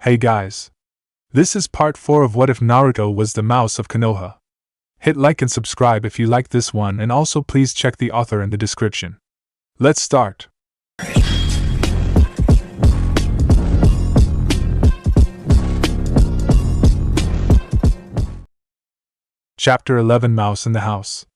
Hey guys. This is part 4 of What If Naruto Was the Mouse of Konoha. Hit like and subscribe if you like this one, and also please check the author in the description. Let's start. Chapter 11: Mouse in the House.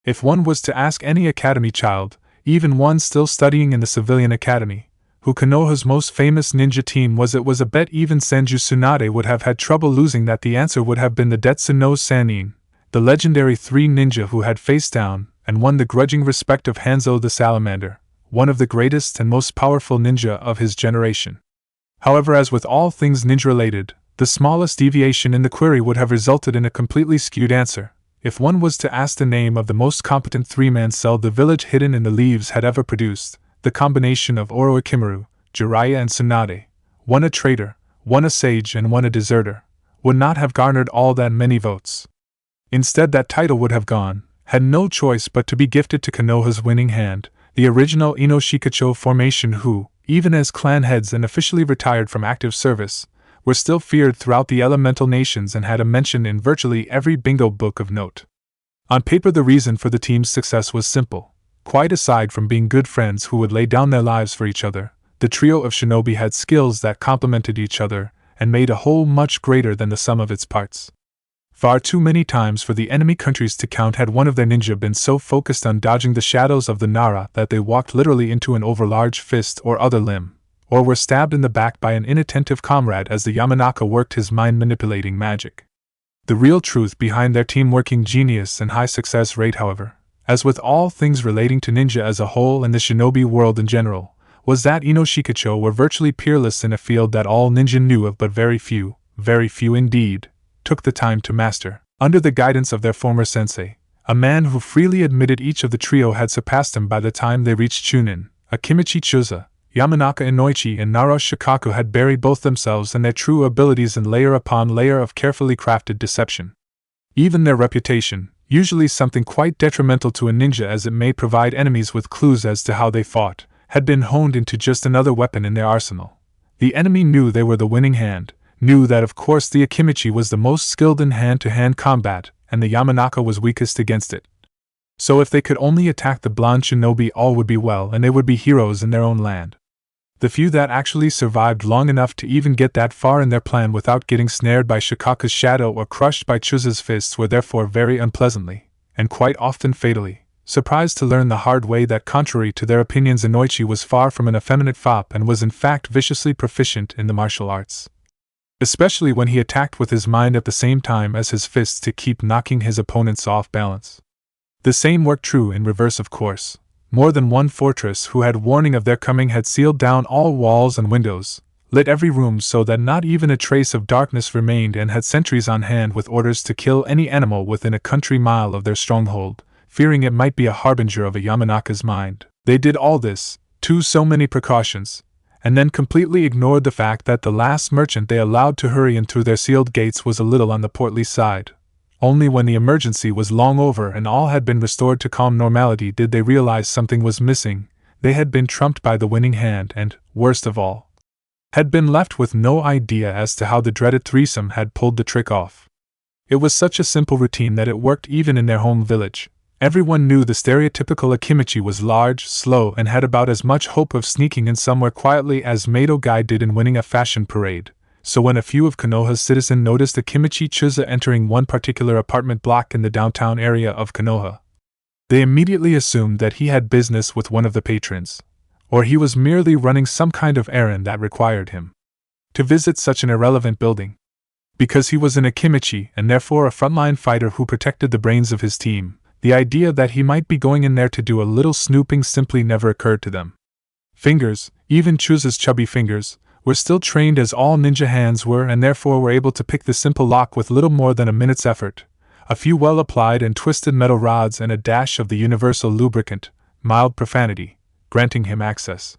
If one was to ask any academy child, even one still studying in the civilian academy, who Konoha's most famous ninja team was, it was a bet even Senju Tsunade would have had trouble losing that the answer would have been the Detsu no Sannin, the legendary three ninja who had faced down and won the grudging respect of Hanzo the Salamander, one of the greatest and most powerful ninja of his generation. However, as with all things ninja-related, the smallest deviation in the query would have resulted in a completely skewed answer. If one was to ask the name of the most competent three-man cell the village hidden in the leaves had ever produced, the combination of Oro Ikimaru, Jiraiya and Tsunade, one a traitor, one a sage and one a deserter, would not have garnered all that many votes. Instead, that title would have had no choice but to be gifted to Konoha's winning hand, the original Inoshikacho formation who, even as clan heads and officially retired from active service, were still feared throughout the elemental nations and had a mention in virtually every bingo book of note. On paper, the reason for the team's success was simple. Quite aside from being good friends who would lay down their lives for each other, the trio of shinobi had skills that complemented each other and made a whole much greater than the sum of its parts. Far too many times for the enemy countries to count had one of their ninja been so focused on dodging the shadows of the Nara that they walked literally into an overlarge fist or other limb, or were stabbed in the back by an inattentive comrade as the Yamanaka worked his mind-manipulating magic. The real truth behind their team-working genius and high success rate, however, as with all things relating to ninja as a whole and the shinobi world in general, was that Inoshikacho were virtually peerless in a field that all ninja knew of but very few indeed, took the time to master, under the guidance of their former sensei, a man who freely admitted each of the trio had surpassed him by the time they reached Chunin. Akimichi Chuza, Yamanaka Inoichi and Naro Shikaku had buried both themselves and their true abilities in layer upon layer of carefully crafted deception. Even their reputation, usually something quite detrimental to a ninja as it may provide enemies with clues as to how they fought, had been honed into just another weapon in their arsenal. The enemy knew they were the winning hand, knew that of course the Akimichi was the most skilled in hand-to-hand combat, and the Yamanaka was weakest against it. So if they could only attack the blonde shinobi, all would be well and they would be heroes in their own land. The few that actually survived long enough to even get that far in their plan without getting snared by Shikaku's shadow or crushed by Chuza's fists were therefore very unpleasantly, and quite often fatally, surprised to learn the hard way that contrary to their opinions Inoichi was far from an effeminate fop and was in fact viciously proficient in the martial arts. Especially when he attacked with his mind at the same time as his fists to keep knocking his opponents off balance. The same worked true in reverse, of course. More than one fortress who had warning of their coming had sealed down all walls and windows, lit every room so that not even a trace of darkness remained, and had sentries on hand with orders to kill any animal within a country mile of their stronghold, fearing it might be a harbinger of a Yamanaka's mind. They did all this, too so many precautions, and then completely ignored the fact that the last merchant they allowed to hurry in through their sealed gates was a little on the portly side. Only when the emergency was long over and all had been restored to calm normality did they realize something was missing. They had been trumped by the winning hand and, worst of all, had been left with no idea as to how the dreaded threesome had pulled the trick off. It was such a simple routine that it worked even in their home village. Everyone knew the stereotypical Akimichi was large, slow, and had about as much hope of sneaking in somewhere quietly as Mado Guy did in winning a fashion parade. So when a few of Konoha's citizens noticed Akimichi Chuza entering one particular apartment block in the downtown area of Konoha, they immediately assumed that he had business with one of the patrons, or he was merely running some kind of errand that required him to visit such an irrelevant building. Because he was an Akimichi and therefore a frontline fighter who protected the brains of his team, the idea that he might be going in there to do a little snooping simply never occurred to them. Fingers, even Chuza's chubby fingers, were still trained as all ninja hands were and therefore were able to pick the simple lock with little more than a minute's effort. A few well-applied and twisted metal rods and a dash of the universal lubricant, mild profanity, granting him access.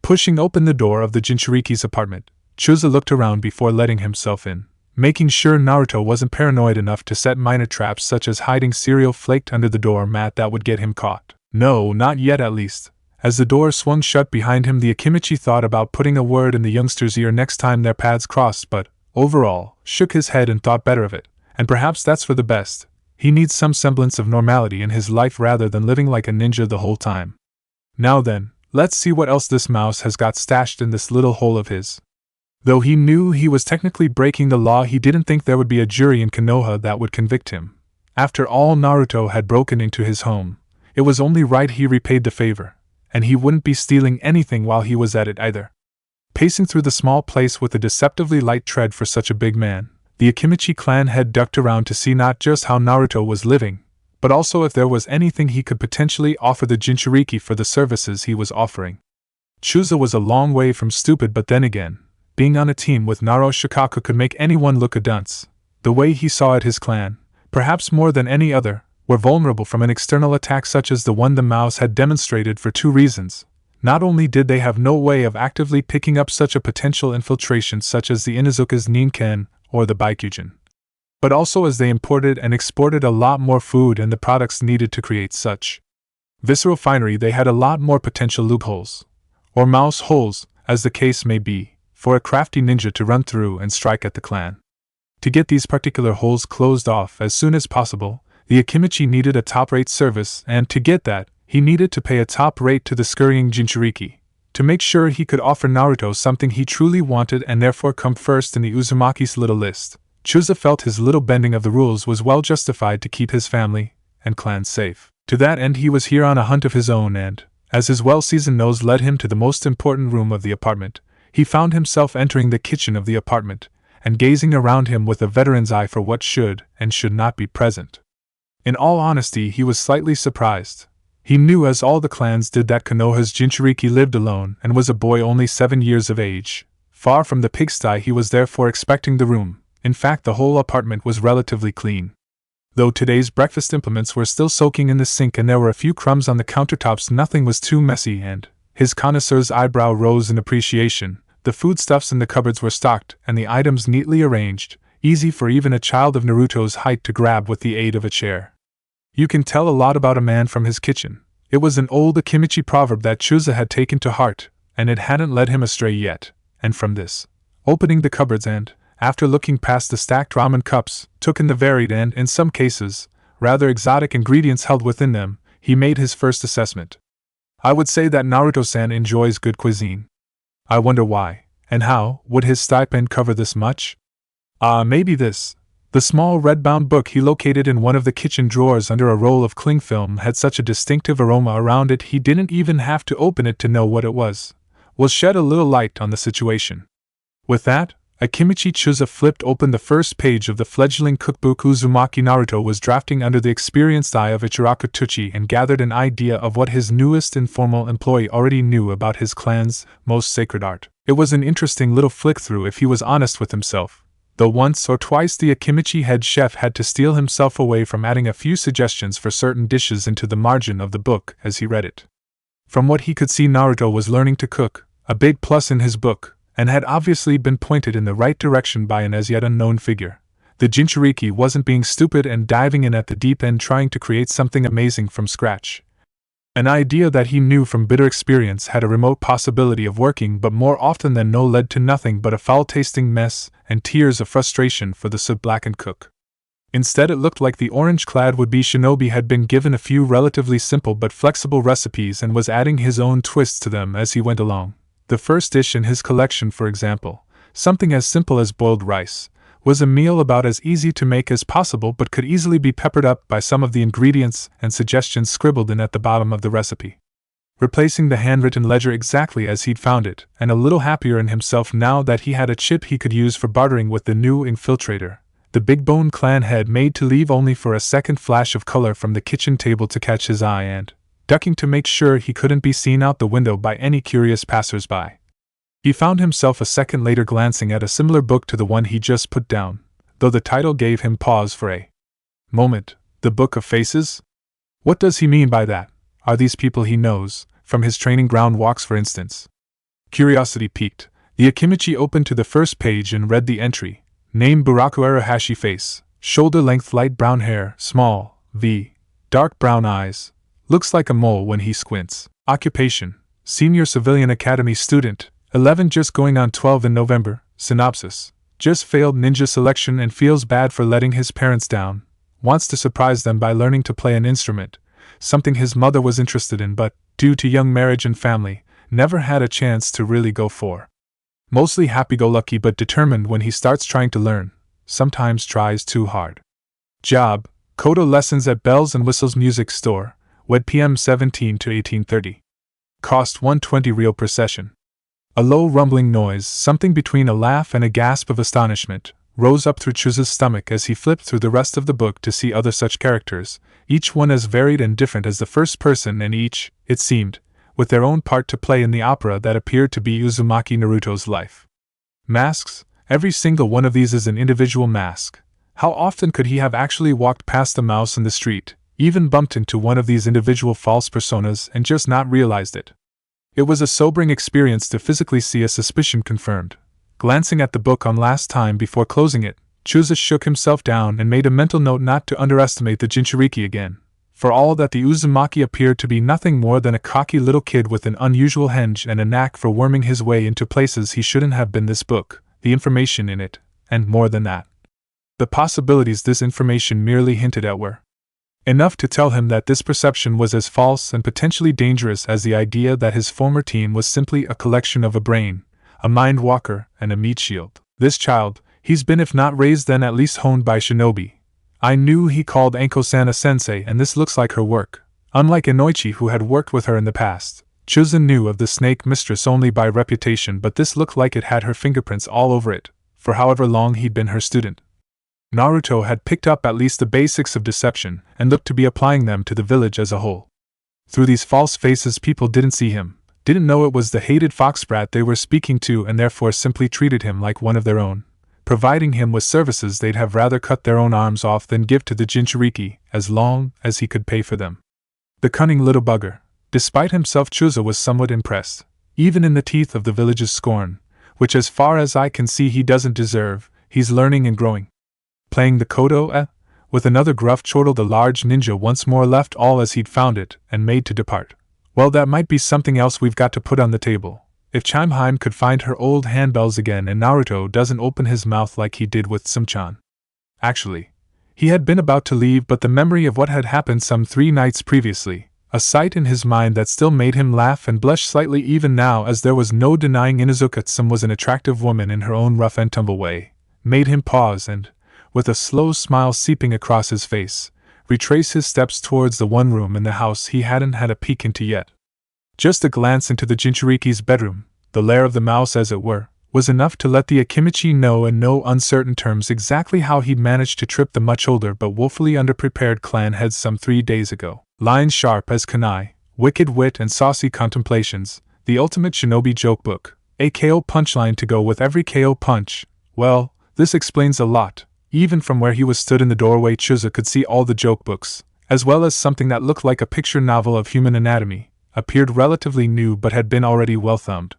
Pushing open the door of the Jinchuriki's apartment, Chuza looked around before letting himself in, making sure Naruto wasn't paranoid enough to set minor traps such as hiding cereal flaked under the door mat that would get him caught. No, not yet at least. As the door swung shut behind him, the Akimichi thought about putting a word in the youngster's ear next time their paths crossed, but, overall, shook his head and thought better of it. And perhaps that's for the best. He needs some semblance of normality in his life rather than living like a ninja the whole time. Now then, let's see what else this mouse has got stashed in this little hole of his. Though he knew he was technically breaking the law, he didn't think there would be a jury in Konoha that would convict him. After all, Naruto had broken into his home. It was only right he repaid the favor, and he wouldn't be stealing anything while he was at it either. Pacing through the small place with a deceptively light tread for such a big man, the Akimichi clan head ducked around to see not just how Naruto was living, but also if there was anything he could potentially offer the Jinchuriki for the services he was offering. Chusa was a long way from stupid, but then again, being on a team with Naro Shikaku could make anyone look a dunce. The way he saw it, his clan, perhaps more than any other, were vulnerable from an external attack such as the one the mouse had demonstrated for two reasons. Not only did they have no way of actively picking up such a potential infiltration such as the Inuzuka's Ninken or the Baikujin, but also as they imported and exported a lot more food and the products needed to create such visceral finery, they had a lot more potential loopholes, or mouse holes, as the case may be, for a crafty ninja to run through and strike at the clan. To get these particular holes closed off as soon as possible, the Akimichi needed a top-rate service, and to get that, he needed to pay a top rate to the scurrying Jinchuriki, to make sure he could offer Naruto something he truly wanted and therefore come first in the Uzumaki's little list. Chusa felt his little bending of the rules was well justified to keep his family and clan safe. To that end he was here on a hunt of his own, and, as his well-seasoned nose led him to the most important room of the apartment, he found himself entering the kitchen of the apartment, and gazing around him with a veteran's eye for what should and should not be present. In all honesty, he was slightly surprised. He knew, as all the clans did, that Konoha's Jinchuriki lived alone and was a boy only 7 years of age. Far from the pigsty, he was therefore expecting the room. In fact, the whole apartment was relatively clean. Though today's breakfast implements were still soaking in the sink and there were a few crumbs on the countertops, nothing was too messy, and his connoisseur's eyebrow rose in appreciation. The foodstuffs in the cupboards were stocked and the items neatly arranged, easy for even a child of Naruto's height to grab with the aid of a chair. You can tell a lot about a man from his kitchen. It was an old Akimichi proverb that Chusa had taken to heart, and it hadn't led him astray yet. And from this, opening the cupboards and, after looking past the stacked ramen cups, took in the varied and, in some cases, rather exotic ingredients held within them, he made his first assessment. I would say that Naruto-san enjoys good cuisine. I wonder why, and how, would his stipend cover this much? Maybe this. The small red-bound book he located in one of the kitchen drawers under a roll of cling film had such a distinctive aroma around it he didn't even have to open it to know what it was. Will shed a little light on the situation. With that, Akimichi Chusa flipped open the first page of the fledgling cookbook Uzumaki Naruto was drafting under the experienced eye of Ichiraku Tuchi and gathered an idea of what his newest informal employee already knew about his clan's most sacred art. It was an interesting little flick-through if he was honest with himself, though once or twice the Akimichi head chef had to steel himself away from adding a few suggestions for certain dishes into the margin of the book as he read it. From what he could see, Naruto was learning to cook, a big plus in his book, and had obviously been pointed in the right direction by an as yet unknown figure. The Jinchuriki wasn't being stupid and diving in at the deep end trying to create something amazing from scratch. An idea that he knew from bitter experience had a remote possibility of working, but more often than no led to nothing but a foul-tasting mess and tears of frustration for the soot-blackened cook. Instead, it looked like the orange-clad would-be shinobi had been given a few relatively simple but flexible recipes and was adding his own twists to them as he went along. The first dish in his collection, for example, something as simple as boiled rice, was a meal about as easy to make as possible but could easily be peppered up by some of the ingredients and suggestions scribbled in at the bottom of the recipe. Replacing the handwritten ledger exactly as he'd found it, and a little happier in himself now that he had a chip he could use for bartering with the new infiltrator, the Big Bone clan head made to leave only for a second flash of color from the kitchen table to catch his eye and, ducking to make sure he couldn't be seen out the window by any curious passers-by. He found himself a second later glancing at a similar book to the one he just put down, though the title gave him pause for a moment. The Book of Faces? What does he mean by that? Are these people he knows, from his training ground walks for instance? Curiosity piqued, the Akimichi opened to the first page and read the entry. Name Buraku Arahashi face, shoulder-length light brown hair, small, V, dark brown eyes, looks like a mole when he squints. Occupation: Senior Civilian Academy student, 11 just going on 12 in November. Synopsis: just failed ninja selection and feels bad for letting his parents down. Wants to surprise them by learning to play an instrument, something his mother was interested in but, due to young marriage and family, never had a chance to really go for. Mostly happy-go-lucky but determined when he starts trying to learn, sometimes tries too hard. Job: Kodo lessons at Bells and Whistles Music Store, WED PM 17 to 1830. Cost 120 real per session. A low rumbling noise, something between a laugh and a gasp of astonishment, rose up through Chuza's stomach as he flipped through the rest of the book to see other such characters, each one as varied and different as the first person and each, it seemed, with their own part to play in the opera that appeared to be Uzumaki Naruto's life. Masks: every single one of these is an individual mask. How often could he have actually walked past a mouse in the street, even bumped into one of these individual false personas and just not realized it? It was a sobering experience to physically see a suspicion confirmed. Glancing at the book on last time before closing it, Chuza shook himself down and made a mental note not to underestimate the Jinchuriki again. For all that the Uzumaki appeared to be nothing more than a cocky little kid with an unusual henge and a knack for worming his way into places he shouldn't have been, this book, the information in it, and more than that, the possibilities this information merely hinted at were enough to tell him that this perception was as false and potentially dangerous as the idea that his former team was simply a collection of a brain, a mind walker, and a meat shield. This child, he's been if not raised then at least honed by shinobi. I knew he called Anko-san a sensei, and this looks like her work. Unlike Inoichi, who had worked with her in the past, Chuza knew of the snake mistress only by reputation, but this looked like it had her fingerprints all over it, for however long he'd been her student. Naruto had picked up at least the basics of deception, and looked to be applying them to the village as a whole. Through these false faces people didn't see him, didn't know it was the hated foxbrat they were speaking to, and therefore simply treated him like one of their own, providing him with services they'd have rather cut their own arms off than give to the Jinchuriki, as long as he could pay for them. The cunning little bugger. Despite himself, Chuza was somewhat impressed, even in the teeth of the village's scorn, which as far as I can see he doesn't deserve. He's learning and growing. Playing the kodo, With another gruff chortle the large ninja once more left all as he'd found it, and made to depart. Well, that might be something else we've got to put on the table. If Chimeheim could find her old handbells again and Naruto doesn't open his mouth like he did with Sumchan. Actually, he had been about to leave, but the memory of what had happened some 3 nights previously, a sight in his mind that still made him laugh and blush slightly even now, as there was no denying Inuzuka-tsum was an attractive woman in her own rough and tumble way, made him pause and, with a slow smile seeping across his face, retrace his steps towards the one room in the house he hadn't had a peek into yet. Just a glance into the Jinchuriki's bedroom, the lair of the mouse as it were, was enough to let the Akimichi know in no uncertain terms exactly how he'd managed to trip the much older but woefully underprepared clan head some 3 days ago. Lines sharp as kunai, wicked wit and saucy contemplations, the ultimate shinobi joke book, a KO punchline to go with every KO punch. Well, this explains a lot. Even from where he was stood in the doorway, Chuza could see all the joke books, as well as something that looked like a picture novel of human anatomy, appeared relatively new but had been already well thumbed.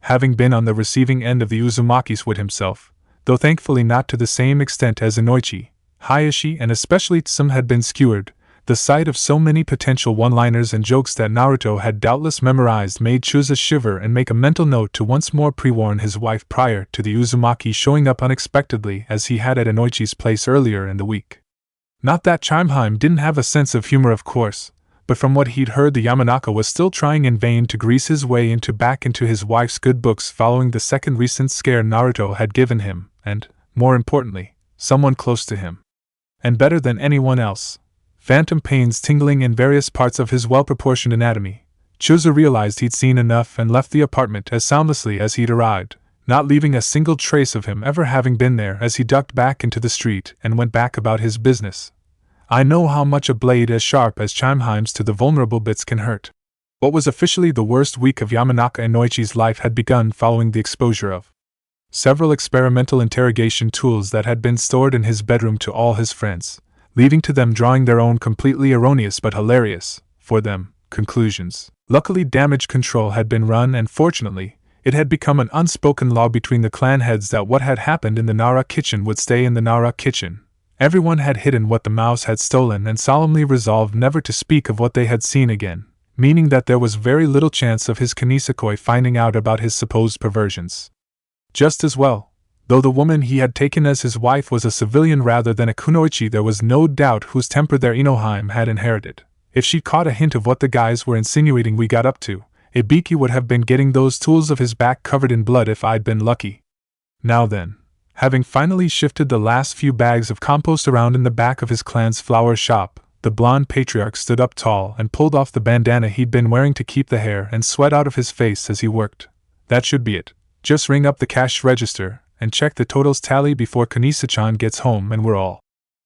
Having been on the receiving end of the Uzumaki's wit himself, though thankfully not to the same extent as Inoichi, Hayashi and especially Tsum had been skewered, the sight of so many potential one-liners and jokes that Naruto had doubtless memorized made Chuza shiver and make a mental note to once more pre-warn his wife prior to the Uzumaki showing up unexpectedly as he had at Inoichi's place earlier in the week. Not that Chimeheim didn't have a sense of humor, of course, but from what he'd heard, the Yamanaka was still trying in vain to grease his way back into his wife's good books following the second recent scare Naruto had given him, and, more importantly, someone close to him. And better than anyone else. Phantom pains tingling in various parts of his well-proportioned anatomy. Chuza realized he'd seen enough and left the apartment as soundlessly as he'd arrived, not leaving a single trace of him ever having been there as he ducked back into the street and went back about his business. I know how much a blade as sharp as Chimeheim's to the vulnerable bits can hurt. What was officially the worst week of Yamanaka Inoichi's life had begun following the exposure of several experimental interrogation tools that had been stored in his bedroom to all his friends, leaving to them drawing their own completely erroneous but hilarious, for them, conclusions. Luckily, damage control had been run, and fortunately, it had become an unspoken law between the clan heads that what had happened in the Nara kitchen would stay in the Nara kitchen. Everyone had hidden what the mouse had stolen and solemnly resolved never to speak of what they had seen again, meaning that there was very little chance of his Kinisakoi finding out about his supposed perversions. Just as well, though the woman he had taken as his wife was a civilian rather than a kunoichi, there was no doubt whose temper their Inoheim had inherited. If she'd caught a hint of what the guys were insinuating we got up to, Ibiki would have been getting those tools of his back covered in blood if I'd been lucky. Now then, having finally shifted the last few bags of compost around in the back of his clan's flower shop, the blonde patriarch stood up tall and pulled off the bandana he'd been wearing to keep the hair and sweat out of his face as he worked. That should be it. Just ring up the cash register and check the totals tally before Kanisa-chan gets home and we're all.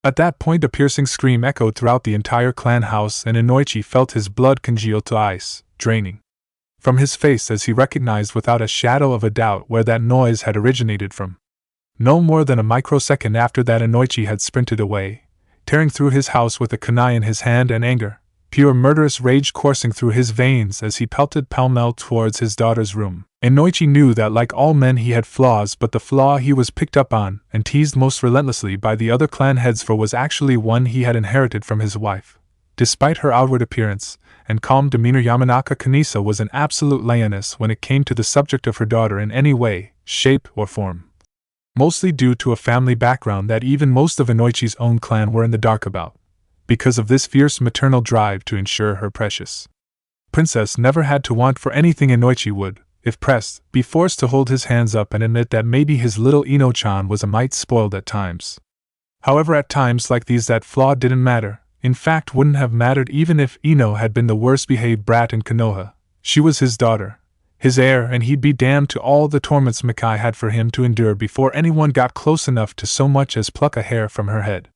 At that point a piercing scream echoed throughout the entire clan house and Inoichi felt his blood congeal to ice, draining from his face as he recognized without a shadow of a doubt where that noise had originated from. No more than a microsecond after that Inoichi had sprinted away, tearing through his house with a kunai in his hand and anger, pure murderous rage coursing through his veins as he pelted pell-mell towards his daughter's room. Inoichi knew that like all men he had flaws, but the flaw he was picked up on and teased most relentlessly by the other clan heads for was actually one he had inherited from his wife. Despite her outward appearance and calm demeanor, Yamanaka Kanisa was an absolute lioness when it came to the subject of her daughter in any way, shape, or form. Mostly due to a family background that even most of Inoichi's own clan were in the dark about. Because of this fierce maternal drive to ensure her precious princess never had to want for anything, Inoichi would, if pressed, be forced to hold his hands up and admit that maybe his little Ino-chan was a mite spoiled at times. However, at times like these that flaw didn't matter. In fact, wouldn't have mattered even if Ino had been the worst-behaved brat in Konoha. She was his daughter, his heir, and he'd be damned to all the torments Makai had for him to endure before anyone got close enough to so much as pluck a hair from her head.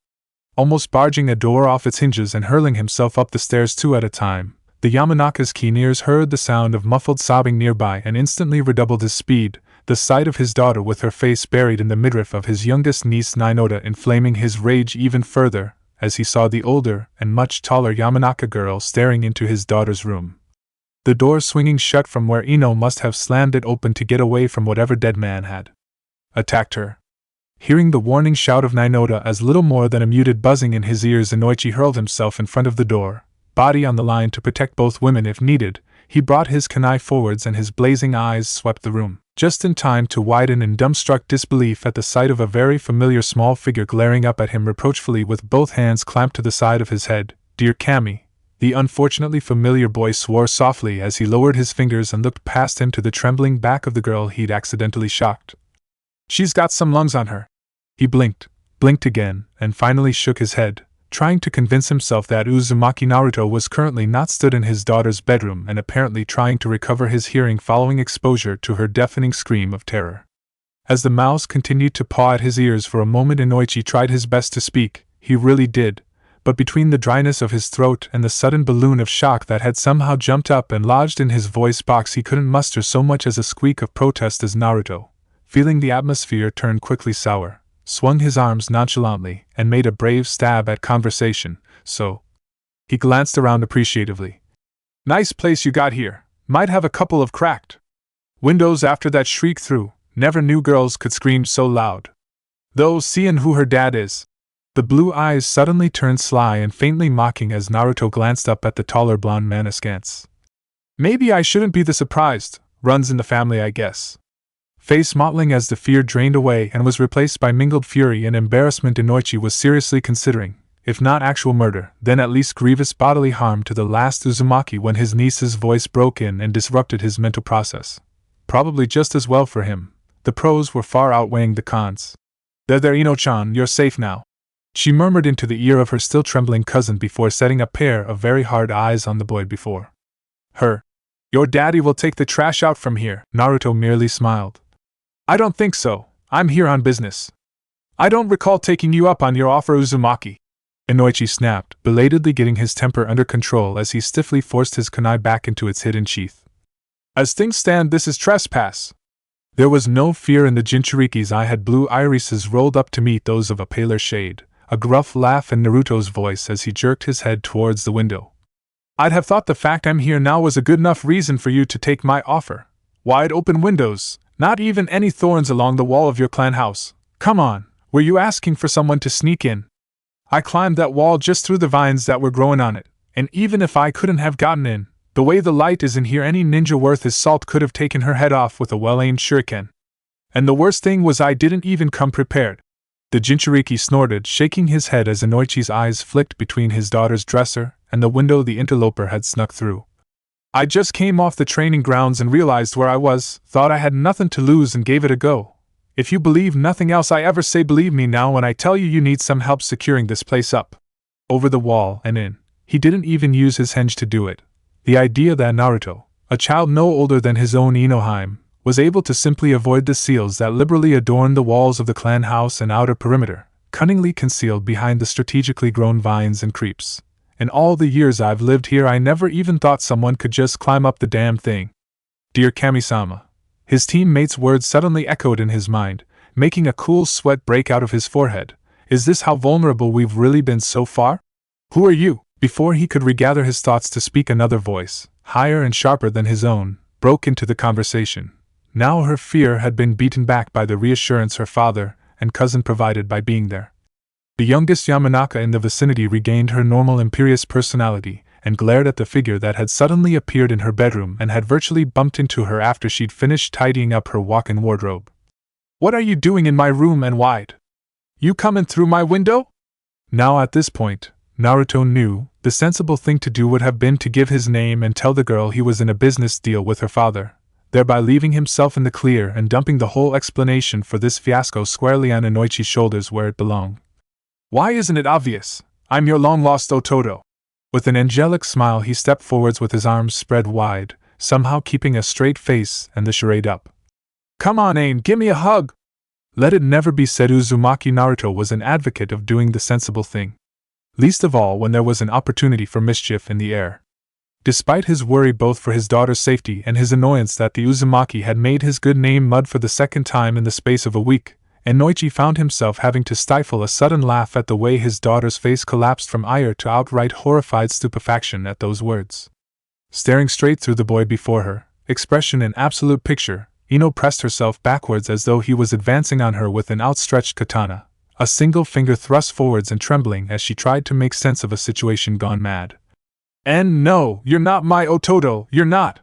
Almost barging a door off its hinges and hurling himself up the stairs two at a time, the Yamanaka's keen ears heard the sound of muffled sobbing nearby and instantly redoubled his speed, the sight of his daughter with her face buried in the midriff of his youngest niece Nainota inflaming his rage even further, as he saw the older and much taller Yamanaka girl staring into his daughter's room. The door swinging shut from where Ino must have slammed it open to get away from whatever dead man had attacked her. Hearing the warning shout of Nainota as little more than a muted buzzing in his ears, Inoichi hurled himself in front of the door, body on the line to protect both women if needed. He brought his kunai forwards and his blazing eyes swept the room, just in time to widen in dumbstruck disbelief at the sight of a very familiar small figure glaring up at him reproachfully with both hands clamped to the side of his head. "Dear Kami," the unfortunately familiar boy swore softly as he lowered his fingers and looked past him to the trembling back of the girl he'd accidentally shocked. "She's got some lungs on her." He blinked again, and finally shook his head, trying to convince himself that Uzumaki Naruto was currently not stood in his daughter's bedroom and apparently trying to recover his hearing following exposure to her deafening scream of terror. As the mouse continued to paw at his ears for a moment, Inoichi tried his best to speak. He really did, but between the dryness of his throat and the sudden balloon of shock that had somehow jumped up and lodged in his voice box, he couldn't muster so much as a squeak of protest as Naruto, feeling the atmosphere turn quickly sour, swung his arms nonchalantly and made a brave stab at conversation. "So?" He glanced around appreciatively. "Nice place you got here. Might have a couple of cracked windows after that shriek through. Never knew girls could scream so loud. Though, seein' who her dad is." The blue eyes suddenly turned sly and faintly mocking as Naruto glanced up at the taller blonde man askance. "Maybe I shouldn't be the surprised. Runs in the family, I guess." Face mottling as the fear drained away and was replaced by mingled fury and embarrassment, Inoichi was seriously considering, if not actual murder, then at least grievous bodily harm to the last Uzumaki when his niece's voice broke in and disrupted his mental process. Probably just as well for him. The pros were far outweighing the cons. There, Ino-chan, you're safe now," she murmured into the ear of her still trembling cousin before setting a pair of very hard eyes on the boy before her. "Your daddy will take the trash out from here." Naruto merely smiled. "I don't think so. I'm here on business." "I don't recall taking you up on your offer, Uzumaki," Inoichi snapped, belatedly getting his temper under control as he stiffly forced his kunai back into its hidden sheath. "As things stand, this is trespass." There was no fear in the Jinchuriki's eye had blue irises rolled up to meet those of a paler shade, a gruff laugh in Naruto's voice as he jerked his head towards the window. "I'd have thought the fact I'm here now was a good enough reason for you to take my offer. Wide open windows, not even any thorns along the wall of your clan house. Come on, were you asking for someone to sneak in? I climbed that wall just through the vines that were growing on it, and even if I couldn't have gotten in, The way the light is in here, any ninja worth his salt could have taken her head off with a well-aimed shuriken. And the worst thing was I didn't even come prepared. The Jinchuriki snorted, shaking his head as Inoichi's eyes flicked between his daughter's dresser and the window the interloper had snuck through. I just came off the training grounds and realized where I was, thought I had nothing to lose and gave it a go. If you believe nothing else I ever say, believe me now when I tell you you need some help securing this place up. Over the wall and in. He didn't even use his henge to do it. The idea that Naruto, a child no older than his own Inohime, was able to simply avoid the seals that liberally adorned the walls of the clan house and outer perimeter, cunningly concealed behind the strategically grown vines and creeps. In all the years I've lived here I never even thought someone could just climb up the damn thing. Dear Kami-sama. His teammate's words suddenly echoed in his mind, making a cool sweat break out of his forehead. Is this how vulnerable we've really been so far? Who are you? Before he could regather his thoughts to speak, another voice, higher and sharper than his own, broke into the conversation. Now her fear had been beaten back by the reassurance her father and cousin provided by being there. The youngest Yamanaka in the vicinity regained her normal imperious personality and glared at the figure that had suddenly appeared in her bedroom and had virtually bumped into her after she'd finished tidying up her walk-in wardrobe. What are you doing in my room and why'd you coming through my window? Now at this point, Naruto knew the sensible thing to do would have been to give his name and tell the girl he was in a business deal with her father, thereby leaving himself in the clear and dumping the whole explanation for this fiasco squarely on Inoichi's shoulders where it belonged. Why isn't it obvious? I'm your long-lost Ototo. With an angelic smile he stepped forwards with his arms spread wide, somehow keeping a straight face and the charade up. Come on, Ain, give me a hug! Let it never be said Uzumaki Naruto was an advocate of doing the sensible thing. Least of all when there was an opportunity for mischief in the air. Despite his worry both for his daughter's safety and his annoyance that the Uzumaki had made his good name mud for the second time in the space of a week, Inoichi found himself having to stifle a sudden laugh at the way his daughter's face collapsed from ire to outright horrified stupefaction at those words. Staring straight through the boy before her, expression in absolute picture, Ino pressed herself backwards as though he was advancing on her with an outstretched katana, a single finger thrust forwards and trembling as she tried to make sense of a situation gone mad. And no, you're not my Ototo, you're not!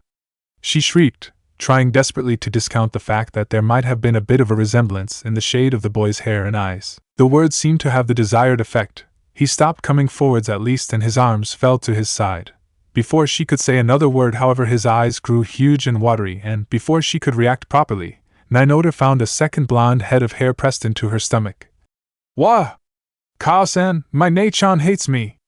She shrieked, trying desperately to discount the fact that there might have been a bit of a resemblance in the shade of the boy's hair and eyes. The words seemed to have the desired effect. He stopped coming forwards at least and his arms fell to his side. Before she could say another word, however, his eyes grew huge and watery, and before she could react properly, Nainota found a second blonde head of hair pressed into her stomach. Wah! Kao-san, my Nei-chan hates me!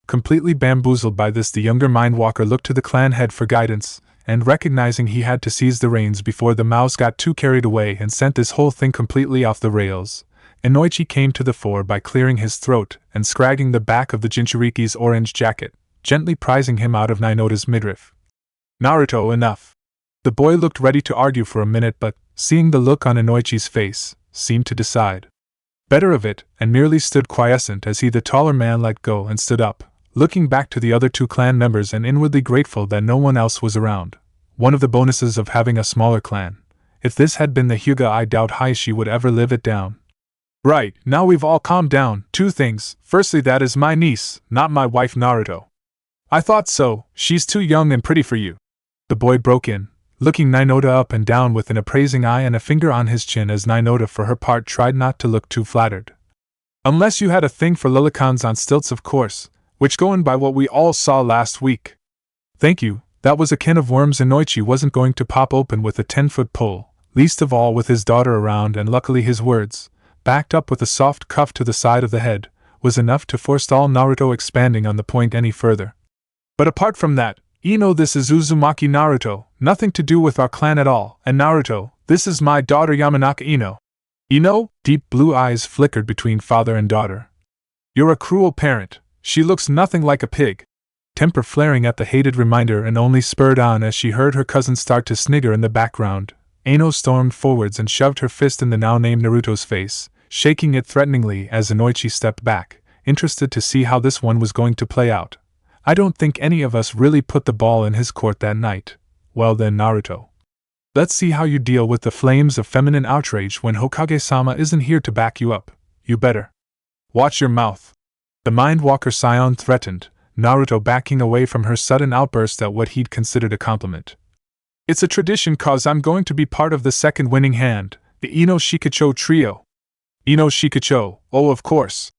Completely bamboozled by this, the younger Mindwalker looked to the clan head for guidance, and recognizing he had to seize the reins before the mouse got too carried away and sent this whole thing completely off the rails, Inoichi came to the fore by clearing his throat and scragging the back of the Jinchuriki's orange jacket, gently prizing him out of Nainota's midriff. Naruto, enough! The boy looked ready to argue for a minute, but, seeing the look on Inoichi's face, seemed to decide better of it, and merely stood quiescent as he, the taller man, let go and stood up, looking back to the other two clan members and inwardly grateful that no one else was around. One of the bonuses of having a smaller clan. If this had been the Hyuga, I doubt Hayashi would ever live it down. Right, now we've all calmed down. Two things. Firstly, that is my niece, not my wife Naruto. I thought so, she's too young and pretty for you. The boy broke in, looking Nainota up and down with an appraising eye and a finger on his chin as Nainota for her part tried not to look too flattered. Unless you had a thing for lilicons on stilts, of course, which going by what we all saw last week. Thank you, that was a can of worms Inoichi wasn't going to pop open with a 10-foot pole, least of all with his daughter around, and luckily his words, backed up with a soft cuff to the side of the head, was enough to forestall Naruto expanding on the point any further. But apart from that, Ino, this is Uzumaki Naruto, nothing to do with our clan at all, and Naruto, this is my daughter Yamanaka Ino. Ino? Deep blue eyes flickered between father and daughter. You're a cruel parent, she looks nothing like a pig. Temper flaring at the hated reminder and only spurred on as she heard her cousin start to snigger in the background, Ino stormed forwards and shoved her fist in the now-named Naruto's face, shaking it threateningly as Inoichi stepped back, interested to see how this one was going to play out. I don't think any of us really put the ball in his court that night. Well then, Naruto. Let's see how you deal with the flames of feminine outrage when Hokage-sama isn't here to back you up. You better watch your mouth. The Mindwalker Scion threatened, Naruto backing away from her sudden outburst at what he'd considered a compliment. It's a tradition cause I'm going to be part of the second winning hand, the Ino Shikacho trio. Ino Shikacho, oh of course.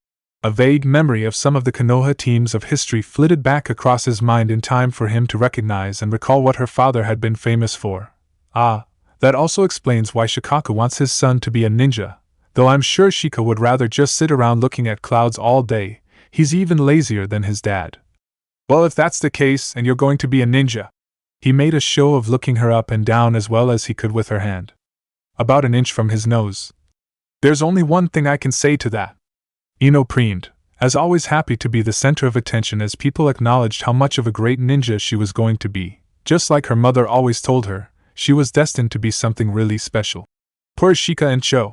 A vague memory of some of the Konoha teams of history flitted back across his mind in time for him to recognize and recall what her father had been famous for. Ah, that also explains why Shikaku wants his son to be a ninja, though I'm sure Shika would rather just sit around looking at clouds all day. He's even lazier than his dad. Well, if that's the case and you're going to be a ninja. He made a show of looking her up and down as well as he could with her hand. About an inch from his nose. There's only one thing I can say to that. Ino preened, as always happy to be the center of attention as people acknowledged how much of a great ninja she was going to be. Just like her mother always told her, she was destined to be something really special. Poor Shika and Cho.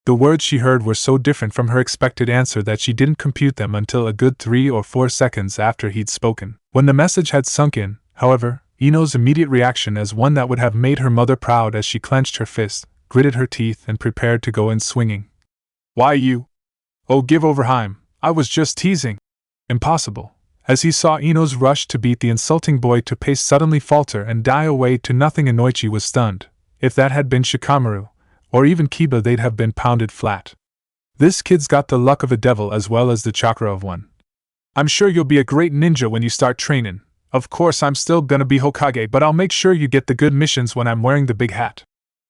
The words she heard were so different from her expected answer that she didn't compute them until a good 3 or 4 seconds after he'd spoken. When the message had sunk in, however, Ino's immediate reaction as one that would have made her mother proud as she clenched her fist, gritted her teeth and prepared to go in swinging. Why you? Oh, give over, Heim, I was just teasing. Impossible. As he saw Ino's rush to beat the insulting boy to pace suddenly falter and die away to nothing, Inoichi was stunned. If that had been Shikamaru, or even Kiba, they'd have been pounded flat. This kid's got the luck of a devil as well as the chakra of one. I'm sure you'll be a great ninja when you start trainin'. Of course I'm still gonna be Hokage, but I'll make sure you get the good missions when I'm wearing the big hat.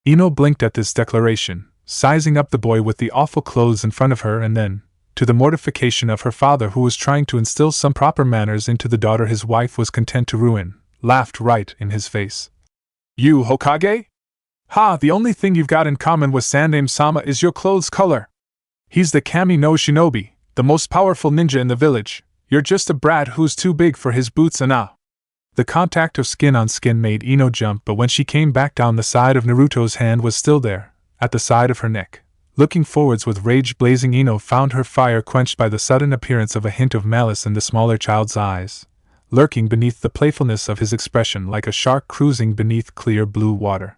Ino blinked at this declaration, sizing up the boy with the awful clothes in front of her, and then, to the mortification of her father who was trying to instill some proper manners into the daughter his wife was content to ruin, laughed right in his face. You Hokage? Ha, the only thing you've got in common with Sandaime-sama is your clothes color. He's the Kami no Shinobi, the most powerful ninja in the village. You're just a brat who's too big for his boots and ah. The contact of skin on skin made Ino jump, but when she came back down, the side of Naruto's hand was still there, at the side of her neck. Looking forwards with rage blazing, Ino found her fire quenched by the sudden appearance of a hint of malice in the smaller child's eyes, lurking beneath the playfulness of his expression like a shark cruising beneath clear blue water.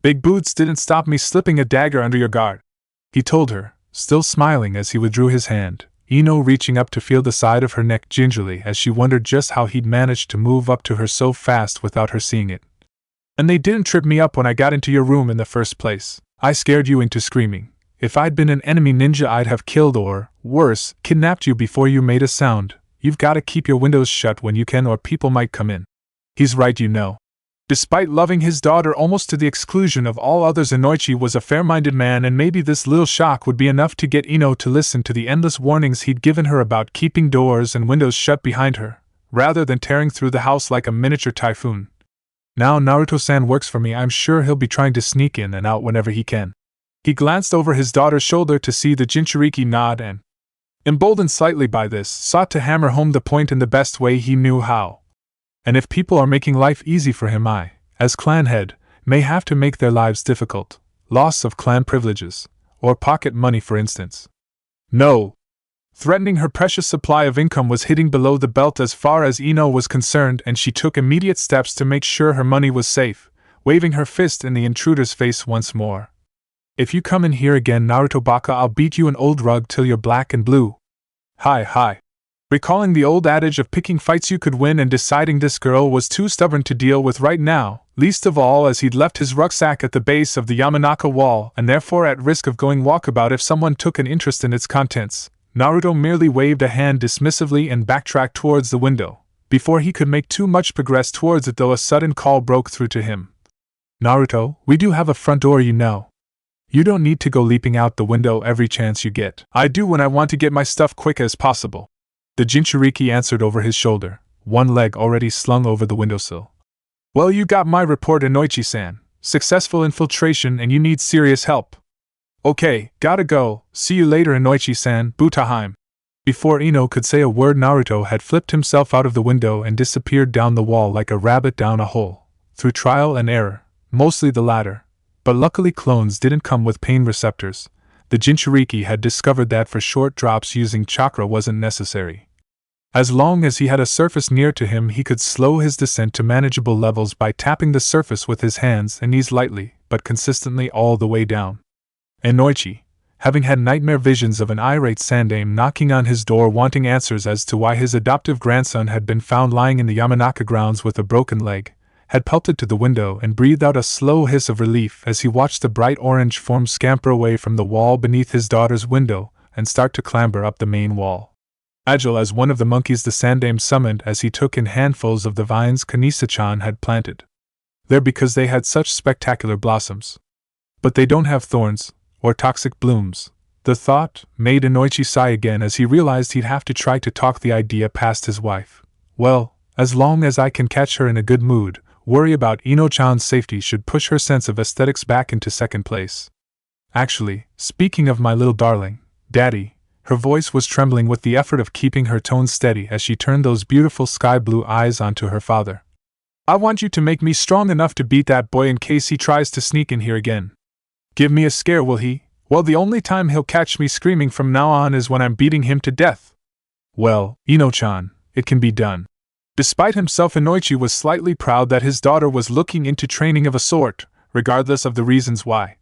Big boots didn't stop me slipping a dagger under your guard, he told her, still smiling as he withdrew his hand. Ino reaching up to feel the side of her neck gingerly as she wondered just how he'd managed to move up to her so fast without her seeing it. And they didn't trip me up when I got into your room in the first place. I scared you into screaming. If I'd been an enemy ninja, I'd have killed or, worse, kidnapped you before you made a sound. You've got to keep your windows shut when you can or people might come in. He's right, you know. Despite loving his daughter almost to the exclusion of all others, Inoichi was a fair-minded man, and maybe this little shock would be enough to get Ino to listen to the endless warnings he'd given her about keeping doors and windows shut behind her, rather than tearing through the house like a miniature typhoon. Now Naruto-san works for me, I'm sure he'll be trying to sneak in and out whenever he can. He glanced over his daughter's shoulder to see the Jinchuriki nod and, emboldened slightly by this, sought to hammer home the point in the best way he knew how. And if people are making life easy for him, I, as clan head, may have to make their lives difficult. Loss of clan privileges, or pocket money for instance. No. Threatening her precious supply of income was hitting below the belt as far as Ino was concerned, and she took immediate steps to make sure her money was safe, waving her fist in the intruder's face once more. If you come in here again, Naruto Baka, I'll beat you an old rug till you're black and blue. Hi. Recalling the old adage of picking fights you could win and deciding this girl was too stubborn to deal with right now, least of all as he'd left his rucksack at the base of the Yamanaka wall and therefore at risk of going walkabout if someone took an interest in its contents, Naruto merely waved a hand dismissively and backtracked towards the window. Before he could make too much progress towards it though, a sudden call broke through to him. Naruto, we do have a front door, you know. You don't need to go leaping out the window every chance you get. I do when I want to get my stuff quick as possible. The Jinchuriki answered over his shoulder, one leg already slung over the windowsill. Well, you got my report, Inoichi-san. Successful infiltration and you need serious help. Okay, gotta go. See you later, Inoichi-san. Butaheim. Before Ino could say a word, Naruto had flipped himself out of the window and disappeared down the wall like a rabbit down a hole. Through trial and error, mostly the latter. But luckily clones didn't come with pain receptors. The Jinchuriki had discovered that for short drops using chakra wasn't necessary. As long as he had a surface near to him, he could slow his descent to manageable levels by tapping the surface with his hands and knees lightly, but consistently all the way down. Inoichi, having had nightmare visions of an irate Sandaime knocking on his door wanting answers as to why his adoptive grandson had been found lying in the Yamanaka grounds with a broken leg, had pelted to the window and breathed out a slow hiss of relief as he watched the bright orange form scamper away from the wall beneath his daughter's window and start to clamber up the main wall. Agile as one of the monkeys the Sandaime summoned as he took in handfuls of the vines Kanisa-chan had planted. There because they had such spectacular blossoms. But they don't have thorns, or toxic blooms. The thought made Inoichi sigh again as he realized he'd have to try to talk the idea past his wife. Well, as long as I can catch her in a good mood, worry about Ino-chan's safety should push her sense of aesthetics back into second place. Actually, speaking of my little darling, Daddy, her voice was trembling with the effort of keeping her tone steady as she turned those beautiful sky-blue eyes onto her father. I want you to make me strong enough to beat that boy in case he tries to sneak in here again. Give me a scare, will he? Well, the only time he'll catch me screaming from now on is when I'm beating him to death. Well, Ino-chan, it can be done. Despite himself, Inoichi was slightly proud that his daughter was looking into training of a sort, regardless of the reasons why.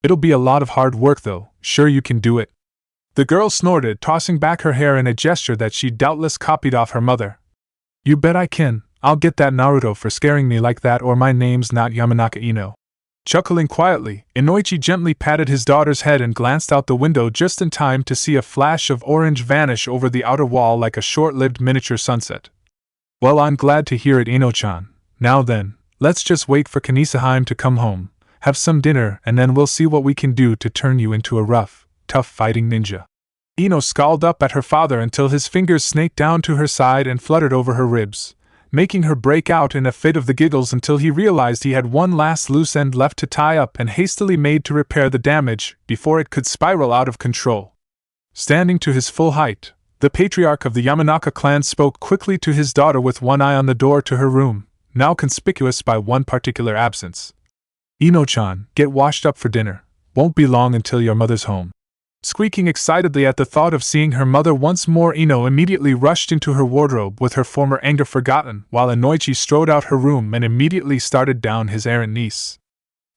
It'll be a lot of hard work though, sure you can do it. The girl snorted, tossing back her hair in a gesture that she doubtless copied off her mother. You bet I can, I'll get that Naruto for scaring me like that or my name's not Yamanaka Ino. Chuckling quietly, Inoichi gently patted his daughter's head and glanced out the window just in time to see a flash of orange vanish over the outer wall like a short-lived miniature sunset. Well, I'm glad to hear it, Ino-chan. Now then, let's just wait for Kanisaheim to come home, have some dinner, and then we'll see what we can do to turn you into a rough, tough fighting ninja. Ino scowled up at her father until his fingers snaked down to her side and fluttered over her ribs, making her break out in a fit of the giggles until he realized he had one last loose end left to tie up and hastily made to repair the damage before it could spiral out of control. Standing to his full height, the patriarch of the Yamanaka clan spoke quickly to his daughter with one eye on the door to her room, now conspicuous by one particular absence. Ino-chan, get washed up for dinner. Won't be long until your mother's home. Squeaking excitedly at the thought of seeing her mother once more, Ino immediately rushed into her wardrobe with her former anger forgotten, while Inoichi strode out her room and immediately started down his errand niece.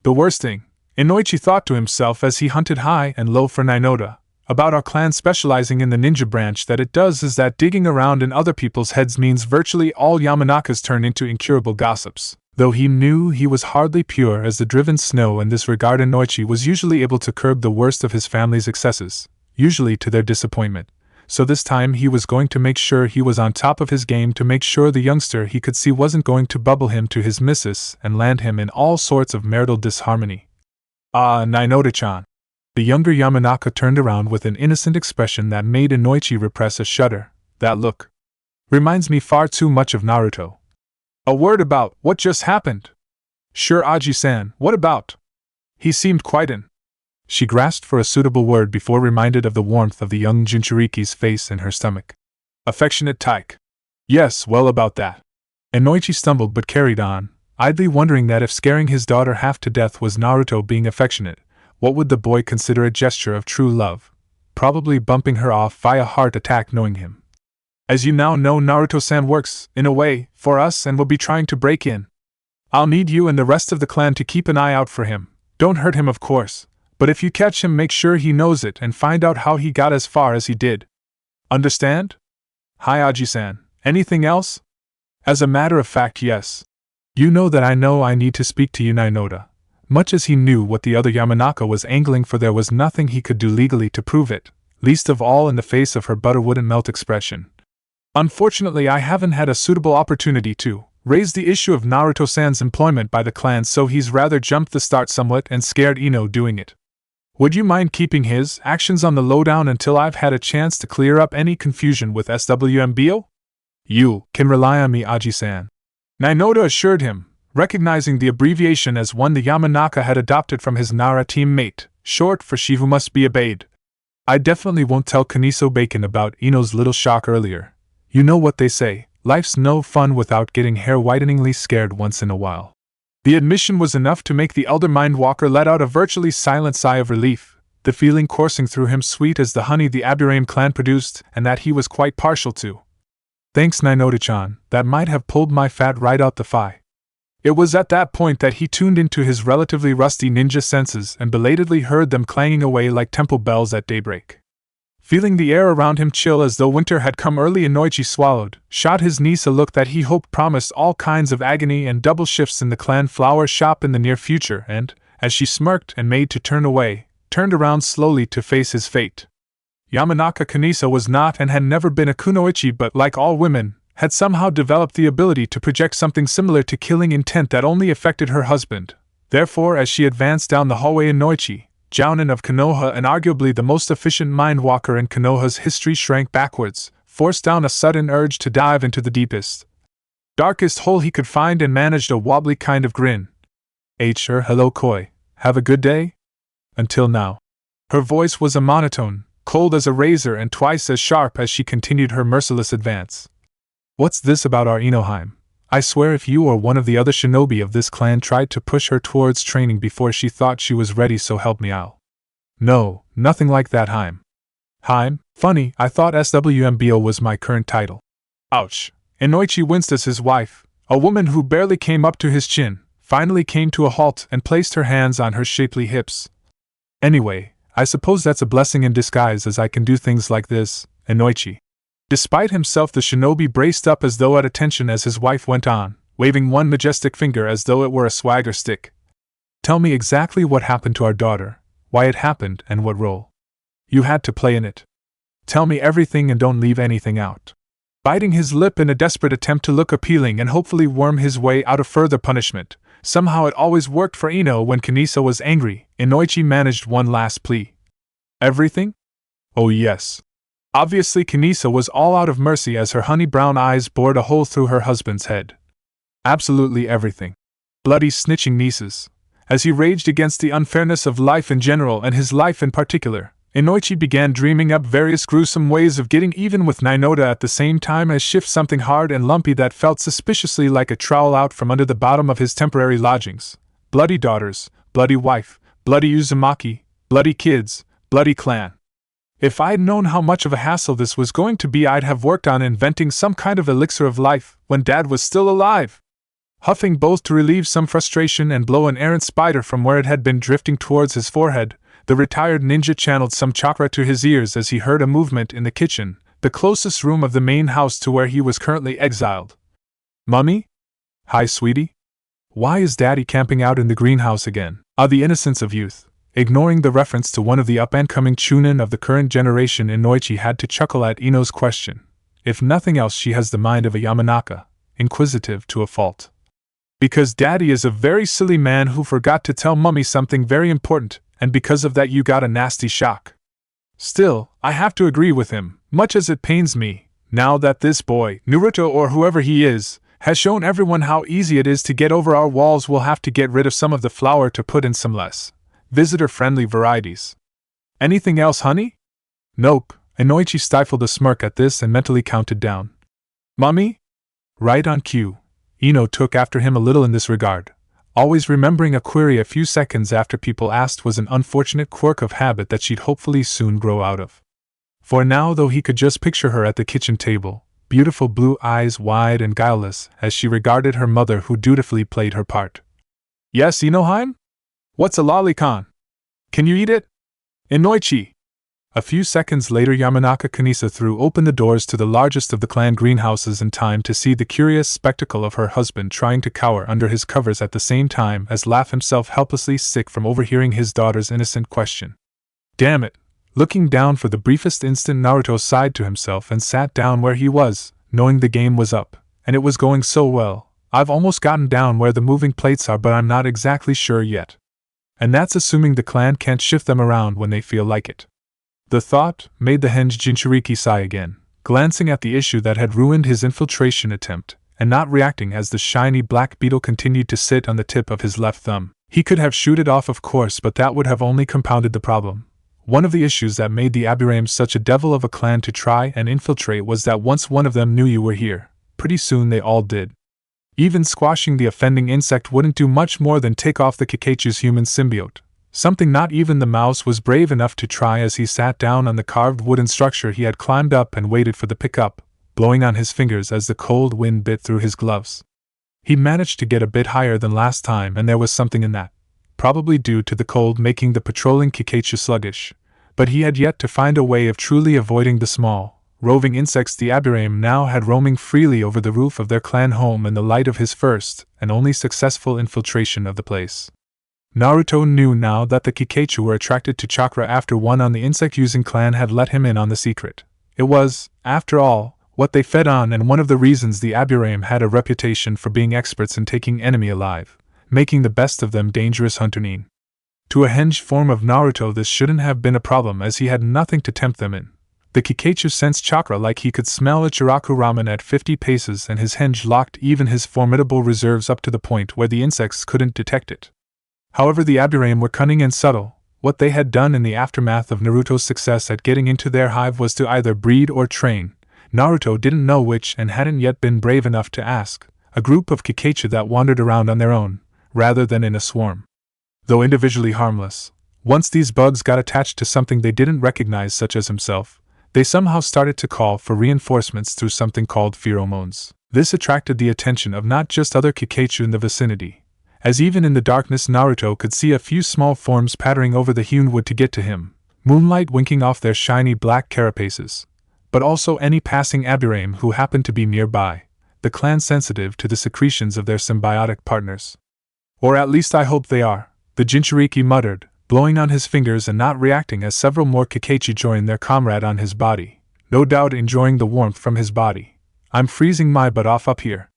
The worst thing, Inoichi thought to himself as he hunted high and low for Nainoda, about our clan specializing in the ninja branch that it does is that digging around in other people's heads means virtually all Yamanakas turn into incurable gossips. Though he knew he was hardly pure as the driven snow in this regard, Inoichi was usually able to curb the worst of his family's excesses, usually to their disappointment. So this time he was going to make sure he was on top of his game to make sure the youngster he could see wasn't going to bubble him to his missus and land him in all sorts of marital disharmony. Ah, Nainoda-chan. The younger Yamanaka turned around with an innocent expression that made Inoichi repress a shudder. That look reminds me far too much of Naruto. A word about what just happened. Sure, Aji-san, what about? He seemed quite in. She grasped for a suitable word before reminded of the warmth of the young Jinchuriki's face in her stomach. Affectionate tyke. Yes, well about that. Inoichi stumbled but carried on, idly wondering that if scaring his daughter half to death was Naruto being affectionate, what would the boy consider a gesture of true love? Probably bumping her off via heart attack knowing him. As you now know, Naruto-san works, in a way, for us and will be trying to break in. I'll need you and the rest of the clan to keep an eye out for him. Don't hurt him, of course, but if you catch him, make sure he knows it and find out how he got as far as he did. Understand? Hi, Aji-san. Anything else? As a matter of fact, yes. You know that I need to speak to you, Nainoda. Much as he knew what the other Yamanaka was angling for, there was nothing he could do legally to prove it, least of all in the face of her butter wouldn't melt expression. Unfortunately, I haven't had a suitable opportunity to raise the issue of Naruto-san's employment by the clan, so he's rather jumped the start somewhat and scared Ino doing it. Would you mind keeping his actions on the lowdown until I've had a chance to clear up any confusion with SWMBO? You can rely on me, Aji-san. Nainoda assured him, recognizing the abbreviation as one the Yamanaka had adopted from his Nara teammate, short for she who must be obeyed. I definitely won't tell Kaniso Bacon about Ino's little shock earlier. You know what they say, life's no fun without getting hair-whiteningly scared once in a while. The admission was enough to make the elder Mindwalker let out a virtually silent sigh of relief, the feeling coursing through him sweet as the honey the Aburaim clan produced and that he was quite partial to. Thanks, Nainoda-chan, that might have pulled my fat right out the thigh. It was at that point that he tuned into his relatively rusty ninja senses and belatedly heard them clanging away like temple bells at daybreak. Feeling the air around him chill as though winter had come early, Inoichi swallowed, shot his niece a look that he hoped promised all kinds of agony and double shifts in the clan flower shop in the near future, and, as she smirked and made to turn away, turned around slowly to face his fate. Yamanaka Kanisa was not and had never been a kunoichi, but like all women, had somehow developed the ability to project something similar to killing intent that only affected her husband. Therefore, as she advanced down the hallway, Inoichi, Jounin of Konoha and arguably the most efficient mindwalker in Konoha's history, shrank backwards, forced down a sudden urge to dive into the deepest, darkest hole he could find, and managed a wobbly kind of grin. Hello Koi, have a good day? Until now. Her voice was a monotone, cold as a razor and twice as sharp as she continued her merciless advance. What's this about our Inoheim? I swear if you or one of the other shinobi of this clan tried to push her towards training before she thought she was ready, so help me I'll. No, nothing like that Heim. Heim? Funny, I thought SWMBO was my current title. Ouch. Inoichi winced as his wife, a woman who barely came up to his chin, finally came to a halt and placed her hands on her shapely hips. Anyway, I suppose that's a blessing in disguise, as I can do things like this, Inoichi. Despite himself, the shinobi braced up as though at attention as his wife went on, waving one majestic finger as though it were a swagger stick. Tell me exactly what happened to our daughter, why it happened, and what role you had to play in it. Tell me everything and don't leave anything out. Biting his lip in a desperate attempt to look appealing and hopefully worm his way out of further punishment, somehow it always worked for Ino when Kanisa was angry, Inoichi managed one last plea. Everything? Oh yes. Obviously Kanisa was all out of mercy as her honey brown eyes bored a hole through her husband's head. Absolutely everything. Bloody snitching nieces. As he raged against the unfairness of life in general and his life in particular, Inoichi began dreaming up various gruesome ways of getting even with Nainoda, at the same time as shift something hard and lumpy that felt suspiciously like a trowel out from under the bottom of his temporary lodgings. Bloody daughters, bloody wife, bloody Uzumaki, bloody kids, bloody clan. If I'd known how much of a hassle this was going to be, I'd have worked on inventing some kind of elixir of life when Dad was still alive. Huffing both to relieve some frustration and blow an errant spider from where it had been drifting towards his forehead, the retired ninja channeled some chakra to his ears as he heard a movement in the kitchen, the closest room of the main house to where he was currently exiled. Mummy? Hi, sweetie? Why is Daddy camping out in the greenhouse again? The innocence of youth. Ignoring the reference to one of the up-and-coming chunin of the current generation, Inoichi had to chuckle at Ino's question. If nothing else, she has the mind of a Yamanaka, inquisitive to a fault. Because Daddy is a very silly man who forgot to tell Mummy something very important, and because of that you got a nasty shock. Still, I have to agree with him, much as it pains me, now that this boy, Naruto or whoever he is, has shown everyone how easy it is to get over our walls. We'll have to get rid of some of the flour to put in some less visitor-friendly varieties. Anything else, honey? Nope. Inoichi stifled a smirk at this and mentally counted down. Mummy? Right on cue. Ino took after him a little in this regard. Always remembering a query a few seconds after people asked was an unfortunate quirk of habit that she'd hopefully soon grow out of. For now, though, he could just picture her at the kitchen table, beautiful blue eyes wide and guileless as she regarded her mother who dutifully played her part. Yes, Inoheim? What's a lolicon? Can you eat it? Inoichi! A few seconds later, Yamanaka Kanisa threw open the doors to the largest of the clan greenhouses in time to see the curious spectacle of her husband trying to cower under his covers at the same time as laugh himself helplessly sick from overhearing his daughter's innocent question. Damn it! Looking down for the briefest instant, Naruto sighed to himself and sat down where he was, knowing the game was up, and it was going so well. I've almost gotten down where the moving plates are, but I'm not exactly sure yet. And that's assuming the clan can't shift them around when they feel like it. The thought made the henge Jinchuriki sigh again, glancing at the issue that had ruined his infiltration attempt, and not reacting as the shiny black beetle continued to sit on the tip of his left thumb. He could have shooed it off, of course, but that would have only compounded the problem. One of the issues that made the Abirame such a devil of a clan to try and infiltrate was that once one of them knew you were here, pretty soon they all did. Even squashing the offending insect wouldn't do much more than take off the Kakachu's human symbiote, something not even the mouse was brave enough to try as he sat down on the carved wooden structure he had climbed up and waited for the pickup, blowing on his fingers as the cold wind bit through his gloves. He managed to get a bit higher than last time, and there was something in that, probably due to the cold making the patrolling Kikaichu sluggish, but he had yet to find a way of truly avoiding the small, roving insects the Aburame now had roaming freely over the roof of their clan home in the light of his first and only successful infiltration of the place. Naruto knew now that the Kikaichu were attracted to chakra after one on the insect-using clan had let him in on the secret. It was, after all, what they fed on, and one of the reasons the Aburame had a reputation for being experts in taking enemy alive, making the best of them dangerous hunter-nin. To a henge form of Naruto this shouldn't have been a problem, as he had nothing to tempt them in. The Kikaichu sensed chakra like he could smell a Chiraku ramen at 50 paces, and his henge locked even his formidable reserves up to the point where the insects couldn't detect it. However, the Aburame were cunning and subtle. What they had done in the aftermath of Naruto's success at getting into their hive was to either breed or train, Naruto didn't know which and hadn't yet been brave enough to ask, a group of Kikaichu that wandered around on their own, rather than in a swarm. Though individually harmless, once these bugs got attached to something they didn't recognize, such as himself, they somehow started to call for reinforcements through something called pheromones. This attracted the attention of not just other Kikaichu in the vicinity, as even in the darkness Naruto could see a few small forms pattering over the hewn wood to get to him, moonlight winking off their shiny black carapaces, but also any passing Aburame who happened to be nearby, the clan sensitive to the secretions of their symbiotic partners. Or at least I hope they are, the Jinchuriki muttered, blowing on his fingers and not reacting as several more Kikaichu joined their comrade on his body, no doubt enjoying the warmth from his body. I'm freezing my butt off up here.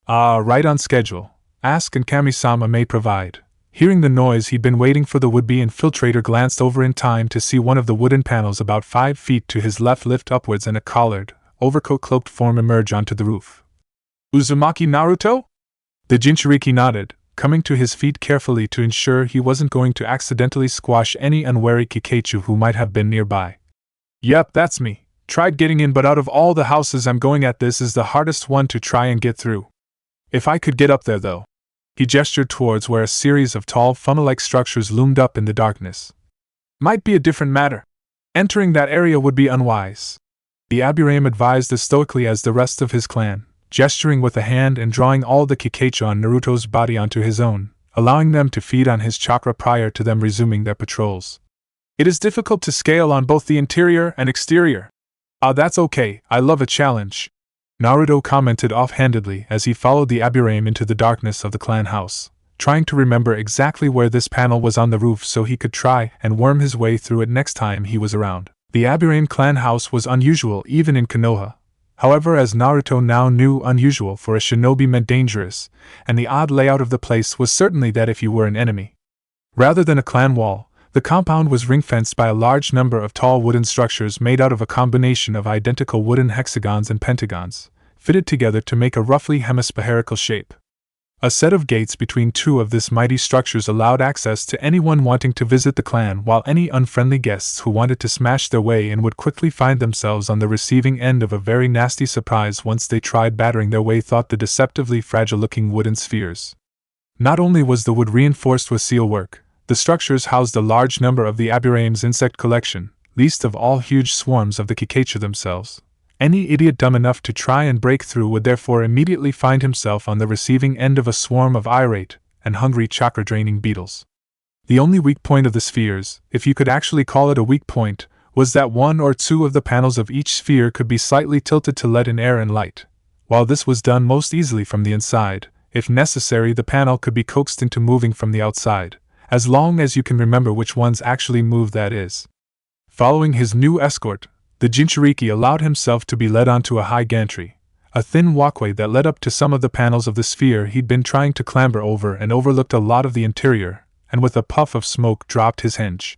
Ah, right on schedule. Ask and Kami-sama may provide. Hearing the noise, he'd been waiting for the would-be infiltrator glanced over in time to see one of the wooden panels about 5 feet to his left lift upwards and a collared, overcoat-cloaked form emerge onto the roof. Uzumaki Naruto? The Jinchuriki nodded, coming to his feet carefully to ensure he wasn't going to accidentally squash any unwary Kikaichu who might have been nearby. Yep, that's me. Tried getting in, but out of all the houses I'm going at, this is the hardest one to try and get through. If I could get up there, though. He gestured towards where a series of tall funnel-like structures loomed up in the darkness. Might be a different matter. Entering that area would be unwise. The Aburame advised as stoically as the rest of his clan, gesturing with a hand and drawing all the Kikaichu on Naruto's body onto his own, allowing them to feed on his chakra prior to them resuming their patrols. It is difficult to scale on both the interior and exterior. Ah, that's okay, I love a challenge, Naruto commented offhandedly as he followed the Aburame into the darkness of the clan house, trying to remember exactly where this panel was on the roof so he could try and worm his way through it next time he was around. The Aburame clan house was unusual even in Konoha. However, as Naruto now knew, unusual for a shinobi meant dangerous, and the odd layout of the place was certainly that if you were an enemy. Rather than a clan wall, the compound was ring-fenced by a large number of tall wooden structures made out of a combination of identical wooden hexagons and pentagons, fitted together to make a roughly hemispherical shape. A set of gates between two of this mighty structures allowed access to anyone wanting to visit the clan, while any unfriendly guests who wanted to smash their way in would quickly find themselves on the receiving end of a very nasty surprise once they tried battering their way through the deceptively fragile-looking wooden spheres. Not only was the wood reinforced with seal work, the structures housed a large number of the Aburame's insect collection, least of all huge swarms of the Kikaichu themselves. Any idiot dumb enough to try and break through would therefore immediately find himself on the receiving end of a swarm of irate and hungry chakra-draining beetles. The only weak point of the spheres, if you could actually call it a weak point, was that one or two of the panels of each sphere could be slightly tilted to let in air and light. While this was done most easily from the inside, if necessary the panel could be coaxed into moving from the outside, as long as you can remember which ones actually move, that is. Following his new escort, the Jinchuriki allowed himself to be led onto a high gantry, a thin walkway that led up to some of the panels of the sphere he'd been trying to clamber over and overlooked a lot of the interior, and with a puff of smoke dropped his henge.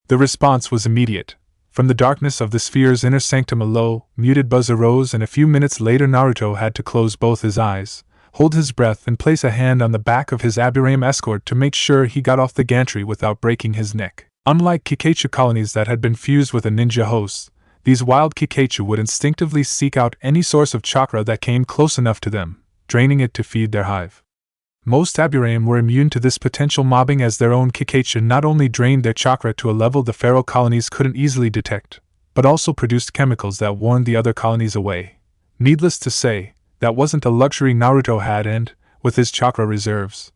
The response was immediate. From the darkness of the sphere's inner sanctum a low, muted buzz arose, and a few minutes later Naruto had to close both his eyes, hold his breath and place a hand on the back of his Aburame escort to make sure he got off the gantry without breaking his neck. Unlike Kikaichu colonies that had been fused with a ninja host, these wild Kikaichu would instinctively seek out any source of chakra that came close enough to them, draining it to feed their hive. Most Aburame were immune to this potential mobbing, as their own Kikaichu not only drained their chakra to a level the feral colonies couldn't easily detect, but also produced chemicals that warned the other colonies away. Needless to say, that wasn't a luxury Naruto had, and, with his chakra reserves.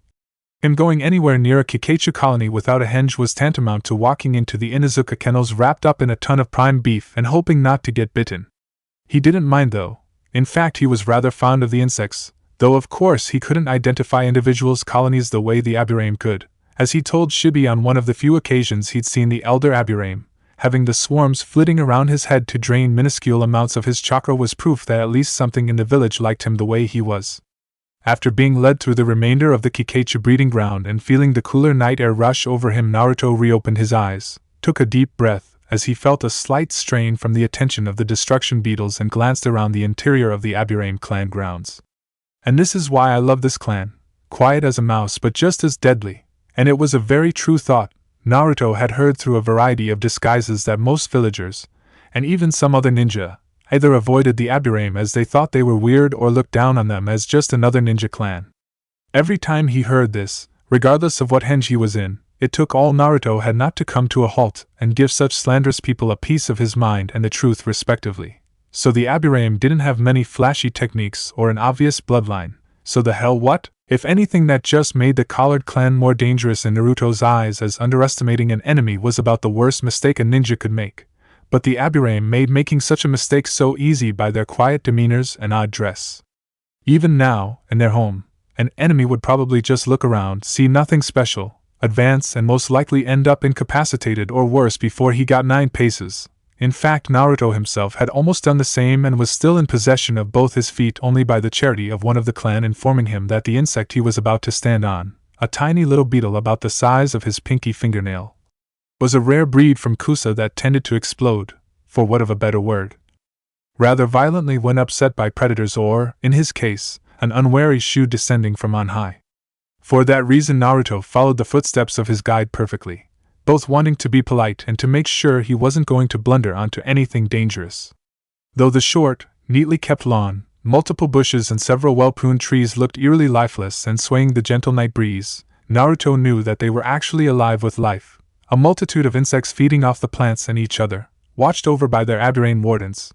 Him going anywhere near a Kikaichu colony without a henge was tantamount to walking into the Inuzuka kennels wrapped up in a ton of prime beef and hoping not to get bitten. He didn't mind though. In fact, he was rather fond of the insects, though of course he couldn't identify individuals' colonies the way the Aburame could. As he told Shibi on one of the few occasions he'd seen the elder Aburame, having the swarms flitting around his head to drain minuscule amounts of his chakra was proof that at least something in the village liked him the way he was. After being led through the remainder of the Kikaichu breeding ground and feeling the cooler night air rush over him, Naruto reopened his eyes, took a deep breath as he felt a slight strain from the attention of the destruction beetles and glanced around the interior of the Aburame clan grounds. And this is why I love this clan, quiet as a mouse but just as deadly, and it was a very true thought. Naruto had heard through a variety of disguises that most villagers, and even some other ninja, either avoided the Aburame as they thought they were weird or looked down on them as just another ninja clan. Every time he heard this, regardless of what henge he was in, it took all Naruto had not to come to a halt and give such slanderous people a piece of his mind and the truth respectively. So the Aburame didn't have many flashy techniques or an obvious bloodline, so the hell what? If anything, that just made the Collared clan more dangerous in Naruto's eyes, as underestimating an enemy was about the worst mistake a ninja could make. But the Aburame made making such a mistake so easy by their quiet demeanors and odd dress. Even now, in their home, an enemy would probably just look around, see nothing special, advance and most likely end up incapacitated or worse before he got 9 paces. In fact, Naruto himself had almost done the same and was still in possession of both his feet only by the charity of one of the clan informing him that the insect he was about to stand on, a tiny little beetle about the size of his pinky fingernail, was a rare breed from Kusa that tended to explode, for want of a better word, rather violently when upset by predators or, in his case, an unwary shoe descending from on high. For that reason Naruto followed the footsteps of his guide perfectly, both wanting to be polite and to make sure he wasn't going to blunder onto anything dangerous. Though the short, neatly kept lawn, multiple bushes and several well-pruned trees looked eerily lifeless and swaying the gentle night breeze, Naruto knew that they were actually alive with life. A multitude of insects feeding off the plants and each other, watched over by their Aburame wardens.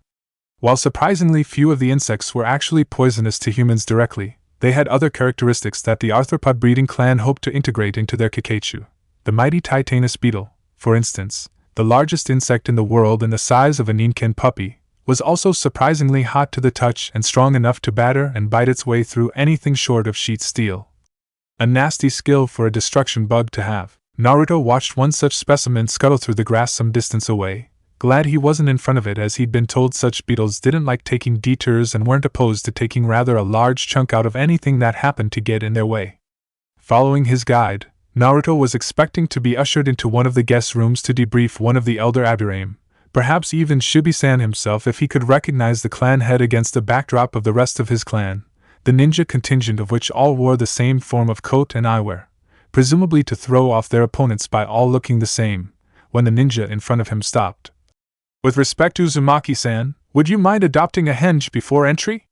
While surprisingly few of the insects were actually poisonous to humans directly, they had other characteristics that the arthropod breeding clan hoped to integrate into their Kikaichu. The mighty Titanus beetle, for instance, the largest insect in the world and the size of a Ninken puppy, was also surprisingly hot to the touch and strong enough to batter and bite its way through anything short of sheet steel. A nasty skill for a destruction bug to have. Naruto watched one such specimen scuttle through the grass some distance away, glad he wasn't in front of it as he'd been told such beetles didn't like taking detours and weren't opposed to taking rather a large chunk out of anything that happened to get in their way. Following his guide, Naruto was expecting to be ushered into one of the guest rooms to debrief one of the elder Aburame, perhaps even Shibi-san himself if he could recognize the clan head against the backdrop of the rest of his clan, the ninja contingent of which all wore the same form of coat and eyewear, presumably to throw off their opponents by all looking the same, when the ninja in front of him stopped. With respect to Uzumaki-san, would you mind adopting a henge before entry?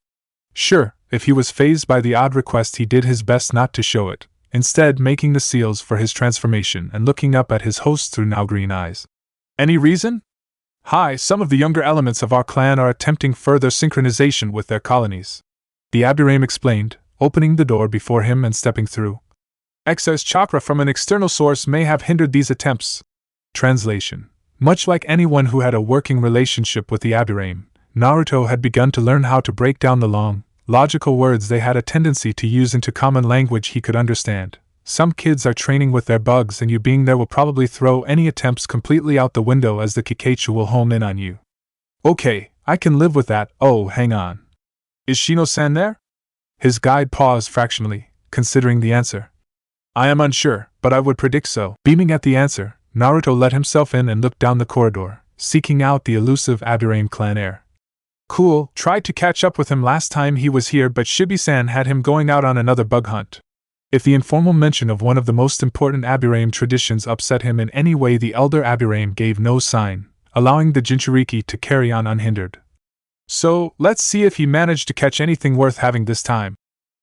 Sure. If he was fazed by the odd request, he did his best not to show it, instead making the seals for his transformation and looking up at his host through now green eyes. Any reason? Hi, some of the younger elements of our clan are attempting further synchronization with their colonies, the Aburame explained, opening the door before him and stepping through. Excess chakra from an external source may have hindered these attempts. Translation. Much like anyone who had a working relationship with the Aburame, Naruto had begun to learn how to break down the long, logical words they had a tendency to use into common language he could understand. Some kids are training with their bugs, and you being there will probably throw any attempts completely out the window as the Kikaichu will home in on you. Okay, I can live with that. Oh, hang on. Is Shino-san there? His guide paused fractionally, considering the answer. I am unsure, but I would predict so. Beaming at the answer, Naruto let himself in and looked down the corridor, seeking out the elusive Aburame clan heir. Cool, tried to catch up with him last time he was here, but Shibi-san had him going out on another bug hunt. If the informal mention of one of the most important Aburame traditions upset him in any way, the elder Aburame gave no sign, allowing the Jinchuriki to carry on unhindered. So, let's see if he managed to catch anything worth having this time.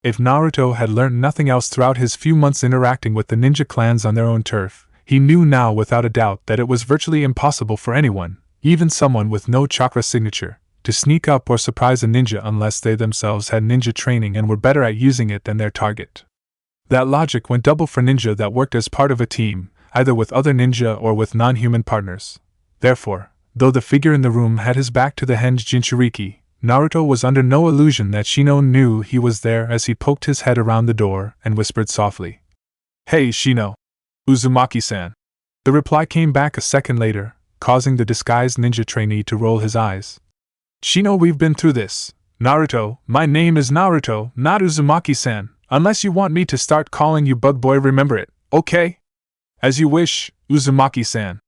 If Naruto had learned nothing else throughout his few months interacting with the ninja clans on their own turf, he knew now without a doubt that it was virtually impossible for anyone, even someone with no chakra signature, to sneak up or surprise a ninja unless they themselves had ninja training and were better at using it than their target. That logic went double for ninja that worked as part of a team, either with other ninja or with non-human partners. Therefore, though the figure in the room had his back to the henge Jinchuriki, Naruto was under no illusion that Shino knew he was there as he poked his head around the door and whispered softly, "Hey Shino! Uzumaki-san." The reply came back a second later, causing the disguised ninja trainee to roll his eyes. "Shino, we've been through this. Naruto, my name is Naruto, not Uzumaki-san, unless you want me to start calling you Bug Boy, remember it, okay?" "As you wish, Uzumaki-san."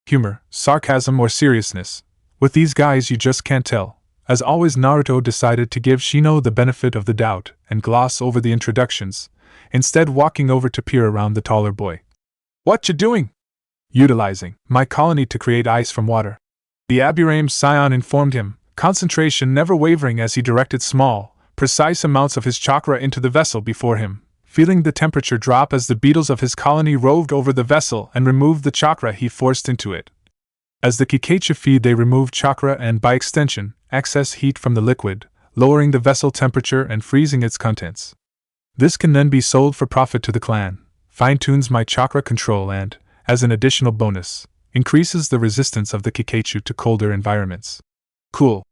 Humor, sarcasm, or seriousness. With these guys you just can't tell. As always, Naruto decided to give Shino the benefit of the doubt and gloss over the introductions, instead walking over to peer around the taller boy. "What you doing?" "Utilizing my colony to create ice from water," the Aburame scion informed him, concentration never wavering as he directed small, precise amounts of his chakra into the vessel before him, feeling the temperature drop as the beetles of his colony roved over the vessel and removed the chakra he forced into it. As the Kikaichi feed, they removed chakra and, by extension, excess heat from the liquid, lowering the vessel temperature and freezing its contents. This can then be sold for profit to the clan, fine-tunes my chakra control and, as an additional bonus, increases the resistance of the Kikaichi to colder environments. Cool.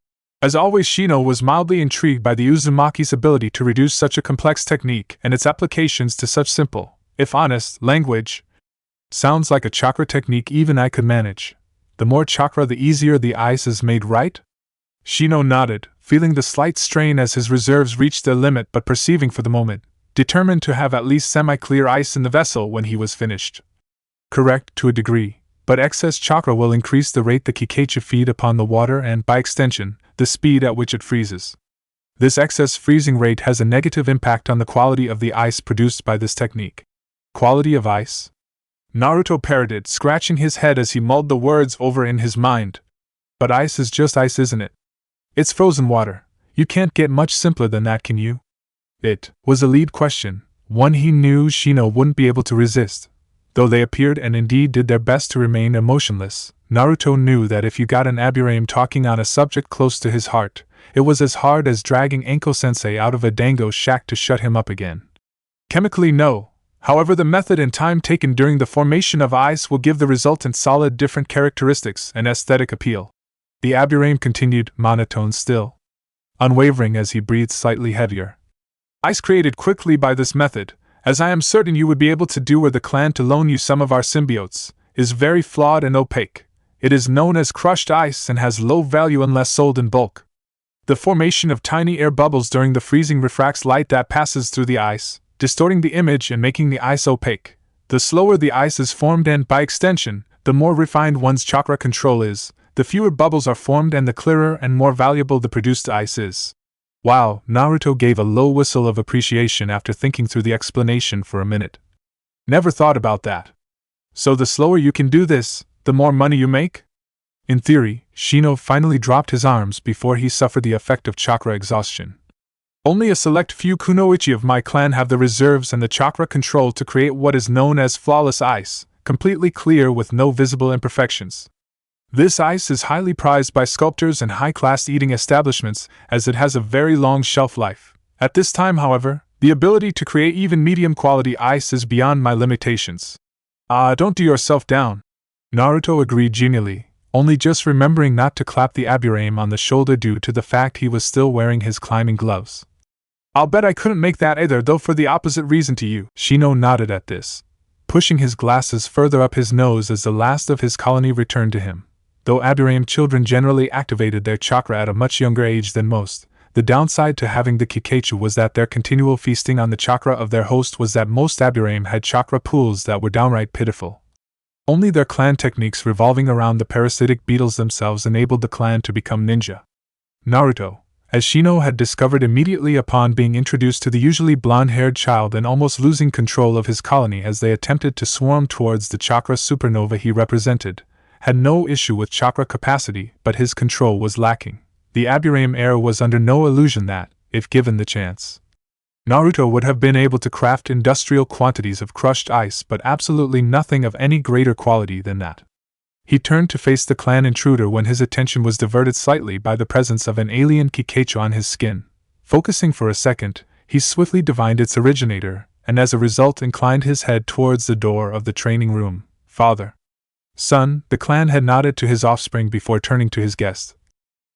As always, Shino was mildly intrigued by the Uzumaki's ability to reduce such a complex technique and its applications to such simple, if honest, language. Sounds like a chakra technique even I could manage. The more chakra, the easier the ice is made, right? Shino nodded, feeling the slight strain as his reserves reached their limit, but perceiving for the moment, determined to have at least semi-clear ice in the vessel when he was finished. Correct, to a degree, but excess chakra will increase the rate the Kikaichi feed upon the water and, by extension, the speed at which it freezes. This excess freezing rate has a negative impact on the quality of the ice produced by this technique. Quality of ice? Naruto parroted, scratching his head as he mulled the words over in his mind. But ice is just ice, isn't it? It's frozen water. You can't get much simpler than that, can you? It was a lead question, one he knew Shino wouldn't be able to resist. Though they appeared and indeed did their best to remain emotionless, Naruto knew that if you got an Aburame talking on a subject close to his heart, it was as hard as dragging Enko-sensei out of a dango shack to shut him up again. Chemically, no. However, the method and time taken during the formation of ice will give the resultant solid different characteristics and aesthetic appeal. The Aburame continued, monotone still, unwavering as he breathed slightly heavier. Ice created quickly by this method, as I am certain you would be able to do were the clan to loan you some of our symbiotes, is very flawed and opaque. It is known as crushed ice and has low value unless sold in bulk. The formation of tiny air bubbles during the freezing refracts light that passes through the ice, distorting the image and making the ice opaque. The slower the ice is formed and, by extension, the more refined one's chakra control is, the fewer bubbles are formed and the clearer and more valuable the produced ice is. Wow, Naruto gave a low whistle of appreciation after thinking through the explanation for a minute. Never thought about that. So the slower you can do this, the more money you make? In theory, Shino finally dropped his arms before he suffered the effect of chakra exhaustion. Only a select few kunoichi of my clan have the reserves and the chakra control to create what is known as flawless ice, completely clear with no visible imperfections. This ice is highly prized by sculptors and high-class eating establishments as it has a very long shelf life. At this time, however, the ability to create even medium-quality ice is beyond my limitations. Don't do yourself down. Naruto agreed genially, only just remembering not to clap the Aburame on the shoulder due to the fact he was still wearing his climbing gloves. I'll bet I couldn't make that either, though, for the opposite reason to you. Shino nodded at this, pushing his glasses further up his nose as the last of his colony returned to him. Though Aburame children generally activated their chakra at a much younger age than most, the downside to having the Kikaichi was that their continual feasting on the chakra of their host was that most Aburame had chakra pools that were downright pitiful. Only their clan techniques revolving around the parasitic beetles themselves enabled the clan to become ninja. Naruto, as Shino had discovered immediately upon being introduced to the usually blonde-haired child and almost losing control of his colony as they attempted to swarm towards the chakra supernova he represented, had no issue with chakra capacity, but his control was lacking. The Aburame heir was under no illusion that, if given the chance, Naruto would have been able to craft industrial quantities of crushed ice, but absolutely nothing of any greater quality than that. He turned to face the clan intruder when his attention was diverted slightly by the presence of an alien Kikachu on his skin. Focusing for a second, he swiftly divined its originator, and as a result inclined his head towards the door of the training room. Father. Son, the clan had nodded to his offspring before turning to his guest.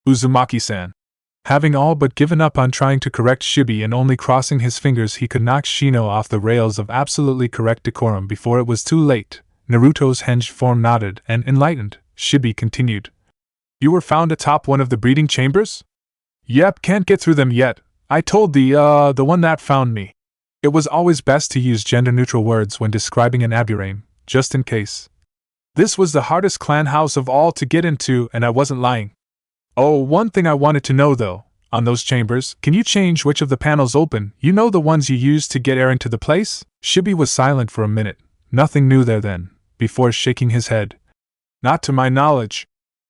Uzumaki-san. Having all but given up on trying to correct Shibi and only crossing his fingers he could knock Shino off the rails of absolutely correct decorum before it was too late, Naruto's hinged form nodded, and enlightened, Shibi continued. You were found atop one of the breeding chambers? Yep, can't get through them yet. I told the one that found me. It was always best to use gender-neutral words when describing an aburame, just in case. This was the hardest clan house of all to get into, and I wasn't lying. Oh, one thing I wanted to know though, on those chambers, can you change which of the panels open, you know the ones you use to get air into the place? Shibi was silent for a minute, nothing new there then, before shaking his head. Not to my knowledge.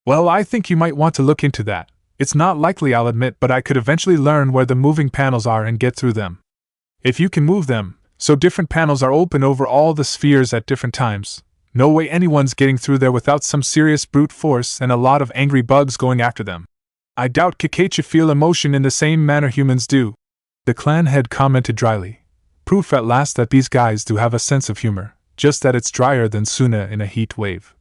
Well, I think you might want to look into that. It's not likely, I'll admit, but I could eventually learn where the moving panels are and get through them. If you can move them, so different panels are open over all the spheres at different times, no way anyone's getting through there without some serious brute force and a lot of angry bugs going after them. I doubt Kakashi feel emotion in the same manner humans do. The clan head commented dryly. Proof at last that these guys do have a sense of humor, just that it's drier than Suna in a heat wave.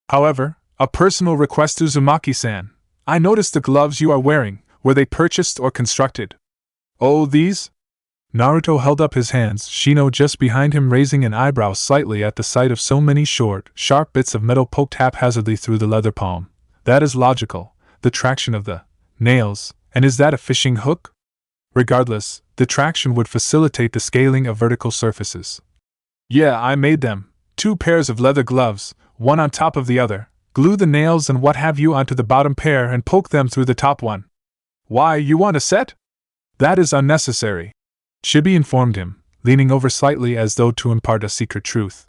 However, a personal request to Uzumaki-san. I noticed the gloves you are wearing, were they purchased or constructed? Oh, these? Naruto held up his hands, Shino just behind him raising an eyebrow slightly at the sight of so many short, sharp bits of metal poked haphazardly through the leather palm. That is logical, the traction of the nails, and is that a fishing hook? Regardless, the traction would facilitate the scaling of vertical surfaces. Yeah, I made them. 2 pairs of leather gloves, one on top of the other. Glue the nails and what have you onto the bottom pair and poke them through the top one. Why, you want a set? That is unnecessary. Shibi informed him, leaning over slightly as though to impart a secret truth.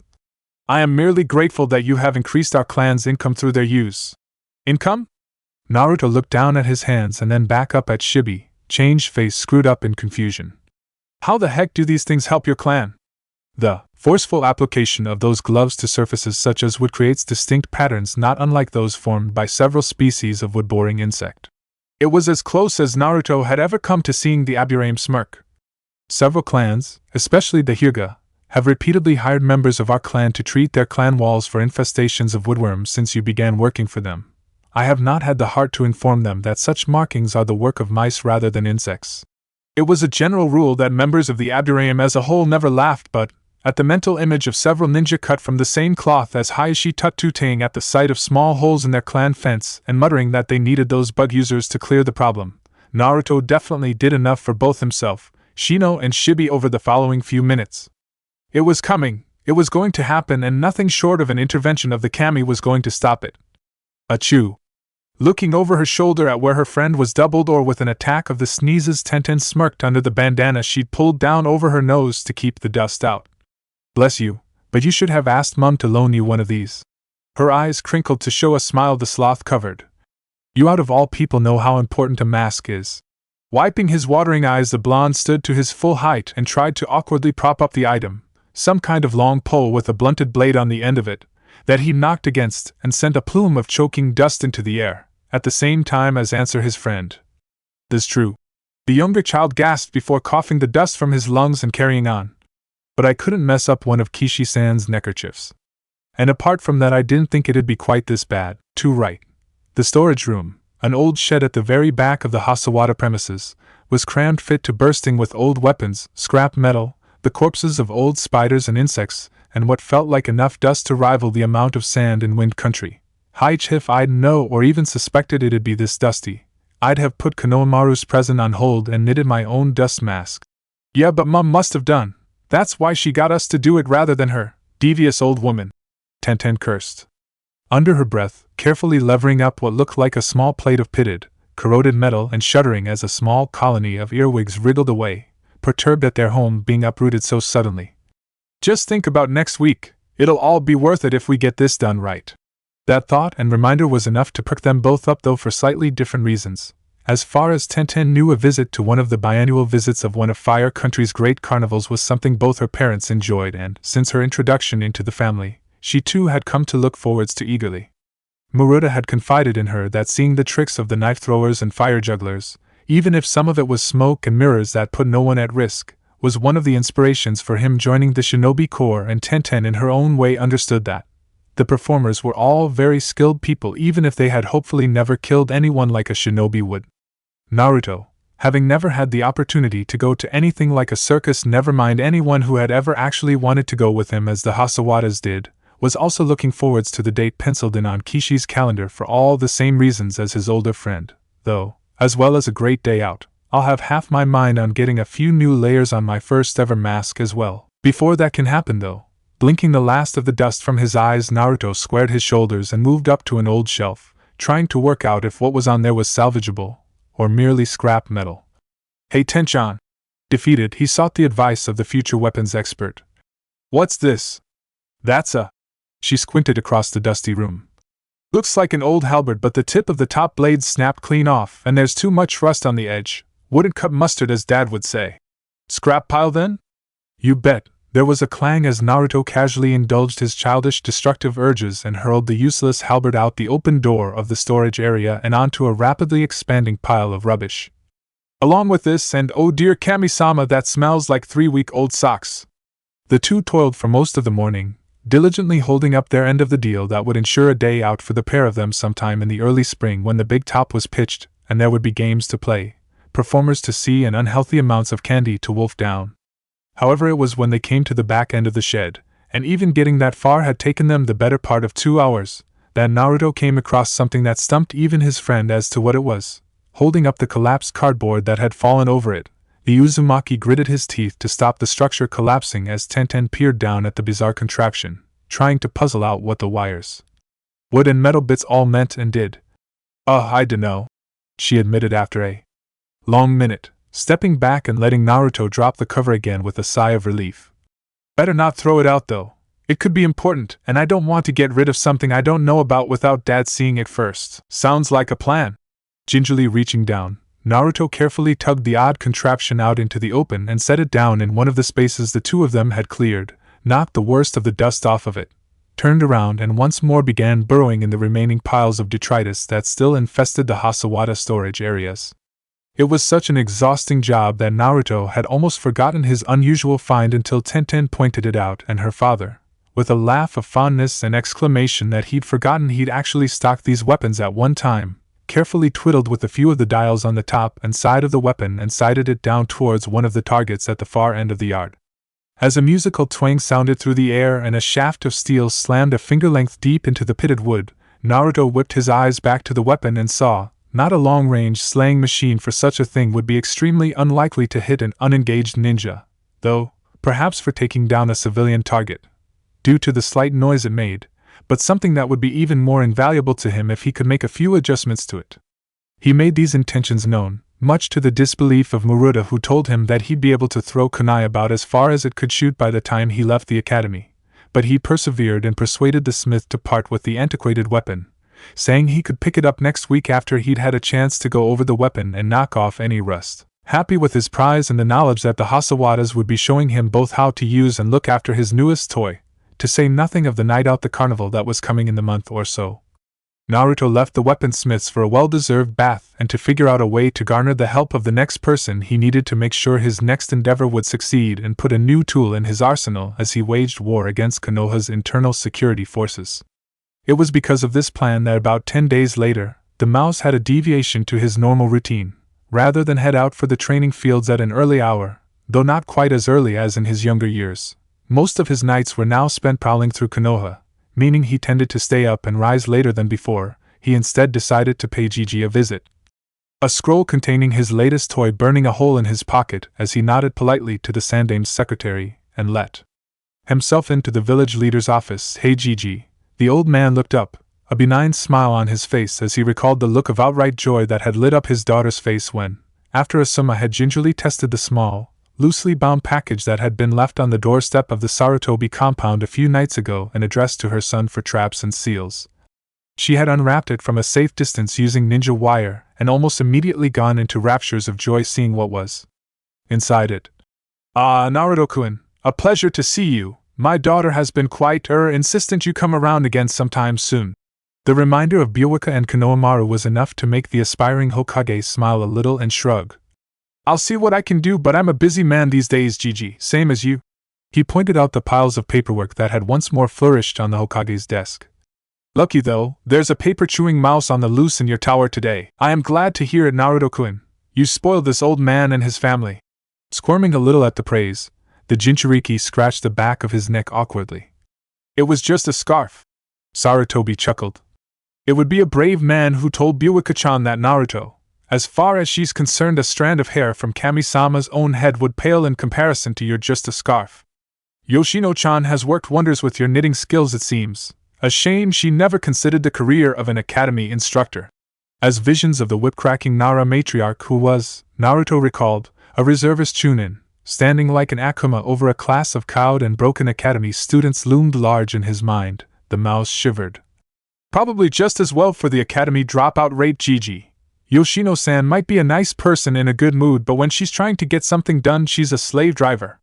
I am merely grateful that you have increased our clan's income through their use. Income? Naruto looked down at his hands and then back up at Shibi, changed face screwed up in confusion. How the heck do these things help your clan? The forceful application of those gloves to surfaces such as wood creates distinct patterns not unlike those formed by several species of wood-boring insect. It was as close as Naruto had ever come to seeing the aburame smirk. Several clans, especially the Hyuga, have repeatedly hired members of our clan to treat their clan walls for infestations of woodworms since you began working for them. I have not had the heart to inform them that such markings are the work of mice rather than insects. It was a general rule that members of the aburame as a whole never laughed, but at the mental image of several ninja cut from the same cloth as Hayashi tut-tutting at the sight of small holes in their clan fence and muttering that they needed those bug users to clear the problem, Naruto definitely did enough for both himself, Shino and Shibi over the following few minutes. It was coming, it was going to happen, and nothing short of an intervention of the kami was going to stop it. Achoo. Looking over her shoulder at where her friend was doubled or with an attack of the sneezes, Tenten smirked under the bandana she'd pulled down over her nose to keep the dust out. Bless you, but you should have asked Mum to loan you one of these. Her eyes crinkled to show a smile the sloth covered. You out of all people know how important a mask is. Wiping his watering eyes, the blonde stood to his full height and tried to awkwardly prop up the item, some kind of long pole with a blunted blade on the end of it, that he knocked against and sent a plume of choking dust into the air, at the same time as answer his friend. "'Tis true." The younger child gasped before coughing the dust from his lungs and carrying on. "But I couldn't mess up one of Kishi-san's neckerchiefs. And apart from that, I didn't think it'd be quite this bad, too, right?" The storage room, an old shed at the very back of the Hasawada premises, was crammed fit to bursting with old weapons, scrap metal, the corpses of old spiders and insects, and what felt like enough dust to rival the amount of sand in wind country. If I'd know or even suspected it'd be this dusty, I'd have put Konohamaru's present on hold and knitted my own dust mask. Yeah, but Mum must have done. That's why she got us to do it rather than her, devious old woman. Tenten cursed. Under her breath, carefully levering up what looked like a small plate of pitted, corroded metal and shuddering as a small colony of earwigs wriggled away, perturbed at their home being uprooted so suddenly. Just think about next week, it'll all be worth it if we get this done right. That thought and reminder was enough to perk them both up, though for slightly different reasons. As far as Tenten knew, a visit to one of the biannual visits of one of Fire Country's great carnivals was something both her parents enjoyed, and, since her introduction into the family, she too had come to look forwards to eagerly. Maruta had confided in her that seeing the tricks of the knife throwers and fire jugglers, even if some of it was smoke and mirrors that put no one at risk, was one of the inspirations for him joining the Shinobi Corps, and Tenten in her own way understood that the performers were all very skilled people even if they had hopefully never killed anyone like a shinobi would. Naruto, having never had the opportunity to go to anything like a circus, never mind anyone who had ever actually wanted to go with him as the Hasawadas did, was also looking forwards to the date penciled in on Kishi's calendar for all the same reasons as his older friend, though, as well as a great day out, I'll have half my mind on getting a few new layers on my first ever mask as well. Before that can happen though, blinking the last of the dust from his eyes, Naruto squared his shoulders and moved up to an old shelf, trying to work out if what was on there was salvageable, or merely scrap metal. Hey Tenchan! Defeated, he sought the advice of the future weapons expert. What's this? That's a... She squinted across the dusty room. Looks like an old halberd, but the tip of the top blade snapped clean off, and there's too much rust on the edge. Wouldn't cut mustard, as Dad would say. Scrap pile then? You bet. There was a clang as Naruto casually indulged his childish destructive urges and hurled the useless halberd out the open door of the storage area and onto a rapidly expanding pile of rubbish. Along with this, and oh dear Kami-sama, that smells like 3-week-old socks. The two toiled for most of the morning, diligently holding up their end of the deal that would ensure a day out for the pair of them sometime in the early spring when the big top was pitched and there would be games to play, performers to see, and unhealthy amounts of candy to wolf down. However, it was when they came to the back end of the shed, and even getting that far had taken them the better part of 2 hours, that Naruto came across something that stumped even his friend as to what it was. Holding up the collapsed cardboard that had fallen over it, the Uzumaki gritted his teeth to stop the structure collapsing as Tenten peered down at the bizarre contraption, trying to puzzle out what the wires, wood and metal bits all meant and did. I dunno, she admitted after a long minute, stepping back and letting Naruto drop the cover again with a sigh of relief. Better not throw it out though. It could be important, and I don't want to get rid of something I don't know about without Dad seeing it first. Sounds like a plan. Gingerly reaching down, Naruto carefully tugged the odd contraption out into the open and set it down in one of the spaces the two of them had cleared, knocked the worst of the dust off of it, turned around and once more began burrowing in the remaining piles of detritus that still infested the Hasawada storage areas. It was such an exhausting job that Naruto had almost forgotten his unusual find until Tenten pointed it out, and her father, with a laugh of fondness and exclamation that he'd forgotten he'd actually stocked these weapons at one time, carefully twiddled with a few of the dials on the top and side of the weapon and sighted it down towards one of the targets at the far end of the yard. As a musical twang sounded through the air and a shaft of steel slammed a finger-length deep into the pitted wood, Naruto whipped his eyes back to the weapon and saw, not a long-range slaying machine, for such a thing would be extremely unlikely to hit an unengaged ninja, though, perhaps for taking down a civilian target, due to the slight noise it made, but something that would be even more invaluable to him if he could make a few adjustments to it. He made these intentions known, much to the disbelief of Maruta, who told him that he'd be able to throw kunai about as far as it could shoot by the time he left the academy, but he persevered and persuaded the smith to part with the antiquated weapon, saying he could pick it up next week after he'd had a chance to go over the weapon and knock off any rust. Happy with his prize and the knowledge that the Hasawadas would be showing him both how to use and look after his newest toy, to say nothing of the night out, the carnival that was coming in the month or so, Naruto left the weaponsmiths for a well-deserved bath and to figure out a way to garner the help of the next person he needed to make sure his next endeavor would succeed and put a new tool in his arsenal as he waged war against Konoha's internal security forces. It was because of this plan that about 10 days later, the mouse had a deviation to his normal routine. Rather than head out for the training fields at an early hour, though not quite as early as in his younger years, most of his nights were now spent prowling through Konoha, meaning he tended to stay up and rise later than before. He instead decided to pay Gigi a visit. A scroll containing his latest toy burning a hole in his pocket as he nodded politely to the Sandame's secretary and let himself into the village leader's office. Hey Gigi. The old man looked up, a benign smile on his face as he recalled the look of outright joy that had lit up his daughter's face when, after Asuma had gingerly tested the small, loosely bound package that had been left on the doorstep of the Sarutobi compound a few nights ago and addressed to her son for traps and seals. She had unwrapped it from a safe distance using ninja wire and almost immediately gone into raptures of joy seeing what was inside it. "Ah, Naruto-kun, a pleasure to see you. My daughter has been quite insistent you come around again sometime soon." The reminder of Byoka and Konohamaru was enough to make the aspiring Hokage smile a little and shrug. I'll see what I can do, but I'm a busy man these days, Gigi, same as you. He pointed out the piles of paperwork that had once more flourished on the Hokage's desk. Lucky though, there's a paper-chewing mouse on the loose in your tower today. I am glad to hear it, Naruto-kun. You spoiled this old man and his family. Squirming a little at the praise, the Jinchuriki scratched the back of his neck awkwardly. It was just a scarf. Sarutobi chuckled. It would be a brave man who told Byoka-chan that, Naruto. As far as she's concerned, a strand of hair from Kami-sama's own head would pale in comparison to your just a scarf. Yoshino-chan has worked wonders with your knitting skills, it seems. A shame she never considered the career of an academy instructor. As visions of the whip-cracking Nara matriarch who was, Naruto recalled, a reservist Chunin, standing like an Akuma over a class of cowed and broken academy students loomed large in his mind, the mouse shivered. Probably just as well for the academy dropout rate, Gigi. Yoshino-san might be a nice person in a good mood, but when she's trying to get something done, she's a slave driver.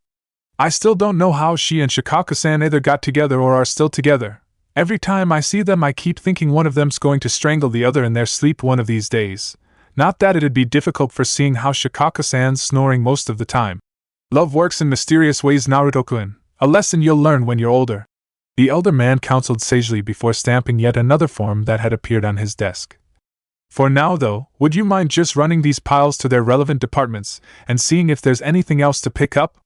I still don't know how she and Shikaku-san either got together or are still together. Every time I see them, I keep thinking one of them's going to strangle the other in their sleep one of these days. Not that it'd be difficult for seeing how Shikaku-san's snoring most of the time. Love works in mysterious ways, Naruto-kun, a lesson you'll learn when you're older. The elder man counseled sagely before stamping yet another form that had appeared on his desk. For now, though, would you mind just running these piles to their relevant departments and seeing if there's anything else to pick up?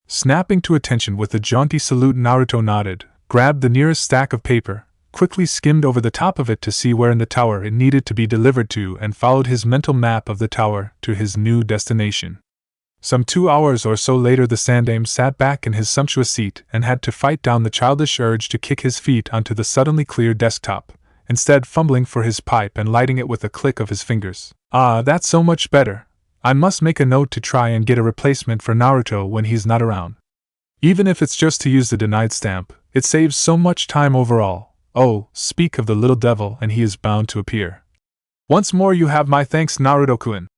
Snapping to attention with a jaunty salute, Naruto nodded, grabbed the nearest stack of paper, quickly skimmed over the top of it to see where in the tower it needed to be delivered to, and followed his mental map of the tower to his new destination. Some 2 hours or so later, the Sandaime sat back in his sumptuous seat and had to fight down the childish urge to kick his feet onto the suddenly clear desktop, instead fumbling for his pipe and lighting it with a click of his fingers. Ah, that's so much better. I must make a note to try and get a replacement for Naruto when he's not around. Even if it's just to use the denied stamp, it saves so much time overall. Oh, speak of the little devil and he is bound to appear. Once more you have my thanks, Naruto-kun.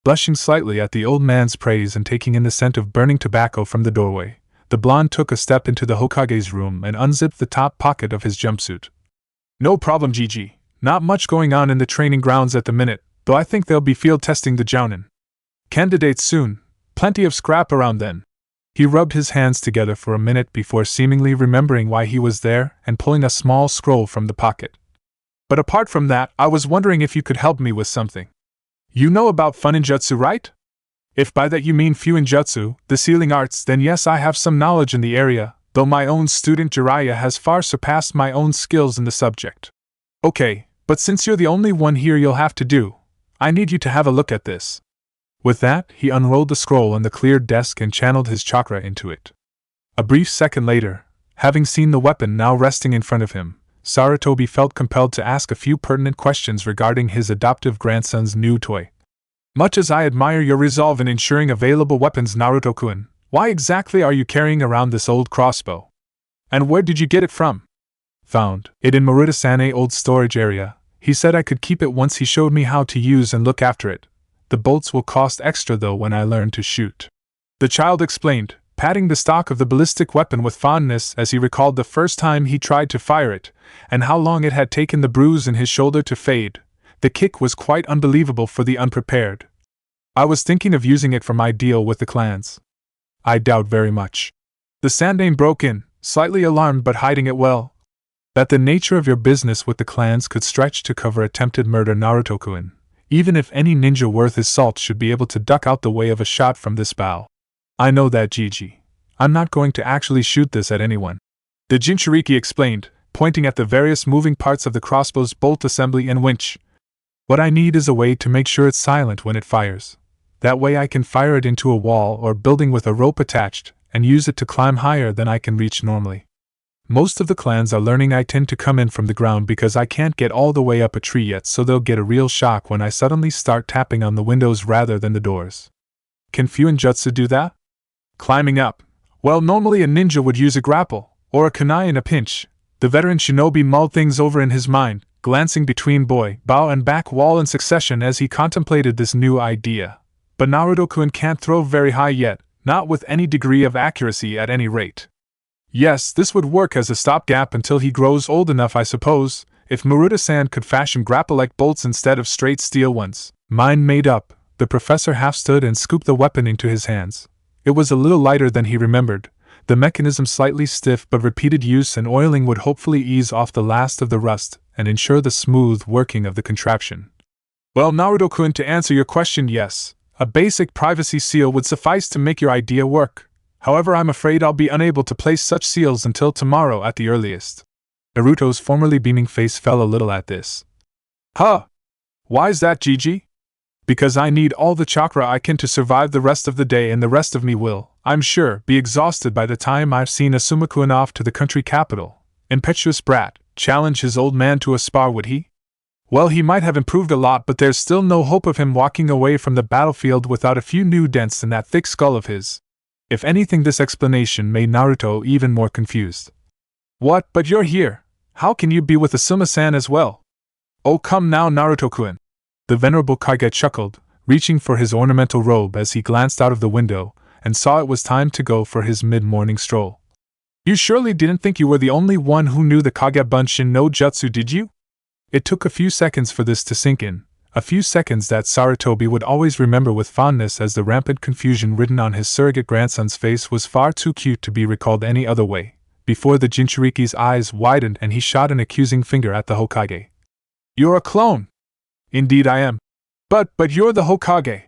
Blushing slightly at the old man's praise and taking in the scent of burning tobacco from the doorway, the blonde took a step into the Hokage's room and unzipped the top pocket of his jumpsuit. No problem, Gigi. Not much going on in the training grounds at the minute, though I think they'll be field testing the Jounin candidates soon. Plenty of scrap around then. He rubbed his hands together for a minute before seemingly remembering why he was there and pulling a small scroll from the pocket. But apart from that, I was wondering if you could help me with something. You know about Funinjutsu, right? If by that you mean Fuinjutsu, the sealing arts, then yes, I have some knowledge in the area, though my own student Jiraiya has far surpassed my own skills in the subject. Okay, but since you're the only one here, you'll have to do. I need you to have a look at this. With that, he unrolled the scroll on the cleared desk and channeled his chakra into it. A brief second later, having seen the weapon now resting in front of him, Sarutobi felt compelled to ask a few pertinent questions regarding his adoptive grandson's new toy. Much as I admire your resolve in ensuring available weapons, Naruto-kun, why exactly are you carrying around this old crossbow? And where did you get it from? Found it in Morita-sane old storage area. He said I could keep it once he showed me how to use and look after it. The bolts will cost extra though when I learn to shoot. The child explained, patting the stock of the ballistic weapon with fondness as he recalled the first time he tried to fire it, and how long it had taken the bruise in his shoulder to fade. The kick was quite unbelievable for the unprepared. I was thinking of using it for my deal with the clans. I doubt very much. The Sandaime broke in, slightly alarmed but hiding it well. That the nature of your business with the clans could stretch to cover attempted murder, Naruto-kun. Even if any ninja worth his salt should be able to duck out the way of a shot from this bow. I know that, Gigi. I'm not going to actually shoot this at anyone. The Jinchuriki explained, pointing at the various moving parts of the crossbow's bolt assembly and winch. What I need is a way to make sure it's silent when it fires. That way I can fire it into a wall or building with a rope attached, and use it to climb higher than I can reach normally. Most of the clans are learning I tend to come in from the ground because I can't get all the way up a tree yet, so they'll get a real shock when I suddenly start tapping on the windows rather than the doors. Can Fuinjutsu do that? Climbing up. Well, normally a ninja would use a grapple, or a kunai in a pinch. The veteran shinobi mulled things over in his mind, glancing between bow and back wall in succession as he contemplated this new idea. But Naruto-kun can't throw very high yet, not with any degree of accuracy at any rate. Yes, this would work as a stopgap until he grows old enough, I suppose. If Maruta-san could fashion grapple-like bolts instead of straight steel ones. Mind made up, the professor half stood and scooped the weapon into his hands. It was a little lighter than he remembered, the mechanism slightly stiff, but repeated use and oiling would hopefully ease off the last of the rust and ensure the smooth working of the contraption. Well, Naruto-kun, to answer your question, yes, a basic privacy seal would suffice to make your idea work. However, I'm afraid I'll be unable to place such seals until tomorrow at the earliest. Naruto's formerly beaming face fell a little at this. Huh? Why's that, Gigi? Because I need all the chakra I can to survive the rest of the day, and the rest of me will, I'm sure, be exhausted by the time I've seen Asuma-kun off to the country capital. Impetuous brat, challenge his old man to a spar, would he? Well, he might have improved a lot, but there's still no hope of him walking away from the battlefield without a few new dents in that thick skull of his. If anything, this explanation made Naruto even more confused. What, but you're here? How can you be with Asuma-san as well? Oh, come now, Naruto-kun. The venerable Kage chuckled, reaching for his ornamental robe as he glanced out of the window and saw it was time to go for his mid-morning stroll. You surely didn't think you were the only one who knew the Kage Bunshin no Jutsu, did you? It took a few seconds for this to sink in, a few seconds that Sarutobi would always remember with fondness, as the rampant confusion written on his surrogate grandson's face was far too cute to be recalled any other way, before the Jinchuriki's eyes widened and he shot an accusing finger at the Hokage. You're a clone! Indeed I am. But you're the Hokage.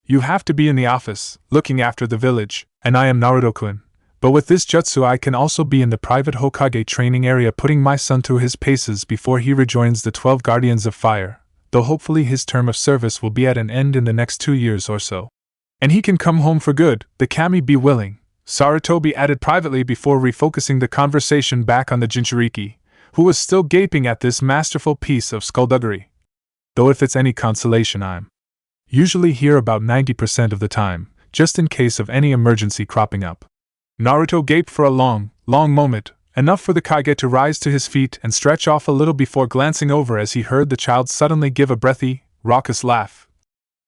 You have to be in the office, looking after the village, and I am Naruto-kun. But with this jutsu I can also be in the private Hokage training area putting my son through his paces before he rejoins the 12 Guardians of Fire, though hopefully his term of service will be at an end in the next 2 years or so. And he can come home for good, the kami be willing, Sarutobi added privately before refocusing the conversation back on the Jinchuriki, who was still gaping at this masterful piece of skullduggery. Though if it's any consolation, I'm usually here about 90% of the time, just in case of any emergency cropping up. Naruto gaped for a long moment, enough for the Kage to rise to his feet and stretch off a little before glancing over as he heard the child suddenly give a breathy, raucous laugh.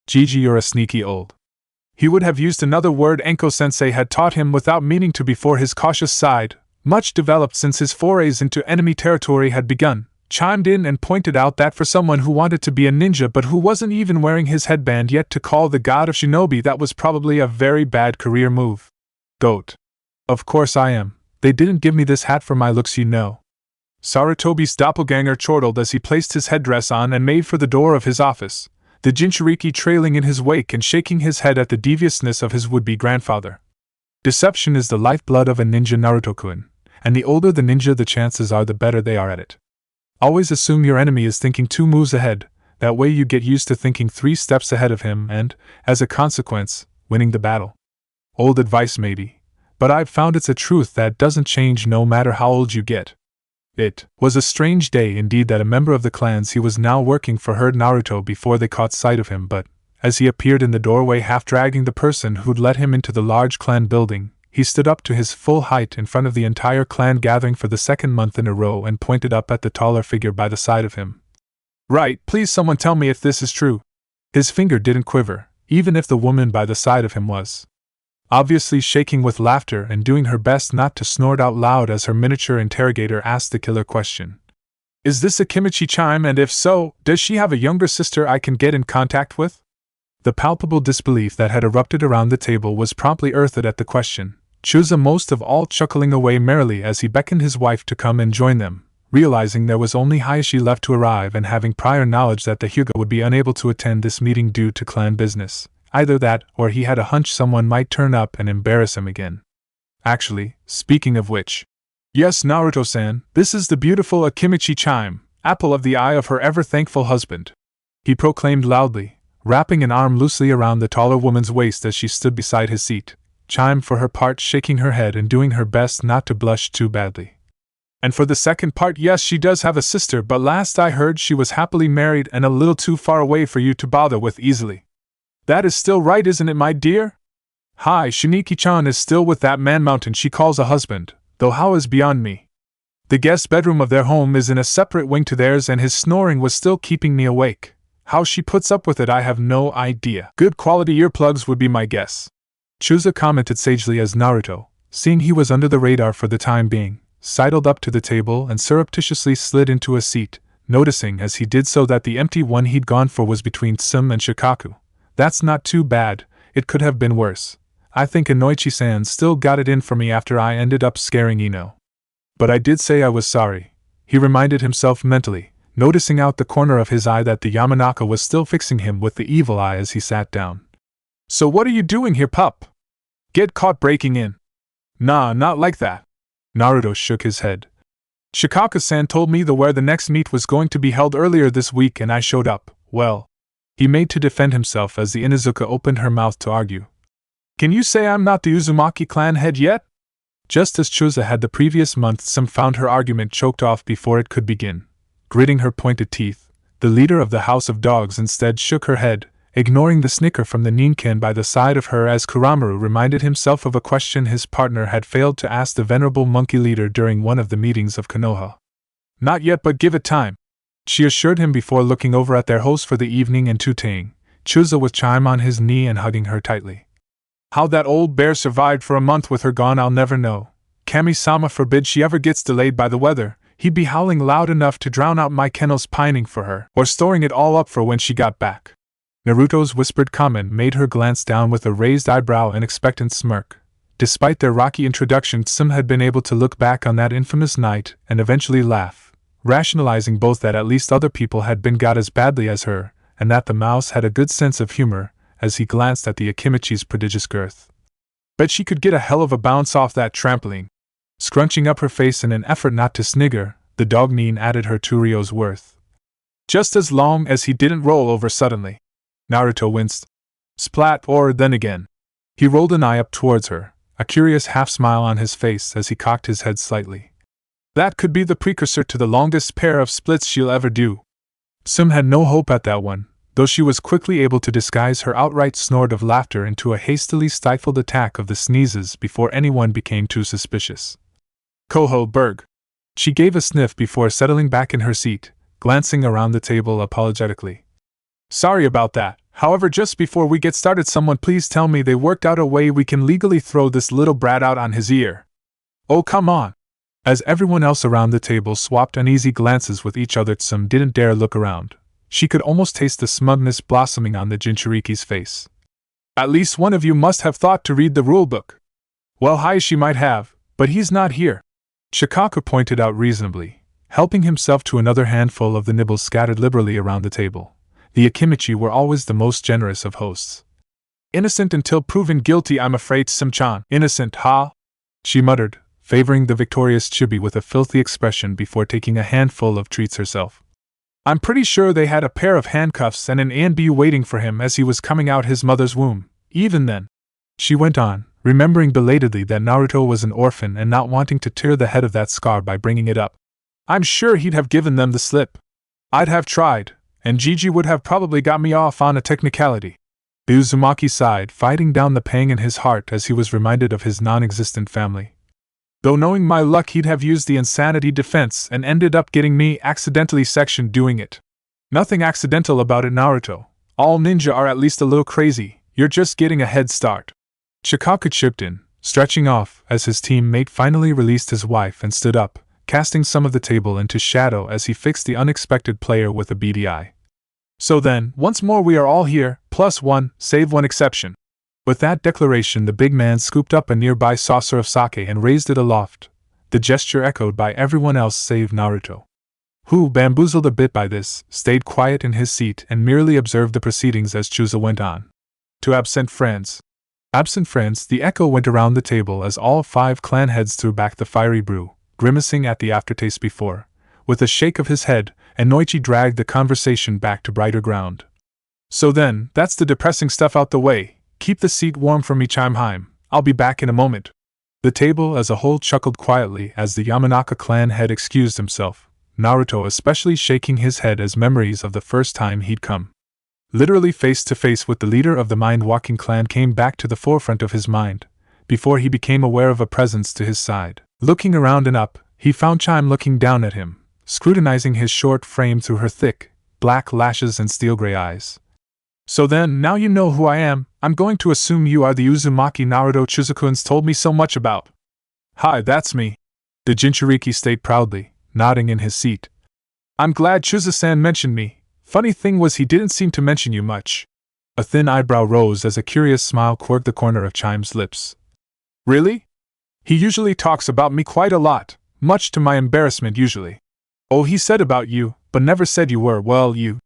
Gigi, you're a sneaky old. He would have used another word Enko-sensei had taught him without meaning to before his cautious side, much developed since his forays into enemy territory had begun, chimed in and pointed out that for someone who wanted to be a ninja but who wasn't even wearing his headband yet, to call the god of shinobi, that was probably a very bad career move. Goat. Of course I am. They didn't give me this hat for my looks, you know. Sarutobi's doppelganger chortled as he placed his headdress on and made for the door of his office, the Jinchuriki trailing in his wake and shaking his head at the deviousness of his would-be grandfather. Deception is the lifeblood of a ninja, Naruto-kun, and the older the ninja, the chances are the better they are at it. Always assume your enemy is thinking 2 moves ahead, that way you get used to thinking 3 steps ahead of him and, as a consequence, winning the battle. Old advice maybe, but I've found it's a truth that doesn't change no matter how old you get. It was a strange day indeed that a member of the clans he was now working for heard Naruto before they caught sight of him, but, as he appeared in the doorway half dragging the person who'd let him into the large clan building, he stood up to his full height in front of the entire clan gathering for the 2nd month in a row and pointed up at the taller figure by the side of him. Right, please someone tell me if this is true. His finger didn't quiver, even if the woman by the side of him was obviously shaking with laughter and doing her best not to snort out loud as her miniature interrogator asked the killer question. Is this a Kimichi-chan, and if so, does she have a younger sister I can get in contact with? The palpable disbelief that had erupted around the table was promptly earthed at the question, Chusa most of all chuckling away merrily as he beckoned his wife to come and join them, realizing there was only Hayashi left to arrive and having prior knowledge that the Hyuga would be unable to attend this meeting due to clan business. Either that, or he had a hunch someone might turn up and embarrass him again. Actually, speaking of which. Yes, Naruto-san, this is the beautiful Akimichi-chan, apple of the eye of her ever-thankful husband, he proclaimed loudly, wrapping an arm loosely around the taller woman's waist as she stood beside his seat, Chime for her part shaking her head and doing her best not to blush too badly. And for the second part, yes, she does have a sister, but last I heard she was happily married and a little too far away for you to bother with easily. That is still right, isn't it, my dear? Hi, Shiniki-chan is still with that man Mountain she calls a husband, though how is beyond me. The guest bedroom of their home is in a separate wing to theirs and his snoring was still keeping me awake. How she puts up with it I have no idea. Good quality earplugs would be my guess. Chusa commented sagely as Naruto, seeing he was under the radar for the time being, sidled up to the table and surreptitiously slid into a seat, noticing as he did so that the empty one he'd gone for was between Tsum and Shikaku. That's not too bad, it could have been worse. I think Inoichi-san still got it in for me after I ended up scaring Ino. But I did say I was sorry, he reminded himself mentally, noticing out the corner of his eye that the Yamanaka was still fixing him with the evil eye as he sat down. So what are you doing here, pup? Get caught breaking in? Nah, not like that. Naruto shook his head. Shikaku-san told me where the next meet was going to be held earlier this week and I showed up. Well, he made to defend himself as the Inuzuka opened her mouth to argue. Can you say I'm not the Uzumaki clan head yet? Just as Chusa had the previous month, Tsum found her argument choked off before it could begin. Gritting her pointed teeth, the leader of the House of Dogs instead shook her head, ignoring the snicker from the Ninken by the side of her as Kuramaru reminded himself of a question his partner had failed to ask the venerable monkey leader during one of the meetings of Konoha. Not yet, but give it time, she assured him before looking over at their host for the evening and tuteing, Chusa with Chime on his knee and hugging her tightly. How that old bear survived for a month with her gone I'll never know. Kami-sama forbid she ever gets delayed by the weather, he'd be howling loud enough to drown out my kennels pining for her, or storing it all up for when she got back. Naruto's whispered comment made her glance down with a raised eyebrow and expectant smirk. Despite their rocky introduction, Tsum had been able to look back on that infamous night and eventually laugh, rationalizing both that at least other people had been got as badly as her, and that the mouse had a good sense of humor, as he glanced at the Akimichi's prodigious girth. Bet she could get a hell of a bounce off that trampoline. Scrunching up her face in an effort not to snigger, the dog Nin added her to Ryo's worth. Just as long as he didn't roll over suddenly. Naruto winced. Splat, or then again. He rolled an eye up towards her, a curious half-smile on his face as he cocked his head slightly. That could be the precursor to the longest pair of splits she'll ever do. Tsum had no hope at that one, though she was quickly able to disguise her outright snort of laughter into a hastily stifled attack of the sneezes before anyone became too suspicious. Koho Berg. She gave a sniff before settling back in her seat, glancing around the table apologetically. Sorry about that. However, just before we get started, someone please tell me they worked out a way we can legally throw this little brat out on his ear. Oh, come on. As everyone else around the table swapped uneasy glances with each other, Tsum didn't dare look around. She could almost taste the smugness blossoming on the Jinchuriki's face. At least one of you must have thought to read the rulebook. Well, hi, she might have, but he's not here. Shikaku pointed out reasonably, helping himself to another handful of the nibbles scattered liberally around the table. The Akimichi were always the most generous of hosts. Innocent until proven guilty, I'm afraid, Tsum-chan. Innocent, ha? She muttered, favoring the victorious Chibi with a filthy expression before taking a handful of treats herself. I'm pretty sure they had a pair of handcuffs and an anbu waiting for him as he was coming out his mother's womb. Even then, she went on, remembering belatedly that Naruto was an orphan and not wanting to tear the head of that scar by bringing it up. I'm sure he'd have given them the slip. I'd have tried, and Gigi would have probably got me off on a technicality. The Uzumaki sighed, fighting down the pang in his heart as he was reminded of his non-existent family. Though knowing my luck, he'd have used the insanity defense and ended up getting me accidentally sectioned doing it. Nothing accidental about it, Naruto. All ninja are at least a little crazy, you're just getting a head start. Shikaku chipped in, stretching off as his teammate finally released his wife and stood up, casting some of the table into shadow as he fixed the unexpected player with a beady eye. So then, once more we are all here, plus one, save one exception. With that declaration, the big man scooped up a nearby saucer of sake and raised it aloft, the gesture echoed by everyone else save Naruto, who, bamboozled a bit by this, stayed quiet in his seat and merely observed the proceedings as Chusa went on. To absent friends. Absent friends, the echo went around the table as all 5 clan heads threw back the fiery brew, grimacing at the aftertaste before. With a shake of his head, Inoichi dragged the conversation back to brighter ground. So then, that's the depressing stuff out the way. Keep the seat warm for me, Chimeheim. I'll be back in a moment. The table as a whole chuckled quietly as the Yamanaka clan head excused himself, Naruto especially shaking his head as memories of the first time he'd come literally face to face with the leader of the mind-walking clan came back to the forefront of his mind, before he became aware of a presence to his side. Looking around and up, he found Chime looking down at him, scrutinizing his short frame through her thick, black lashes and steel-gray eyes. So then, now you know who I am, I'm going to assume you are the Uzumaki Naruto Chusakun's told me so much about. Hi, that's me. The Jinchuriki stayed proudly, nodding in his seat. I'm glad Chuza-san mentioned me. Funny thing was he didn't seem to mention you much. A thin eyebrow rose as a curious smile quirked the corner of Chime's lips. Really? He usually talks about me quite a lot, much to my embarrassment usually. Oh, he said about you, but never said you were, well, you,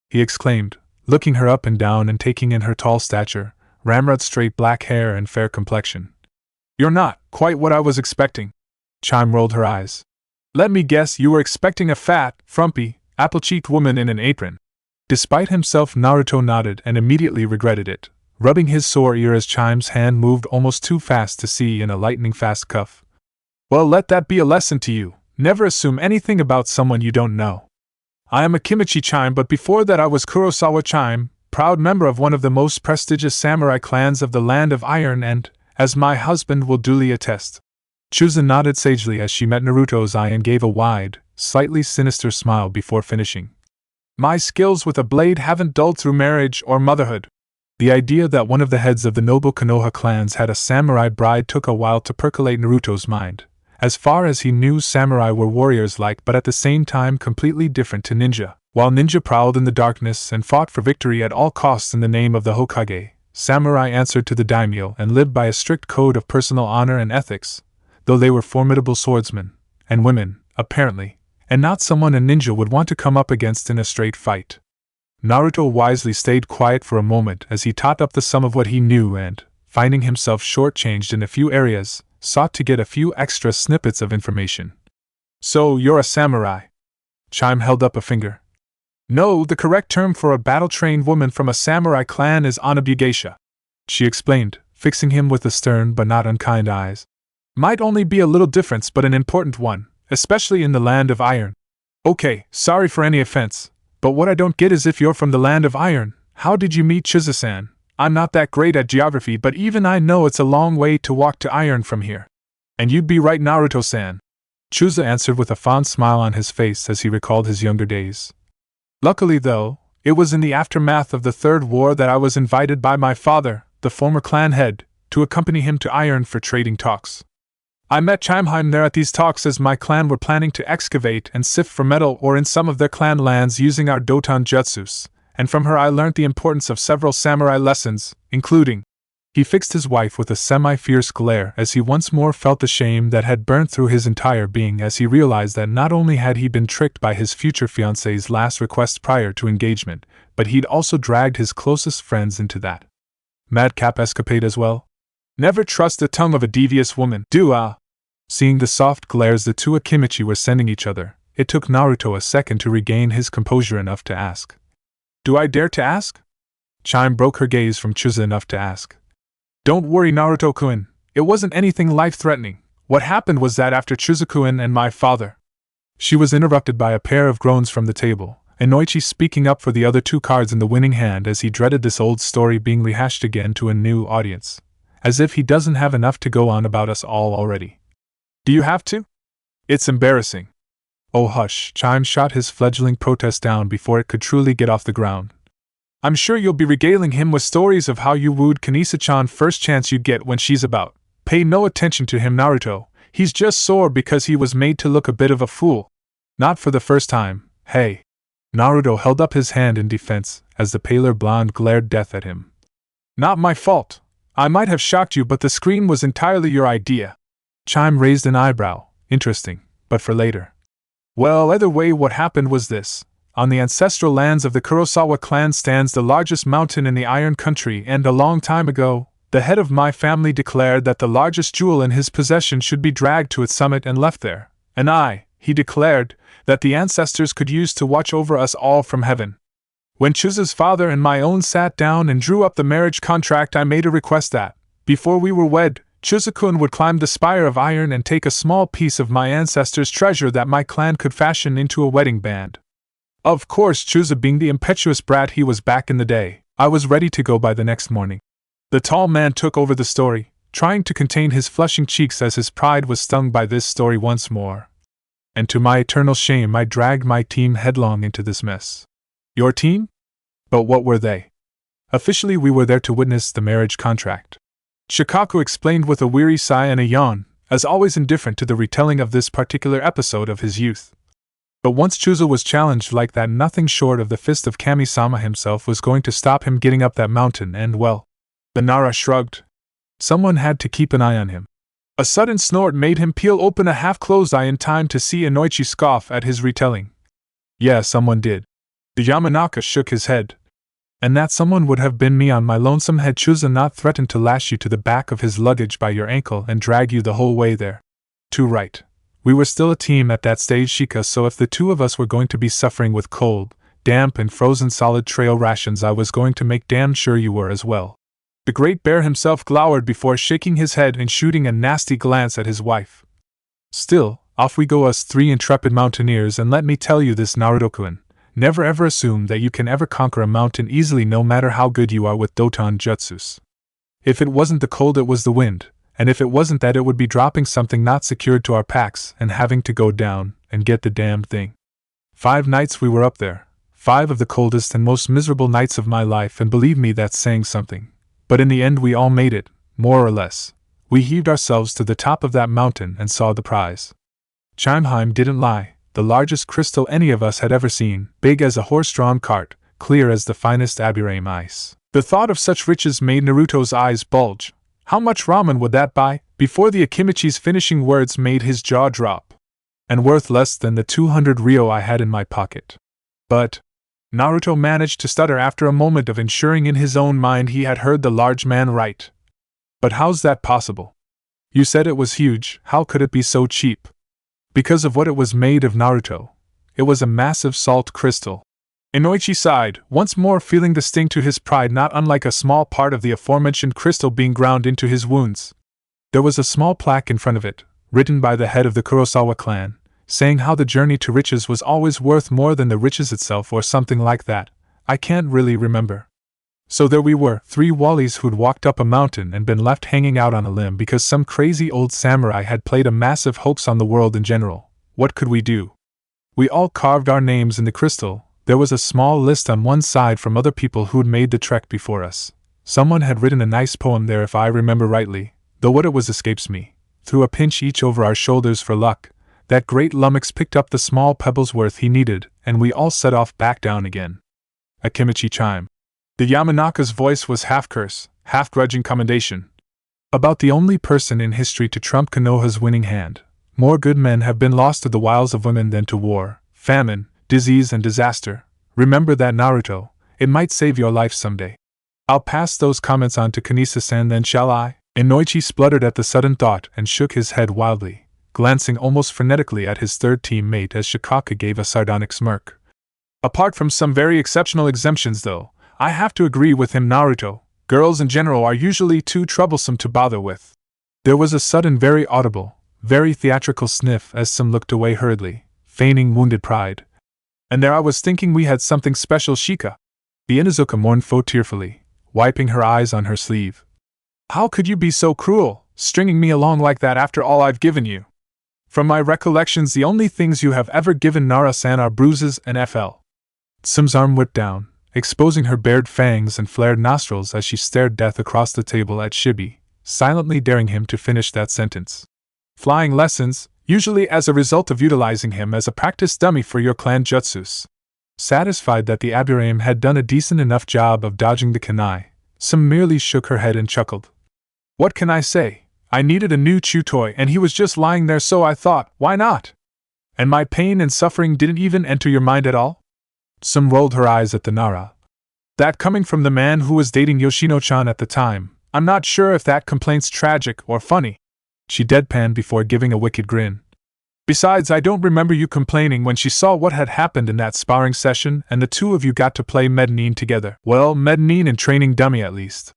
he exclaimed, looking her up and down and taking in her tall stature, ramrod straight black hair and fair complexion. You're not quite what I was expecting. Chime rolled her eyes. Let me guess, you were expecting a fat, frumpy, apple-cheeked woman in an apron. Despite himself, Naruto nodded and immediately regretted it, rubbing his sore ear as Chime's hand moved almost too fast to see in a lightning-fast cuff. Well, let that be a lesson to you. Never assume anything about someone you don't know. I am a Kimichi Chime, but before that I was Kurosawa Chime, proud member of one of the most prestigious samurai clans of the Land of Iron and, as my husband will duly attest. Chuza nodded sagely as she met Naruto's eye and gave a wide, slightly sinister smile before finishing. My skills with a blade haven't dulled through marriage or motherhood. The idea that one of the heads of the noble Konoha clans had a samurai bride took a while to percolate Naruto's mind. As far as he knew, samurai were warriors-like but at the same time completely different to ninja. While ninja prowled in the darkness and fought for victory at all costs in the name of the Hokage, samurai answered to the daimyo and lived by a strict code of personal honor and ethics, though they were formidable swordsmen, and women, apparently, and not someone a ninja would want to come up against in a straight fight. Naruto wisely stayed quiet for a moment as he tot up the sum of what he knew and, finding himself shortchanged in a few areas, sought to get a few extra snippets of information. So, you're a samurai? Chime held up a finger. No, the correct term for a battle-trained woman from a samurai clan is Anabu geisha, she explained, fixing him with the stern but not unkind eyes. Might only be a little difference but an important one, especially in the Land of Iron. Okay, sorry for any offense, but what I don't get is if you're from the Land of Iron, how did you meet Chuza-san? I'm not that great at geography, but even I know it's a long way to walk to Iron from here. And you'd be right, Naruto-san. Chuza answered with a fond smile on his face as he recalled his younger days. Luckily though, it was in the aftermath of the Third War that I was invited by my father, the former clan head, to accompany him to Iron for trading talks. I met Chimeheim there at these talks as my clan were planning to excavate and sift for metal ore in some of their clan lands using our Doton jutsus, and from her I learnt the importance of several samurai lessons, including. He fixed his wife with a semi-fierce glare as he once more felt the shame that had burnt through his entire being as he realized that not only had he been tricked by his future fiancée's last request prior to engagement, but he'd also dragged his closest friends into that madcap escapade as well. Never trust the tongue of a devious woman, do-ah! Seeing the soft glares the two Akimichi were sending each other, it took Naruto a second to regain his composure enough to ask. Do I dare to ask? Chime broke her gaze from Chuza enough to ask. Don't worry, Naruto-kun, it wasn't anything life-threatening. What happened was that after Chuza-kun and my father... She was interrupted by a pair of groans from the table, and Noichi speaking up for the other two cards in the winning hand as he dreaded this old story being rehashed again to a new audience. As if he doesn't have enough to go on about us all already. Do you have to? It's embarrassing. Oh hush, Chime shot his fledgling protest down before it could truly get off the ground. I'm sure you'll be regaling him with stories of how you wooed Kanisa-chan first chance you get when she's about. Pay no attention to him, Naruto. He's just sore because he was made to look a bit of a fool. Not for the first time, hey. Naruto held up his hand in defense as the paler blonde glared death at him. Not my fault. I might have shocked you, but the screen was entirely your idea. Chime raised an eyebrow. Interesting, but for later. Well, either way, what happened was this. On the ancestral lands of the Kurosawa clan stands the largest mountain in the Iron Country, and a long time ago, the head of my family declared that the largest jewel in his possession should be dragged to its summit and left there. And he declared, that the ancestors could use to watch over us all from heaven. When Chuza's father and my own sat down and drew up the marriage contract, I made a request that, before we were wed, Chuza-kun would climb the spire of iron and take a small piece of my ancestors' treasure that my clan could fashion into a wedding band. Of course, Chuza being the impetuous brat he was back in the day, I was ready to go by the next morning. The tall man took over the story, trying to contain his flushing cheeks as his pride was stung by this story once more. And to my eternal shame, I dragged my team headlong into this mess. Your team? But what were they? Officially, we were there to witness the marriage contract. Shikaku explained with a weary sigh and a yawn, as always indifferent to the retelling of this particular episode of his youth. But once Chuzo was challenged like that, nothing short of the fist of Kami-sama himself was going to stop him getting up that mountain, and well, the Nara shrugged. Someone had to keep an eye on him. A sudden snort made him peel open a half-closed eye in time to see Inoichi scoff at his retelling. Yeah, someone did. The Yamanaka shook his head. And that someone would have been me on my lonesome had Chuzo not threatened to lash you to the back of his luggage by your ankle and drag you the whole way there. Too right. We were still a team at that stage, Shika, so if the two of us were going to be suffering with cold, damp and frozen solid trail rations, I was going to make damn sure you were as well. The Great Bear himself glowered before shaking his head and shooting a nasty glance at his wife. Still, off we go, us three intrepid mountaineers, and let me tell you this, Naruto-kun, never ever assume that you can ever conquer a mountain easily, no matter how good you are with Doton Jutsus. If it wasn't the cold, it was the wind, and if it wasn't that, it would be dropping something not secured to our packs and having to go down and get the damned thing. 5 nights we were up there, 5 of the coldest and most miserable nights of my life, and believe me, that's saying something. But in the end we all made it, more or less. We heaved ourselves to the top of that mountain and saw the prize. Chimheim didn't lie, the largest crystal any of us had ever seen, big as a horse-drawn cart, clear as the finest Aburame ice. The thought of such riches made Naruto's eyes bulge. How much ramen would that buy? Before the Akimichi's finishing words made his jaw drop. And worth less than the 200 ryo I had in my pocket. But Naruto managed to stutter after a moment of ensuring in his own mind he had heard the large man right. But how's that possible? You said it was huge, how could it be so cheap? Because of what it was made of, Naruto. It was a massive salt crystal. Inoichi sighed, once more feeling the sting to his pride, not unlike a small part of the aforementioned crystal being ground into his wounds. There was a small plaque in front of it, written by the head of the Kurosawa clan, saying how the journey to riches was always worth more than the riches itself, or something like that. I can't really remember. So there we were, 3 Wallies who'd walked up a mountain and been left hanging out on a limb because some crazy old samurai had played a massive hoax on the world in general. What could we do? We all carved our names in the crystal. There was a small list on one side from other people who'd made the trek before us. Someone had written a nice poem there, if I remember rightly, though what it was escapes me. Threw a pinch each over our shoulders for luck. That great lummox picked up the small pebbles worth he needed, and we all set off back down again. Akimichi chimed. The Yamanaka's voice was half curse, half grudging commendation. About the only person in history to trump Konoha's winning hand. More good men have been lost to the wiles of women than to war, famine, disease and disaster. Remember that, Naruto. It might save your life someday. I'll pass those comments on to Kanisa-san then, shall I? Inoichi spluttered at the sudden thought and shook his head wildly, glancing almost frenetically at his third teammate as Shikaka gave a sardonic smirk. Apart from some very exceptional exemptions, though, I have to agree with him, Naruto. Girls in general are usually too troublesome to bother with. There was a sudden, very audible, very theatrical sniff as some looked away hurriedly, feigning wounded pride. And there I was thinking we had something special, Shika. The Inuzuka mourned tearfully, wiping her eyes on her sleeve. How could you be so cruel, stringing me along like that after all I've given you? From my recollections, the only things you have ever given Nara-san are bruises and FL. Tsume's arm whipped down, exposing her bared fangs and flared nostrils as she stared death across the table at Shibi, silently daring him to finish that sentence. Flying lessons, usually as a result of utilizing him as a practice dummy for your clan jutsus. Satisfied that the Aburame had done a decent enough job of dodging the kunai, Tsume merely shook her head and chuckled. What can I say? I needed a new chew toy and he was just lying there, so I thought, why not? And my pain and suffering didn't even enter your mind at all? Tsume rolled her eyes at the Nara. That coming from the man who was dating Yoshino-chan at the time, I'm not sure if that complaint's tragic or funny. She deadpanned before giving a wicked grin. Besides, I don't remember you complaining when she saw what had happened in that sparring session and the two of you got to play medanine together. Well, medanine and training dummy at least.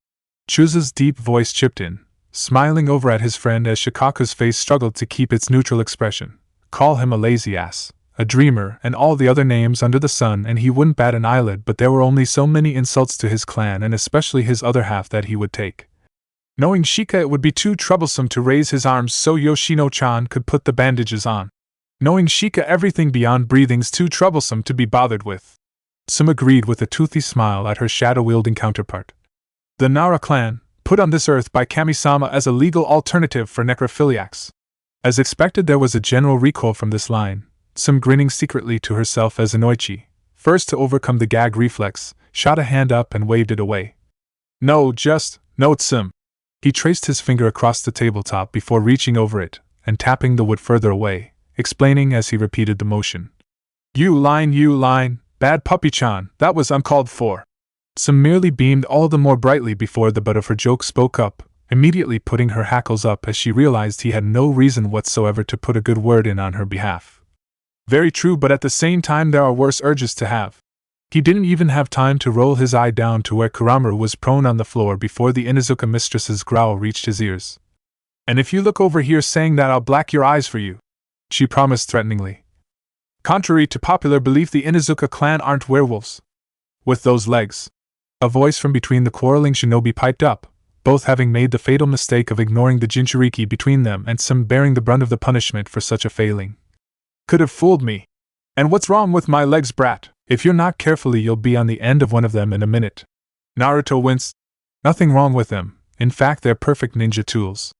Chuza's deep voice chipped in, smiling over at his friend as Shikaka's face struggled to keep its neutral expression. Call him a lazy ass, a dreamer, and all the other names under the sun, and he wouldn't bat an eyelid, but there were only so many insults to his clan and especially his other half that he would take. Knowing Shika, it would be too troublesome to raise his arms so Yoshino-chan could put the bandages on. Knowing Shika, everything beyond breathing's too troublesome to be bothered with. Tsume agreed with a toothy smile at her shadow-wielding counterpart. The Nara clan, put on this earth by Kami-sama as a legal alternative for necrophiliacs. As expected, there was a general recoil from this line, Some grinning secretly to herself as Inoichi, first to overcome the gag reflex, shot a hand up and waved it away. No, Tsum. He traced his finger across the tabletop before reaching over it and tapping the wood further away, explaining as he repeated the motion. You line, bad puppy-chan, that was uncalled for. Tsum merely beamed all the more brightly before the butt of her joke spoke up, immediately putting her hackles up as she realized he had no reason whatsoever to put a good word in on her behalf. Very true, but at the same time there are worse urges to have. He didn't even have time to roll his eye down to where Kuramaru was prone on the floor before the Inuzuka mistress's growl reached his ears. And if you look over here saying that, I'll black your eyes for you, she promised threateningly. Contrary to popular belief, the Inuzuka clan aren't werewolves. With those legs. A voice from between the quarreling shinobi piped up, both having made the fatal mistake of ignoring the jinchuriki between them and some bearing the brunt of the punishment for such a failing. Could have fooled me. And what's wrong with my legs, brat? If you're not carefully, you'll be on the end of one of them in a minute. Naruto winced. Nothing wrong with them, in fact they're perfect ninja tools.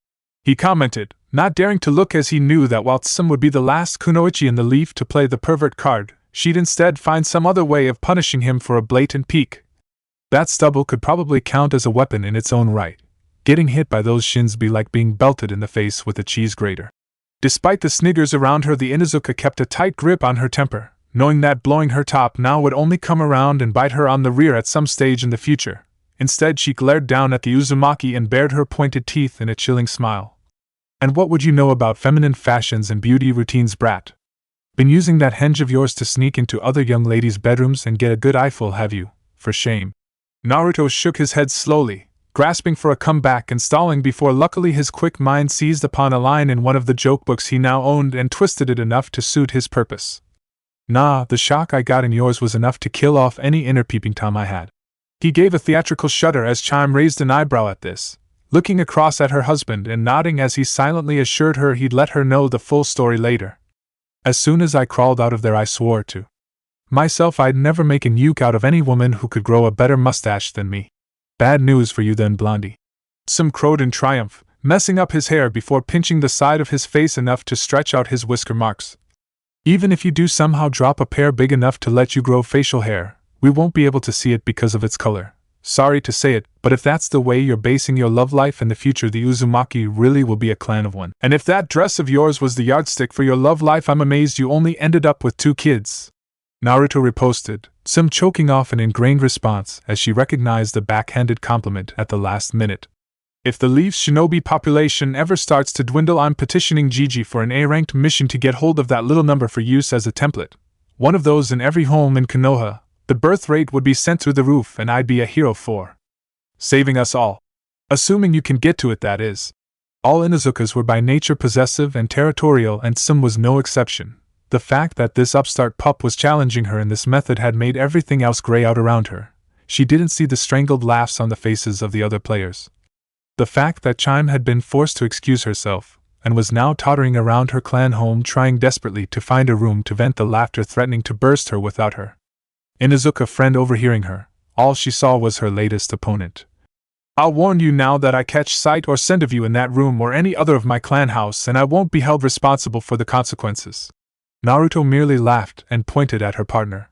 He commented, not daring to look as he knew that while Tsum would be the last kunoichi in the leaf to play the pervert card, she'd instead find some other way of punishing him for a blatant peek. That stubble could probably count as a weapon in its own right. Getting hit by those shins be like being belted in the face with a cheese grater. Despite the sniggers around her, the Inuzuka kept a tight grip on her temper, knowing that blowing her top now would only come around and bite her on the rear at some stage in the future. Instead, she glared down at the Uzumaki and bared her pointed teeth in a chilling smile. And what would you know about feminine fashions and beauty routines, brat? Been using that henge of yours to sneak into other young ladies' bedrooms and get a good eyeful, have you? For shame. Naruto shook his head slowly, grasping for a comeback and stalling before luckily his quick mind seized upon a line in one of the joke books he now owned and twisted it enough to suit his purpose. Nah, the shock I got in yours was enough to kill off any inner peeping Tom I had. He gave a theatrical shudder as Chime raised an eyebrow at this, looking across at her husband and nodding as he silently assured her he'd let her know the full story later. As soon as I crawled out of there, I swore to myself I'd never make a nuke out of any woman who could grow a better mustache than me. Bad news for you then, Blondie. Tsum crowed in triumph, messing up his hair before pinching the side of his face enough to stretch out his whisker marks. Even if you do somehow drop a pair big enough to let you grow facial hair, we won't be able to see it because of its color. Sorry to say it, but if that's the way you're basing your love life in the future, the Uzumaki really will be a clan of one. And if that dress of yours was the yardstick for your love life, I'm amazed you only ended up with 2 kids. Naruto riposted, Tsum choking off an ingrained response as she recognized the backhanded compliment at the last minute. If the Leaf's shinobi population ever starts to dwindle, I'm petitioning Gigi for an A-ranked mission to get hold of that little number for use as a template. One of those in every home in Konoha. The birth rate would be sent through the roof and I'd be a hero for saving us all. Assuming you can get to it, that is. All Inuzukas were by nature possessive and territorial, and Tsum was no exception. The fact that this upstart pup was challenging her in this method had made everything else gray out around her. She didn't see the strangled laughs on the faces of the other players. The fact that Chime had been forced to excuse herself, and was now tottering around her clan home trying desperately to find a room to vent the laughter threatening to burst her without her Inuzuka friend overhearing her, all she saw was her latest opponent. I'll warn you now that I catch sight or scent of you in that room or any other of my clan house, and I won't be held responsible for the consequences. Naruto merely laughed and pointed at her partner.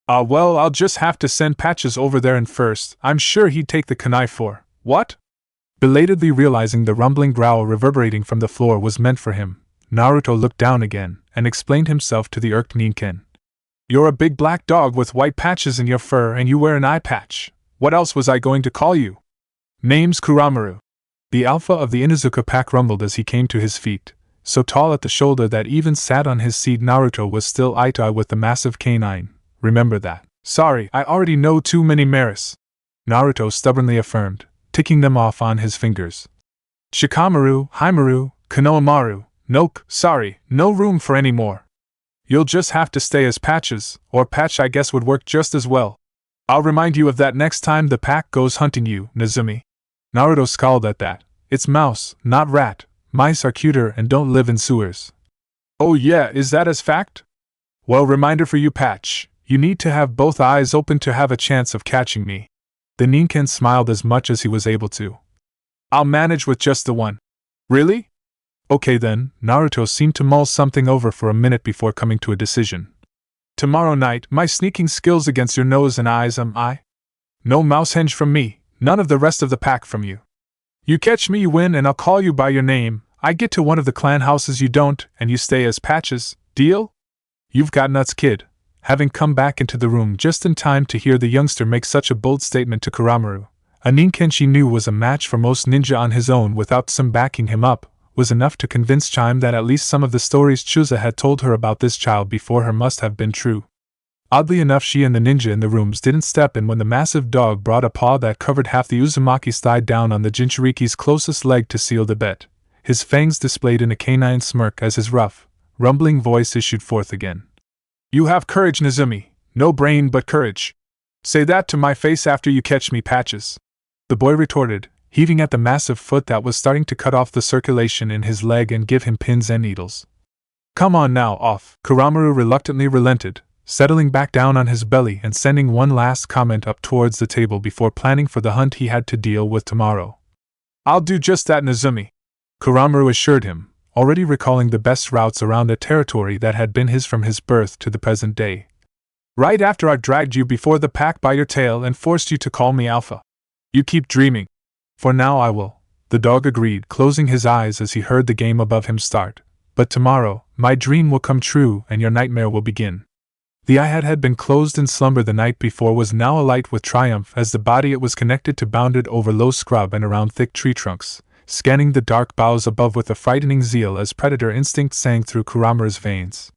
Well, I'll just have to send Patches over there, and first, I'm sure he'd take the kunai for what? Belatedly realizing the rumbling growl reverberating from the floor was meant for him, Naruto looked down again and explained himself to the irked Ninken. You're a big black dog with white patches in your fur and you wear an eye patch. What else was I going to call you? Name's Kuramaru. The alpha of the Inuzuka pack rumbled as he came to his feet, so tall at the shoulder that even sat on his seat Naruto was still eye-to-eye with the massive canine. Remember that. Sorry, I already know too many Maris. Naruto stubbornly affirmed, ticking them off on his fingers. Shikamaru, Haimaru, Konohamaru, nope, sorry, no room for any more. You'll just have to stay as Patches, or Patch I guess would work just as well. I'll remind you of that next time the pack goes hunting you, Nezumi. Naruto scowled at that. It's mouse, not rat. Mice are cuter and don't live in sewers. Oh yeah, is that as fact? Well, reminder for you, Patch. You need to have both eyes open to have a chance of catching me. The Ninken smiled as much as he was able to. I'll manage with just the one. Really? Okay then, Naruto seemed to mull something over for a minute before coming to a decision. Tomorrow night, my sneaking skills against your nose and eyes, am I? No mousehenge from me, none of the rest of the pack from you. You catch me, you win, and I'll call you by your name. I get to one of the clan houses, you don't, and you stay as Patches, deal? You've got nuts, kid. Having come back into the room just in time to hear the youngster make such a bold statement to Kuramaru, a ninken she knew was a match for most ninja on his own without some backing him up, was enough to convince Chime that at least some of the stories Chusa had told her about this child before her must have been true. Oddly enough, she and the ninja in the rooms didn't step in when the massive dog brought a paw that covered half the Uzumaki's thigh down on the Jinchuriki's closest leg to seal the bet, his fangs displayed in a canine smirk as his rough, rumbling voice issued forth again. You have courage, Nezumi. No brain but courage. Say that to my face after you catch me, Patches. The boy retorted, heaving at the massive foot that was starting to cut off the circulation in his leg and give him pins and needles. Come on now, off. Kuramaru reluctantly relented, settling back down on his belly and sending one last comment up towards the table before planning for the hunt he had to deal with tomorrow. I'll do just that, Nezumi, Kuramaru assured him, already recalling the best routes around a territory that had been his from his birth to the present day. Right after I dragged you before the pack by your tail and forced you to call me Alpha. You keep dreaming. For now I will, the dog agreed, closing his eyes as he heard the game above him start. But tomorrow, my dream will come true and your nightmare will begin. The eye had been closed in slumber the night before was now alight with triumph as the body it was connected to bounded over low scrub and around thick tree trunks, scanning the dark boughs above with a frightening zeal as predator instinct sang through Kuramaru's veins.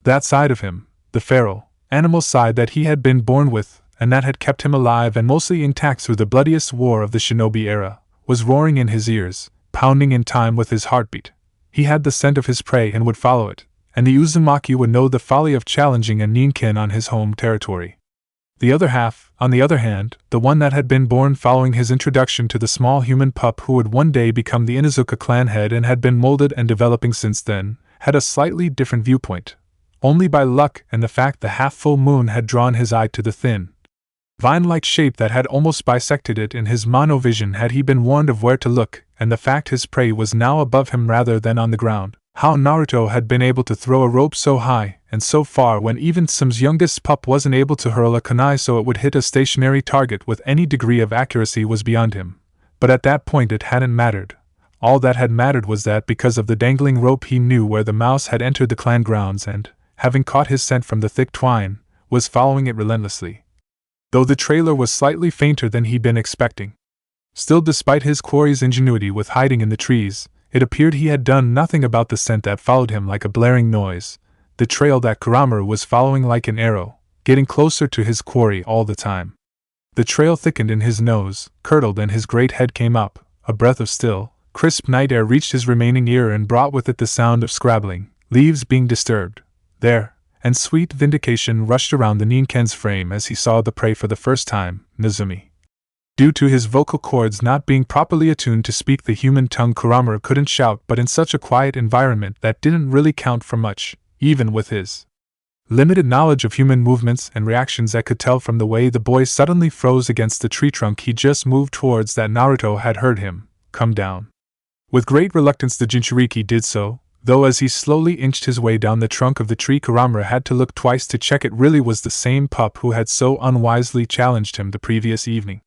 That side of him, the feral, animal side that he had been born with, and that had kept him alive and mostly intact through the bloodiest war of the shinobi era, was roaring in his ears, pounding in time with his heartbeat. He had the scent of his prey and would follow it, and the Uzumaki would know the folly of challenging a ninken on his home territory. The other half, on the other hand, the one that had been born following his introduction to the small human pup who would one day become the Inuzuka clan head and had been molded and developing since then, had a slightly different viewpoint. Only by luck and the fact the half-full moon had drawn his eye to the thin, vine-like shape that had almost bisected it in his monovision had he been warned of where to look, and the fact his prey was now above him rather than on the ground. How Naruto had been able to throw a rope so high and so far when even Sam's youngest pup wasn't able to hurl a kunai so it would hit a stationary target with any degree of accuracy was beyond him. But at that point it hadn't mattered. All that had mattered was that because of the dangling rope he knew where the mouse had entered the clan grounds and, having caught his scent from the thick twine, was following it relentlessly. Though the trailer was slightly fainter than he'd been expecting. Still, despite his quarry's ingenuity with hiding in the trees, it appeared he had done nothing about the scent that followed him like a blaring noise, the trail that Kuramaru was following like an arrow, getting closer to his quarry all the time. The trail thickened in his nose, curdled and his great head came up, a breath of still, crisp night air reached his remaining ear and brought with it the sound of scrabbling, leaves being disturbed. There, and sweet vindication rushed around the ninken's frame as he saw the prey for the first time, Nezumi. Due to his vocal cords not being properly attuned to speak the human tongue, Kuramaru couldn't shout, but in such a quiet environment that didn't really count for much, even with his limited knowledge of human movements and reactions that could tell from the way the boy suddenly froze against the tree trunk he just moved towards that Naruto had heard him come down. With great reluctance the Jinchuriki did so, though as he slowly inched his way down the trunk of the tree Kuramaru had to look twice to check it really was the same pup who had so unwisely challenged him the previous evening.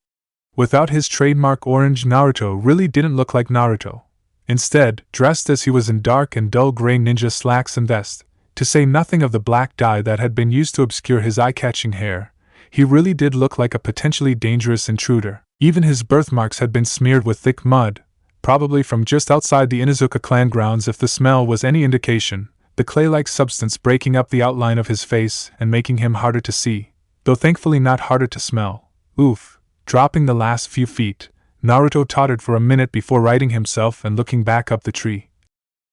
Without his trademark orange, Naruto really didn't look like Naruto. Instead, dressed as he was in dark and dull gray ninja slacks and vest, to say nothing of the black dye that had been used to obscure his eye-catching hair, he really did look like a potentially dangerous intruder. Even his birthmarks had been smeared with thick mud, probably from just outside the Inuzuka clan grounds if the smell was any indication, the clay-like substance breaking up the outline of his face and making him harder to see, though thankfully not harder to smell. Oof. Dropping the last few feet, Naruto tottered for a minute before righting himself and looking back up the tree.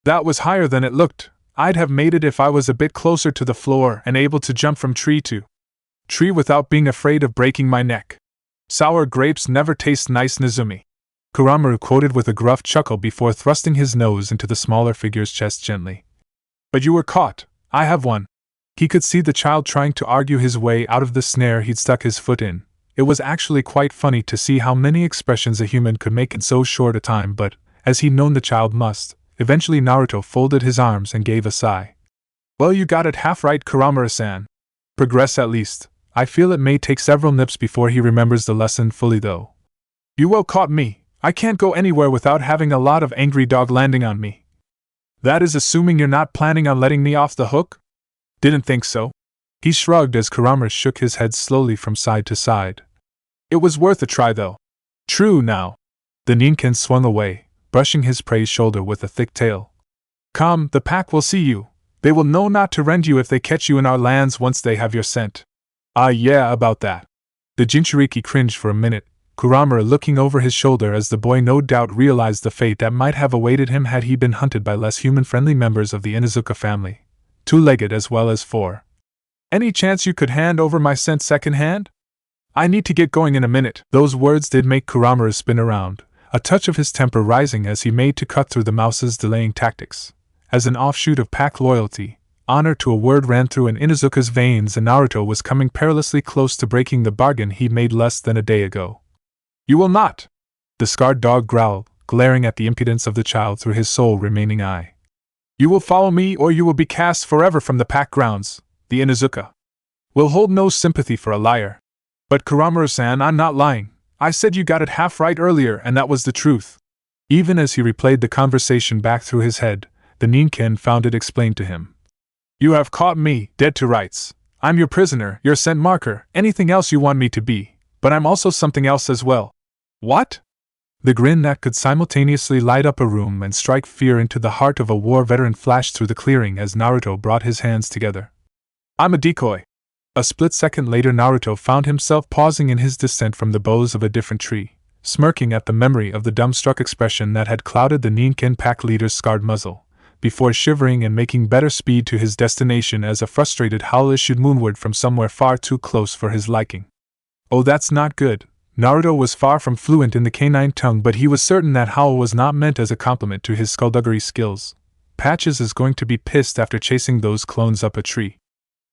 That was higher than it looked. I'd have made it if I was a bit closer to the floor and able to jump from tree to tree without being afraid of breaking my neck. Sour grapes never taste nice, Nezumi, Kuramaru quoted with a gruff chuckle before thrusting his nose into the smaller figure's chest gently. But you were caught. I have won. He could see the child trying to argue his way out of the snare he'd stuck his foot in. It was actually quite funny to see how many expressions a human could make in so short a time, but, as he'd known the child must, Eventually Naruto folded his arms and gave a sigh. Well, you got it half right, Kuramura-san. Progress at least. I feel it may take several nips before he remembers the lesson fully though. You well caught me. I can't go anywhere without having a lot of angry dog landing on me. That is assuming you're not planning on letting me off the hook? Didn't think so. He shrugged as Kuramura shook his head slowly from side to side. It was worth a try though. True now. The Ninken swung away, brushing his prey's shoulder with a thick tail. Come, the pack will see you. They will know not to rend you if they catch you in our lands once they have your scent. Ah yeah, about that. The Jinchuriki cringed for a minute, Kuramura looking over his shoulder as the boy no doubt realized the fate that might have awaited him had he been hunted by less human-friendly members of the Inuzuka family, two-legged as well as four. Any chance you could hand over my scent second-hand? I need to get going in a minute. Those words did make Kuramura spin around, a touch of his temper rising as he made to cut through the mouse's delaying tactics. As an offshoot of pack loyalty, honor to a word ran through an Inuzuka's veins and Naruto was coming perilously close to breaking the bargain he made less than a day ago. You will not! The scarred dog growled, glaring at the impudence of the child through his sole remaining eye. You will follow me or you will be cast forever from the pack grounds. The Inuzuka will hold no sympathy for a liar. But Kuramura-san, I'm not lying. I said you got it half right earlier and that was the truth. Even as he replayed the conversation back through his head, the Ninken found it explained to him. You have caught me, dead to rights. I'm your prisoner, your scent marker, anything else you want me to be, but I'm also something else as well. What? The grin that could simultaneously light up a room and strike fear into the heart of a war veteran flashed through the clearing as Naruto brought his hands together. I'm a decoy. A split second later Naruto found himself pausing in his descent from the boughs of a different tree, smirking at the memory of the dumbstruck expression that had clouded the Ninken pack leader's scarred muzzle, before shivering and making better speed to his destination as a frustrated howl issued moonward from somewhere far too close for his liking. Oh, that's not good. Naruto was far from fluent in the canine tongue, but he was certain that howl was not meant as a compliment to his skullduggery skills. Patches is going to be pissed after chasing those clones up a tree.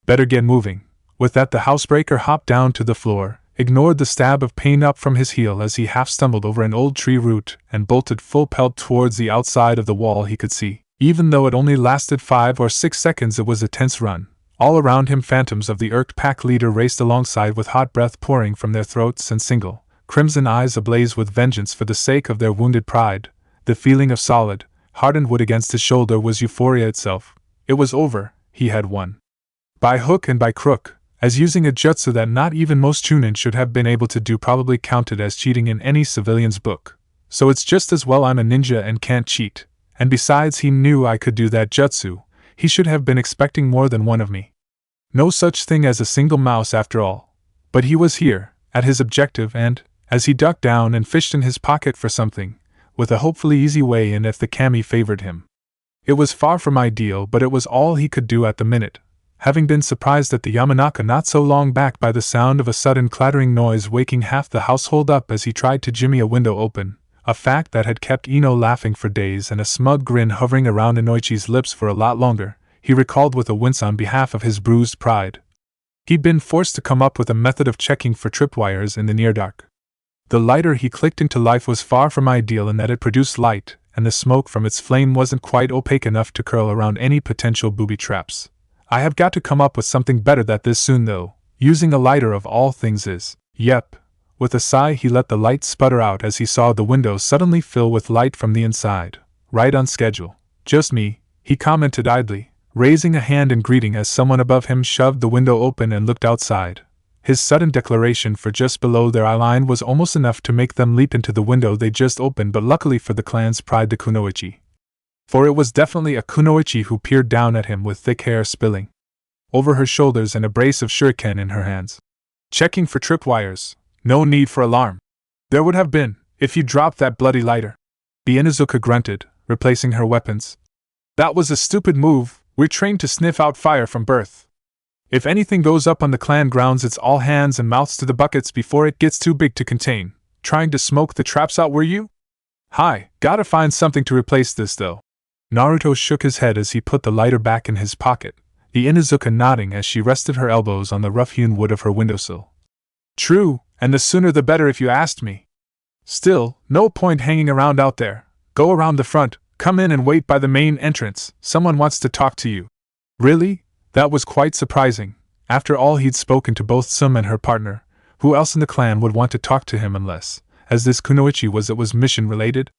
Better get moving. With that, the housebreaker hopped down to the floor, ignored the stab of pain up from his heel as he half stumbled over an old tree root, and bolted full pelt towards the outside of the wall he could see. Even though it only lasted 5 or 6 seconds, it was a tense run. All around him phantoms of the irked pack leader raced alongside with hot breath pouring from their throats and single, crimson eyes ablaze with vengeance for the sake of their wounded pride. The feeling of solid, hardened wood against his shoulder was euphoria itself. It was over, he had won. By hook and by crook, as using a jutsu that not even most chunin should have been able to do probably counted as cheating in any civilian's book. So it's just as well I'm a ninja and can't cheat. And besides, he knew I could do that jutsu. He should have been expecting more than one of me. No such thing as a single mouse after all. But he was here, at his objective, and, as he ducked down and fished in his pocket for something, with a hopefully easy way in if the kami favored him. It was far from ideal, but it was all he could do at the minute, having been surprised at the Yamanaka not so long back by the sound of a sudden clattering noise waking half the household up as he tried to jimmy a window open. A fact that had kept Ino laughing for days and a smug grin hovering around Inoichi's lips for a lot longer, he recalled with a wince on behalf of his bruised pride. He'd been forced to come up with a method of checking for tripwires in the near dark. The lighter he clicked into life was far from ideal in that it produced light, and the smoke from its flame wasn't quite opaque enough to curl around any potential booby traps. I have got to come up with something better that this soon though. Using a lighter of all things is. Yep. With a sigh he let the light sputter out as he saw the window suddenly fill with light from the inside. Right on schedule. Just me, he commented idly, raising a hand in greeting as someone above him shoved the window open and looked outside. His sudden declaration for just below their eye line was almost enough to make them leap into the window they just opened, but luckily for the clan's pride, the kunoichi. For it was definitely a kunoichi who peered down at him with thick hair spilling over her shoulders and a brace of shuriken in her hands. Checking for tripwires. No need for alarm. There would have been, if you dropped that bloody lighter. The Inuzuka grunted, replacing her weapons. That was a stupid move. We're trained to sniff out fire from birth. If anything goes up on the clan grounds, it's all hands and mouths to the buckets before it gets too big to contain. Trying to smoke the traps out, were you? Hi, gotta find something to replace this though. Naruto shook his head as he put the lighter back in his pocket, the Inuzuka nodding as she rested her elbows on the rough-hewn wood of her windowsill. True, and the sooner the better if you asked me. Still, no point hanging around out there. Go around the front, Come in and wait by the main entrance, someone wants to talk to you. Really? That was quite surprising. After all, he'd spoken to both Sum and her partner. Who else in the clan would want to talk to him unless, as this kunoichi was mission-related?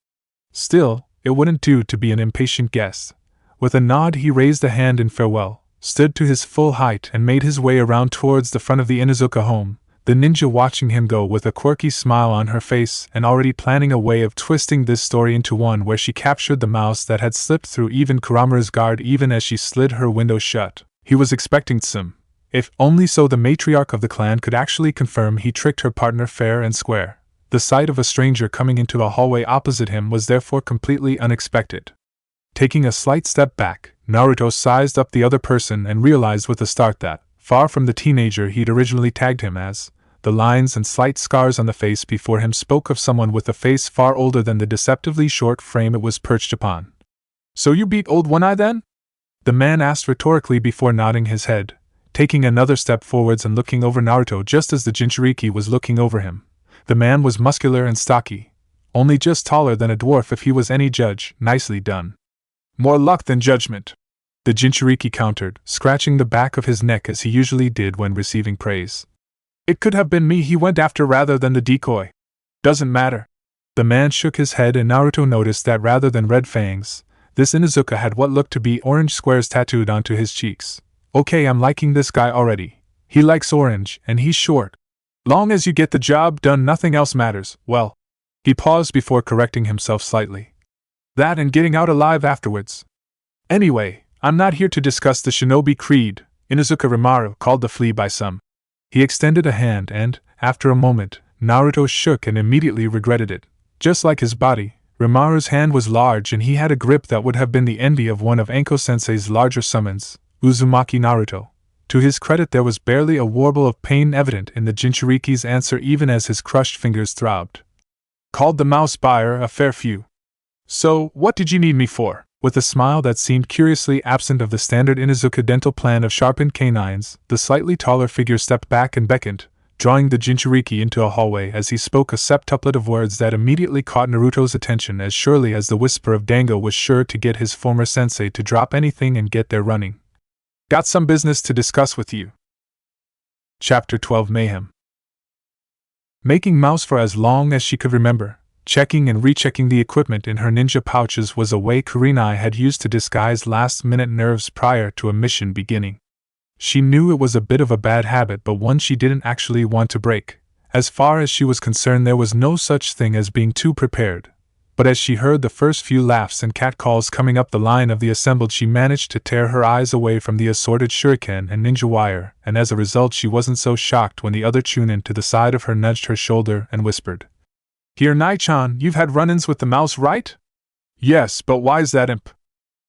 Still, it wouldn't do to be an impatient guest. With a nod he raised a hand in farewell, stood to his full height and made his way around towards the front of the Inuzuka home, the ninja watching him go with a quirky smile on her face and already planning a way of twisting this story into one where she captured the mouse that had slipped through even Kuramura's guard even as she slid her window shut. He was expecting some, if only so the matriarch of the clan could actually confirm he tricked her partner fair and square. The sight of a stranger coming into a hallway opposite him was therefore completely unexpected. Taking a slight step back, Naruto sized up the other person and realized with a start that, far from the teenager he'd originally tagged him as, the lines and slight scars on the face before him spoke of someone with a face far older than the deceptively short frame it was perched upon. So you beat Old One Eye then? The man asked rhetorically before nodding his head, taking another step forwards and looking over Naruto just as the Jinchuriki was looking over him. The man was muscular and stocky, only just taller than a dwarf if he was any judge. Nicely done. More luck than judgment, the Jinchuriki countered, scratching the back of his neck as he usually did when receiving praise. It could have been me he went after rather than the decoy. Doesn't matter. The man shook his head and Naruto noticed that rather than red fangs, this Inuzuka had what looked to be orange squares tattooed onto his cheeks. Okay, I'm liking this guy already. He likes orange, and he's short. Long as you get the job done, nothing else matters. Well, he paused before correcting himself slightly. That and getting out alive afterwards. Anyway, I'm not here to discuss the shinobi creed, Inuzuka Rimaru called the flea by some. He extended a hand and, after a moment, Naruto shook and immediately regretted it. Just like his body, Rimaru's hand was large and he had a grip that would have been the envy of one of Anko-sensei's larger summons, Uzumaki Naruto. To his credit, there was barely a warble of pain evident in the Jinchuriki's answer even as his crushed fingers throbbed. Called the mouse buyer a fair few. So, what did you need me for? With a smile that seemed curiously absent of the standard Inuzuka dental plan of sharpened canines, the slightly taller figure stepped back and beckoned, drawing the Jinchuriki into a hallway as he spoke a septuplet of words that immediately caught Naruto's attention as surely as the whisper of Dango was sure to get his former sensei to drop anything and get there running. Got some business to discuss with you. Chapter 12 Mayhem. Making mouse for as long as she could remember, checking and rechecking the equipment in her ninja pouches was a way Kurenai had used to disguise last-minute nerves prior to a mission beginning. She knew it was a bit of a bad habit but one she didn't actually want to break. As far as she was concerned there was no such thing as being too prepared. But as she heard the first few laughs and catcalls coming up the line of the assembled she managed to tear her eyes away from the assorted shuriken and ninja wire, and as a result she wasn't so shocked when the other chunin to the side of her nudged her shoulder and whispered. Here Nai-chan, you've had run-ins with the mouse, right? Yes, but why's that imp?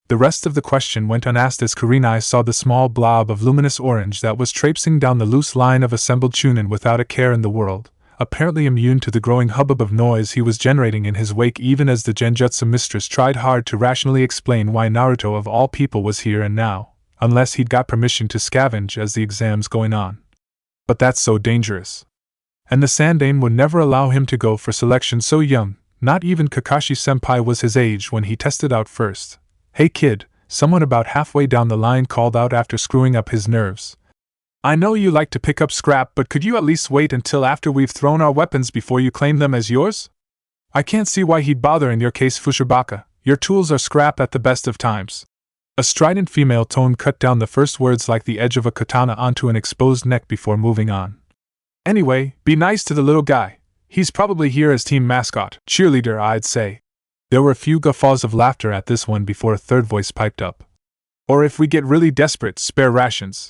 The rest of the question went unasked as Kurenai saw the small blob of luminous orange that was traipsing down the loose line of assembled chunin without a care in the world, apparently immune to the growing hubbub of noise he was generating in his wake even as the genjutsu mistress tried hard to rationally explain why Naruto of all people was here and now, unless he'd got permission to scavenge as the exam's going on. But that's so dangerous. And the Sandaime would never allow him to go for selection so young, not even Kakashi-senpai was his age when he tested out first. Hey kid, someone about halfway down the line called out after screwing up his nerves. I know you like to pick up scrap, but could you at least wait until after we've thrown our weapons before you claim them as yours? I can't see why he'd bother in your case, Fushibaka. Your tools are scrap at the best of times. A strident female tone cut down the first words like the edge of a katana onto an exposed neck before moving on. Anyway, be nice to the little guy. He's probably here as team mascot, cheerleader, I'd say. There were a few guffaws of laughter at this one before a third voice piped up. Or if we get really desperate, spare rations.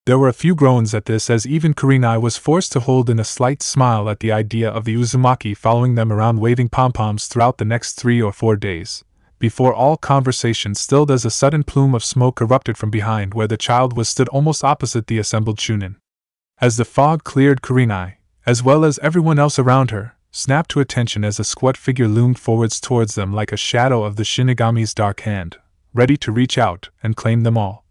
There were a few groans at this as even Kurenai was forced to hold in a slight smile at the idea of the Uzumaki following them around waving pom-poms throughout the next 3 or 4 days, before all conversation stilled as a sudden plume of smoke erupted from behind where the child was stood almost opposite the assembled chunin. As the fog cleared, Kurenai, as well as everyone else around her, snapped to attention as a squat figure loomed forwards towards them like a shadow of the Shinigami's dark hand, ready to reach out and claim them all.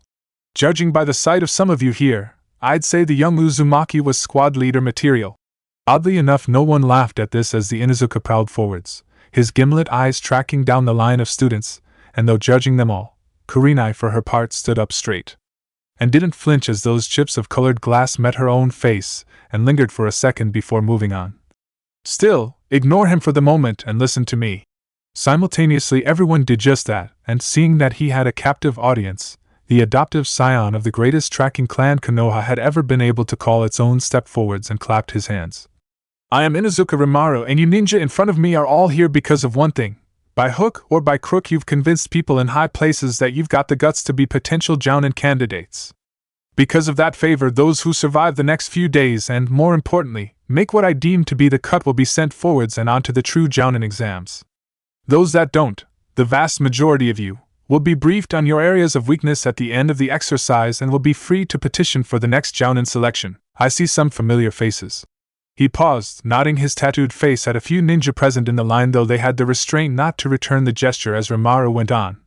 Judging by the sight of some of you here, I'd say the young Uzumaki was squad leader material. Oddly enough, no one laughed at this as the Inuzuka prowled forwards, his gimlet eyes tracking down the line of students, and though judging them all, Kurenai for her part stood up straight. And didn't flinch as those chips of colored glass met her own face, and lingered for a second before moving on. Still, ignore him for the moment and listen to me. Simultaneously everyone did just that, and seeing that he had a captive audience, the adoptive scion of the greatest tracking clan Konoha had ever been able to call its own stepped forwards and clapped his hands. I am Inuzuka Rimaru, and you ninja in front of me are all here because of one thing. By hook or by crook you've convinced people in high places that you've got the guts to be potential jounin candidates. Because of that favor, those who survive the next few days and, more importantly, make what I deem to be the cut will be sent forwards and onto the true jounin exams. Those that don't, the vast majority of you, will be briefed on your areas of weakness at the end of the exercise and will be free to petition for the next jounin selection. I see some familiar faces. He paused, nodding his tattooed face at a few ninja present in the line, though they had the restraint not to return the gesture as Rimaru went on.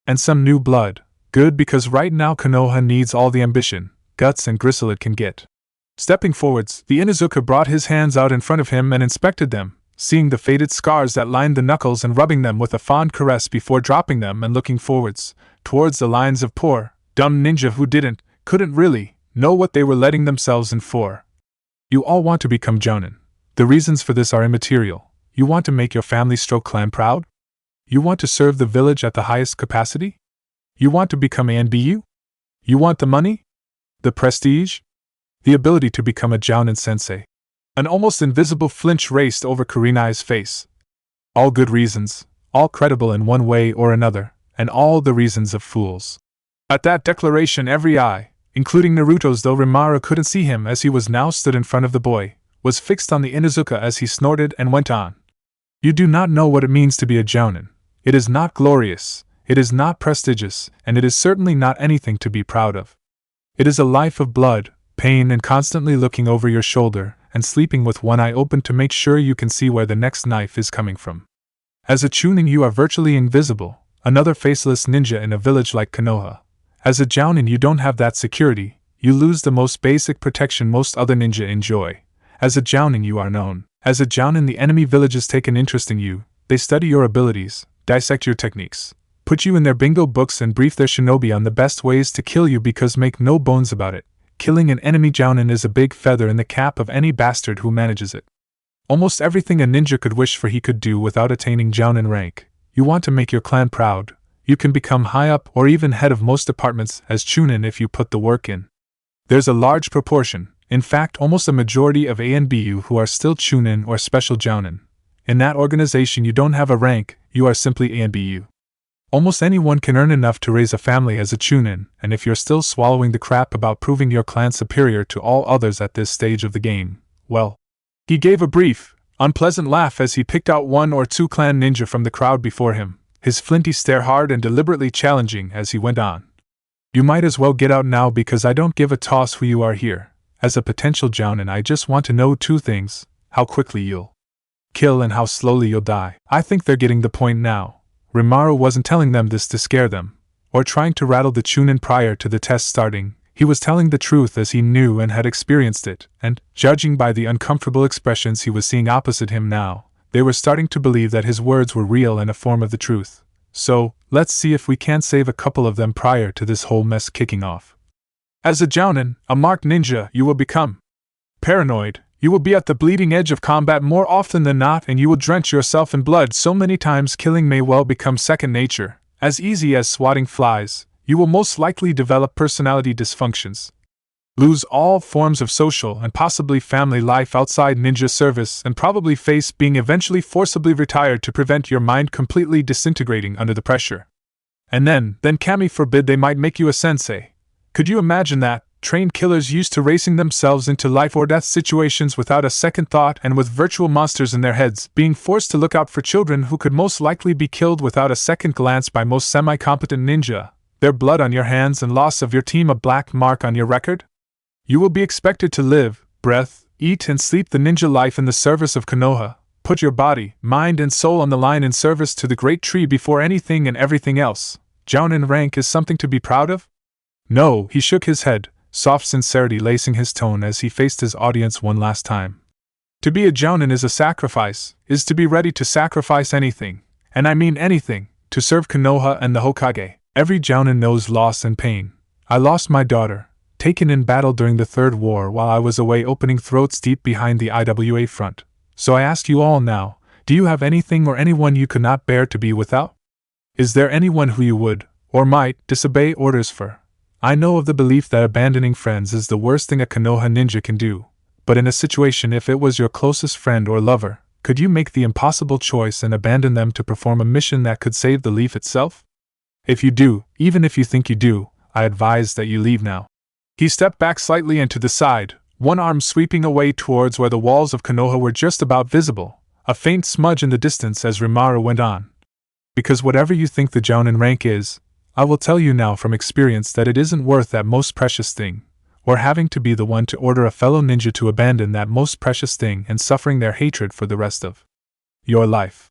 And some new blood. Good, because right now Konoha needs all the ambition, guts and gristle it can get. Stepping forwards, the Inuzuka brought his hands out in front of him and inspected them, seeing the faded scars that lined the knuckles and rubbing them with a fond caress before dropping them and looking forwards, towards the lines of poor, dumb ninja who couldn't really, know what they were letting themselves in for. You all want to become jounin. The reasons for this are immaterial. You want to make your family/clan proud? You want to serve the village at the highest capacity? You want to become anbu? You want the money? The prestige? The ability to become a jounin sensei? An almost invisible flinch raced over Kurenai's face. All good reasons, all credible in one way or another, and all the reasons of fools. At that declaration every eye, including Naruto's, though Rimaru couldn't see him as he was now stood in front of the boy, was fixed on the Inuzuka as he snorted and went on. You do not know what it means to be a jounin. It is not glorious, it is not prestigious, and it is certainly not anything to be proud of. It is a life of blood, pain, and constantly looking over your shoulder, and sleeping with one eye open to make sure you can see where the next knife is coming from. As a chunin you are virtually invisible, another faceless ninja in a village like Konoha. As a jounin you don't have that security, you lose the most basic protection most other ninja enjoy. As a jounin you are known. As a jounin the enemy villages take an interest in you, they study your abilities, dissect your techniques, put you in their bingo books and brief their shinobi on the best ways to kill you, because make no bones about it, killing an enemy jounin is a big feather in the cap of any bastard who manages it. Almost everything a ninja could wish for he could do without attaining jounin rank. You want to make your clan proud. You can become high up or even head of most departments as chunin if you put the work in. There's a large proportion, in fact almost a majority of anbu who are still chunin or special jounin. In that organization you don't have a rank, you are simply anbu. Almost anyone can earn enough to raise a family as a chunin, and if you're still swallowing the crap about proving your clan superior to all others at this stage of the game, well. He gave a brief, unpleasant laugh as he picked out one or two clan ninja from the crowd before him, his flinty stare hard and deliberately challenging as he went on. You might as well get out now, because I don't give a toss who you are here. As a potential jounin I just want to know two things: how quickly you'll kill and how slowly you'll die. I think they're getting the point now. Rimaru wasn't telling them this to scare them, or trying to rattle the chunin prior to the test starting. He was telling the truth as he knew and had experienced it, and, judging by the uncomfortable expressions he was seeing opposite him now, they were starting to believe that his words were real and a form of the truth. So, let's see if we can't save a couple of them prior to this whole mess kicking off. As a jounin, a marked ninja, you will become paranoid. You will be at the bleeding edge of combat more often than not, and you will drench yourself in blood so many times killing may well become second nature, as easy as swatting flies. You will most likely develop personality dysfunctions, lose all forms of social and possibly family life outside ninja service, and probably face being eventually forcibly retired to prevent your mind completely disintegrating under the pressure. And then kami forbid, they might make you a sensei. Could you imagine that? Trained killers used to racing themselves into life or death situations without a second thought, and with virtual monsters in their heads, being forced to look out for children who could most likely be killed without a second glance by most semi-competent ninja. Their blood on your hands and loss of your team a black mark on your record? You will be expected to live, breathe, eat and sleep the ninja life in the service of Konoha. Put your body, mind and soul on the line in service to the great tree before anything and everything else. Jounin rank is something to be proud of? No, he shook his head, soft sincerity lacing his tone as he faced his audience one last time. To be a jounin is a sacrifice, is to be ready to sacrifice anything, and I mean anything, to serve Konoha and the Hokage. Every Jounin knows loss and pain. I lost my daughter, taken in battle during the Third War while I was away opening throats deep behind the IWA front. So I ask you all now, do you have anything or anyone you could not bear to be without? Is there anyone who you would, or might, disobey orders for? I know of the belief that abandoning friends is the worst thing a Konoha ninja can do, but in a situation if it was your closest friend or lover, could you make the impossible choice and abandon them to perform a mission that could save the leaf itself? If you do, even if you think you do, I advise that you leave now. He stepped back slightly and to the side, one arm sweeping away towards where the walls of Konoha were just about visible, a faint smudge in the distance as Rimaro went on. Because whatever you think the Jounin rank is, I will tell you now from experience that it isn't worth that most precious thing, or having to be the one to order a fellow ninja to abandon that most precious thing and suffering their hatred for the rest of your life.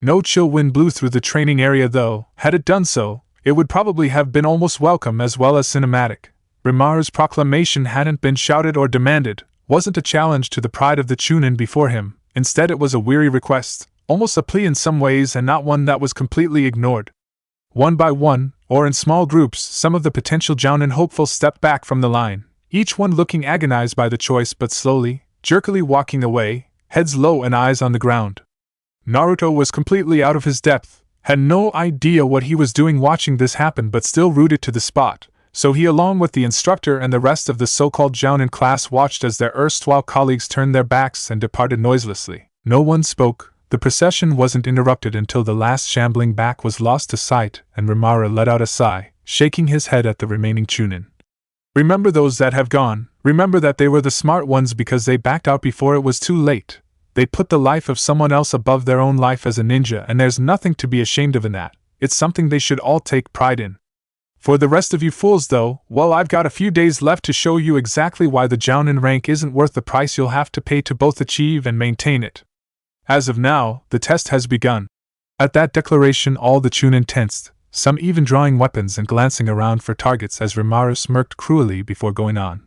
No chill wind blew through the training area though, had it done so, it would probably have been almost welcome as well as cinematic. Rimaru's proclamation hadn't been shouted or demanded, wasn't a challenge to the pride of the Chunin before him, instead it was a weary request, almost a plea in some ways and not one that was completely ignored. One by one, or in small groups, some of the potential Jounin hopefuls stepped back from the line, each one looking agonized by the choice but slowly, jerkily walking away, heads low and eyes on the ground. Naruto was completely out of his depth, had no idea what he was doing watching this happen but still rooted to the spot, so he along with the instructor and the rest of the so-called Jounin class watched as their erstwhile colleagues turned their backs and departed noiselessly. No one spoke. The procession wasn't interrupted until the last shambling back was lost to sight and Rimaro let out a sigh, shaking his head at the remaining Chunin. Remember those that have gone, remember that they were the smart ones because they backed out before it was too late. They put the life of someone else above their own life as a ninja and there's nothing to be ashamed of in that. It's something they should all take pride in. For the rest of you fools though, well I've got a few days left to show you exactly why the Jounin rank isn't worth the price you'll have to pay to both achieve and maintain it. As of now, the test has begun. At that declaration all the Chunin tensed, some even drawing weapons and glancing around for targets as Rimaro smirked cruelly before going on.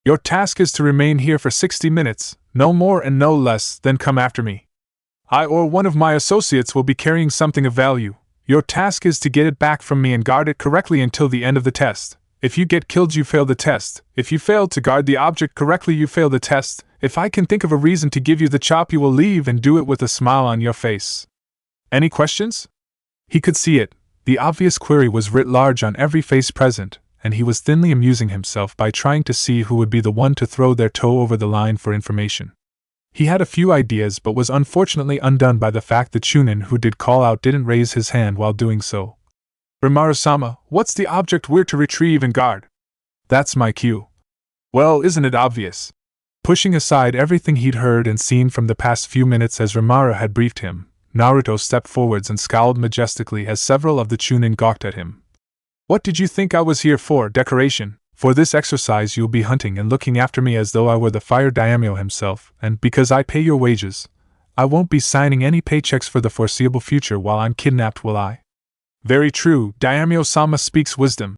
Your task is to remain here for 60 minutes, no more and no less, then come after me. I or one of my associates will be carrying something of value. Your task is to get it back from me and guard it correctly until the end of the test. If you get killed you fail the test. If you fail to guard the object correctly you fail the test. If I can think of a reason to give you the chop you will leave and do it with a smile on your face. Any questions? He could see it. The obvious query was writ large on every face present, and he was thinly amusing himself by trying to see who would be the one to throw their toe over the line for information. He had a few ideas but was unfortunately undone by the fact the Chunin who did call out didn't raise his hand while doing so. Rimaro-sama, what's the object we're to retrieve and guard? That's my cue. Well, isn't it obvious? Pushing aside everything he'd heard and seen from the past few minutes as Rimaro had briefed him, Naruto stepped forwards and scowled majestically as several of the Chunin gawked at him. What did you think I was here for, decoration? For this exercise you'll be hunting and looking after me as though I were the fire daimyo himself, and because I pay your wages, I won't be signing any paychecks for the foreseeable future while I'm kidnapped, will I? Very true, Daimyo-sama speaks wisdom.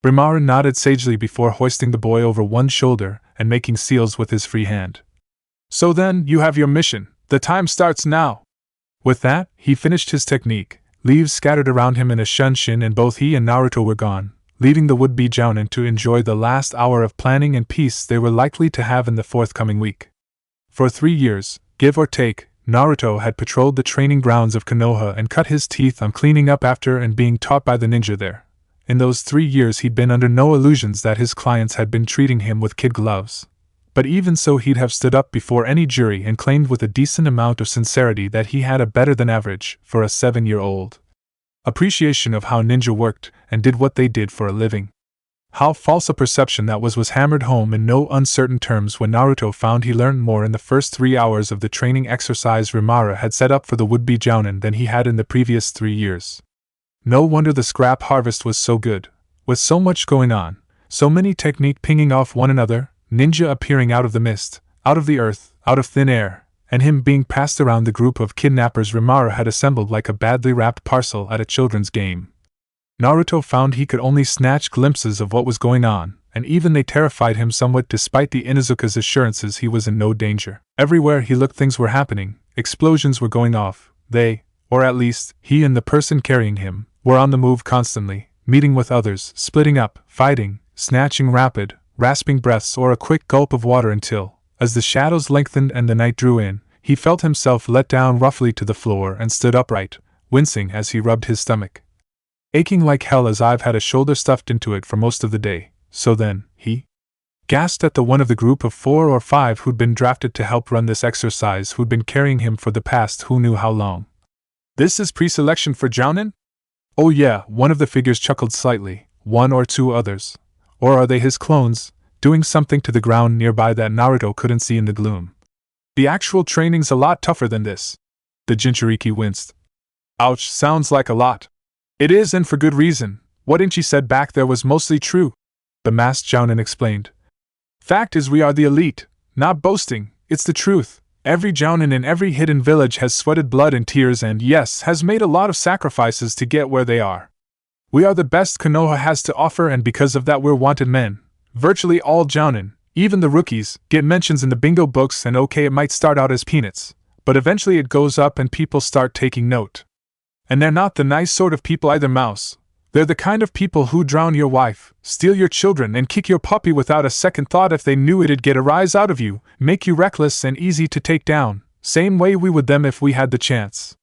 Rimaro nodded sagely before hoisting the boy over one shoulder and making seals with his free hand. So then, you have your mission. The time starts now. With that, he finished his technique. Leaves scattered around him in a shunshin and both he and Naruto were gone, leaving the would-be Jounin to enjoy the last hour of planning and peace they were likely to have in the forthcoming week. For 3 years, give or take, Naruto had patrolled the training grounds of Konoha and cut his teeth on cleaning up after and being taught by the ninja there. In those 3 years he'd been under no illusions that his clients had been treating him with kid gloves. But even so he'd have stood up before any jury and claimed with a decent amount of sincerity that he had a better than average, for a 7-year-old, appreciation of how ninja worked and did what they did for a living. How false a perception that was hammered home in no uncertain terms when Naruto found he learned more in the first 3 hours of the training exercise Rimaro had set up for the would-be Jounin than he had in the previous 3 years. No wonder the scrap harvest was so good. With so much going on, so many technique pinging off one another, ninja appearing out of the mist, out of the earth, out of thin air, and him being passed around the group of kidnappers Rimaro had assembled like a badly wrapped parcel at a children's game. Naruto found he could only snatch glimpses of what was going on, and even they terrified him somewhat despite the Inuzuka's assurances he was in no danger. Everywhere he looked things were happening, explosions were going off, they, or at least, he and the person carrying him, were on the move constantly, meeting with others, splitting up, fighting, snatching rapid, rasping breaths or a quick gulp of water until, as the shadows lengthened and the night drew in, he felt himself let down roughly to the floor and stood upright, wincing as he rubbed his stomach. Aching like hell as I've had a shoulder stuffed into it for most of the day, so then, he gasped at the one of the group of 4 or 5 who'd been drafted to help run this exercise who'd been carrying him for the past who knew how long. This is pre-selection for Jounin? Oh yeah, one of the figures chuckled slightly, 1 or 2 others. Or are they his clones, doing something to the ground nearby that Naruto couldn't see in the gloom? The actual training's a lot tougher than this. The Jinchuriki winced. Ouch, sounds like a lot. It is, and for good reason. What Inchi said back there was mostly true, the masked Jounin explained. Fact is, we are the elite. Not boasting, it's the truth. Every Jounin in every hidden village has sweated blood and tears and, yes, has made a lot of sacrifices to get where they are. We are the best Konoha has to offer, and because of that we're wanted men. Virtually all Jounin, even the rookies, get mentions in the bingo books, and okay, it might start out as peanuts, but eventually it goes up and people start taking note. And they're not the nice sort of people either, Mouse. They're the kind of people who drown your wife, steal your children, and kick your puppy without a second thought if they knew it'd get a rise out of you, make you reckless and easy to take down, same way we would them if we had the chance.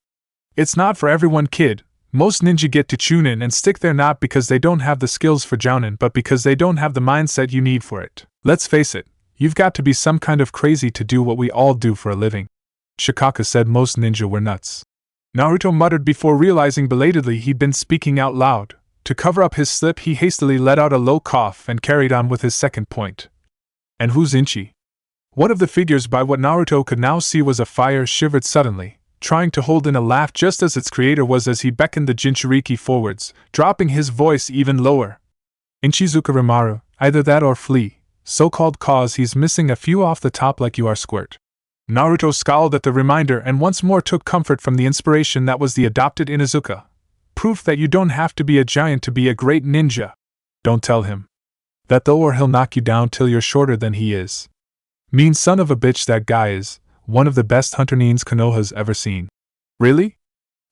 It's not for everyone, kid. Most ninja get to tune in and stick there not because they don't have the skills for Jounin, but because they don't have the mindset you need for it. Let's face it, you've got to be some kind of crazy to do what we all do for a living. Shikaka said most ninja were nuts. Naruto muttered before realizing belatedly he'd been speaking out loud. To cover up his slip, he hastily let out a low cough and carried on with his second point. And who's Inchi? One of the figures, by what Naruto could now see was a fire, shivered suddenly, trying to hold in a laugh just as its creator was as he beckoned the Jinchuriki forwards, dropping his voice even lower. Inchizuka Rimaru, either that or flee, so-called cause he's missing a few off the top like you are, Squirt. Naruto scowled at the reminder and once more took comfort from the inspiration that was the adopted Inuzuka. Proof that you don't have to be a giant to be a great ninja. Don't tell him that though, or he'll knock you down till you're shorter than he is. Mean son of a bitch that guy is, one of the best hunter nins Konoha's ever seen. Really?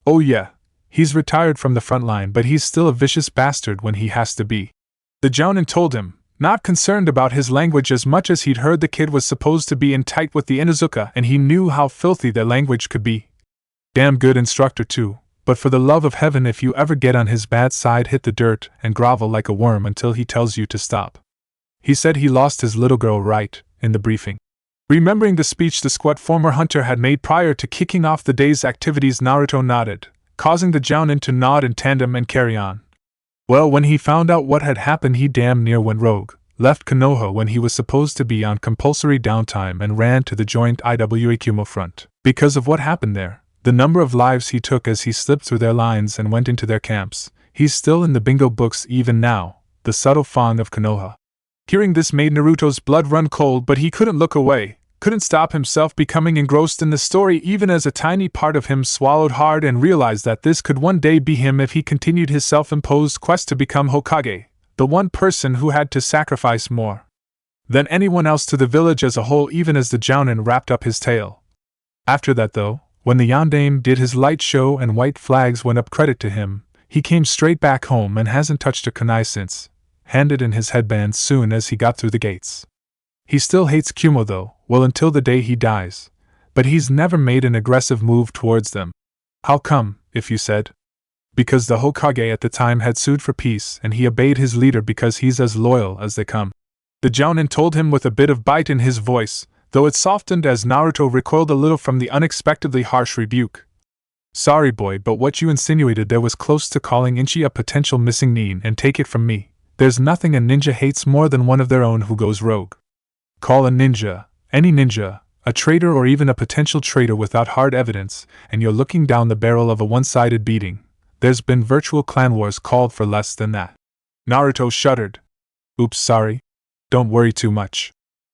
Oh yeah, he's retired from the front line, but he's still a vicious bastard when he has to be. The Jounin told him, not concerned about his language as much as he'd heard the kid was supposed to be in tight with the Inuzuka and he knew how filthy their language could be. Damn good instructor too, but for the love of heaven, if you ever get on his bad side, hit the dirt and grovel like a worm until he tells you to stop. He said he lost his little girl right in the briefing. Remembering the speech the squat former hunter had made prior to kicking off the day's activities, Naruto nodded, causing the Jounin to nod in tandem and carry on. Well, when he found out what had happened, he damn near went rogue, left Konoha when he was supposed to be on compulsory downtime and ran to the joint Iwikumo front. Because of what happened there, the number of lives he took as he slipped through their lines and went into their camps, he's still in the bingo books even now, the subtle fawn of Konoha. Hearing this made Naruto's blood run cold, but he couldn't look away, couldn't stop himself becoming engrossed in the story even as a tiny part of him swallowed hard and realized that this could one day be him if he continued his self-imposed quest to become Hokage, the one person who had to sacrifice more than anyone else to the village as a whole, even as the Jounin wrapped up his tale. After that though, when the Yondaime did his light show and white flags went up, credit to him, he came straight back home and hasn't touched a kunai since, handed in his headband soon as he got through the gates. He still hates Kumo though, well until the day he dies, but he's never made an aggressive move towards them. How come, if you said? Because the Hokage at the time had sued for peace and he obeyed his leader because he's as loyal as they come. The Jounin told him with a bit of bite in his voice, though it softened as Naruto recoiled a little from the unexpectedly harsh rebuke. Sorry boy, but what you insinuated there was close to calling Inchi a potential missing nin, and take it from me, there's nothing a ninja hates more than one of their own who goes rogue. Call a ninja, any ninja, a traitor or even a potential traitor without hard evidence, and you're looking down the barrel of a one-sided beating. There's been virtual clan wars called for less than that. Naruto shuddered. Oops, sorry. Don't worry too much.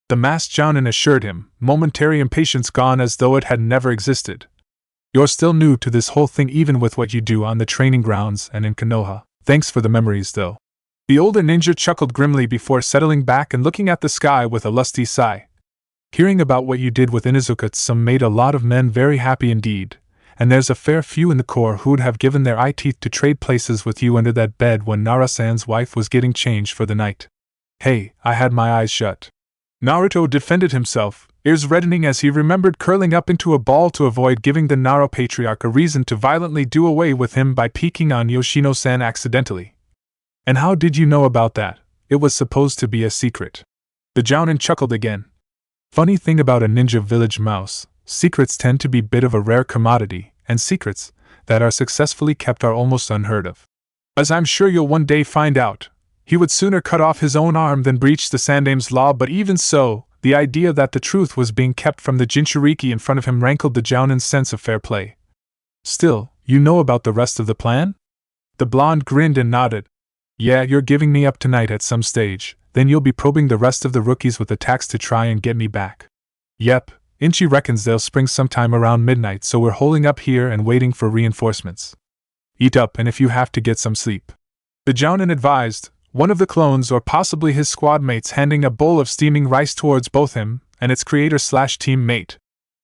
The masked Jounin assured him, momentary impatience gone as though it had never existed. You're still new to this whole thing even with what you do on the training grounds and in Konoha. Thanks for the memories though. The older ninja chuckled grimly before settling back and looking at the sky with a lusty sigh. Hearing about what you did with Inuzuka some made a lot of men very happy indeed, and there's a fair few in the Corps who'd have given their eye teeth to trade places with you under that bed when Nara-san's wife was getting changed for the night. Hey, I had my eyes shut. Naruto defended himself, ears reddening as he remembered curling up into a ball to avoid giving the Nara patriarch a reason to violently do away with him by peeking on Yoshino-san accidentally. And how did you know about that? It was supposed to be a secret. The Jounin chuckled again. Funny thing about a ninja village mouse, secrets tend to be a bit of a rare commodity, and secrets that are successfully kept are almost unheard of. As I'm sure you'll one day find out, he would sooner cut off his own arm than breach the Sandame's law, but even so, the idea that the truth was being kept from the Jinchuriki in front of him rankled the Jounin's sense of fair play. Still, you know about the rest of the plan? The blonde grinned and nodded. Yeah, you're giving me up tonight at some stage, then you'll be probing the rest of the rookies with attacks to try and get me back. Yep, Inchi reckons they'll spring sometime around midnight, so we're holding up here and waiting for reinforcements. Eat up, and if you have to, get some sleep. The Jounin advised, one of the clones or possibly his squad mates handing a bowl of steaming rice towards both him and its creator/team mate.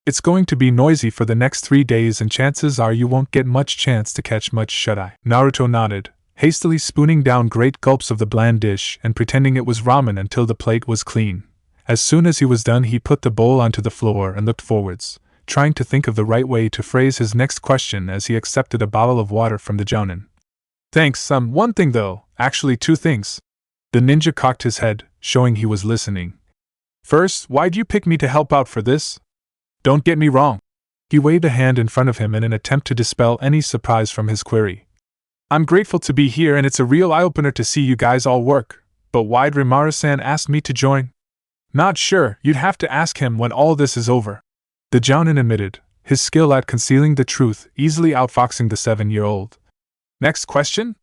It's going to be noisy for the next 3 days and chances are you won't get much chance to catch much shut-eye. Naruto nodded, hastily spooning down great gulps of the bland dish and pretending it was ramen until the plate was clean. As soon as he was done, he put the bowl onto the floor and looked forwards, trying to think of the right way to phrase his next question as he accepted a bottle of water from the Jounin. Thanks, one thing though, actually 2 things. The ninja cocked his head, showing he was listening. First, why'd you pick me to help out for this? Don't get me wrong. He waved a hand in front of him in an attempt to dispel any surprise from his query. I'm grateful to be here and it's a real eye-opener to see you guys all work, but why'd Rimaru-san ask me to join? Not sure, you'd have to ask him when all this is over. The Jounin admitted, his skill at concealing the truth easily outfoxing the 7-year-old. Next question?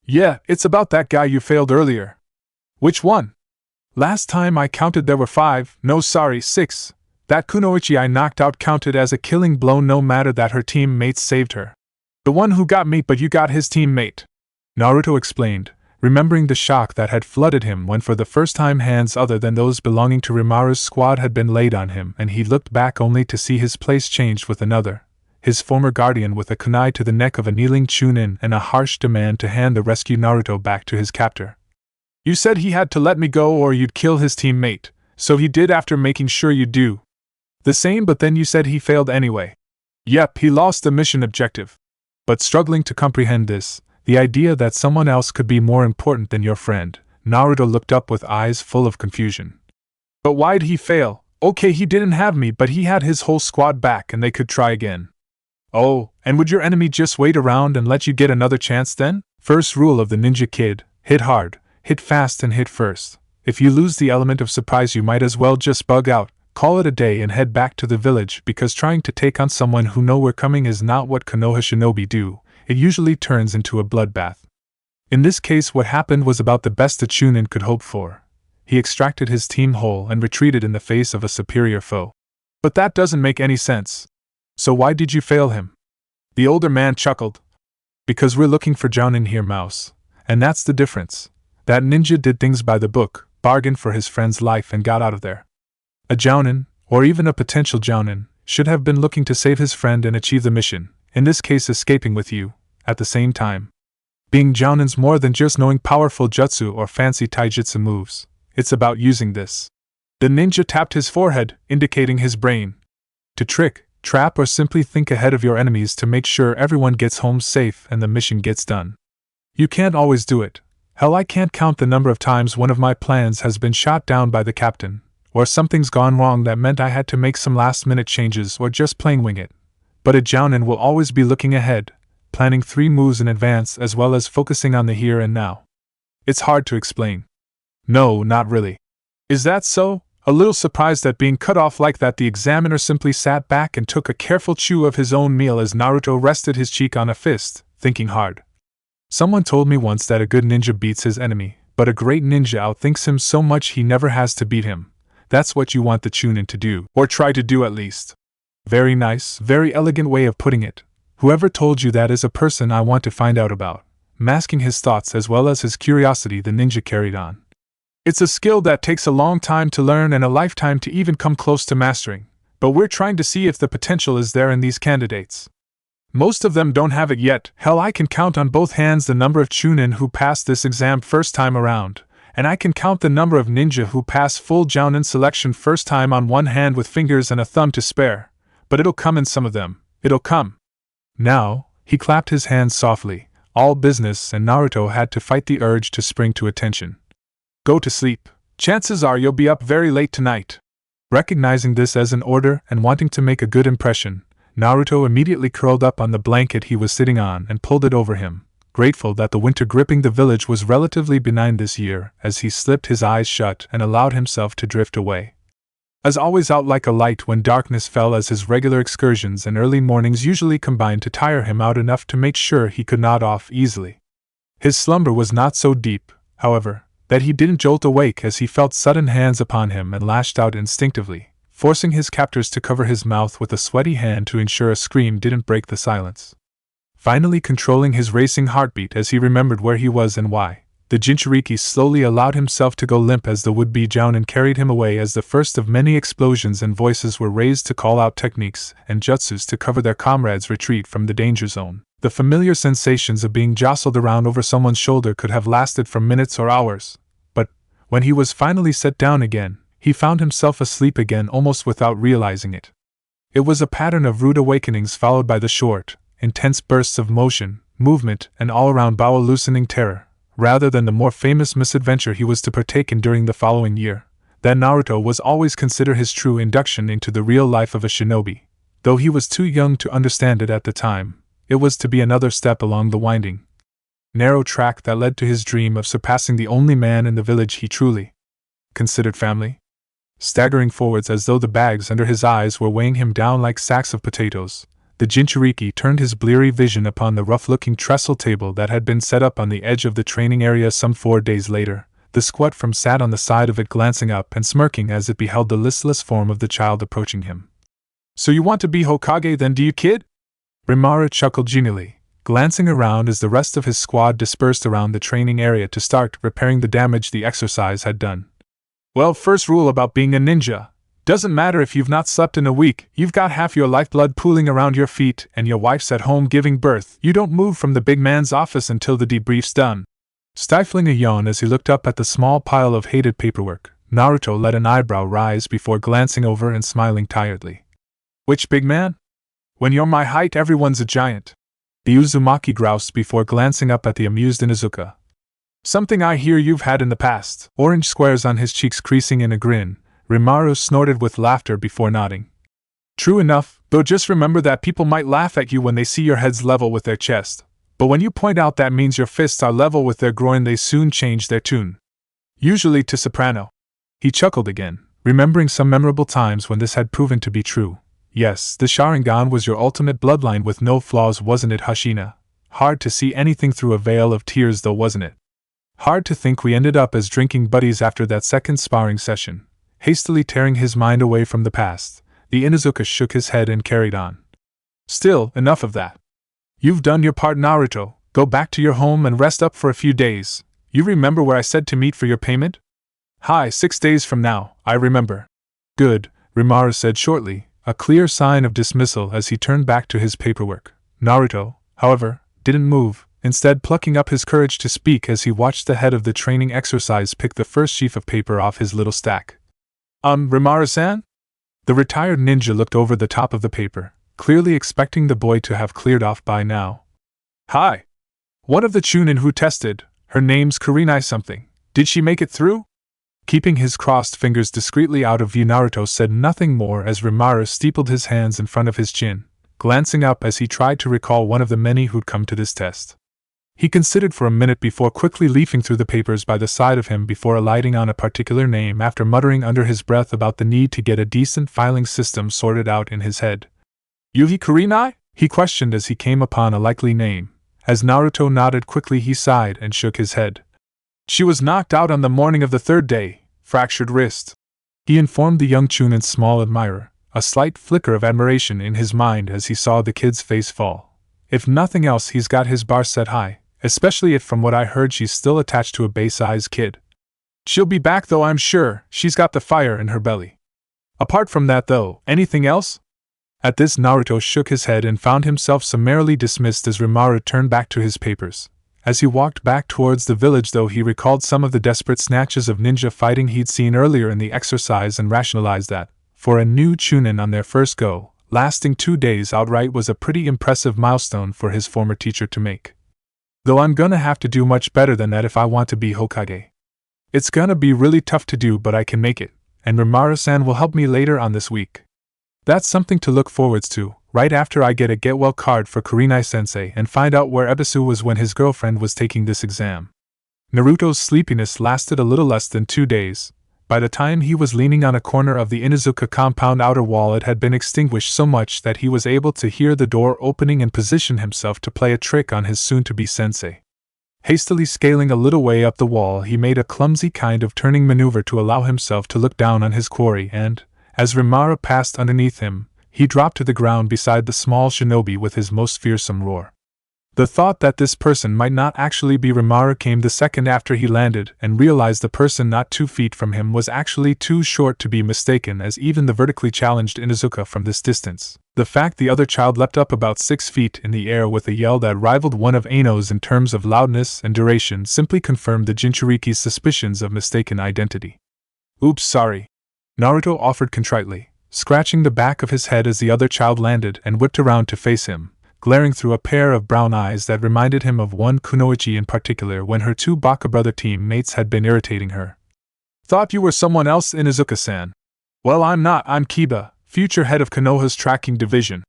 Yeah, it's about that guy you failed earlier. Which one? Last time I counted there were 5, no sorry, 6. That kunoichi I knocked out counted as a killing blow no matter that her teammates saved her. The one who got me but you got his teammate. Naruto explained, remembering the shock that had flooded him when for the first time hands other than those belonging to Rimaru's squad had been laid on him and he looked back only to see his place changed with another. His former guardian with a kunai to the neck of a kneeling Chunin and a harsh demand to hand the rescued Naruto back to his captor. You said he had to let me go or you'd kill his teammate, so he did after making sure you do. The same, but then you said he failed anyway. Yep, he lost the mission objective. But struggling to comprehend this, the idea that someone else could be more important than your friend, Naruto looked up with eyes full of confusion. But why'd he fail? Okay, he didn't have me, but he had his whole squad back and they could try again. Oh, and would your enemy just wait around and let you get another chance then? First rule of the ninja kid, hit hard, hit fast and hit first. If you lose the element of surprise you might as well just bug out, call it a day and head back to the village because trying to take on someone who know we're coming is not what Konoha shinobi do, it usually turns into a bloodbath. In this case what happened was about the best a Chunin could hope for. He extracted his team whole and retreated in the face of a superior foe. But that doesn't make any sense. So why did you fail him? The older man chuckled. Because we're looking for Jounin here, mouse. And that's the difference. That ninja did things by the book, bargained for his friend's life and got out of there. A Jounin, or even a potential Jounin, should have been looking to save his friend and achieve the mission, in this case escaping with you, at the same time. Being Jounin's more than just knowing powerful jutsu or fancy taijutsu moves. It's about using this. The ninja tapped his forehead, indicating his brain. To trick, trap or simply think ahead of your enemies to make sure everyone gets home safe and the mission gets done. You can't always do it. Hell, I can't count the number of times one of my plans has been shot down by the captain, or something's gone wrong that meant I had to make some last-minute changes or just plain wing it. But a Jounin will always be looking ahead, planning 3 moves in advance as well as focusing on the here and now. It's hard to explain. No, not really. Is that so? A little surprised at being cut off like that, the examiner simply sat back and took a careful chew of his own meal as Naruto rested his cheek on a fist, thinking hard. Someone told me once that a good ninja beats his enemy, but a great ninja outthinks him so much he never has to beat him. That's what you want the Chunin to do, or try to do at least. Very nice, very elegant way of putting it. Whoever told you that is a person I want to find out about. Masking his thoughts as well as his curiosity, the ninja carried on. It's a skill that takes a long time to learn and a lifetime to even come close to mastering, but we're trying to see if the potential is there in these candidates. Most of them don't have it yet. Hell, I can count on both hands the number of Chunin who passed this exam first time around, and I can count the number of ninja who pass full Jounin selection first time on one hand with fingers and a thumb to spare. But it'll come in some of them. It'll come. Now, he clapped his hands softly, all business, and Naruto had to fight the urge to spring to attention. Go to sleep. Chances are you'll be up very late tonight. Recognizing this as an order and wanting to make a good impression, Naruto immediately curled up on the blanket he was sitting on and pulled it over him, grateful that the winter gripping the village was relatively benign this year, as he slipped his eyes shut and allowed himself to drift away. As always out like a light when darkness fell, as his regular excursions and early mornings usually combined to tire him out enough to make sure he could nod off easily. His slumber was not so deep, however, that he didn't jolt awake as he felt sudden hands upon him and lashed out instinctively, forcing his captors to cover his mouth with a sweaty hand to ensure a scream didn't break the silence. Finally controlling his racing heartbeat as he remembered where he was and why, the Jinchuriki slowly allowed himself to go limp as the would-be Jounin carried him away, as the first of many explosions and voices were raised to call out techniques and jutsus to cover their comrades' retreat from the danger zone. The familiar sensations of being jostled around over someone's shoulder could have lasted for minutes or hours, but when he was finally set down again, he found himself asleep again almost without realizing it. It was a pattern of rude awakenings followed by the short, intense bursts of motion, movement, and all-around bowel-loosening terror, rather than the more famous misadventure he was to partake in during the following year, that Naruto was always considered his true induction into the real life of a shinobi. Though he was too young to understand it at the time, it was to be another step along the winding, narrow track that led to his dream of surpassing the only man in the village he truly considered family. Staggering forwards as though the bags under his eyes were weighing him down like sacks of potatoes, the Jinchuriki turned his bleary vision upon the rough-looking trestle table that had been set up on the edge of the training area some 4 days later. The squat from sat on the side of it, glancing up and smirking as it beheld the listless form of the child approaching him. "So you want to be Hokage then, do you, kid?" Rimara chuckled genially, glancing around as the rest of his squad dispersed around the training area to start repairing the damage the exercise had done. "Well, first rule about being a ninja. Doesn't matter if you've not slept in a week, you've got half your lifeblood pooling around your feet, and your wife's at home giving birth. You don't move from the big man's office until the debrief's done." Stifling a yawn as he looked up at the small pile of hated paperwork, Naruto let an eyebrow rise before glancing over and smiling tiredly. "Which big man? When you're my height, everyone's a giant," the Uzumaki groused before glancing up at the amused Inuzuka. "Something I hear you've had in the past." Orange squares on his cheeks creasing in a grin, Rimaru snorted with laughter before nodding. "True enough, though just remember that people might laugh at you when they see your heads level with their chest. But when you point out that means your fists are level with their groin, they soon change their tune. Usually to soprano." He chuckled again, remembering some memorable times when this had proven to be true. "Yes, the Sharingan was your ultimate bloodline with no flaws, wasn't it, Hashina? Hard to see anything through a veil of tears though, wasn't it? Hard to think we ended up as drinking buddies after that second sparring session." Hastily tearing his mind away from the past, the Inuzuka shook his head and carried on. "Still, enough of that. You've done your part, Naruto. Go back to your home and rest up for a few days. You remember where I said to meet for your payment?" "Hi, 6 days from now, I remember." "Good," Rimaru said shortly, a clear sign of dismissal as he turned back to his paperwork. Naruto, however, didn't move, instead plucking up his courage to speak as he watched the head of the training exercise pick the first sheaf of paper off his little stack. Rimaru-san?" The retired ninja looked over the top of the paper, clearly expecting the boy to have cleared off by now. "Hi. One of the Chunin who tested, her name's Kurenai something. Did she make it through?" Keeping his crossed fingers discreetly out of view, Naruto said nothing more as Rimaru steepled his hands in front of his chin, glancing up as he tried to recall one of the many who'd come to this test. He considered for a minute before quickly leafing through the papers by the side of him before alighting on a particular name after muttering under his breath about the need to get a decent filing system sorted out in his head. "Yuhi Kurenai?" he questioned as he came upon a likely name. As Naruto nodded quickly, he sighed and shook his head. "She was knocked out on the morning of the 3rd day, fractured wrist," he informed the young Chunin's small admirer, a slight flicker of admiration in his mind as he saw the kid's face fall. "If nothing else, he's got his bar set high. Especially if from what I heard she's still attached to a Bay-sized kid. She'll be back though, I'm sure. She's got the fire in her belly. Apart from that though, anything else?" At this, Naruto shook his head and found himself summarily dismissed as Rimaru turned back to his papers. As he walked back towards the village, though, he recalled some of the desperate snatches of ninja fighting he'd seen earlier in the exercise and rationalized that, for a new Chunin on their first go, lasting 2 days outright, was a pretty impressive milestone for his former teacher to make. Though I'm gonna have to do much better than that if I want to be Hokage. It's gonna be really tough to do, but I can make it, and Rimaru-san will help me later on this week. That's something to look forwards to, right after I get a get-well card for Kurenai-sensei and find out where Ebisu was when his girlfriend was taking this exam. Naruto's sleepiness lasted a little less than 2 days. By the time he was leaning on a corner of the Inuzuka compound outer wall, it had been extinguished so much that he was able to hear the door opening and position himself to play a trick on his soon-to-be sensei. Hastily scaling a little way up the wall, he made a clumsy kind of turning maneuver to allow himself to look down on his quarry and, as Rimaru passed underneath him, he dropped to the ground beside the small shinobi with his most fearsome roar. The thought that this person might not actually be Rimaru came the second after he landed and realized the person not 2 feet from him was actually too short to be mistaken as even the vertically challenged Inuzuka from this distance. The fact the other child leapt up about 6 feet in the air with a yell that rivaled one of Aino's in terms of loudness and duration simply confirmed the Jinchuriki's suspicions of mistaken identity. "Oops, sorry," Naruto offered contritely, scratching the back of his head as the other child landed and whipped around to face him, glaring through a pair of brown eyes that reminded him of one Kunoichi in particular when her 2 Baka brother teammates had been irritating her. "Thought you were someone else, Inuzuka-san." "Well, I'm not, I'm Kiba, future head of Konoha's tracking division."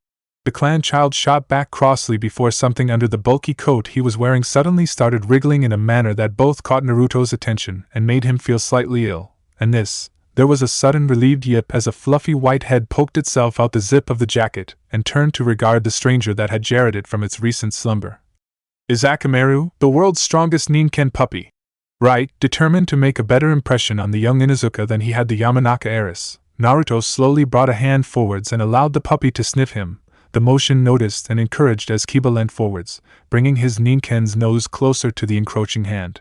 The clan child shot back crossly before something under the bulky coat he was wearing suddenly started wriggling in a manner that both caught Naruto's attention and made him feel slightly ill, and there was a sudden relieved yip as a fluffy white head poked itself out the zip of the jacket and turned to regard the stranger that had jarred it from its recent slumber. "Is Akamaru, the world's strongest Ninken puppy?" Right, determined to make a better impression on the young Inuzuka than he had the Yamanaka heiress, Naruto slowly brought a hand forwards and allowed the puppy to sniff him, the motion noticed and encouraged as Kiba leant forwards, bringing his Ninken's nose closer to the encroaching hand.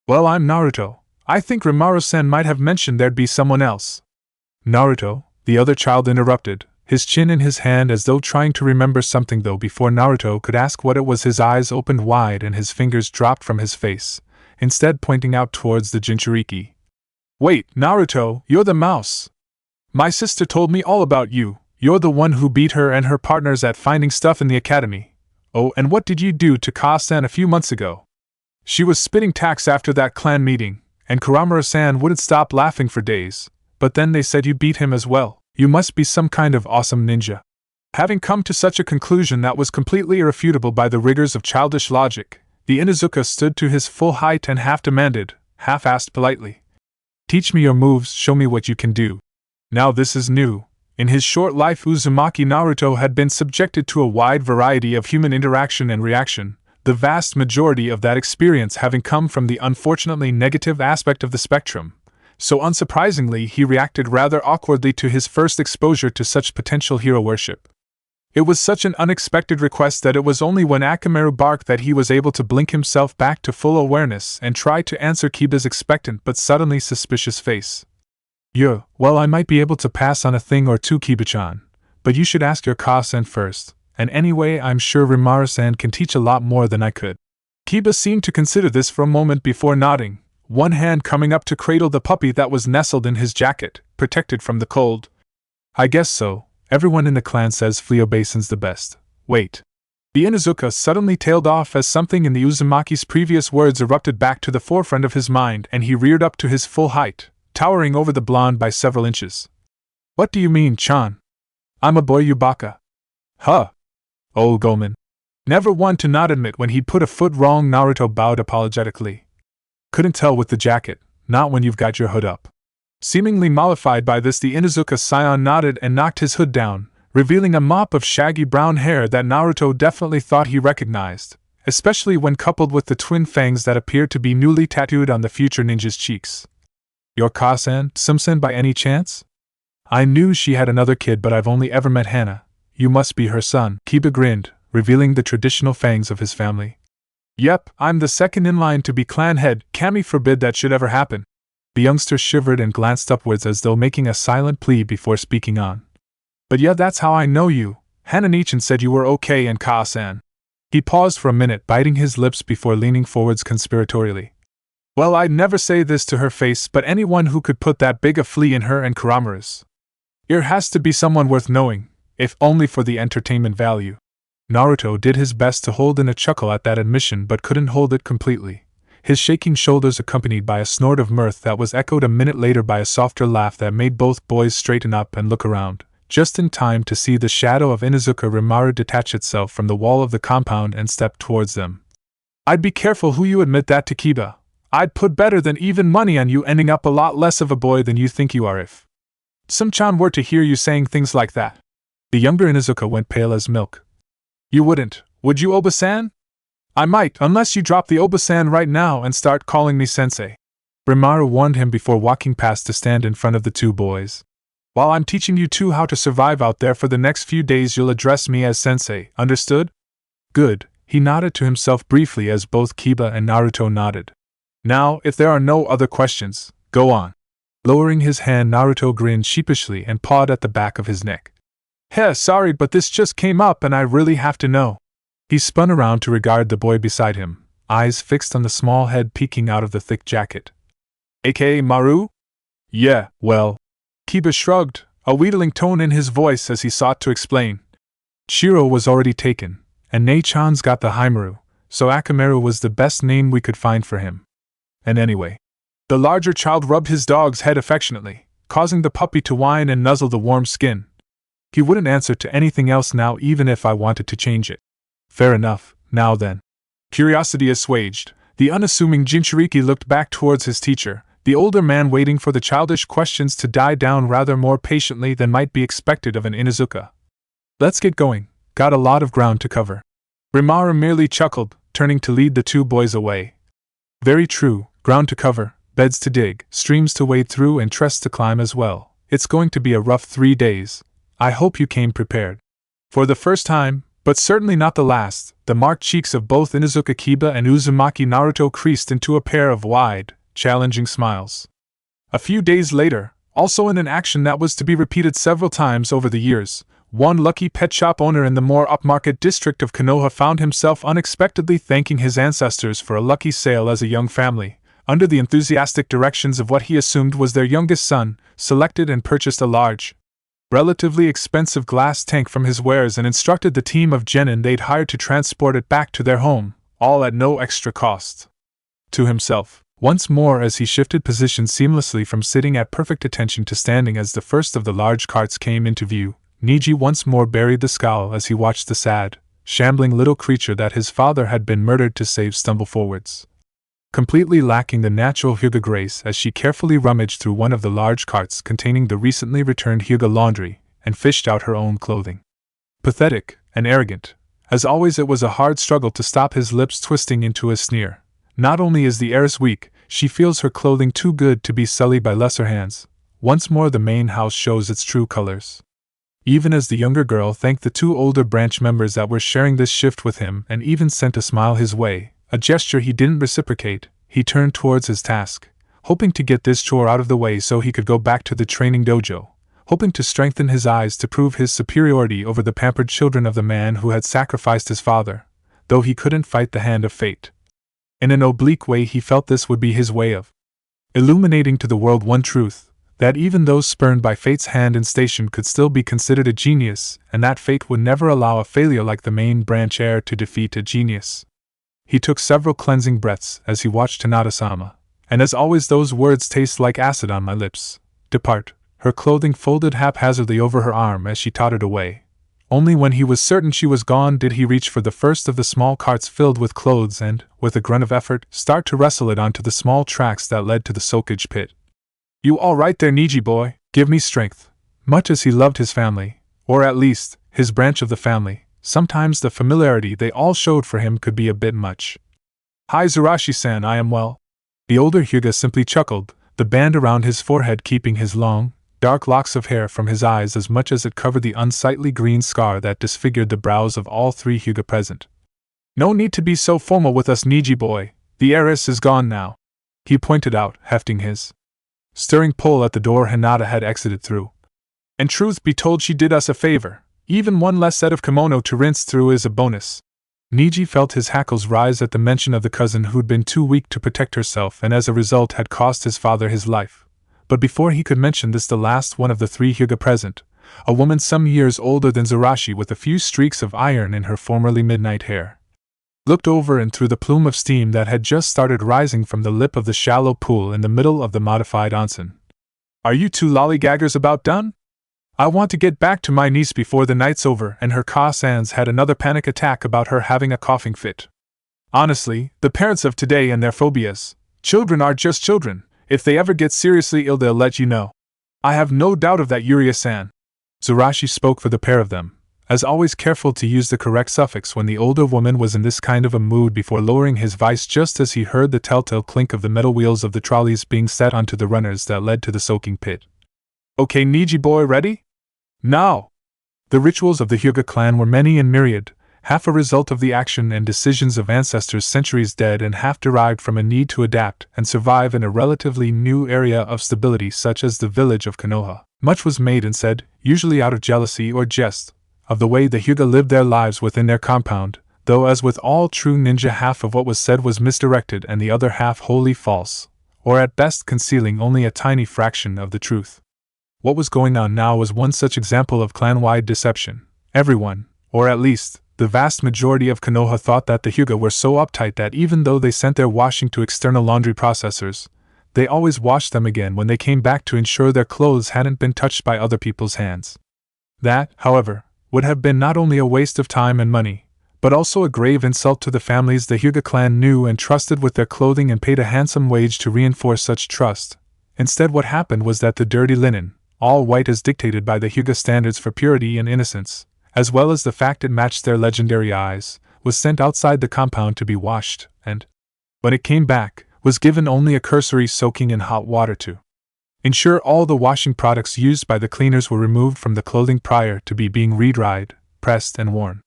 "Well, I'm Naruto. I think Rimaru-sen might have mentioned there'd be someone else." "Naruto," the other child interrupted, his chin in his hand as though trying to remember something, though before Naruto could ask what it was his eyes opened wide and his fingers dropped from his face, instead pointing out towards the Jinchuriki. "Wait, Naruto, you're the mouse. My sister told me all about you. You're the one who beat her and her partners at finding stuff in the academy. Oh, and what did you do to Ka-san a few months ago? She was spitting tacks after that clan meeting, and Kuramaru-san wouldn't stop laughing for days, but then they said you beat him as well. You must be some kind of awesome ninja." Having come to such a conclusion that was completely irrefutable by the rigors of childish logic, the Inuzuka stood to his full height and half demanded, half asked politely, "Teach me your moves, show me what you can do." Now this is new. In his short life, Uzumaki Naruto had been subjected to a wide variety of human interaction and reaction, the vast majority of that experience having come from the unfortunately negative aspect of the spectrum. So unsurprisingly, he reacted rather awkwardly to his first exposure to such potential hero worship. It was such an unexpected request that it was only when Akamaru barked that he was able to blink himself back to full awareness and try to answer Kiba's expectant but suddenly suspicious face. Well, I might be able to pass on a thing or two, Kiba-chan, but you should ask your Ka-san first. And anyway, I'm sure Rimaru-san can teach a lot more than I could." Kiba seemed to consider this for a moment before nodding, one hand coming up to cradle the puppy that was nestled in his jacket, protected from the cold. "I guess so. Everyone in the clan says Fleo-basin's the best. Wait." The Inuzuka suddenly tailed off as something in the Uzumaki's previous words erupted back to the forefront of his mind and he reared up to his full height, towering over the blonde by several inches. "What do you mean, Chan? I'm a boy, Yubaka." "Huh." Old Goman. Never one to not admit when he'd put a foot wrong. Naruto bowed apologetically. "Couldn't tell with the jacket, not when you've got your hood up." Seemingly mollified by this, the Inuzuka scion nodded and knocked his hood down, revealing a mop of shaggy brown hair that Naruto definitely thought he recognized, especially when coupled with the twin fangs that appeared to be newly tattooed on the future ninja's cheeks. "Your Ka-san, Sumsen by any chance?" "I knew she had another kid, but I've only ever met Hana. You must be her son." Kiba grinned, revealing the traditional fangs of his family. "Yep, I'm the second in line to be clan head. Kami forbid that should ever happen." The youngster shivered and glanced upwards as though making a silent plea before speaking on. But yeah, that's how I know you. Hananichan said you were okay and Ka-san. He paused for a minute, biting his lips before leaning forwards conspiratorially. Well, I'd never say this to her face, but anyone who could put that big a flea in her and Kuramaru's ear has to be someone worth knowing, if only for the entertainment value. Naruto did his best to hold in a chuckle at that admission but couldn't hold it completely, his shaking shoulders accompanied by a snort of mirth that was echoed a minute later by a softer laugh that made both boys straighten up and look around, just in time to see the shadow of Inuzuka Rimaru detach itself from the wall of the compound and step towards them. I'd be careful who you admit that to, Kiba. I'd put better than even money on you ending up a lot less of a boy than you think you are if some-chan were to hear you saying things like that. The younger Inuzuka went pale as milk. You wouldn't, would you, Oba-san? I might, unless you drop the Oba-san right now and start calling me sensei. Rimaru warned him before walking past to stand in front of the two boys. While I'm teaching you two how to survive out there for the next few days, you'll address me as sensei, understood? Good, he nodded to himself briefly as both Kiba and Naruto nodded. Now, if there are no other questions, go on. Lowering his hand, Naruto grinned sheepishly and pawed at the back of his neck. Heh, sorry, but this just came up and I really have to know. He spun around to regard the boy beside him, eyes fixed on the small head peeking out of the thick jacket. AKA Maru? Yeah, well. Kiba shrugged, a wheedling tone in his voice as he sought to explain. Shiro was already taken, and Nei-chan's got the Haimaru, so Akamaru was the best name we could find for him. And anyway. The larger child rubbed his dog's head affectionately, causing the puppy to whine and nuzzle the warm skin. He wouldn't answer to anything else now even if I wanted to change it. Fair enough, now then. Curiosity assuaged, the unassuming Jinchuriki looked back towards his teacher, the older man waiting for the childish questions to die down rather more patiently than might be expected of an Inuzuka. Let's get going, got a lot of ground to cover. Rimaru merely chuckled, turning to lead the two boys away. Very true, ground to cover. Beds to dig, streams to wade through and trests to climb as well. It's going to be a rough 3 days. I hope you came prepared. For the first time, but certainly not the last, the marked cheeks of both Inuzuka Kiba and Uzumaki Naruto creased into a pair of wide, challenging smiles. A few days later, also in an action that was to be repeated several times over the years, one lucky pet shop owner in the more upmarket district of Konoha found himself unexpectedly thanking his ancestors for a lucky sale as a young family. Under the enthusiastic directions of what he assumed was their youngest son, selected and purchased a large, relatively expensive glass tank from his wares and instructed the team of genin they'd hired to transport it back to their home, all at no extra cost. To himself, once more as he shifted position seamlessly from sitting at perfect attention to standing as the first of the large carts came into view, Niji once more buried the scowl as he watched the sad, shambling little creature that his father had been murdered to save stumble forwards. Completely lacking the natural Hyuga grace as she carefully rummaged through one of the large carts containing the recently returned Hyuga laundry and fished out her own clothing. Pathetic and arrogant, as always, it was a hard struggle to stop his lips twisting into a sneer. Not only is the heiress weak, she feels her clothing too good to be sullied by lesser hands. Once more the main house shows its true colors. Even as the younger girl thanked the two older branch members that were sharing this shift with him and even sent a smile his way, a gesture he didn't reciprocate, he turned towards his task, hoping to get this chore out of the way so he could go back to the training dojo, hoping to strengthen his eyes to prove his superiority over the pampered children of the man who had sacrificed his father, though he couldn't fight the hand of fate. In an oblique way he felt this would be his way of illuminating to the world one truth, that even those spurned by fate's hand and station could still be considered a genius, and that fate would never allow a failure like the main branch heir to defeat a genius. He took several cleansing breaths as he watched Hinata-sama, and as always those words taste like acid on my lips. Depart, her clothing folded haphazardly over her arm as she tottered away. Only when he was certain she was gone did he reach for the first of the small carts filled with clothes and, with a grunt of effort, start to wrestle it onto the small tracks that led to the soakage pit. You all right there, Niji boy? Give me strength. Much as he loved his family, or at least, his branch of the family, sometimes the familiarity they all showed for him could be a bit much. Hi Zurashi-san, I am well. The older Hyuga simply chuckled, the band around his forehead keeping his long, dark locks of hair from his eyes as much as it covered the unsightly green scar that disfigured the brows of all 3 Hyuga present. No need to be so formal with us, Niji boy, the heiress is gone now. He pointed out, hefting his stirring pole at the door Hinata had exited through. And truth be told, she did us a favor. Even one less set of kimono to rinse through is a bonus. Niji felt his hackles rise at the mention of the cousin who'd been too weak to protect herself and as a result had cost his father his life. But before he could mention this, the last one of the three Hyuga present, a woman some years older than Zurashi with a few streaks of iron in her formerly midnight hair, looked over and through the plume of steam that had just started rising from the lip of the shallow pool in the middle of the modified onsen. Are you two lollygaggers about done? I want to get back to my niece before the night's over. And her Ka-sans had another panic attack about her having a coughing fit. Honestly, the parents of today and their phobias. Children are just children. If they ever get seriously ill, they'll let you know. I have no doubt of that, Yuria-san. Zurashi spoke for the pair of them, as always careful to use the correct suffix when the older woman was in this kind of a mood before lowering his voice just as he heard the telltale clink of the metal wheels of the trolleys being set onto the runners that led to the soaking pit. Okay, Niji boy, ready? Now! The rituals of the Hyuga clan were many and myriad, half a result of the action and decisions of ancestors centuries dead and half derived from a need to adapt and survive in a relatively new area of stability such as the village of Konoha. Much was made and said, usually out of jealousy or jest, of the way the Hyuga lived their lives within their compound, though as with all true ninja, half of what was said was misdirected and the other half wholly false, or at best concealing only a tiny fraction of the truth. What was going on now was one such example of clan-wide deception. Everyone, or at least, the vast majority of Konoha thought that the Hyuga were so uptight that even though they sent their washing to external laundry processors, they always washed them again when they came back to ensure their clothes hadn't been touched by other people's hands. That, however, would have been not only a waste of time and money, but also a grave insult to the families the Hyuga clan knew and trusted with their clothing and paid a handsome wage to reinforce such trust. Instead, what happened was that the dirty linen, all white as dictated by the Hyuga standards for purity and innocence, as well as the fact it matched their legendary eyes, was sent outside the compound to be washed, and, when it came back, was given only a cursory soaking in hot water to ensure all the washing products used by the cleaners were removed from the clothing prior to being re-dried, pressed, and worn.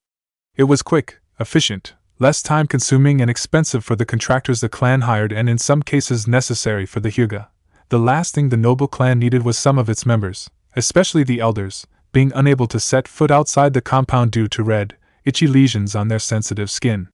It was quick, efficient, less time-consuming and expensive for the contractors the clan hired and in some cases necessary for the Hyuga. The last thing the noble clan needed was some of its members, especially the elders, being unable to set foot outside the compound due to red, itchy lesions on their sensitive skin.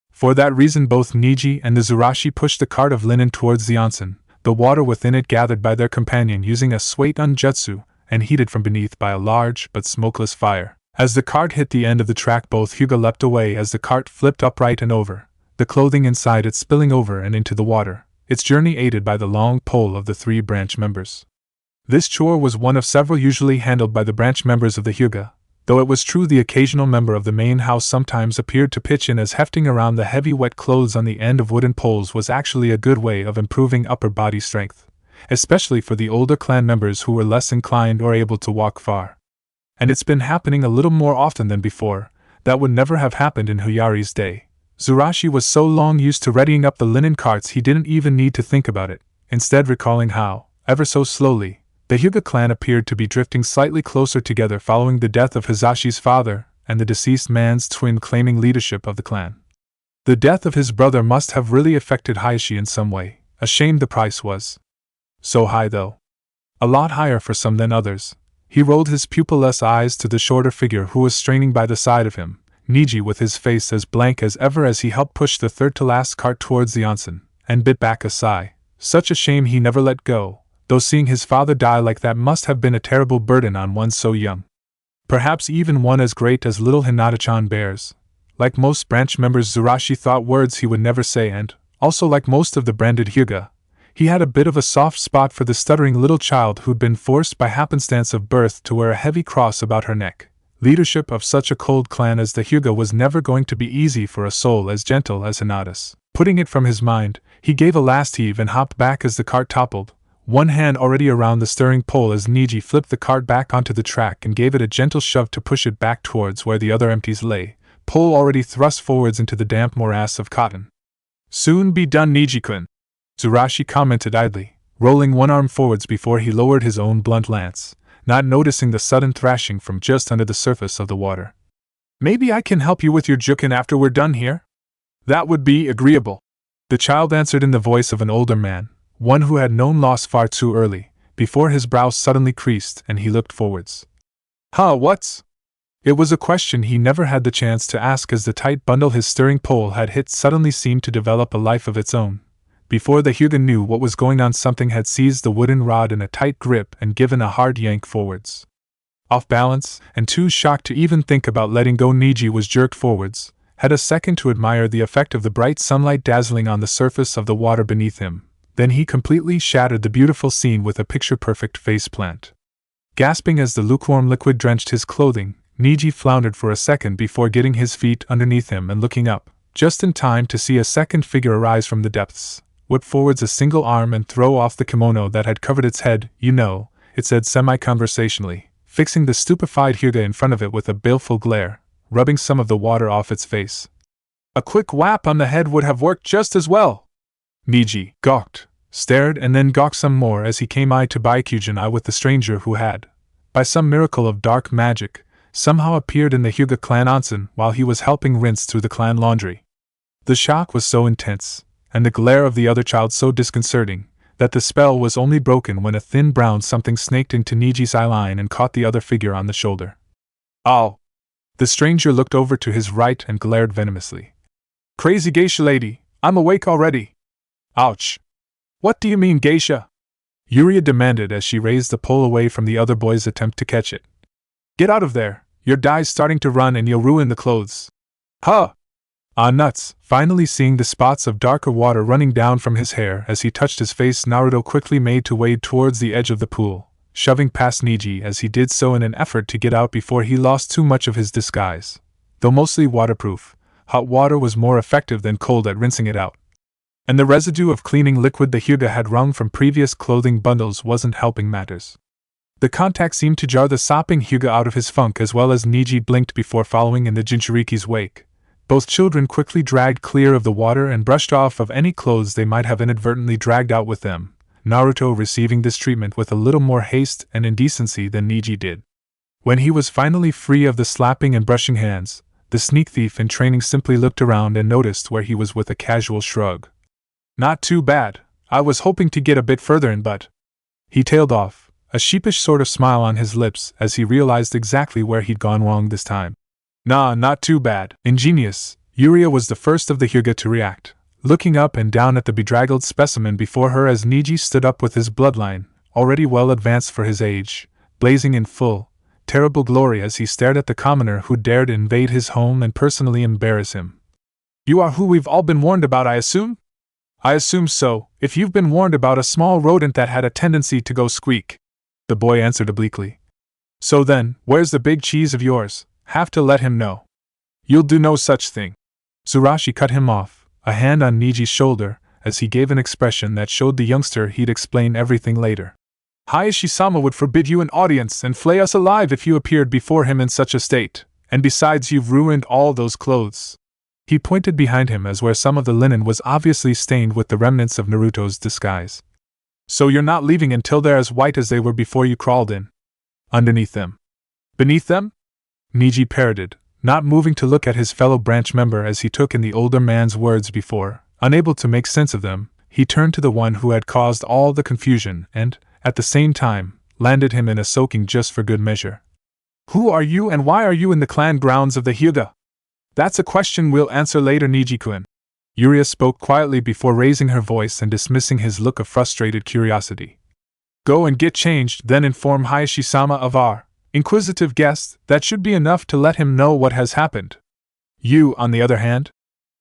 For that reason both Niji and the Zurashi pushed the cart of linen towards the onsen, the water within it gathered by their companion using a Suiton jutsu, and heated from beneath by a large but smokeless fire. As the cart hit the end of the track, both Hyuga leapt away as the cart flipped upright and over, the clothing inside it spilling over and into the water, its journey aided by the long pole of the three branch members. This chore was one of several usually handled by the branch members of the Hyuga, though it was true the occasional member of the main house sometimes appeared to pitch in, as hefting around the heavy wet clothes on the end of wooden poles was actually a good way of improving upper body strength, especially for the older clan members who were less inclined or able to walk far. And it's been happening a little more often than before. That would never have happened in Huyari's day. Zurashi was so long used to readying up the linen carts he didn't even need to think about it, instead recalling how, ever so slowly, the Hyuga clan appeared to be drifting slightly closer together following the death of Hizashi's father and the deceased man's twin claiming leadership of the clan. The death of his brother must have really affected Hayashi in some way. A shame the price was so high, though. A lot higher for some than others. He rolled his pupilless eyes to the shorter figure who was straining by the side of him, Niji with his face as blank as ever as he helped push the third-to-last cart towards the onsen, and bit back a sigh. Such a shame he never let go, though seeing his father die like that must have been a terrible burden on one so young. Perhaps even one as great as little Hinata-chan bears. Like most branch members, Zurashi thought words he would never say, and, also like most of the branded Hyuga, he had a bit of a soft spot for the stuttering little child who'd been forced by happenstance of birth to wear a heavy cross about her neck. Leadership of such a cold clan as the Hyuga was never going to be easy for a soul as gentle as Hinata's. Putting it from his mind, he gave a last heave and hopped back as the cart toppled, one hand already around the steering pole as Niji flipped the cart back onto the track and gave it a gentle shove to push it back towards where the other empties lay, pole already thrust forwards into the damp morass of cotton. Soon be done, Niji-kun, Zurashi commented idly, rolling one arm forwards before he lowered his own blunt lance, not noticing the sudden thrashing from just under the surface of the water. Maybe I can help you with your jukin after we're done here? That would be agreeable, the child answered in the voice of an older man, one who had known loss far too early, before his brow suddenly creased and he looked forwards. What's? It was a question he never had the chance to ask, as the tight bundle his steering pole had hit suddenly seemed to develop a life of its own. Before the Hyuga knew what was going on, something had seized the wooden rod in a tight grip and given a hard yank forwards. Off balance, and too shocked to even think about letting go, Niji was jerked forwards, had a second to admire the effect of the bright sunlight dazzling on the surface of the water beneath him. Then he completely shattered the beautiful scene with a picture-perfect face-plant. Gasping as the lukewarm liquid drenched his clothing, Niji floundered for a second before getting his feet underneath him and looking up, just in time to see a second figure arise from the depths, whip forwards a single arm and throw off the kimono that had covered its head. "You know," it said semi-conversationally, fixing the stupefied Hyuga in front of it with a baleful glare, rubbing some of the water off its face. "A quick whap on the head would have worked just as well." Niji gawked, stared, and then gawked some more as he came eye to eye with the stranger who had, by some miracle of dark magic, somehow appeared in the Hyuga clan onsen while he was helping rinse through the clan laundry. The shock was so intense, and the glare of the other child so disconcerting, that the spell was only broken when a thin brown something snaked into Niji's eyeline and caught the other figure on the shoulder. "Oh!" The stranger looked over to his right and glared venomously. "Crazy geisha lady, I'm awake already." "Ouch! What do you mean, geisha?" Yuria demanded as she raised the pole away from the other boy's attempt to catch it. "Get out of there, your dye's starting to run and you'll ruin the clothes." "Huh!" Ah, nuts! Finally seeing the spots of darker water running down from his hair as he touched his face, Naruto quickly made to wade towards the edge of the pool, shoving past Niji as he did so in an effort to get out before he lost too much of his disguise. Though mostly waterproof, hot water was more effective than cold at rinsing it out. And the residue of cleaning liquid the Hyuga had wrung from previous clothing bundles wasn't helping matters. The contact seemed to jar the sopping Hyuga out of his funk, as well as Niji blinked before following in the Jinchuriki's wake. Both children quickly dragged clear of the water and brushed off of any clothes they might have inadvertently dragged out with them, Naruto receiving this treatment with a little more haste and indecency than Niji did. When he was finally free of the slapping and brushing hands, the sneak thief in training simply looked around and noticed where he was with a casual shrug. "Not too bad, I was hoping to get a bit further in, but..." He tailed off, a sheepish sort of smile on his lips as he realized exactly where he'd gone wrong this time. "Nah, not too bad." Ingenious, Yuria was the first of the Hyuga to react, looking up and down at the bedraggled specimen before her as Niji stood up with his bloodline, already well advanced for his age, blazing in full, terrible glory as he stared at the commoner who dared invade his home and personally embarrass him. "You are who we've all been warned about, I assume?" "I assume so, if you've been warned about a small rodent that had a tendency to go squeak," the boy answered obliquely. "So then, where's the big cheese of yours? Have to let him know." "You'll do no such thing." Tsurushi cut him off, a hand on Niji's shoulder, as he gave an expression that showed the youngster he'd explain everything later. "Hayashi-sama would forbid you an audience and flay us alive if you appeared before him in such a state, and besides you've ruined all those clothes." He pointed behind him as where some of the linen was obviously stained with the remnants of Naruto's disguise. "So you're not leaving until they're as white as they were before you crawled in?" "Underneath them." "Beneath them?" Niji parroted, not moving to look at his fellow branch member as he took in the older man's words before, unable to make sense of them, he turned to the one who had caused all the confusion and, at the same time, landed him in a soaking just for good measure. "Who are you and why are you in the clan grounds of the Hyuga?" "That's a question we'll answer later, Niji-kun." Yuria spoke quietly before raising her voice and dismissing his look of frustrated curiosity. "Go and get changed, then inform Hayashi-sama of our inquisitive guest. That should be enough to let him know what has happened. You, on the other hand?"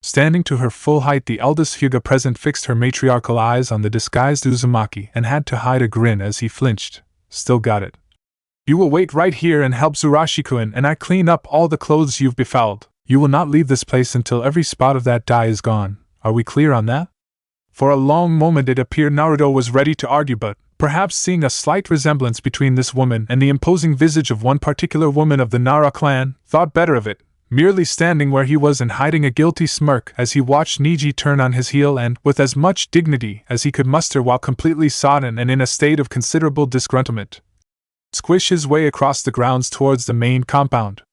Standing to her full height, the eldest Hyuga present fixed her matriarchal eyes on the disguised Uzumaki and had to hide a grin as he flinched. "Still got it. You will wait right here and help Tsurushi-kun and I clean up all the clothes you've befouled. You will not leave this place until every spot of that dye is gone. Are we clear on that?" For a long moment it appeared Naruto was ready to argue, but, perhaps seeing a slight resemblance between this woman and the imposing visage of one particular woman of the Nara clan, thought better of it, merely standing where he was and hiding a guilty smirk as he watched Niji turn on his heel and, with as much dignity as he could muster while completely sodden and in a state of considerable disgruntlement, squish his way across the grounds towards the main compound.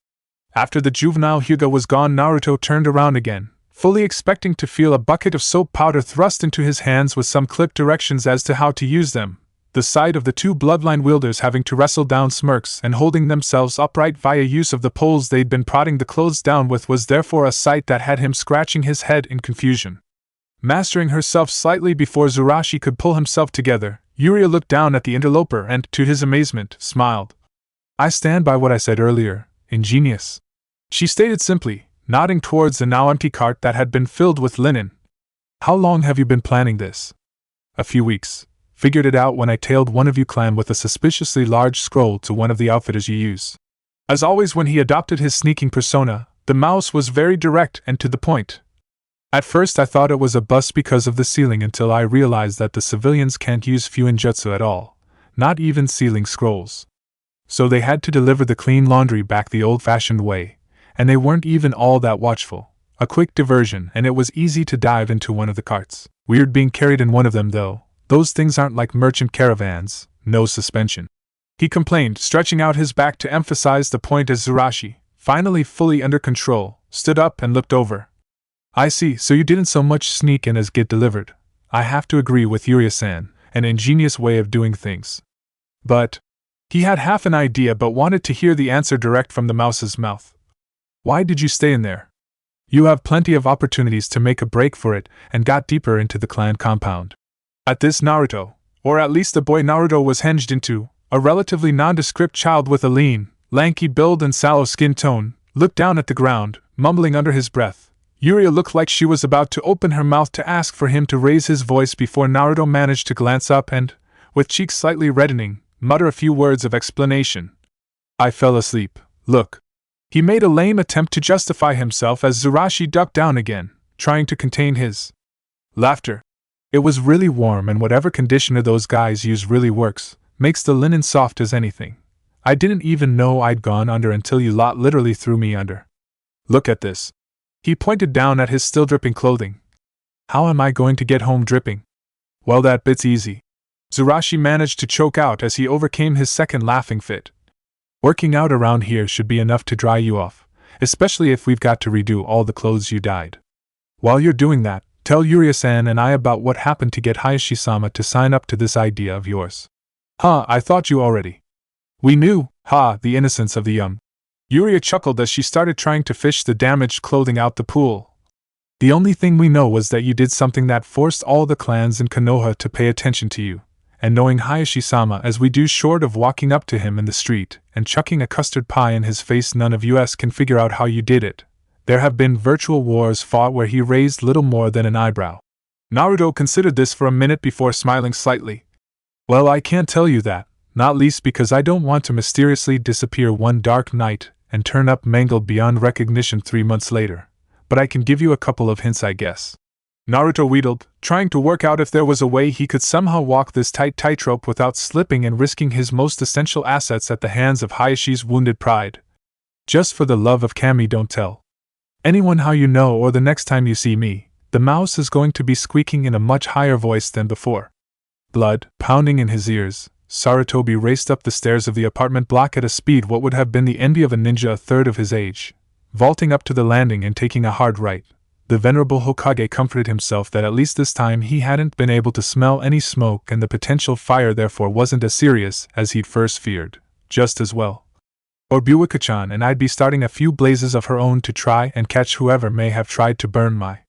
After the juvenile Hyuga was gone, Naruto turned around again, fully expecting to feel a bucket of soap powder thrust into his hands with some clipped directions as to how to use them. The sight of the two bloodline wielders having to wrestle down smirks and holding themselves upright via use of the poles they'd been prodding the clothes down with was therefore a sight that had him scratching his head in confusion. Mastering herself slightly before Zurashi could pull himself together, Yuria looked down at the interloper and, to his amazement, smiled. "I stand by what I said earlier, ingenious," she stated simply, nodding towards the now empty cart that had been filled with linen. "How long have you been planning this?" "A few weeks. Figured it out when I tailed one of you clan with a suspiciously large scroll to one of the outfitters you use." As always when he adopted his sneaking persona, the mouse was very direct and to the point. "At first I thought it was a bust because of the sealing until I realized that the civilians can't use fuinjutsu at all, not even sealing scrolls. So they had to deliver the clean laundry back the old-fashioned way, and they weren't even all that watchful. A quick diversion and it was easy to dive into one of the carts. Weird being carried in one of them though. Those things aren't like merchant caravans, no suspension," he complained, stretching out his back to emphasize the point as Zurashi, finally fully under control, stood up and looked over. "I see, so you didn't so much sneak in as get delivered. I have to agree with Yuria-san, an ingenious way of doing things. But," he had half an idea but wanted to hear the answer direct from the mouse's mouth. "Why did you stay in there? You have plenty of opportunities to make a break for it," and got deeper into the clan compound. At this Naruto, or at least the boy Naruto was hinged into, a relatively nondescript child with a lean, lanky build and sallow skin tone, looked down at the ground, mumbling under his breath. Yuria looked like she was about to open her mouth to ask for him to raise his voice before Naruto managed to glance up and, with cheeks slightly reddening, mutter a few words of explanation. "I fell asleep, look." He made a lame attempt to justify himself as Zurashi ducked down again, trying to contain his laughter. "It was really warm and whatever conditioner those guys use really works, makes the linen soft as anything. I didn't even know I'd gone under until you lot literally threw me under. Look at this." He pointed down at his still dripping clothing. "How am I going to get home dripping?" "Well, that bit's easy," Zurashi managed to choke out as he overcame his second laughing fit. "Working out around here should be enough to dry you off, especially if we've got to redo all the clothes you dyed. While you're doing that, tell Yuria-san and I about what happened to get Hayashi-sama to sign up to this idea of yours." "Huh, I thought you already." "We knew, the innocence of the young." Yuria chuckled as she started trying to fish the damaged clothing out the pool. "The only thing we know was that you did something that forced all the clans in Konoha to pay attention to you, and knowing Hayashi-sama as we do short of walking up to him in the street and chucking a custard pie in his face, none of us can figure out how you did it. There have been virtual wars fought where he raised little more than an eyebrow." Naruto considered this for a minute before smiling slightly. "Well, I can't tell you that, not least because I don't want to mysteriously disappear one dark night and turn up mangled beyond recognition 3 months later. But I can give you a couple of hints, I guess." Naruto wheedled, trying to work out if there was a way he could somehow walk this tight tightrope without slipping and risking his most essential assets at the hands of Hayashi's wounded pride. "Just for the love of Kami, don't tell anyone how you know, or the next time you see me, the mouse is going to be squeaking in a much higher voice than before." Blood pounding in his ears, Sarutobi raced up the stairs of the apartment block at a speed what would have been the envy of a ninja a third of his age. Vaulting up to the landing and taking a hard right, the venerable Hokage comforted himself that at least this time he hadn't been able to smell any smoke and the potential fire therefore wasn't as serious as he'd first feared. Just as well. Or Buwika-chan and I'd be starting a few blazes of her own to try and catch whoever may have tried to burn my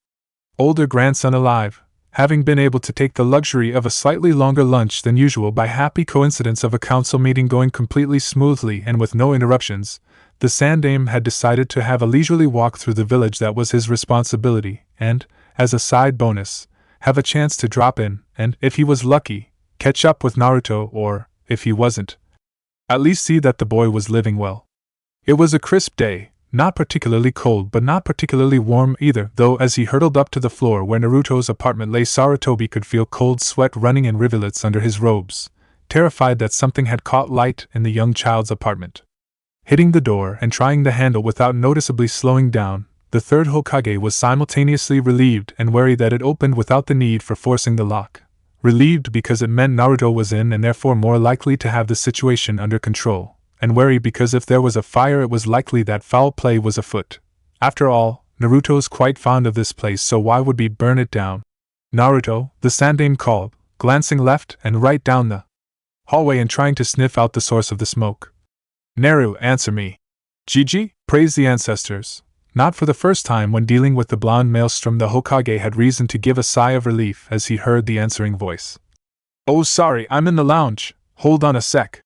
older grandson alive. Having been able to take the luxury of a slightly longer lunch than usual by happy coincidence of a council meeting going completely smoothly and with no interruptions, the Sandaime had decided to have a leisurely walk through the village that was his responsibility, and, as a side bonus, have a chance to drop in and, if he was lucky, catch up with Naruto or, if he wasn't, at least see that the boy was living well. It was a crisp day, not particularly cold but not particularly warm either, though as he hurtled up to the floor where Naruto's apartment lay, Sarutobi could feel cold sweat running in rivulets under his robes, terrified that something had caught light in the young child's apartment. Hitting the door and trying the handle without noticeably slowing down, the third Hokage was simultaneously relieved and wary that it opened without the need for forcing the lock. Relieved because it meant Naruto was in and therefore more likely to have the situation under control, and wary because if there was a fire it was likely that foul play was afoot. After all, Naruto's quite fond of this place, so why would he burn it down? "Naruto," the Sandaime called, glancing left and right down the hallway and trying to sniff out the source of the smoke. Naru, answer me. Jiji, praise the ancestors. Not for the first time when dealing with the blonde maelstrom, the Hokage had reason to give a sigh of relief as he heard the answering voice. Oh, sorry, I'm in the lounge. Hold on a sec.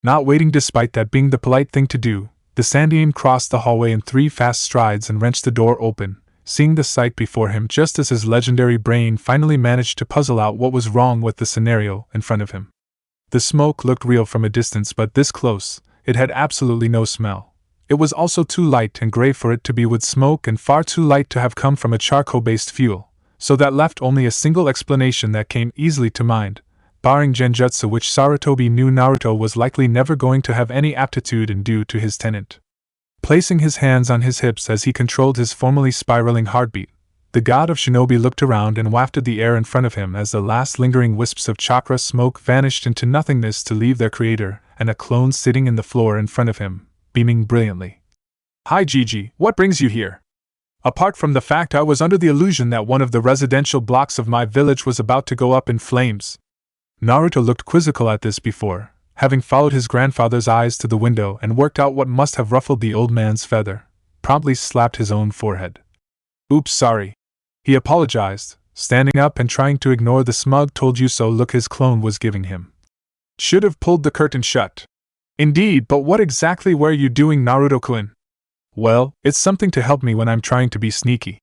Not waiting despite that being the polite thing to do, the Sandian crossed the hallway in 3 fast strides and wrenched the door open, seeing the sight before him just as his legendary brain finally managed to puzzle out what was wrong with the scenario in front of him. The smoke looked real from a distance, but this close, it had absolutely no smell. It was also too light and gray for it to be wood smoke and far too light to have come from a charcoal-based fuel, so that left only a single explanation that came easily to mind. Barring genjutsu, which Sarutobi knew Naruto was likely never going to have any aptitude in due to his tenant. Placing his hands on his hips as he controlled his formerly spiraling heartbeat, the god of shinobi looked around and wafted the air in front of him as the last lingering wisps of chakra smoke vanished into nothingness to leave their creator and a clone sitting in the floor in front of him, beaming brilliantly. Hi Gigi, what brings you here? Apart from the fact I was under the illusion that one of the residential blocks of my village was about to go up in flames. Naruto looked quizzical at this before, having followed his grandfather's eyes to the window and worked out what must have ruffled the old man's feather, promptly slapped his own forehead. Oops, sorry. He apologized, standing up and trying to ignore the smug told you so look his clone was giving him. Should have pulled the curtain shut. Indeed, but what exactly were you doing, Naruto-kun? Well, it's something to help me when I'm trying to be sneaky.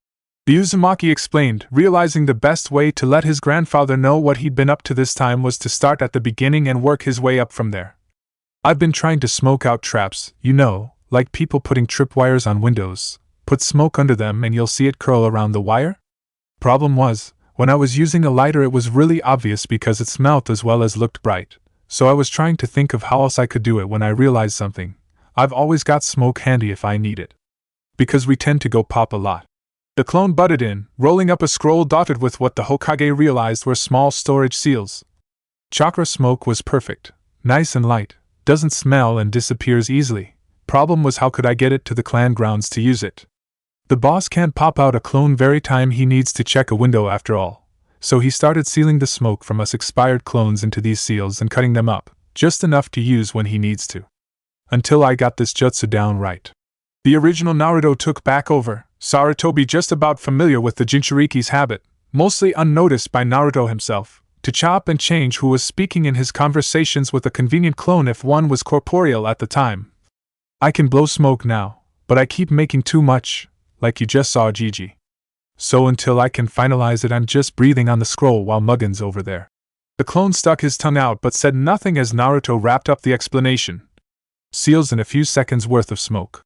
The Uzumaki explained, realizing the best way to let his grandfather know what he'd been up to this time was to start at the beginning and work his way up from there. I've been trying to smoke out traps, you know, like people putting tripwires on windows. Put smoke under them and you'll see it curl around the wire? Problem was, when I was using a lighter it was really obvious because it smelt as well as looked bright, so I was trying to think of how else I could do it when I realized something. I've always got smoke handy if I need it. Because we tend to go pop a lot. The clone butted in, rolling up a scroll dotted with what the Hokage realized were small storage seals. Chakra smoke was perfect, nice and light, doesn't smell and disappears easily. Problem was how could I get it to the clan grounds to use it? The boss can't pop out a clone very time he needs to check a window after all, so he started sealing the smoke from us expired clones into these seals and cutting them up, just enough to use when he needs to. Until I got this jutsu down right. The original Naruto took back over, Sarutobi just about familiar with the Jinchuriki's habit, mostly unnoticed by Naruto himself, to chop and change who was speaking in his conversations with a convenient clone if one was corporeal at the time. I can blow smoke now, but I keep making too much, like you just saw Gigi. So until I can finalize it I'm just breathing on the scroll while Muggin's over there. The clone stuck his tongue out but said nothing as Naruto wrapped up the explanation. Seals in a few seconds worth of smoke.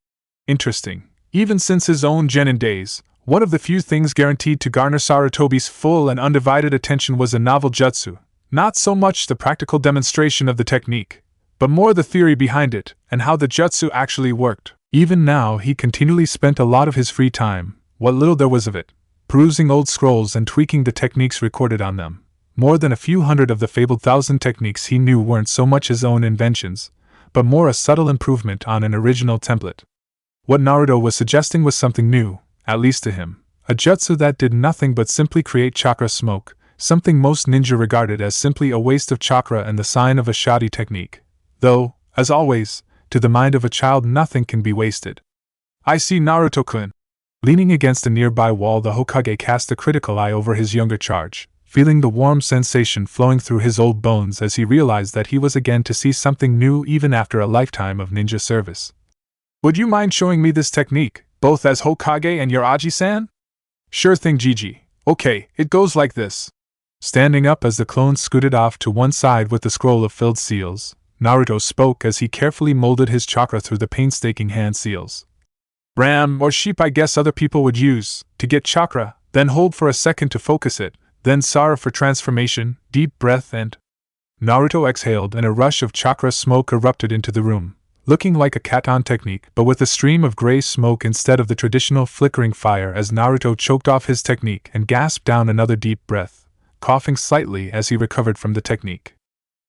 Interesting. Even since his own genin days, one of the few things guaranteed to garner Sarutobi's full and undivided attention was a novel jutsu, not so much the practical demonstration of the technique, but more the theory behind it and how the jutsu actually worked. Even now he continually spent a lot of his free time, what little there was of it, perusing old scrolls and tweaking the techniques recorded on them. More than a few hundred of the fabled 1,000 techniques he knew weren't so much his own inventions, but more a subtle improvement on an original template. What Naruto was suggesting was something new, at least to him, a jutsu that did nothing but simply create chakra smoke, something most ninja regarded as simply a waste of chakra and the sign of a shoddy technique. Though, as always, to the mind of a child nothing can be wasted. I see Naruto-kun. Leaning against a nearby wall the Hokage cast a critical eye over his younger charge, feeling the warm sensation flowing through his old bones as he realized that he was again to see something new even after a lifetime of ninja service. Would you mind showing me this technique, both as Hokage and Yaraji-san? Sure thing, Gigi. Okay, it goes like this. Standing up as the clone scooted off to one side with the scroll of filled seals, Naruto spoke as he carefully molded his chakra through the painstaking hand seals. Ram, or sheep I guess other people would use, to get chakra, then hold for a second to focus it, then Sara for transformation, deep breath and... Naruto exhaled and a rush of chakra smoke erupted into the room, looking like a katan technique but with a stream of gray smoke instead of the traditional flickering fire as Naruto choked off his technique and gasped down another deep breath, coughing slightly as he recovered from the technique.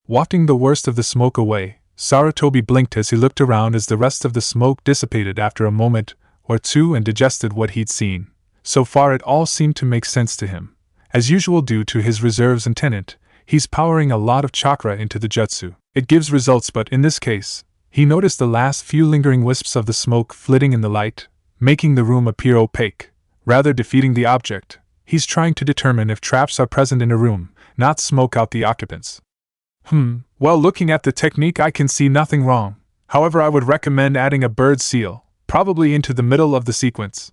Wafting the worst of the smoke away, Sarutobi blinked as he looked around as the rest of the smoke dissipated after a moment or two and digested what he'd seen. So far it all seemed to make sense to him. As usual due to his reserves and tenant, he's powering a lot of chakra into the jutsu. It gives results, but in this case, he noticed the last few lingering wisps of the smoke flitting in the light, making the room appear opaque, rather defeating the object. He's trying to determine if traps are present in a room, not smoke out the occupants. Well, looking at the technique, I can see nothing wrong. However, I would recommend adding a bird seal, probably into the middle of the sequence.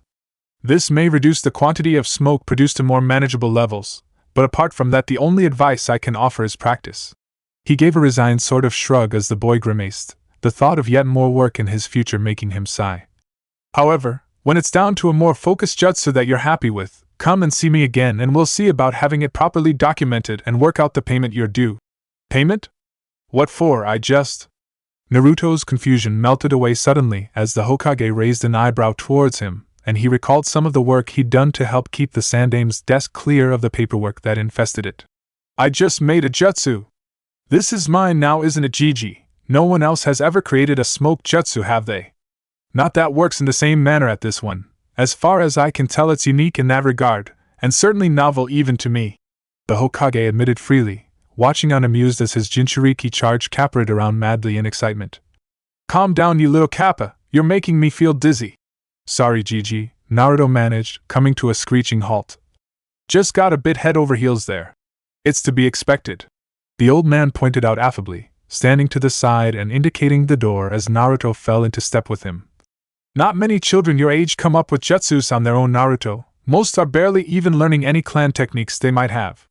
This may reduce the quantity of smoke produced to more manageable levels, but apart from that, the only advice I can offer is practice. He gave a resigned sort of shrug as the boy grimaced, the thought of yet more work in his future making him sigh. However, when it's down to a more focused jutsu that you're happy with, come and see me again and we'll see about having it properly documented and work out the payment you're due. Payment? What for? Naruto's confusion melted away suddenly as the Hokage raised an eyebrow towards him, and he recalled some of the work he'd done to help keep the Sandame's desk clear of the paperwork that infested it. I just made a jutsu. This is mine now, isn't it, Gigi? No one else has ever created a smoke jutsu, have they? Not that works in the same manner at this one. As far as I can tell, it's unique in that regard, and certainly novel even to me, the Hokage admitted freely, watching unamused as his Jinchuriki charged capered around madly in excitement. Calm down, you little kappa, you're making me feel dizzy. Sorry, Gigi, Naruto managed, coming to a screeching halt. Just got a bit head over heels there. It's to be expected. The old man pointed out affably, standing to the side and indicating the door as Naruto fell into step with him. Not many children your age come up with jutsus on their own, Naruto. Most are barely even learning any clan techniques they might have.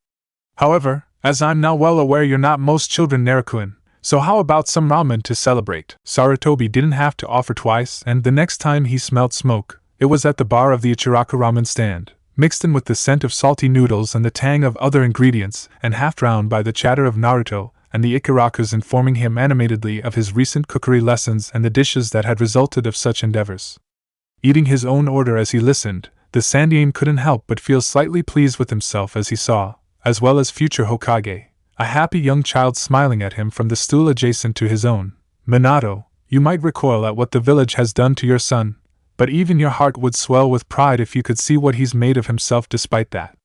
However, as I'm now well aware, you're not most children, Naruto-kun, so how about some ramen to celebrate? Sarutobi didn't have to offer twice, and the next time he smelled smoke, it was at the bar of the Ichiraku ramen stand, mixed in with the scent of salty noodles and the tang of other ingredients, and half drowned by the chatter of Naruto and the Ikarakus informing him animatedly of his recent cookery lessons and the dishes that had resulted of such endeavors. Eating his own order as he listened, the Sandaime couldn't help but feel slightly pleased with himself as he saw, as well as future Hokage, a happy young child smiling at him from the stool adjacent to his own. Minato, you might recoil at what the village has done to your son, but even your heart would swell with pride if you could see what he's made of himself despite that.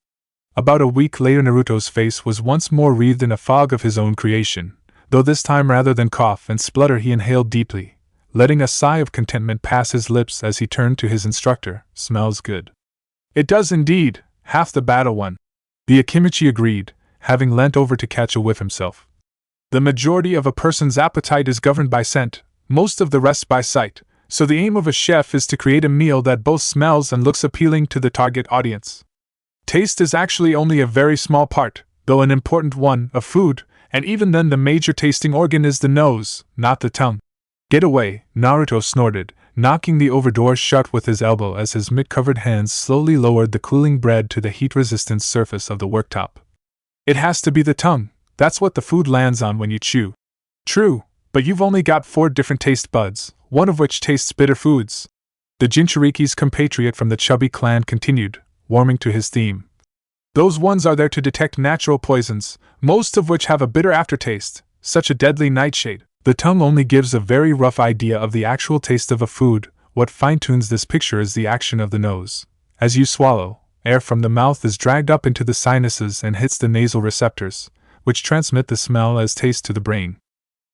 About a week later, Naruto's face was once more wreathed in a fog of his own creation, though this time rather than cough and splutter he inhaled deeply, letting a sigh of contentment pass his lips as he turned to his instructor. Smells good. It does indeed, half the battle won. The Akimichi agreed, having leant over to catch a whiff himself. The majority of a person's appetite is governed by scent, most of the rest by sight, so the aim of a chef is to create a meal that both smells and looks appealing to the target audience. Taste is actually only a very small part, though an important one, of food, and even then the major tasting organ is the nose, not the tongue. Get away, Naruto snorted, knocking the over-door shut with his elbow as his mitt-covered hands slowly lowered the cooling bread to the heat-resistant surface of the worktop. It has to be the tongue, that's what the food lands on when you chew. True, but you've only got 4 different taste buds, one of which tastes bitter foods. The Jinchuriki's compatriot from the Chubby clan continued, warming to his theme. Those ones are there to detect natural poisons, most of which have a bitter aftertaste, such a deadly nightshade. The tongue only gives a very rough idea of the actual taste of a food. What fine-tunes this picture is the action of the nose. As you swallow, air from the mouth is dragged up into the sinuses and hits the nasal receptors, which transmit the smell as taste to the brain.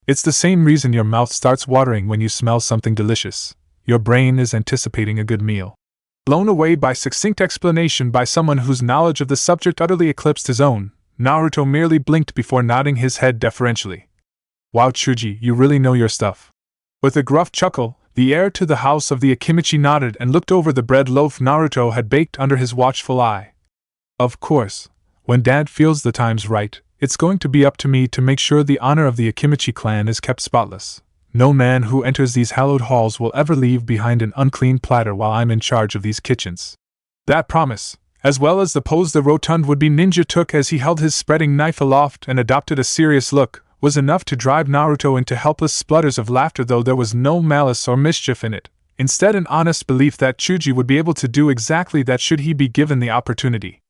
It's the same reason your mouth starts watering when you smell something delicious. Your brain is anticipating a good meal. Blown away by succinct explanation by someone whose knowledge of the subject utterly eclipsed his own, Naruto merely blinked before nodding his head deferentially. Wow, Chuji, you really know your stuff. With a gruff chuckle, the heir to the house of the Akimichi nodded and looked over the bread loaf Naruto had baked under his watchful eye. Of course, when Dad feels the time's right, it's going to be up to me to make sure the honor of the Akimichi clan is kept spotless. No man who enters these hallowed halls will ever leave behind an unclean platter while I'm in charge of these kitchens. That promise, as well as the pose the rotund would-be ninja took as he held his spreading knife aloft and adopted a serious look, was enough to drive Naruto into helpless splutters of laughter, though there was no malice or mischief in it, instead an honest belief that Chuji would be able to do exactly that should he be given the opportunity.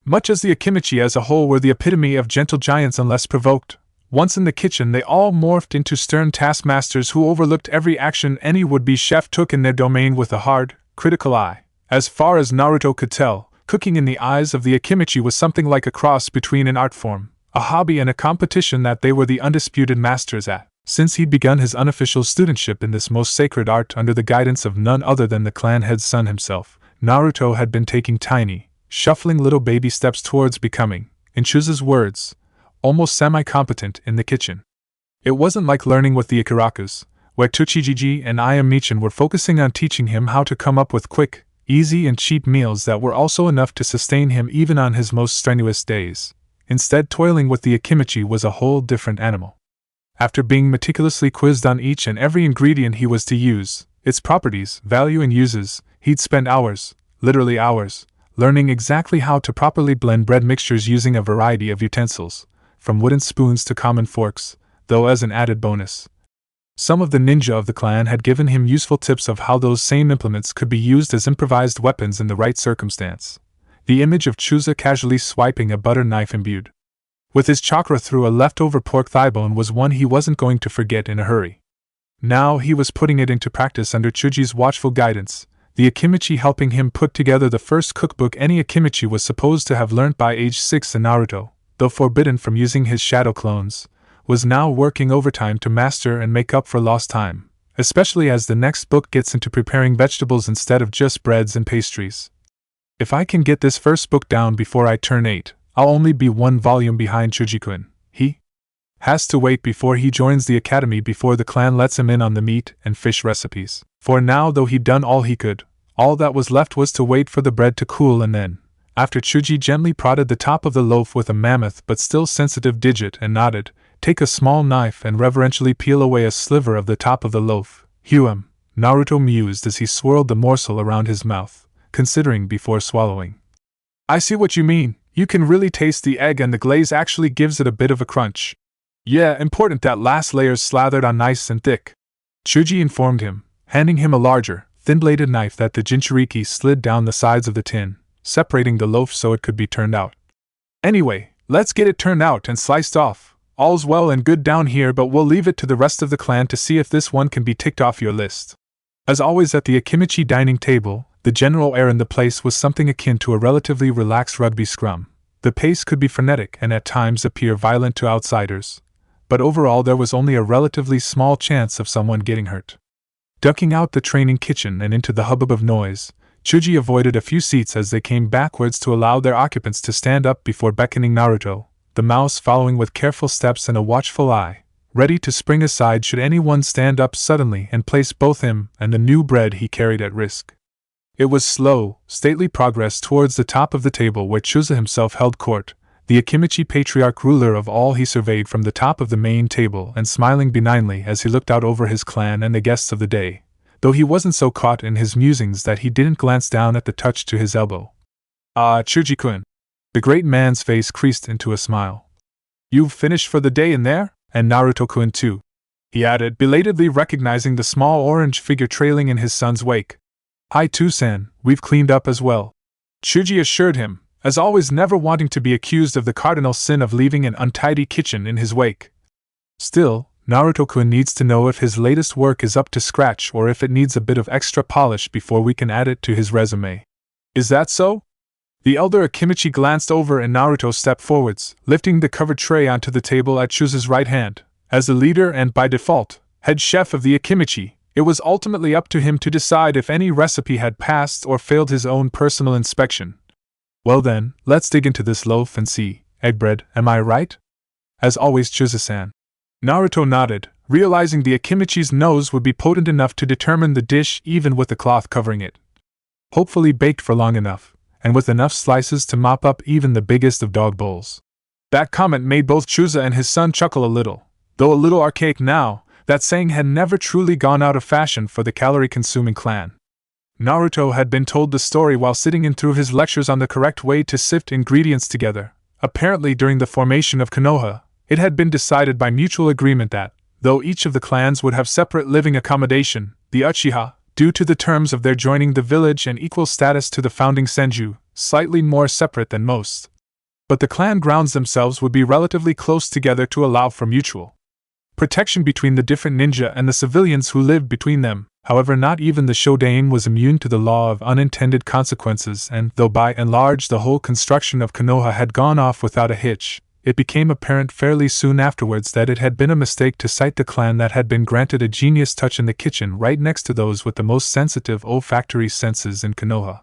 Much as the Akimichi as a whole were the epitome of gentle giants unless provoked, once in the kitchen they all morphed into stern taskmasters who overlooked every action any would-be chef took in their domain with a hard, critical eye. As far as Naruto could tell, cooking in the eyes of the Akimichi was something like a cross between an art form, a hobby and a competition that they were the undisputed masters at. Since he'd begun his unofficial studentship in this most sacred art under the guidance of none other than the clan head's son himself, Naruto had been taking tiny, shuffling little baby steps towards becoming, in Chuza's words, almost semi-competent in the kitchen. It wasn't like learning with the Ikarakus, where Tsuchijiji and Ayamichan were focusing on teaching him how to come up with quick, easy and cheap meals that were also enough to sustain him even on his most strenuous days. Instead, toiling with the Akimichi was a whole different animal. After being meticulously quizzed on each and every ingredient he was to use, its properties, value and uses, he'd spend hours, literally hours, learning exactly how to properly blend bread mixtures using a variety of utensils, from wooden spoons to common forks, though as an added bonus, some of the ninja of the clan had given him useful tips of how those same implements could be used as improvised weapons in the right circumstance. The image of Chuza casually swiping a butter knife imbued with his chakra through a leftover pork thigh bone was one he wasn't going to forget in a hurry. Now he was putting it into practice under Chuji's watchful guidance, the Akimichi helping him put together the first cookbook any Akimichi was supposed to have learnt by age 6 in Naruto, though forbidden from using his shadow clones, was now working overtime to master and make up for lost time, especially as the next book gets into preparing vegetables instead of just breads and pastries. If I can get this first book down before I turn 8, I'll only be one volume behind Chuji-kun. He has to wait before he joins the academy before the clan lets him in on the meat and fish recipes. For now, though he'd done all he could, all that was left was to wait for the bread to cool and then, after Chuji gently prodded the top of the loaf with a mammoth but still sensitive digit and nodded, take a small knife and reverentially peel away a sliver of the top of the loaf. Naruto mused as he swirled the morsel around his mouth, considering before swallowing. I see what you mean. You can really taste the egg and the glaze actually gives it a bit of a crunch. Yeah, important that last layer's slathered on nice and thick, Chuji informed him, handing him a larger, thin-bladed knife that the Jinchuriki slid down the sides of the tin, separating the loaf so it could be turned out. Anyway, let's get it turned out and sliced off. All's well and good down here, but we'll leave it to the rest of the clan to see if this one can be ticked off your list. As always at the Akimichi dining table, the general air in the place was something akin to a relatively relaxed rugby scrum. The pace could be frenetic and at times appear violent to outsiders, but overall there was only a relatively small chance of someone getting hurt. Ducking out the training kitchen and into the hubbub of noise, Chuji avoided a few seats as they came backwards to allow their occupants to stand up before beckoning Naruto, the mouse following with careful steps and a watchful eye, ready to spring aside should anyone stand up suddenly and place both him and the new bread he carried at risk. It was slow, stately progress towards the top of the table where Chuza himself held court, the Akimichi patriarch ruler of all. He surveyed from the top of the main table and smiling benignly as he looked out over his clan and the guests of the day, though he wasn't so caught in his musings that he didn't glance down at the touch to his elbow. Ah, Chuji-kun. The great man's face creased into a smile. You've finished for the day in there? And Naruto-kun too, he added, belatedly recognizing the small orange figure trailing in his son's wake. Hi Two-san, we've cleaned up as well, Chuji assured him, as always never wanting to be accused of the cardinal sin of leaving an untidy kitchen in his wake. Still, Naruto-kun needs to know if his latest work is up to scratch or if it needs a bit of extra polish before we can add it to his resume. Is that so? The elder Akimichi glanced over and Naruto stepped forwards, lifting the covered tray onto the table at Chuza's right hand. As the leader and, by default, head chef of the Akimichi, it was ultimately up to him to decide if any recipe had passed or failed his own personal inspection. Well then, let's dig into this loaf and see. Egg bread, am I right? As always, Chuza-san. Naruto nodded, realizing the Akimichi's nose would be potent enough to determine the dish even with the cloth covering it. Hopefully baked for long enough, and with enough slices to mop up even the biggest of dog bowls. That comment made both Chuza and his son chuckle a little, though a little archaic now. That saying had never truly gone out of fashion for the calorie-consuming clan. Naruto had been told the story while sitting in through his lectures on the correct way to sift ingredients together. Apparently during the formation of Konoha, it had been decided by mutual agreement that, though each of the clans would have separate living accommodation, the Uchiha, due to the terms of their joining the village and equal status to the founding Senju, slightly more separate than most. But the clan grounds themselves would be relatively close together to allow for mutual protection between the different ninja and the civilians who lived between them. However, not even the Shodain was immune to the law of unintended consequences, and though by and large the whole construction of Konoha had gone off without a hitch, it became apparent fairly soon afterwards that it had been a mistake to cite the clan that had been granted a genius touch in the kitchen right next to those with the most sensitive olfactory senses in Konoha.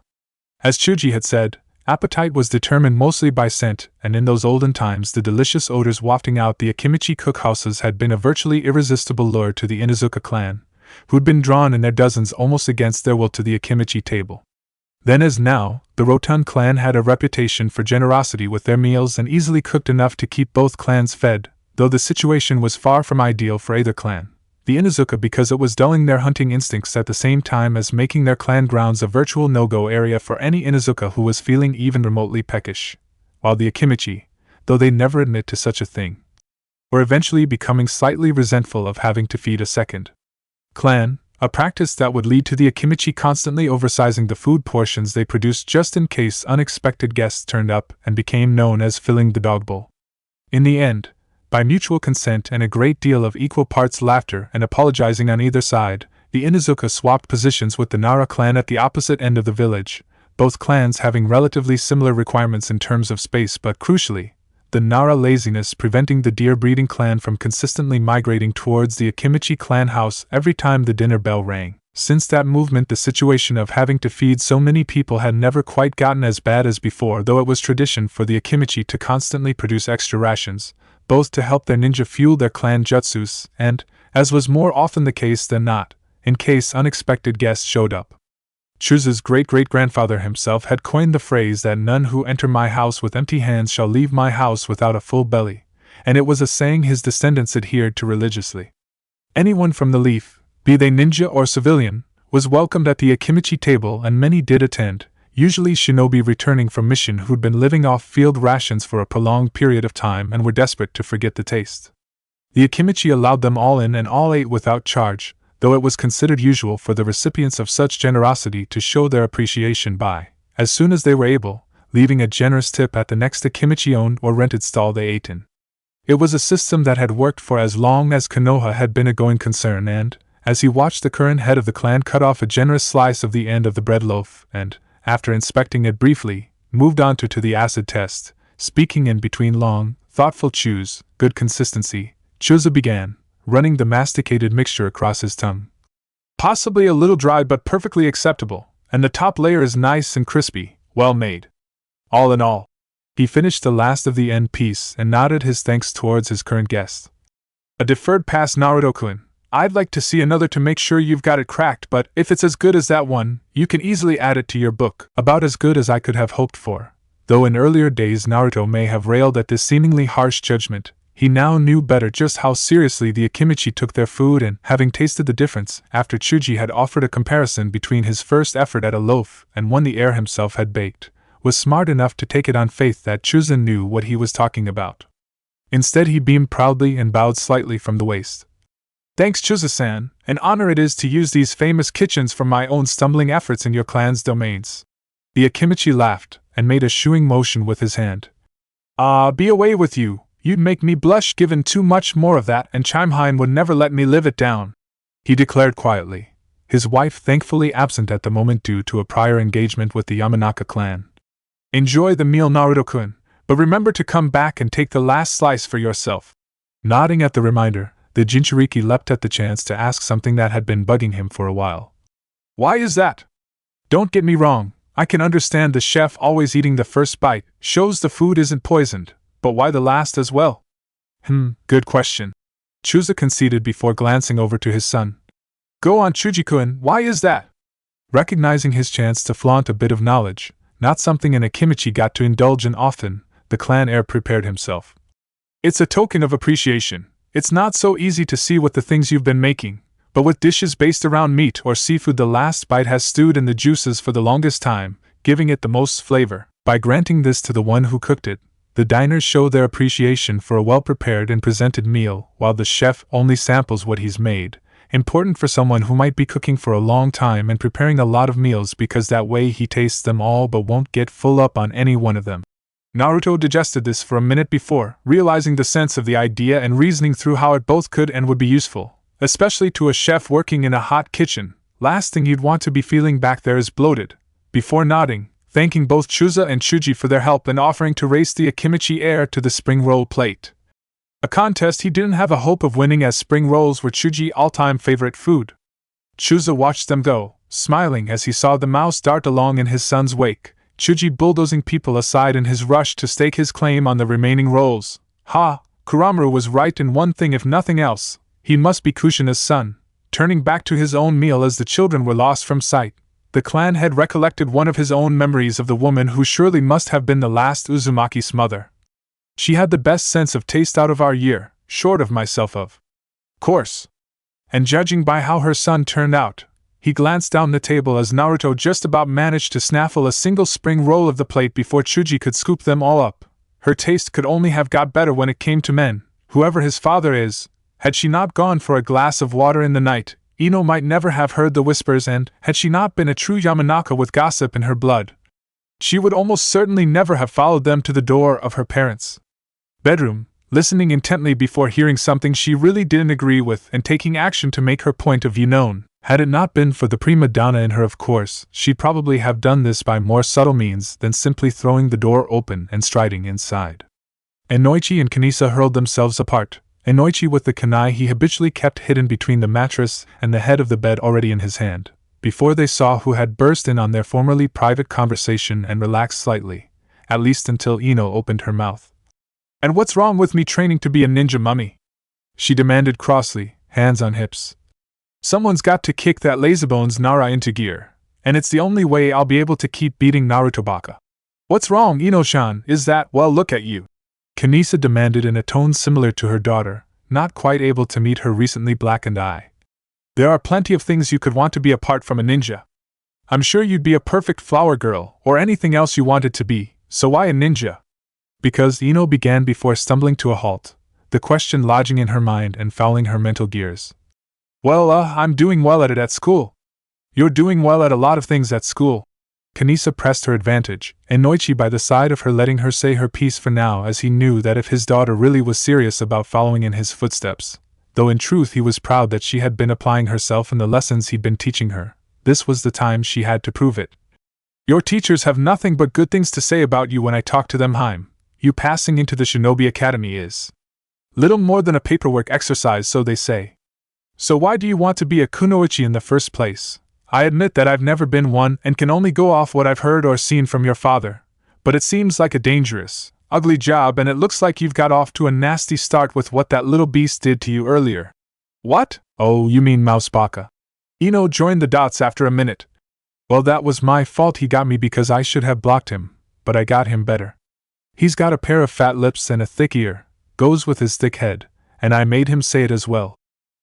As Chuji had said, appetite was determined mostly by scent, and in those olden times the delicious odors wafting out the Akimichi cookhouses had been a virtually irresistible lure to the Inuzuka clan, who'd been drawn in their dozens almost against their will to the Akimichi table. Then as now, the Rotund clan had a reputation for generosity with their meals and easily cooked enough to keep both clans fed, though the situation was far from ideal for either clan. The Inuzuka because it was dulling their hunting instincts at the same time as making their clan grounds a virtual no-go area for any Inuzuka who was feeling even remotely peckish, while the Akimichi, though they never admit to such a thing, were eventually becoming slightly resentful of having to feed a second clan, a practice that would lead to the Akimichi constantly oversizing the food portions they produced just in case unexpected guests turned up and became known as filling the dog bowl. In the end, by mutual consent and a great deal of equal parts laughter and apologizing on either side, the Inuzuka swapped positions with the Nara clan at the opposite end of the village, both clans having relatively similar requirements in terms of space but crucially, the Nara laziness preventing the deer-breeding clan from consistently migrating towards the Akimichi clan house every time the dinner bell rang. Since that movement, the situation of having to feed so many people had never quite gotten as bad as before, though it was tradition for the Akimichi to constantly produce extra rations, both to help their ninja fuel their clan jutsus and, as was more often the case than not, in case unexpected guests showed up. Chuza's great-great-grandfather himself had coined the phrase that none who enter my house with empty hands shall leave my house without a full belly, and it was a saying his descendants adhered to religiously. Anyone from the Leaf, be they ninja or civilian, was welcomed at the Akimichi table, and many did attend, usually shinobi returning from mission who'd been living off field rations for a prolonged period of time and were desperate to forget the taste. The Akimichi allowed them all in and all ate without charge, though it was considered usual for the recipients of such generosity to show their appreciation by, as soon as they were able, leaving a generous tip at the next Akimichi-owned or rented stall they ate in. It was a system that had worked for as long as Konoha had been a going concern, and, as he watched the current head of the clan cut off a generous slice of the end of the bread loaf and, after inspecting it briefly, moved on to the acid test, speaking in between long, thoughtful chews, good consistency, Chuza began, running the masticated mixture across his tongue. Possibly a little dry but perfectly acceptable, and the top layer is nice and crispy, well made. All in all, he finished the last of the end piece and nodded his thanks towards his current guest. A deferred pass, Naruto-kun. I'd like to see another to make sure you've got it cracked, but if it's as good as that one, you can easily add it to your book. About as good as I could have hoped for. Though in earlier days Naruto may have railed at this seemingly harsh judgment, he now knew better just how seriously the Akimichi took their food, and, having tasted the difference, after Chuji had offered a comparison between his first effort at a loaf and one the heir himself had baked, was smart enough to take it on faith that Chuza knew what he was talking about. Instead he beamed proudly and bowed slightly from the waist. Thanks, Chuza-san, an honor it is to use these famous kitchens for my own stumbling efforts in your clan's domains. The Akimichi laughed, and made a shooing motion with his hand. Be away with you. You'd make me blush given too much more of that, and Chimheim would never let me live it down, he declared quietly, his wife thankfully absent at the moment due to a prior engagement with the Yamanaka clan. Enjoy the meal, Naruto-kun, but remember to come back and take the last slice for yourself. Nodding at the reminder, the Jinchuriki leapt at the chance to ask something that had been bugging him for a while. Why is that? Don't get me wrong, I can understand the chef always eating the first bite, shows the food isn't poisoned. But why the last as well? Good question. Chuza conceded before glancing over to his son. Go on, Chuji-kun, why is that? Recognizing his chance to flaunt a bit of knowledge, not something an Akimichi got to indulge in often, the clan heir prepared himself. It's a token of appreciation. It's not so easy to see what the things you've been making, but with dishes based around meat or seafood, the last bite has stewed in the juices for the longest time, giving it the most flavor. By granting this to the one who cooked it, the diners show their appreciation for a well-prepared and presented meal, while the chef only samples what he's made, important for someone who might be cooking for a long time and preparing a lot of meals, because that way he tastes them all but won't get full up on any one of them. Naruto digested this for a minute before, realizing the sense of the idea and reasoning through how it both could and would be useful, especially to a chef working in a hot kitchen. Last thing you'd want to be feeling back there is bloated. Before nodding, thanking both Chusa and Chuji for their help and offering to race the Akimichi heir to the spring roll plate. A contest he didn't have a hope of winning, as spring rolls were Chuji's all-time favorite food. Chusa watched them go, smiling as he saw the mouse dart along in his son's wake, Chuji bulldozing people aside in his rush to stake his claim on the remaining rolls. Ha! Kuramaru was right in one thing, if nothing else. He must be Kushina's son. Turning back to his own meal as the children were lost from sight, the clan head recollected one of his own memories of the woman who surely must have been the last Uzumaki's mother. She had the best sense of taste out of our year, short of myself of course. And judging by how her son turned out, he glanced down the table as Naruto just about managed to snaffle a single spring roll of the plate before Chuji could scoop them all up. Her taste could only have got better when it came to men, whoever his father is. Had she not gone for a glass of water in the night, Ino might never have heard the whispers, and, had she not been a true Yamanaka with gossip in her blood, she would almost certainly never have followed them to the door of her parents' bedroom, listening intently before hearing something she really didn't agree with and taking action to make her point of view known. Had it not been for the prima donna in her, of course, she'd probably have done this by more subtle means than simply throwing the door open and striding inside. Enoichi and Kanisa hurled themselves apart, Enoichi with the kunai he habitually kept hidden between the mattress and the head of the bed already in his hand, before they saw who had burst in on their formerly private conversation and relaxed slightly, at least until Ino opened her mouth. "And what's wrong with me training to be a ninja, mummy?" she demanded crossly, hands on hips. "Someone's got to kick that lazybones Nara into gear, and it's the only way I'll be able to keep beating Naruto baka." "What's wrong, Ino-chan, is that, well, look at you," Kanisa demanded in a tone similar to her daughter, not quite able to meet her recently blackened eye. "There are plenty of things you could want to be apart from a ninja. I'm sure you'd be a perfect flower girl, or anything else you wanted to be, so why a ninja?" Because Ino began before stumbling to a halt, the question lodging in her mind and fouling her mental gears. "Well, I'm doing well at it at school." "You're doing well at a lot of things at school." Kanisa pressed her advantage, Enoichi by the side of her letting her say her piece for now, as he knew that if his daughter really was serious about following in his footsteps, though in truth he was proud that she had been applying herself in the lessons he'd been teaching her, this was the time she had to prove it. "Your teachers have nothing but good things to say about you when I talk to them, Haim. You passing into the Shinobi Academy is little more than a paperwork exercise, so they say. So why do you want to be a kunoichi in the first place? I admit that I've never been one and can only go off what I've heard or seen from your father, but it seems like a dangerous, ugly job, and it looks like you've got off to a nasty start with what that little beast did to you earlier." "What? Oh, you mean Mouse Baka." Ino joined the dots after a minute. "Well, that was my fault. He got me because I should have blocked him, but I got him better. He's got a pair of fat lips and a thick ear, goes with his thick head, and I made him say it as well."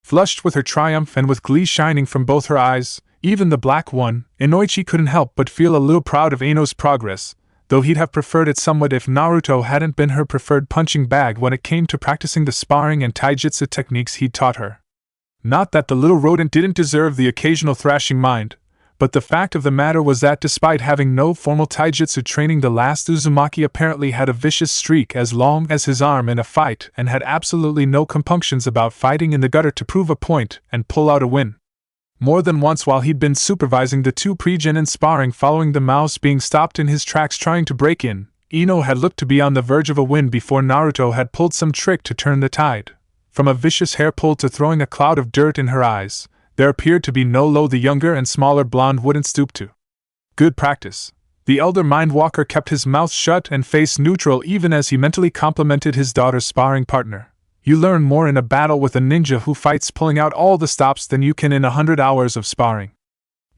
Flushed with her triumph and with glee shining from both her eyes, even the black one, Enoichi couldn't help but feel a little proud of Ino's progress, though he'd have preferred it somewhat if Naruto hadn't been her preferred punching bag when it came to practicing the sparring and taijutsu techniques he'd taught her. Not that the little rodent didn't deserve the occasional thrashing, mind, but the fact of the matter was that despite having no formal taijutsu training, the last Uzumaki apparently had a vicious streak as long as his arm in a fight and had absolutely no compunctions about fighting in the gutter to prove a point and pull out a win. More than once while he'd been supervising the two pre-genin sparring following the mouse being stopped in his tracks trying to break in, Ino had looked to be on the verge of a win before Naruto had pulled some trick to turn the tide. From a vicious hair pull to throwing a cloud of dirt in her eyes, there appeared to be no low the younger and smaller blonde wouldn't stoop to. Good practice. The elder Mindwalker kept his mouth shut and face neutral even as he mentally complimented his daughter's sparring partner. You learn more in a battle with a ninja who fights pulling out all the stops than you can in 100 hours of sparring.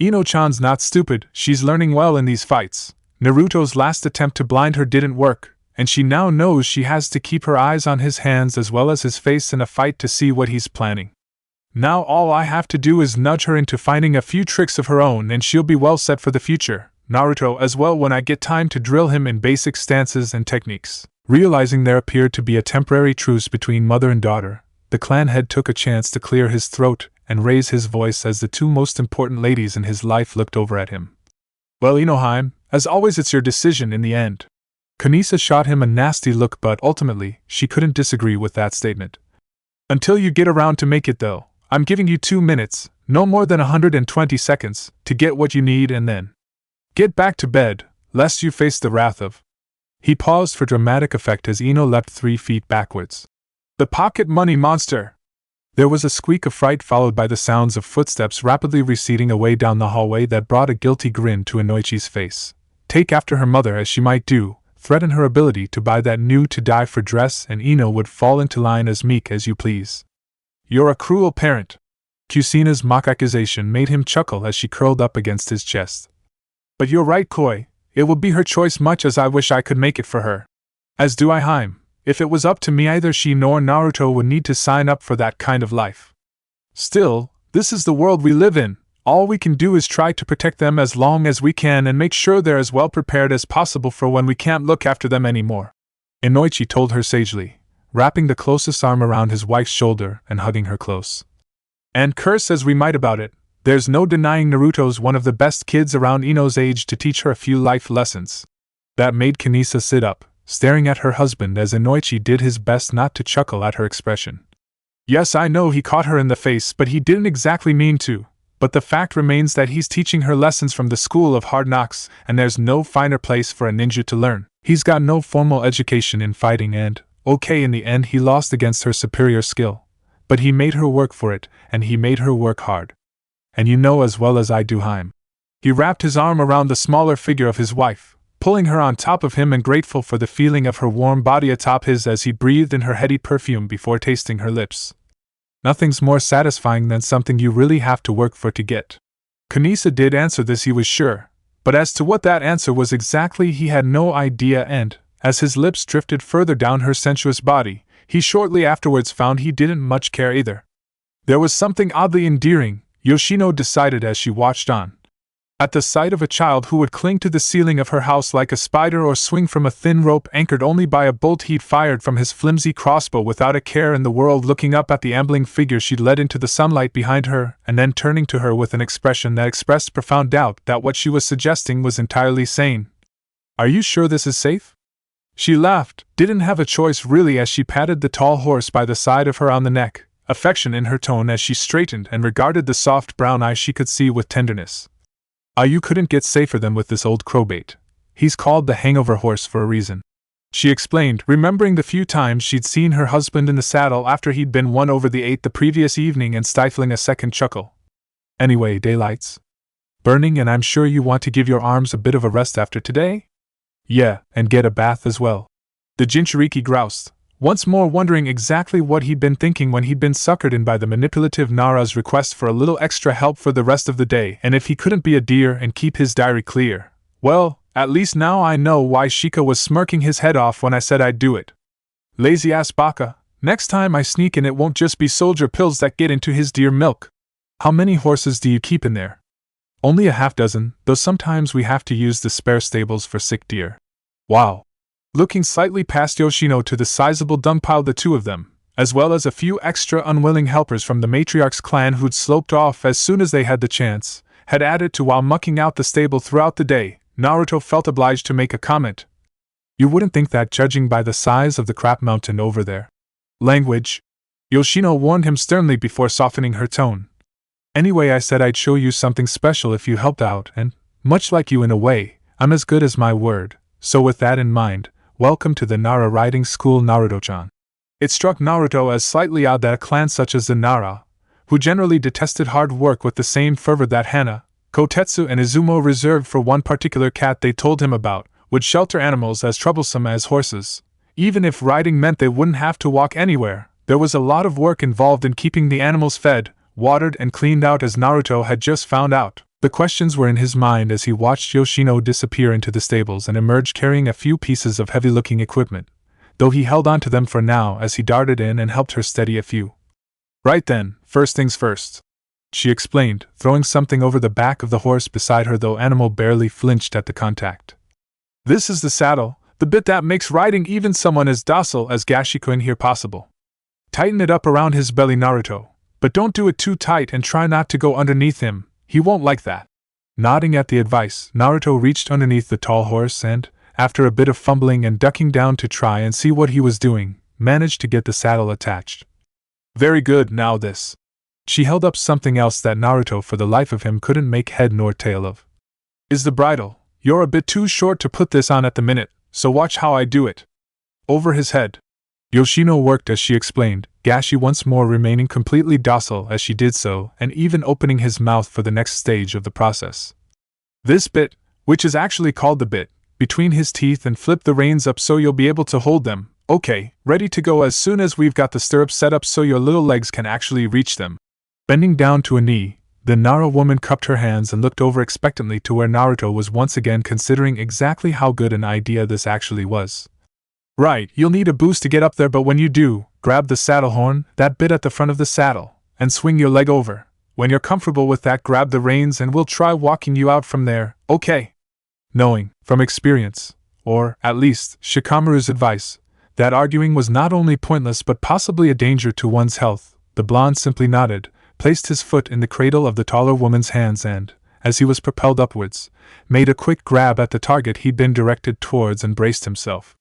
Ino-chan's not stupid, she's learning well in these fights. Naruto's last attempt to blind her didn't work, and she now knows she has to keep her eyes on his hands as well as his face in a fight to see what he's planning. Now all I have to do is nudge her into finding a few tricks of her own and she'll be well set for the future, Naruto as well, when I get time to drill him in basic stances and techniques. Realizing there appeared to be a temporary truce between mother and daughter, the clan head took a chance to clear his throat and raise his voice as the two most important ladies in his life looked over at him. "Well, Inohaim, as always it's your decision in the end." Kanisa shot him a nasty look, but ultimately, she couldn't disagree with that statement. "Until you get around to make it though, I'm giving you 2 minutes, no more than 120 seconds, to get what you need and then get back to bed. lest you face the wrath of. He paused for dramatic effect as Ino leapt 3 feet backwards. The pocket money monster! There was a squeak of fright followed by the sounds of footsteps rapidly receding away down the hallway that brought a guilty grin to Inoichi's face. Take after her mother as she might do, threaten her ability to buy that new-to-die-for dress, and Ino would fall into line as meek as you please. You're a cruel parent. Kusina's mock accusation made him chuckle as she curled up against his chest. But you're right, Koi. It will be her choice much as I wish I could make it for her. As do I Haim. If it was up to me, either she nor Naruto would need to sign up for that kind of life. Still, this is the world we live in. All we can do is try to protect them as long as we can and make sure they're as well prepared as possible for when we can't look after them anymore. Inoichi told her sagely, wrapping the closest arm around his wife's shoulder and hugging her close. And curse as we might about it, there's no denying Naruto's one of the best kids around Ino's age to teach her a few life lessons. That made Kanisa sit up, staring at her husband as Inoichi did his best not to chuckle at her expression. Yes, I know he caught her in the face, but he didn't exactly mean to. But the fact remains that he's teaching her lessons from the school of hard knocks, and there's no finer place for a ninja to learn. He's got no formal education in fighting and, okay, in the end he lost against her superior skill. But he made her work for it, and he made her work hard. And you know as well as I do, Haim. He wrapped his arm around the smaller figure of his wife, pulling her on top of him and grateful for the feeling of her warm body atop his as he breathed in her heady perfume before tasting her lips. Nothing's more satisfying than something you really have to work for to get. Kanisa did answer this, he was sure, but as to what that answer was exactly he had no idea, and, as his lips drifted further down her sensuous body, he shortly afterwards found he didn't much care either. There was something oddly endearing, Yoshino decided as she watched on. At the sight of a child who would cling to the ceiling of her house like a spider or swing from a thin rope anchored only by a bolt he'd fired from his flimsy crossbow without a care in the world, looking up at the ambling figure she'd led into the sunlight behind her, and then turning to her with an expression that expressed profound doubt that what she was suggesting was entirely sane. Are you sure this is safe? She laughed, didn't have a choice really, as she patted the tall horse by the side of her on the neck, affection in her tone as she straightened and regarded the soft brown eyes she could see with tenderness. You couldn't get safer than with this old crowbait. He's called the hangover horse for a reason. She explained, remembering the few times she'd seen her husband in the saddle after he'd been won over the 8 the previous evening, and stifling a second chuckle. Anyway, daylight's burning and I'm sure you want to give your arms a bit of a rest after today? Yeah, and get a bath as well. The Jinchuriki groused, once more wondering exactly what he'd been thinking when he'd been suckered in by the manipulative Nara's request for a little extra help for the rest of the day, and if he couldn't be a dear and keep his diary clear. Well, at least now I know why Shika was smirking his head off when I said I'd do it. Lazy-ass baka, next time I sneak in it won't just be soldier pills that get into his deer milk. How many horses do you keep in there? Only a half dozen, though sometimes we have to use the spare stables for sick deer. Wow. Looking slightly past Yoshino to the sizable dung pile, the two of them, as well as a few extra unwilling helpers from the matriarch's clan who'd sloped off as soon as they had the chance, had added to while mucking out the stable throughout the day, Naruto felt obliged to make a comment. You wouldn't think that, judging by the size of the crap mountain over there. Language, Yoshino warned him sternly before softening her tone. Anyway, I said I'd show you something special if you helped out, and, much like you in a way, I'm as good as my word, so with that in mind, welcome to the Nara riding school, Naruto-chan. It struck Naruto as slightly odd that a clan such as the Nara, who generally detested hard work with the same fervor that Hana, Kotetsu and Izumo reserved for one particular cat they told him about, would shelter animals as troublesome as horses. Even if riding meant they wouldn't have to walk anywhere, there was a lot of work involved in keeping the animals fed, watered and cleaned out, as Naruto had just found out. The questions were in his mind as he watched Yoshino disappear into the stables and emerge carrying a few pieces of heavy-looking equipment, though he held on to them for now as he darted in and helped her steady a few. Right then, first things first, she explained, throwing something over the back of the horse beside her, though animal barely flinched at the contact. This is the saddle, the bit that makes riding even someone as docile as Gashiko-in here possible. Tighten it up around his belly, Naruto, but don't do it too tight and try not to go underneath him. He won't like that. Nodding at the advice, Naruto reached underneath the tall horse and, after a bit of fumbling and ducking down to try and see what he was doing, managed to get the saddle attached. Very good, now this. She held up something else that Naruto for the life of him couldn't make head nor tail of. Is the bridle. You're a bit too short to put this on at the minute, so watch how I do it. Over his head. Yoshino worked as she explained, Gashi once more remaining completely docile as she did so and even opening his mouth for the next stage of the process. This bit, which is actually called the bit, between his teeth and flip the reins up so you'll be able to hold them, okay, ready to go as soon as we've got the stirrups set up so your little legs can actually reach them. Bending down to a knee, the Nara woman cupped her hands and looked over expectantly to where Naruto was once again considering exactly how good an idea this actually was. Right, you'll need a boost to get up there, but when you do, grab the saddle horn, that bit at the front of the saddle, and swing your leg over. When you're comfortable with that, grab the reins and we'll try walking you out from there, okay? Knowing, from experience, or, at least, Shikamaru's advice, that arguing was not only pointless but possibly a danger to one's health, the blonde simply nodded, placed his foot in the cradle of the taller woman's hands and, as he was propelled upwards, made a quick grab at the target he'd been directed towards and braced himself.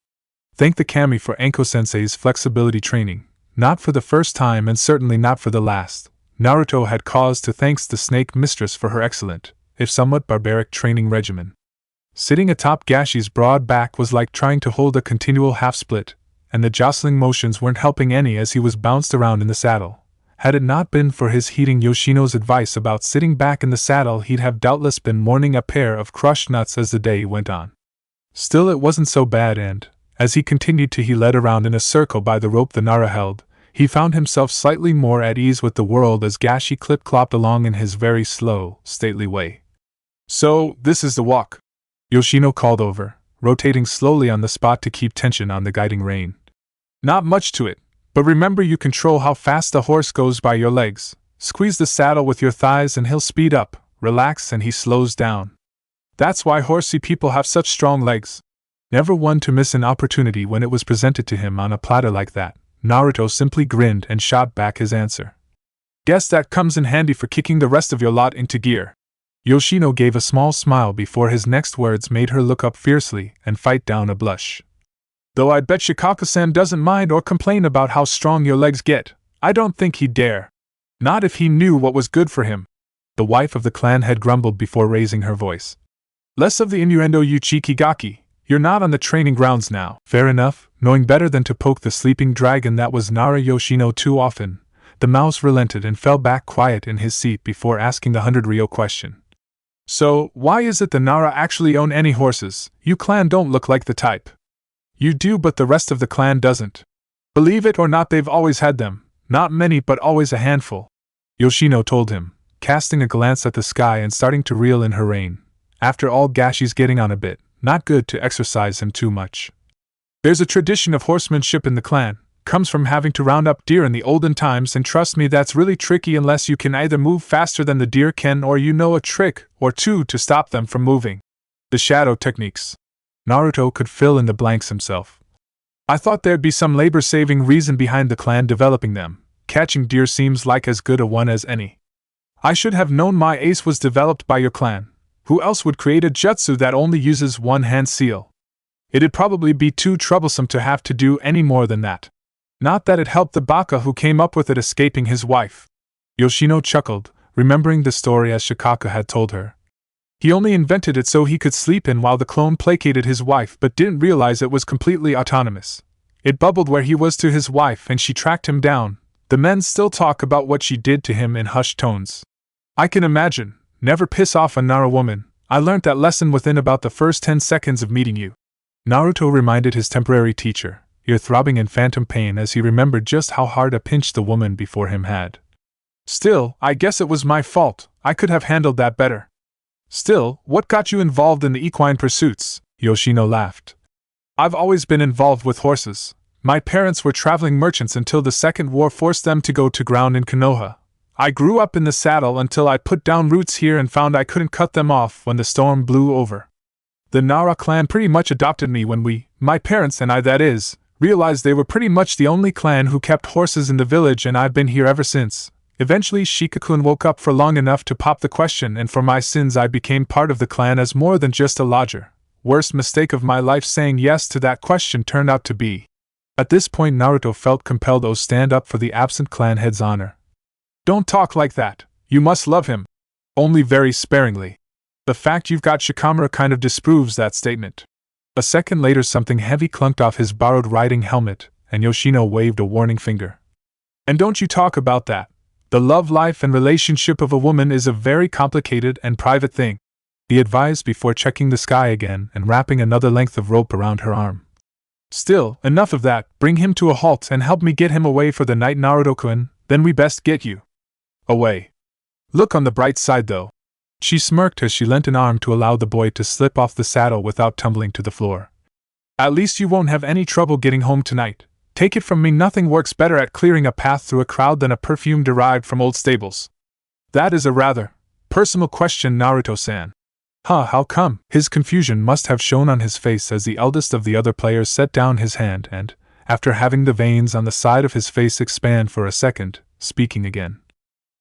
Thank the kami for Anko-sensei's flexibility training, not for the first time and certainly not for the last. Naruto had cause to thank the snake mistress for her excellent, if somewhat barbaric training regimen. Sitting atop Gashi's broad back was like trying to hold a continual half-split, and the jostling motions weren't helping any as he was bounced around in the saddle. Had it not been for his heeding Yoshino's advice about sitting back in the saddle, he'd have doubtless been mourning a pair of crushed nuts as the day went on. Still, it wasn't so bad, and as he continued to he led around in a circle by the rope the Nara held, he found himself slightly more at ease with the world as Gashi clip-clopped along in his very slow, stately way. So, this is the walk, Yoshino called over, rotating slowly on the spot to keep tension on the guiding rein. Not much to it, but remember you control how fast the horse goes by your legs. Squeeze the saddle with your thighs and he'll speed up, relax and he slows down. That's why horsey people have such strong legs. Never one to miss an opportunity when it was presented to him on a platter like that, Naruto simply grinned and shot back his answer. Guess that comes in handy for kicking the rest of your lot into gear. Yoshino gave a small smile before his next words made her look up fiercely and fight down a blush. Though I'd bet Shikaka-san doesn't mind or complain about how strong your legs get, I don't think he'd dare. Not if he knew what was good for him. The wife of the clan had grumbled before raising her voice. Less of the innuendo, you cheeky gaki. You're not on the training grounds now. Fair enough, knowing better than to poke the sleeping dragon that was Nara Yoshino too often, the mouse relented and fell back quiet in his seat before asking the 100-ryo question. So, why is it the Nara actually own any horses? You clan don't look like the type. You do, but the rest of the clan doesn't. Believe it or not, they've always had them. Not many, but always a handful, Yoshino told him, casting a glance at the sky and starting to reel in her rein. After all, Gashi's getting on a bit. Not good to exercise him too much. There's a tradition of horsemanship in the clan, comes from having to round up deer in the olden times, and trust me, that's really tricky unless you can either move faster than the deer can or you know a trick or two to stop them from moving. The shadow techniques. Naruto could fill in the blanks himself. I thought there'd be some labor-saving reason behind the clan developing them. Catching deer seems like as good a one as any. I should have known my ace was developed by your clan. Who else would create a jutsu that only uses one-hand seal? It'd probably be too troublesome to have to do any more than that. Not that it helped the baka who came up with it escaping his wife. Yoshino chuckled, remembering the story as Shikaka had told her. He only invented it so he could sleep in while the clone placated his wife, but didn't realize it was completely autonomous. It bubbled where he was to his wife and she tracked him down. The men still talk about what she did to him in hushed tones. I can imagine. Never piss off a Nara woman. I learnt that lesson within about the first 10 seconds of meeting you. Naruto reminded his temporary teacher, ear throbbing in phantom pain as he remembered just how hard a pinch the woman before him had. Still, I guess it was my fault. I could have handled that better. Still, what got you involved in the equine pursuits? Yoshino laughed. I've always been involved with horses. My parents were traveling merchants until the Second War forced them to go to ground in Konoha. I grew up in the saddle until I put down roots here and found I couldn't cut them off when the storm blew over. The Nara clan pretty much adopted me when my parents and I that is, realized they were pretty much the only clan who kept horses in the village, and I've been here ever since. Eventually Shikakun woke up for long enough to pop the question, and for my sins I became part of the clan as more than just a lodger. Worst mistake of my life, saying yes to that question turned out to be. At this point Naruto felt compelled to stand up for the absent clan head's honor. Don't talk like that. You must love him. Only very sparingly. The fact you've got Shikamura kind of disproves that statement. A second later something heavy clunked off his borrowed riding helmet, and Yoshino waved a warning finger. And don't you talk about that. The love life and relationship of a woman is a very complicated and private thing, he advised before checking the sky again and wrapping another length of rope around her arm. Still, enough of that, bring him to a halt and help me get him away for the night, Naruto-kun, then we best get you away. Look on the bright side though. She smirked as she lent an arm to allow the boy to slip off the saddle without tumbling to the floor. At least you won't have any trouble getting home tonight. Take it from me, nothing works better at clearing a path through a crowd than a perfume derived from old stables. That is a rather personal question, Naruto-san. Huh, how come? His confusion must have shown on his face as the eldest of the other players set down his hand and, after having the veins on the side of his face expand for a second, speaking again.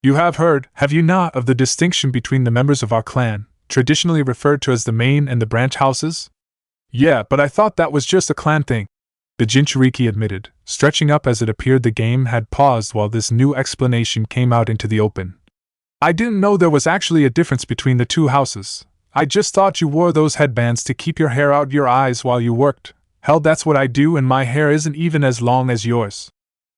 You have heard, have you not, of the distinction between the members of our clan, traditionally referred to as the main and the branch houses? Yeah, but I thought that was just a clan thing, the Jinchuriki admitted, stretching up as it appeared the game had paused while this new explanation came out into the open. I didn't know there was actually a difference between the two houses. I just thought you wore those headbands to keep your hair out your eyes while you worked. Hell, that's what I do, and my hair isn't even as long as yours.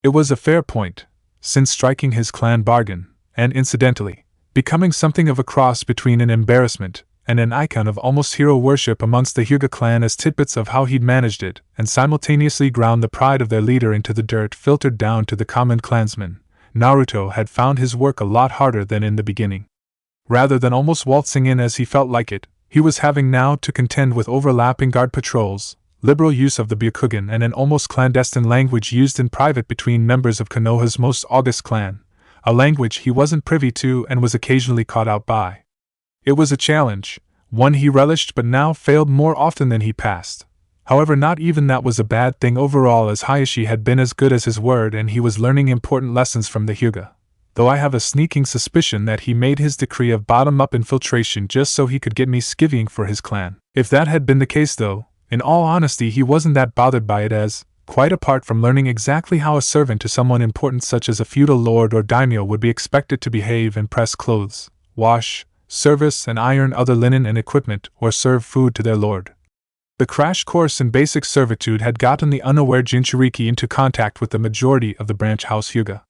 It was a fair point, since striking his clan bargain, and incidentally, becoming something of a cross between an embarrassment and an icon of almost hero worship amongst the Hyuga clan as tidbits of how he'd managed it, and simultaneously ground the pride of their leader into the dirt filtered down to the common clansman. Naruto had found his work a lot harder than in the beginning. Rather than almost waltzing in as he felt like it, he was having now to contend with overlapping guard patrols, liberal use of the Byakugan, and an almost clandestine language used in private between members of Konoha's most august clan, a language he wasn't privy to and was occasionally caught out by. It was a challenge, one he relished but now failed more often than he passed. However, not even that was a bad thing overall, as Hayashi had been as good as his word and he was learning important lessons from the Hyuga. Though I have a sneaking suspicion that he made his decree of bottom-up infiltration just so he could get me skivvying for his clan. If that had been the case though, in all honesty he wasn't that bothered by it as, quite apart from learning exactly how a servant to someone important such as a feudal lord or daimyo would be expected to behave and press clothes, wash, service and iron other linen and equipment, or serve food to their lord. The crash course in basic servitude had gotten the unaware Jinchuriki into contact with the majority of the branch house Hyuga.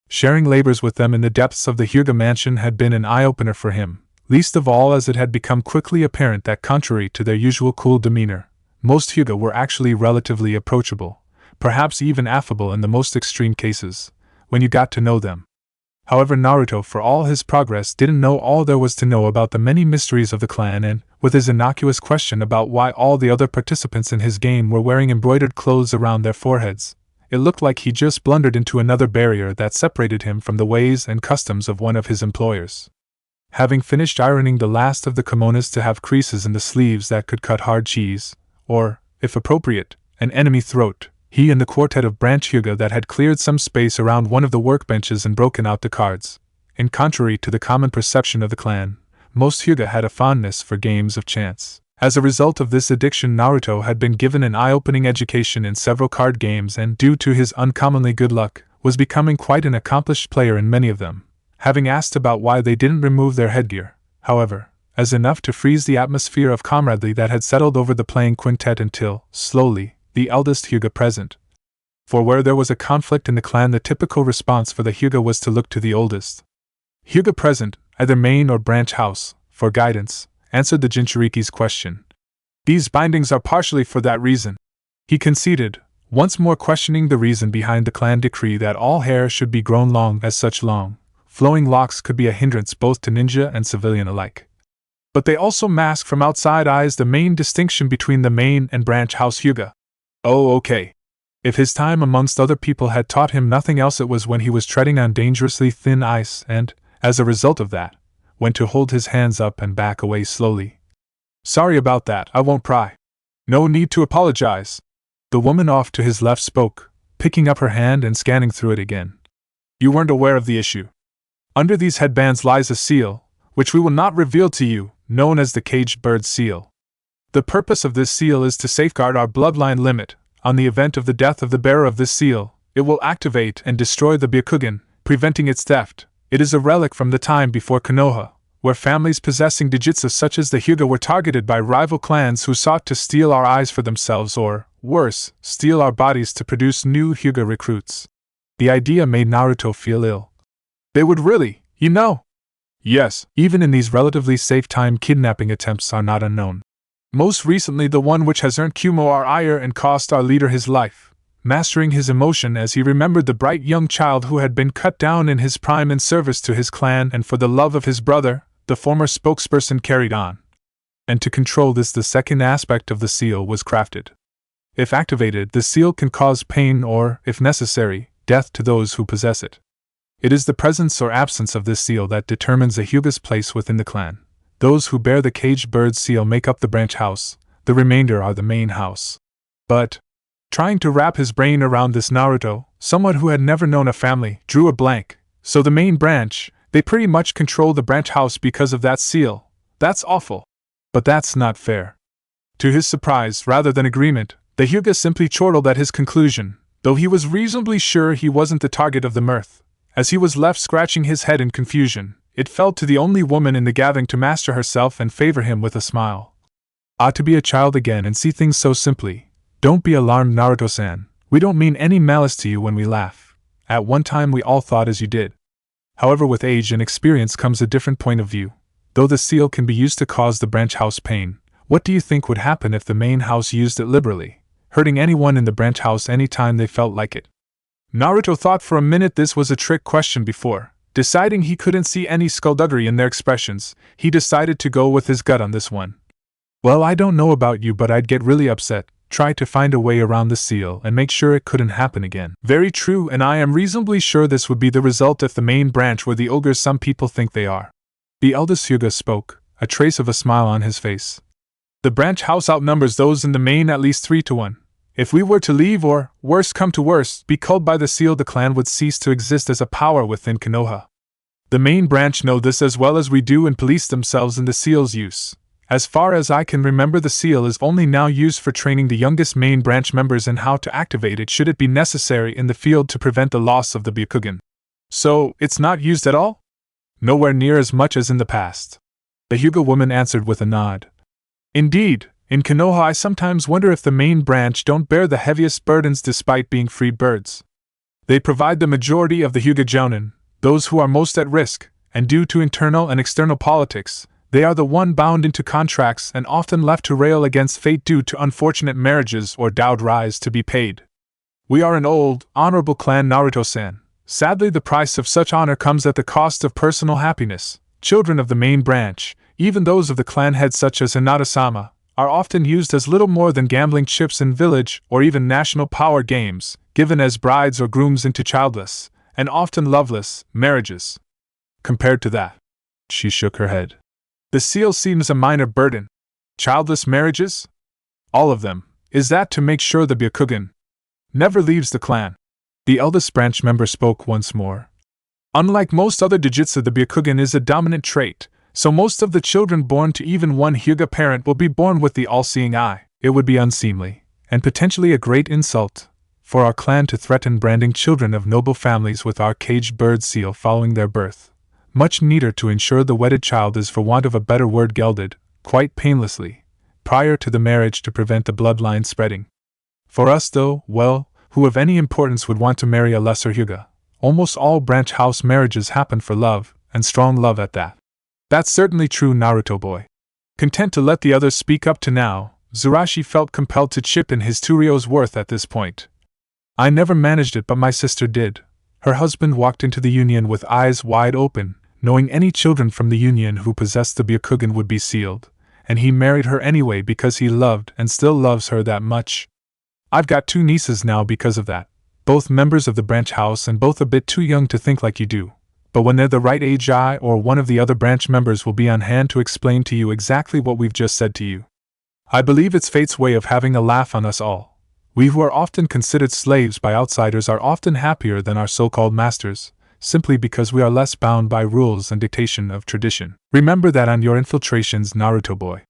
Sharing labors with them in the depths of the Hyuga mansion had been an eye-opener for him, least of all as it had become quickly apparent that contrary to their usual cool demeanor, most Hyuga were actually relatively approachable, perhaps even affable in the most extreme cases, when you got to know them. However, Naruto, for all his progress, didn't know all there was to know about the many mysteries of the clan, and, with his innocuous question about why all the other participants in his game were wearing embroidered clothes around their foreheads, it looked like he just blundered into another barrier that separated him from the ways and customs of one of his employers. Having finished ironing the last of the kimonos to have creases in the sleeves that could cut hard cheese, or, if appropriate, an enemy throat, he and the quartet of branch Hyuga that had cleared some space around one of the workbenches and broken out the cards. In contrary to the common perception of the clan, most Hyuga had a fondness for games of chance. As a result of this addiction, Naruto had been given an eye-opening education in several card games and, due to his uncommonly good luck, was becoming quite an accomplished player in many of them. Having asked about why they didn't remove their headgear, however, as enough to freeze the atmosphere of camaraderie that had settled over the playing quintet until, slowly, the eldest Hyuga present. For where there was a conflict in the clan, the typical response for the Hyuga was to look to the oldest Hyuga present, either main or branch house, for guidance, answered the Jinchuriki's question. These bindings are partially for that reason, he conceded, once more questioning the reason behind the clan decree that all hair should be grown long, as such long, flowing locks could be a hindrance both to ninja and civilian alike. But they also mask from outside eyes the main distinction between the main and branch house Hyuga. Oh, okay. If his time amongst other people had taught him nothing else, it was when he was treading on dangerously thin ice and, as a result of that, when to hold his hands up and back away slowly. Sorry about that, I won't pry. No need to apologize. The woman off to his left spoke, picking up her hand and scanning through it again. You weren't aware of the issue. Under these headbands lies a seal, which we will not reveal to you, known as the caged bird seal. The purpose of this seal is to safeguard our bloodline limit. On the event of the death of the bearer of this seal, it will activate and destroy the Byakugan, preventing its theft. It is a relic from the time before Konoha, where families possessing Digitsu such as the Hyuga were targeted by rival clans who sought to steal our eyes for themselves or, worse, steal our bodies to produce new Hyuga recruits. The idea made Naruto feel ill. They would really, you know? Yes, even in these relatively safe time kidnapping attempts are not unknown. Most recently the one which has earned Kumo our ire and cost our leader his life, mastering his emotion as he remembered the bright young child who had been cut down in his prime in service to his clan and for the love of his brother, the former spokesperson carried on. And to control this the second aspect of the seal was crafted. If activated, the seal can cause pain or, if necessary, death to those who possess it. It is the presence or absence of this seal that determines a Hyuga's place within the clan. Those who bear the caged bird seal make up the branch house, the remainder are the main house. But, trying to wrap his brain around this, Naruto, someone who had never known a family, drew a blank. So the main branch, they pretty much control the branch house because of that seal. That's awful. But that's not fair. To his surprise, rather than agreement, the Hyuga simply chortled at his conclusion, though he was reasonably sure he wasn't the target of the mirth. As he was left scratching his head in confusion, it fell to the only woman in the gathering to master herself and favor him with a smile. To be a child again and see things so simply. Don't be alarmed, Naruto-san. We don't mean any malice to you when we laugh. At one time we all thought as you did. However, with age and experience comes a different point of view. Though the seal can be used to cause the branch house pain, what do you think would happen if the main house used it liberally, hurting anyone in the branch house any time they felt like it? Naruto thought for a minute this was a trick question before. Deciding he couldn't see any skullduggery in their expressions, he decided to go with his gut on this one. Well, I don't know about you, but I'd get really upset, try to find a way around the seal and make sure it couldn't happen again. Very true, and I am reasonably sure this would be the result if the main branch were the ogres some people think they are. The eldest Hyuga spoke, a trace of a smile on his face. The branch house outnumbers those in the main at least 3-1. If we were to leave or, worse come to worse, be culled by the seal, the clan would cease to exist as a power within Konoha. The main branch know this as well as we do and police themselves in the seal's use. As far as I can remember, the seal is only now used for training the youngest main branch members in how to activate it should it be necessary in the field to prevent the loss of the Byakugan. So, it's not used at all? Nowhere near as much as in the past. The Hyuga woman answered with a nod. Indeed. In Konoha I sometimes wonder if the main branch don't bear the heaviest burdens despite being freed birds. They provide the majority of the Hyuga Jounin, those who are most at risk, and due to internal and external politics, they are the one bound into contracts and often left to rail against fate due to unfortunate marriages or dowries to be paid. We are an old, honorable clan, Naruto-san. Sadly, the price of such honor comes at the cost of personal happiness. Children of the main branch, even those of the clan head such as Hinata-sama, are often used as little more than gambling chips in village or even national power games, given as brides or grooms into childless, and often loveless, marriages. Compared to that, she shook her head. The seal seems a minor burden. Childless marriages? All of them. Is that to make sure the Byakugan never leaves the clan? The eldest branch member spoke once more. Unlike most other Digitsu, the Byakugan is a dominant trait. So most of the children born to even one Hyuga parent will be born with the all-seeing eye. It would be unseemly, and potentially a great insult, for our clan to threaten branding children of noble families with our caged bird seal following their birth. Much neater to ensure the wedded child is, for want of a better word, gelded, quite painlessly, prior to the marriage to prevent the bloodline spreading. For us though, well, who of any importance would want to marry a lesser Hyuga? Almost all branch house marriages happen for love, and strong love at that. That's certainly true, Naruto boy. Content to let the others speak up to now, Zurashi felt compelled to chip in his 2 ryo's worth at this point. I never managed it, but my sister did. Her husband walked into the union with eyes wide open, knowing any children from the union who possessed the Byakugan would be sealed, and he married her anyway because he loved and still loves her that much. I've got 2 nieces now because of that, both members of the branch house and both a bit too young to think like you do. But when they're the right age, I or one of the other branch members will be on hand to explain to you exactly what we've just said to you. I believe it's fate's way of having a laugh on us all. We who are often considered slaves by outsiders are often happier than our so-called masters, simply because we are less bound by rules and dictation of tradition. Remember that on your infiltrations, Naruto boy.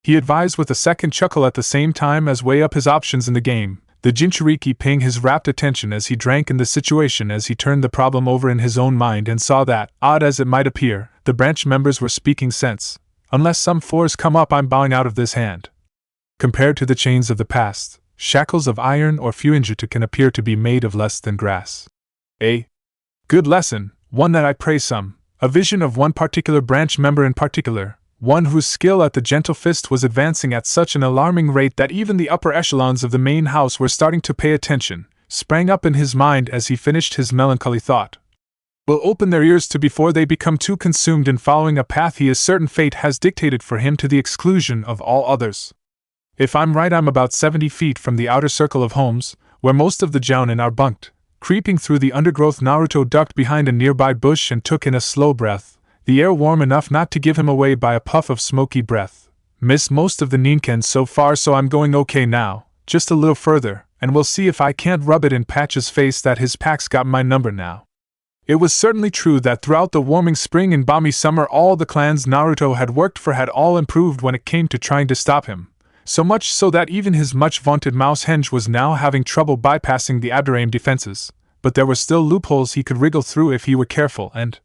He advised with a second chuckle at the same time as weigh up his options in the game, the Jinchuriki paying his rapt attention as he drank in the situation as he turned the problem over in his own mind and saw that, odd as it might appear, the branch members were speaking sense. Unless some force come up, I'm bowing out of this hand. Compared to the chains of the past, shackles of iron or fuinjitu can appear to be made of less than grass. A good lesson, one that I praise some, a vision of one particular branch member in particular, one whose skill at the gentle fist was advancing at such an alarming rate that even the upper echelons of the main house were starting to pay attention, sprang up in his mind as he finished his melancholy thought. Will open their ears to before they become too consumed in following a path he is certain fate has dictated for him to the exclusion of all others. If I'm right, I'm about 70 feet from the outer circle of homes, where most of the jounin are bunked. Creeping through the undergrowth, Naruto ducked behind a nearby bush and took in a slow breath, the air warm enough not to give him away by a puff of smoky breath. Missed most of the ninken so far, so I'm going okay now, just a little further, and we'll see if I can't rub it in Patch's face that his pack's got my number now. It was certainly true that throughout the warming spring and balmy summer all the clans Naruto had worked for had all improved when it came to trying to stop him, so much so that even his much-vaunted mouse henge was now having trouble bypassing the Abderrahim defenses, but there were still loopholes he could wriggle through if he were careful, and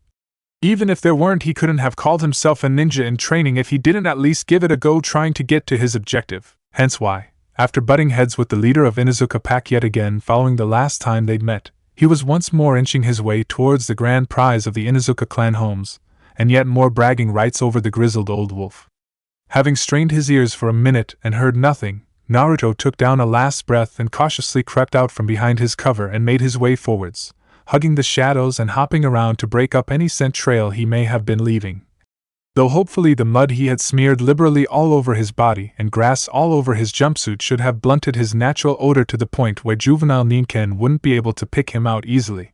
even if there weren't, he couldn't have called himself a ninja in training if he didn't at least give it a go trying to get to his objective. Hence why, after butting heads with the leader of Inuzuka Pack yet again following the last time they'd met, he was once more inching his way towards the grand prize of the Inuzuka clan homes, and yet more bragging rights over the grizzled old wolf. Having strained his ears for a minute and heard nothing, Naruto took down a last breath and cautiously crept out from behind his cover and made his way forwards, hugging the shadows and hopping around to break up any scent trail he may have been leaving. Though hopefully the mud he had smeared liberally all over his body and grass all over his jumpsuit should have blunted his natural odor to the point where juvenile ninken wouldn't be able to pick him out easily.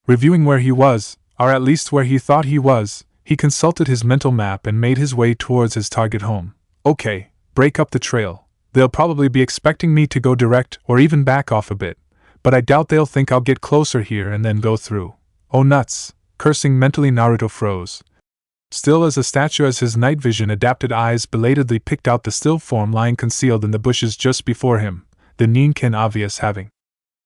Reviewing where he was, or at least where he thought he was, he consulted his mental map and made his way towards his target home. Okay, break up the trail. They'll probably be expecting me to go direct or even back off a bit, but I doubt they'll think I'll get closer here and then go through. Oh nuts! Cursing mentally, Naruto froze. Still as a statue as his night vision adapted eyes belatedly picked out the still form lying concealed in the bushes just before him, the ninken obvious having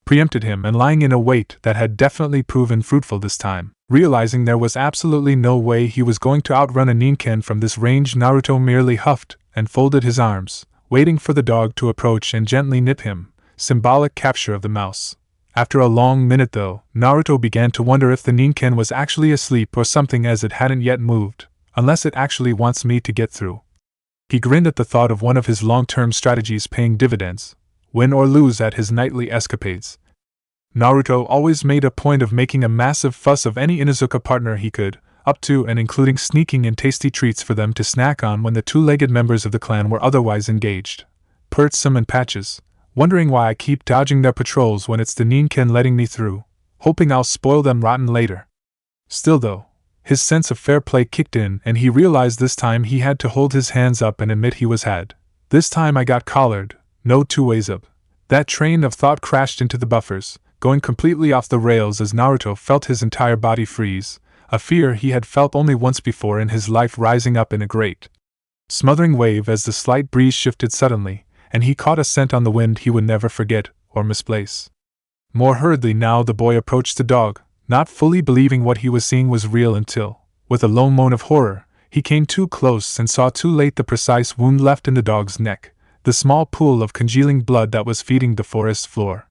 preempted him and lying in a wait that had definitely proven fruitful this time. Realizing there was absolutely no way he was going to outrun a ninken from this range, Naruto merely huffed and folded his arms, waiting for the dog to approach and gently nip him, symbolic capture of the mouse. After a long minute though, Naruto began to wonder if the ninken was actually asleep or something, as it hadn't yet moved, unless it actually wants me to get through. He grinned at the thought of one of his long-term strategies paying dividends, win or lose at his nightly escapades. Naruto always made a point of making a massive fuss of any Inuzuka partner he could, up to and including sneaking in tasty treats for them to snack on when the two-legged members of the clan were otherwise engaged. Purtsum and Patches, wondering why I keep dodging their patrols when it's the ninken letting me through, hoping I'll spoil them rotten later. Still though, his sense of fair play kicked in and he realized this time he had to hold his hands up and admit he was had. This time I got collared, no two ways up. That train of thought crashed into the buffers, going completely off the rails as Naruto felt his entire body freeze, a fear he had felt only once before in his life rising up in a great, smothering wave as the slight breeze shifted suddenly, and he caught a scent on the wind he would never forget or misplace. More hurriedly now the boy approached the dog, not fully believing what he was seeing was real until, with a low moan of horror, he came too close and saw too late the precise wound left in the dog's neck, the small pool of congealing blood that was feeding the forest floor.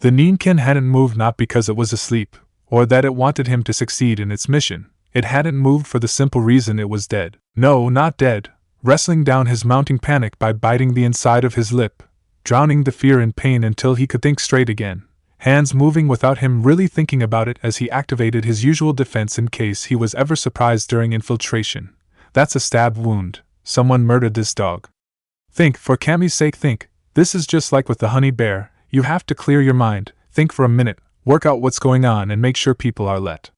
The ninken hadn't moved not because it was asleep, or that it wanted him to succeed in its mission. It hadn't moved for the simple reason it was dead. No, not dead, wrestling down his mounting panic by biting the inside of his lip, drowning the fear and pain until he could think straight again, hands moving without him really thinking about it as he activated his usual defense in case he was ever surprised during infiltration. That's a stab wound. Someone murdered this dog. Think, for Kami's sake think. This is just like with the honey bear. You have to clear your mind, think for a minute, work out what's going on and make sure people are let.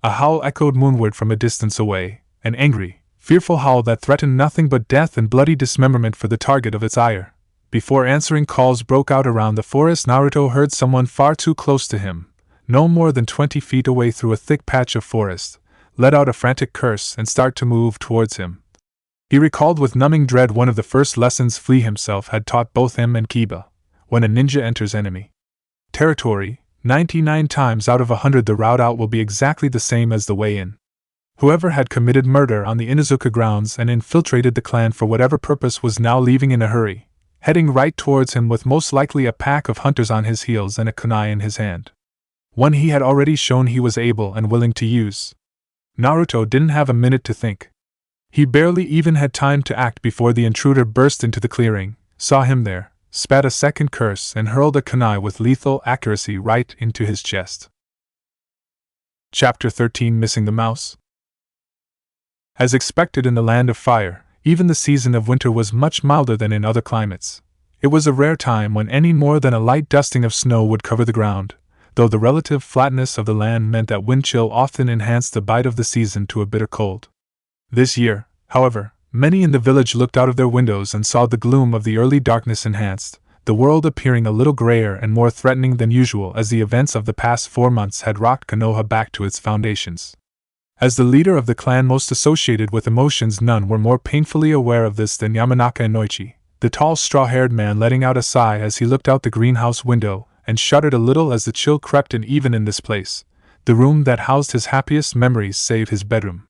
A howl echoed moonward from a distance away, an angry, fearful howl that threatened nothing but death and bloody dismemberment for the target of its ire. Before answering calls broke out around the forest, Naruto heard someone far too close to him, no more than 20 feet away through a thick patch of forest, let out a frantic curse and start to move towards him. He recalled with numbing dread one of the first lessons Flea himself had taught both him and Kiba. when a ninja enters enemy territory, 99 times out of 100 the route out will be exactly the same as the way in. Whoever had committed murder on the Inuzuka grounds and infiltrated the clan for whatever purpose was now leaving in a hurry, heading right towards him with most likely a pack of hunters on his heels and a kunai in his hand. One he had already shown he was able and willing to use. Naruto didn't have a minute to think. He barely even had time to act before the intruder burst into the clearing, saw him there, spat a second curse and hurled a kunai with lethal accuracy right into his chest. Chapter 13 Missing the Mouse. As expected in the land of fire, even the season of winter was much milder than in other climates. It was a rare time when any more than a light dusting of snow would cover the ground, though the relative flatness of the land meant that wind chill often enhanced the bite of the season to a bitter cold. This year, however, many in the village looked out of their windows and saw the gloom of the early darkness enhanced, the world appearing a little grayer and more threatening than usual as the events of the past 4 months had rocked Konoha back to its foundations. As the leader of the clan most associated with emotions, none were more painfully aware of this than Yamanaka Inoichi, the tall straw-haired man letting out a sigh as he looked out the greenhouse window, and shuddered a little as the chill crept in even in this place, the room that housed his happiest memories save his bedroom.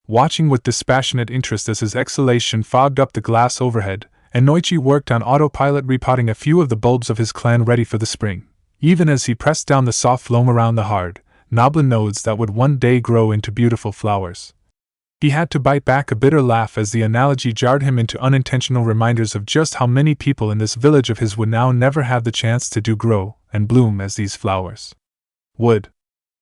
Watching with dispassionate interest as his exhalation fogged up the glass overhead, Inoichi worked on autopilot repotting a few of the bulbs of his clan ready for the spring, even as he pressed down the soft loam around the hard, knobbly nodes that would one day grow into beautiful flowers. He had to bite back a bitter laugh as the analogy jarred him into unintentional reminders of just how many people in this village of his would now never have the chance to grow and bloom as these flowers would.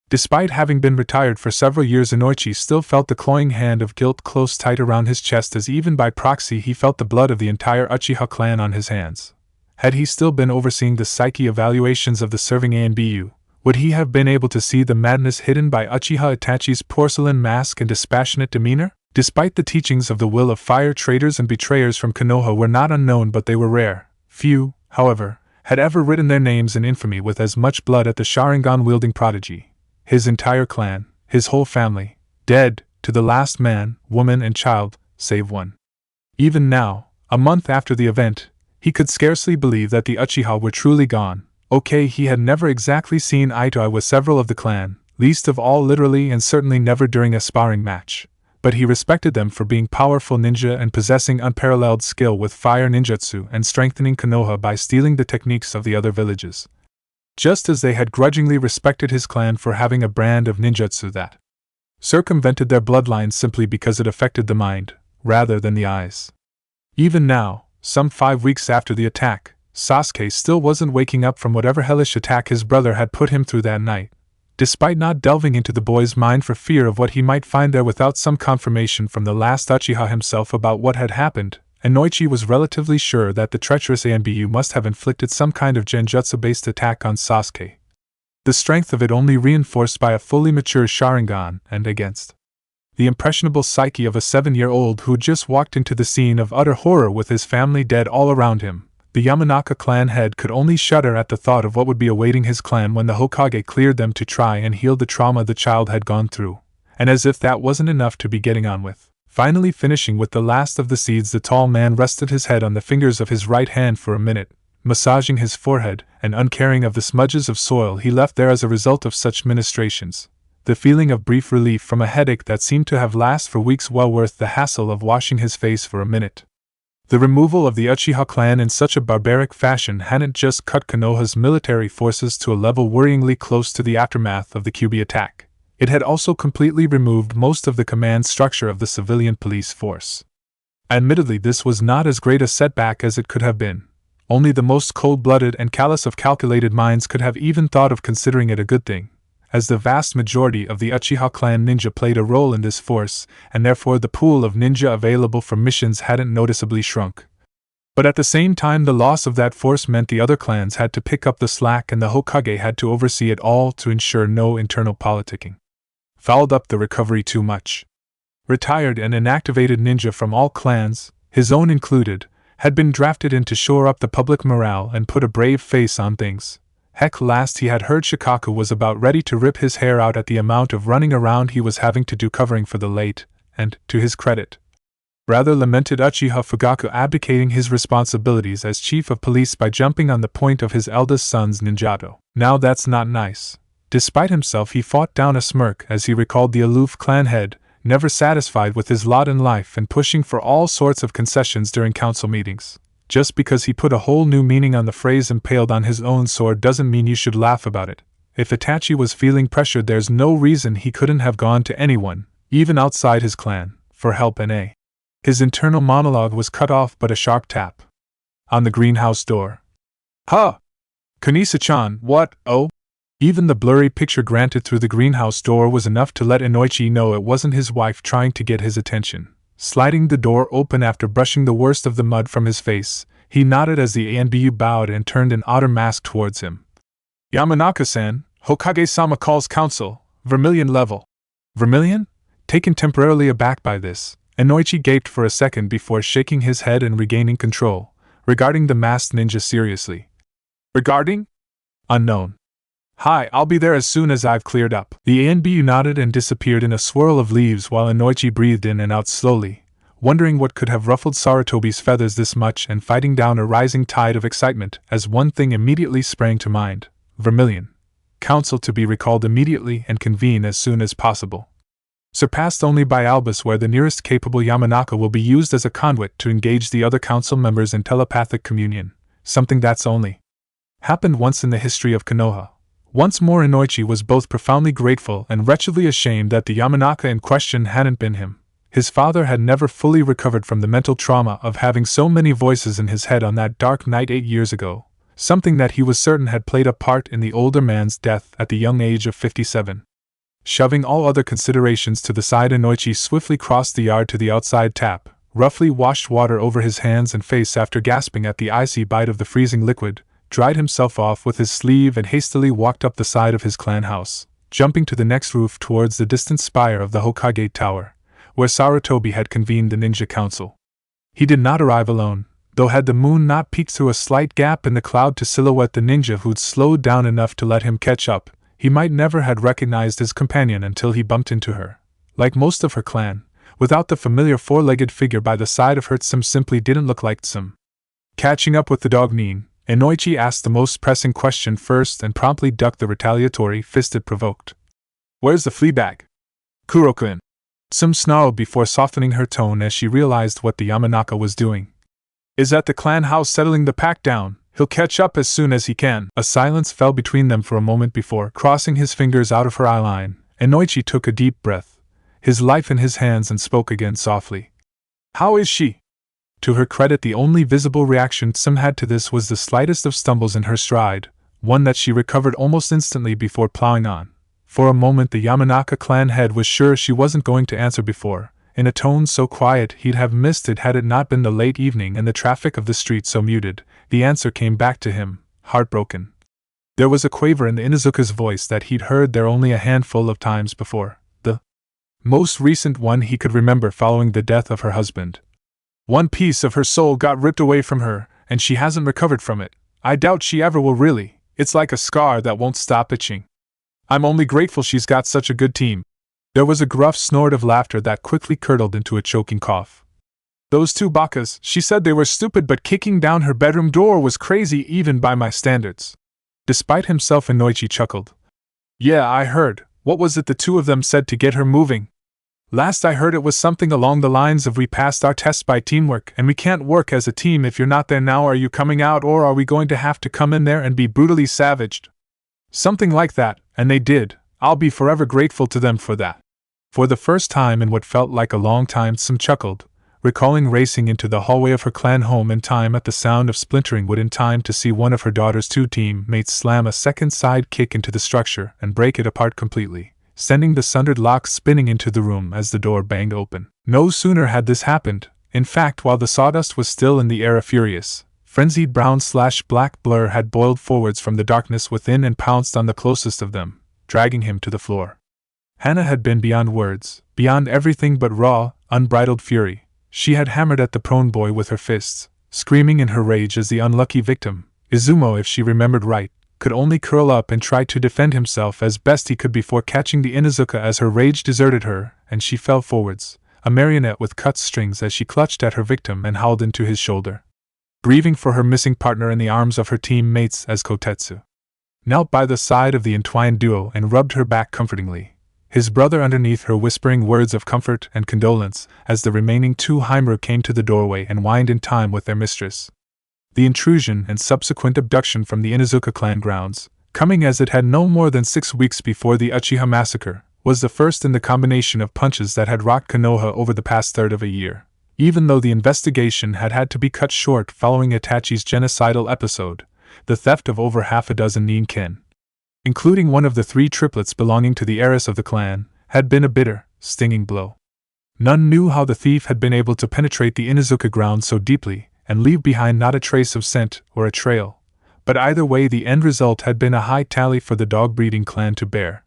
Despite having been retired for several years, Inoichi still felt the cloying hand of guilt close tight around his chest, as even by proxy he felt the blood of the entire Uchiha clan on his hands. Had he still been overseeing the psyche evaluations of the serving anbu, would he have been able to see the madness hidden by Uchiha Itachi's porcelain mask and dispassionate demeanor? Despite the teachings of the will of fire, traitors and betrayers from Konoha were not unknown, but they were rare. Few, however, had ever written their names in infamy with as much blood as the Sharingan-wielding prodigy. His entire clan, his whole family, dead, to the last man, woman and child, save one. Even now, a month after the event, he could scarcely believe that the Uchiha were truly gone. Okay, he had never exactly seen eye to eye with several of the clan, least of all literally and certainly never during a sparring match, but he respected them for being powerful ninja and possessing unparalleled skill with fire ninjutsu and strengthening Konoha by stealing the techniques of the other villages. Just as they had grudgingly respected his clan for having a brand of ninjutsu that circumvented their bloodlines simply because it affected the mind, rather than the eyes. Even now, some 5 weeks after the attack, Sasuke still wasn't waking up from whatever hellish attack his brother had put him through that night. Despite not delving into the boy's mind for fear of what he might find there without some confirmation from the last Uchiha himself about what had happened, Inoichi was relatively sure that the treacherous anbu must have inflicted some kind of genjutsu-based attack on Sasuke. The strength of it only reinforced by a fully mature Sharingan, and against the impressionable psyche of a 7-year-old who just walked into the scene of utter horror with his family dead all around him. The Yamanaka clan head could only shudder at the thought of what would be awaiting his clan when the Hokage cleared them to try and heal the trauma the child had gone through. And as if that wasn't enough to be getting on with, finally finishing with the last of the seeds, the tall man rested his head on the fingers of his right hand for a minute, massaging his forehead and uncaring of the smudges of soil he left there as a result of such ministrations. The feeling of brief relief from a headache that seemed to have lasted for weeks well worth the hassle of washing his face for a minute. The removal of the Uchiha clan in such a barbaric fashion hadn't just cut Konoha's military forces to a level worryingly close to the aftermath of the Kyuubi attack. It had also completely removed most of the command structure of the civilian police force. Admittedly, this was not as great a setback as it could have been. Only the most cold-blooded and callous of calculated minds could have even thought of considering it a good thing, as the vast majority of the Uchiha clan ninja played a role in this force, and therefore the pool of ninja available for missions hadn't noticeably shrunk. But at the same time, the loss of that force meant the other clans had to pick up the slack, and the Hokage had to oversee it all to ensure no internal politicking fouled up the recovery too much. Retired and inactivated ninja from all clans, his own included, had been drafted in to shore up the public morale and put a brave face on things. Heck, last he had heard Shikaku was about ready to rip his hair out at the amount of running around he was having to do covering for the late, and, to his credit, rather lamented Uchiha Fugaku, abdicating his responsibilities as chief of police by jumping on the point of his eldest son's ninjato. Now that's not nice. Despite himself, he fought down a smirk as he recalled the aloof clan head, never satisfied with his lot in life and pushing for all sorts of concessions during council meetings. Just because he put a whole new meaning on the phrase impaled on his own sword doesn't mean you should laugh about it. If Itachi was feeling pressured, there's no reason he couldn't have gone to anyone, even outside his clan, for help. His internal monologue was cut off by a sharp tap on the greenhouse door. Huh! Kunisa-chan, what, oh? Even the blurry picture granted through the greenhouse door was enough to let Inoichi know it wasn't his wife trying to get his attention. Sliding the door open after brushing the worst of the mud from his face, he nodded as the anbu bowed and turned an otter mask towards him. Yamanaka-san, Hokage-sama calls council, Vermilion level. Vermilion? Taken temporarily aback by this, Inoichi gaped for a second before shaking his head and regaining control, regarding the masked ninja seriously. Regarding? Unknown. Hi, I'll be there as soon as I've cleared up. The anbu nodded and disappeared in a swirl of leaves while Inoichi breathed in and out slowly, wondering what could have ruffled Sarutobi's feathers this much and fighting down a rising tide of excitement as one thing immediately sprang to mind: Vermilion. Council to be recalled immediately and convene as soon as possible. Surpassed only by Albus, where the nearest capable Yamanaka will be used as a conduit to engage the other council members in telepathic communion, something that's only happened once in the history of Konoha. Once more Inoichi was both profoundly grateful and wretchedly ashamed that the Yamanaka in question hadn't been him. His father had never fully recovered from the mental trauma of having so many voices in his head on that dark night 8 years ago, something that he was certain had played a part in the older man's death at the young age of 57. Shoving all other considerations to the side, Inoichi swiftly crossed the yard to the outside tap, roughly washed water over his hands and face after gasping at the icy bite of the freezing liquid, dried himself off with his sleeve and hastily walked up the side of his clan house, jumping to the next roof towards the distant spire of the Hokage Tower, where Sarutobi had convened the ninja council. He did not arrive alone, though had the moon not peeked through a slight gap in the cloud to silhouette the ninja who'd slowed down enough to let him catch up, he might never have recognized his companion until he bumped into her. Like most of her clan, without the familiar four-legged figure by the side of her, Tsum simply didn't look like Tsum. Catching up with the dog Nin, Inoichi asked the most pressing question first and promptly ducked the retaliatory fist it provoked. Where's the flea bag? Kurokun. Tsum snarled before softening her tone as she realized what the Yamanaka was doing. Is at the clan house settling the pack down. He'll catch up as soon as he can. A silence fell between them for a moment before, crossing his fingers out of her eyeline, Inoichi took a deep breath, his life in his hands, and spoke again softly. How is she? To her credit, the only visible reaction Tsum had to this was the slightest of stumbles in her stride, one that she recovered almost instantly before plowing on. For a moment the Yamanaka clan head was sure she wasn't going to answer before, in a tone so quiet he'd have missed it had it not been the late evening and the traffic of the street so muted, the answer came back to him, heartbroken. There was a quaver in the Inuzuka's voice that he'd heard there only a handful of times before, the most recent one he could remember following the death of her husband. One piece of her soul got ripped away from her, and she hasn't recovered from it. I doubt she ever will really. It's like a scar that won't stop itching. I'm only grateful she's got such a good team. There was a gruff snort of laughter that quickly curdled into a choking cough. Those two bakas, she said they were stupid, but kicking down her bedroom door was crazy even by my standards. Despite himself, Inoichi chuckled. Yeah, I heard. What was it the two of them said to get her moving? Last I heard it was something along the lines of we passed our test by teamwork and we can't work as a team if you're not there now. Are you coming out, or are we going to have to come in there and be brutally savaged? Something like that, and they did. I'll be forever grateful to them for that. For the first time in what felt like a long time, Tsum chuckled, recalling racing into the hallway of her clan home in time at the sound of splintering wood, in time to see one of her daughter's two teammates slam a second side kick into the structure and break it apart completely, sending the sundered locks spinning into the room as the door banged open. No sooner had this happened, in fact, while the sawdust was still in the air, a furious, frenzied brown/black blur had boiled forwards from the darkness within and pounced on the closest of them, dragging him to the floor. Hana had been beyond words, beyond everything but raw, unbridled fury. She had hammered at the prone boy with her fists, screaming in her rage as the unlucky victim, Izumo if she remembered right, could only curl up and try to defend himself as best he could before catching the Inuzuka as her rage deserted her, and she fell forwards, a marionette with cut strings as she clutched at her victim and howled into his shoulder, grieving for her missing partner in the arms of her teammates as Kotetsu knelt by the side of the entwined duo and rubbed her back comfortingly, his brother underneath her whispering words of comfort and condolence as the remaining two Heimaru came to the doorway and whined in time with their mistress. The intrusion and subsequent abduction from the Inuzuka clan grounds, coming as it had no more than 6 weeks before the Uchiha massacre, was the first in the combination of punches that had rocked Konoha over the past third of a year. Even though the investigation had to be cut short following Itachi's genocidal episode, the theft of over half a dozen ninken, including one of the 3 triplets belonging to the heiress of the clan, had been a bitter, stinging blow. None knew how the thief had been able to penetrate the Inuzuka ground so deeply and leave behind not a trace of scent or a trail, but either way the end result had been a high tally for the dog-breeding clan to bear.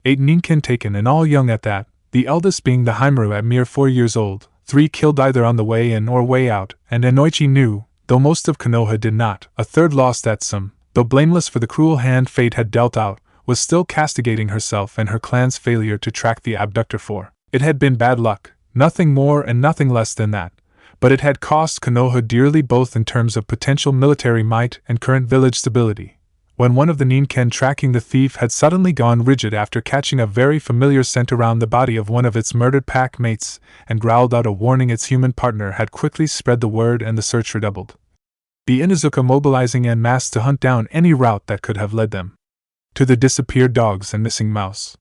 8 ninken taken and all young at that, the eldest being the Heimaru at mere 4 years old, 3 killed either on the way in or way out, and Inoichi knew, though most of Konoha did not, a third lost at some, though blameless for the cruel hand fate had dealt out, was still castigating herself and her clan's failure to track the abductor for. It had been bad luck, nothing more and nothing less than that, but it had cost Konoha dearly both in terms of potential military might and current village stability. When one of the ninken tracking the thief had suddenly gone rigid after catching a very familiar scent around the body of one of its murdered pack mates and growled out a warning, its human partner had quickly spread the word and the search redoubled, the Inuzuka mobilizing en masse to hunt down any route that could have led them to the disappeared dogs and missing mouse.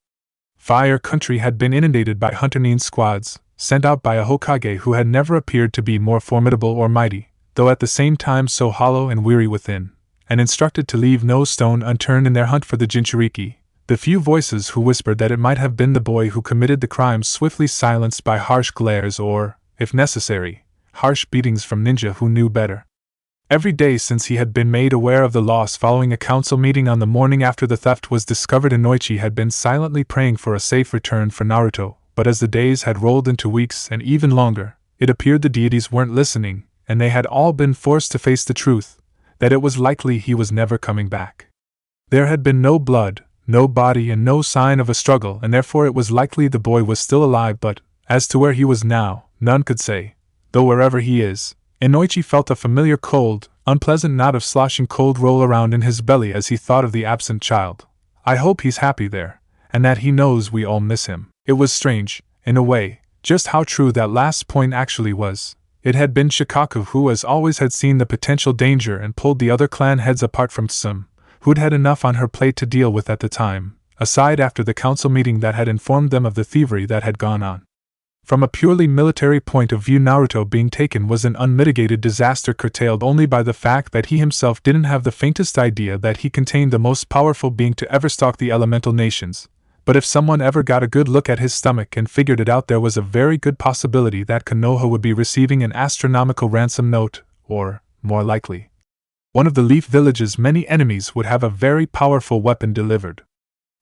Fire Country had been inundated by hunter nin squads, sent out by a Hokage who had never appeared to be more formidable or mighty, though at the same time so hollow and weary within, and instructed to leave no stone unturned in their hunt for the Jinchuriki. The few voices who whispered that it might have been the boy who committed the crime swiftly silenced by harsh glares or, if necessary, harsh beatings from ninja who knew better. Every day since he had been made aware of the loss following a council meeting on the morning after the theft was discovered, Inoichi had been silently praying for a safe return for Naruto, but as the days had rolled into weeks and even longer, it appeared the deities weren't listening, and they had all been forced to face the truth, that it was likely he was never coming back. There had been no blood, no body and no sign of a struggle, and therefore it was likely the boy was still alive, but, as to where he was now, none could say, though wherever he is, Inoichi felt a familiar cold, unpleasant knot of sloshing cold roll around in his belly as he thought of the absent child. I hope he's happy there, and that he knows we all miss him. It was strange, in a way, just how true that last point actually was. It had been Shikaku who as always had seen the potential danger and pulled the other clan heads apart from Tsum, who'd had enough on her plate to deal with at the time, aside after the council meeting that had informed them of the thievery that had gone on. From a purely military point of view, Naruto being taken was an unmitigated disaster curtailed only by the fact that he himself didn't have the faintest idea that he contained the most powerful being to ever stalk the elemental nations. But if someone ever got a good look at his stomach and figured it out, there was a very good possibility that Konoha would be receiving an astronomical ransom note, or, more likely, one of the Leaf Village's many enemies would have a very powerful weapon delivered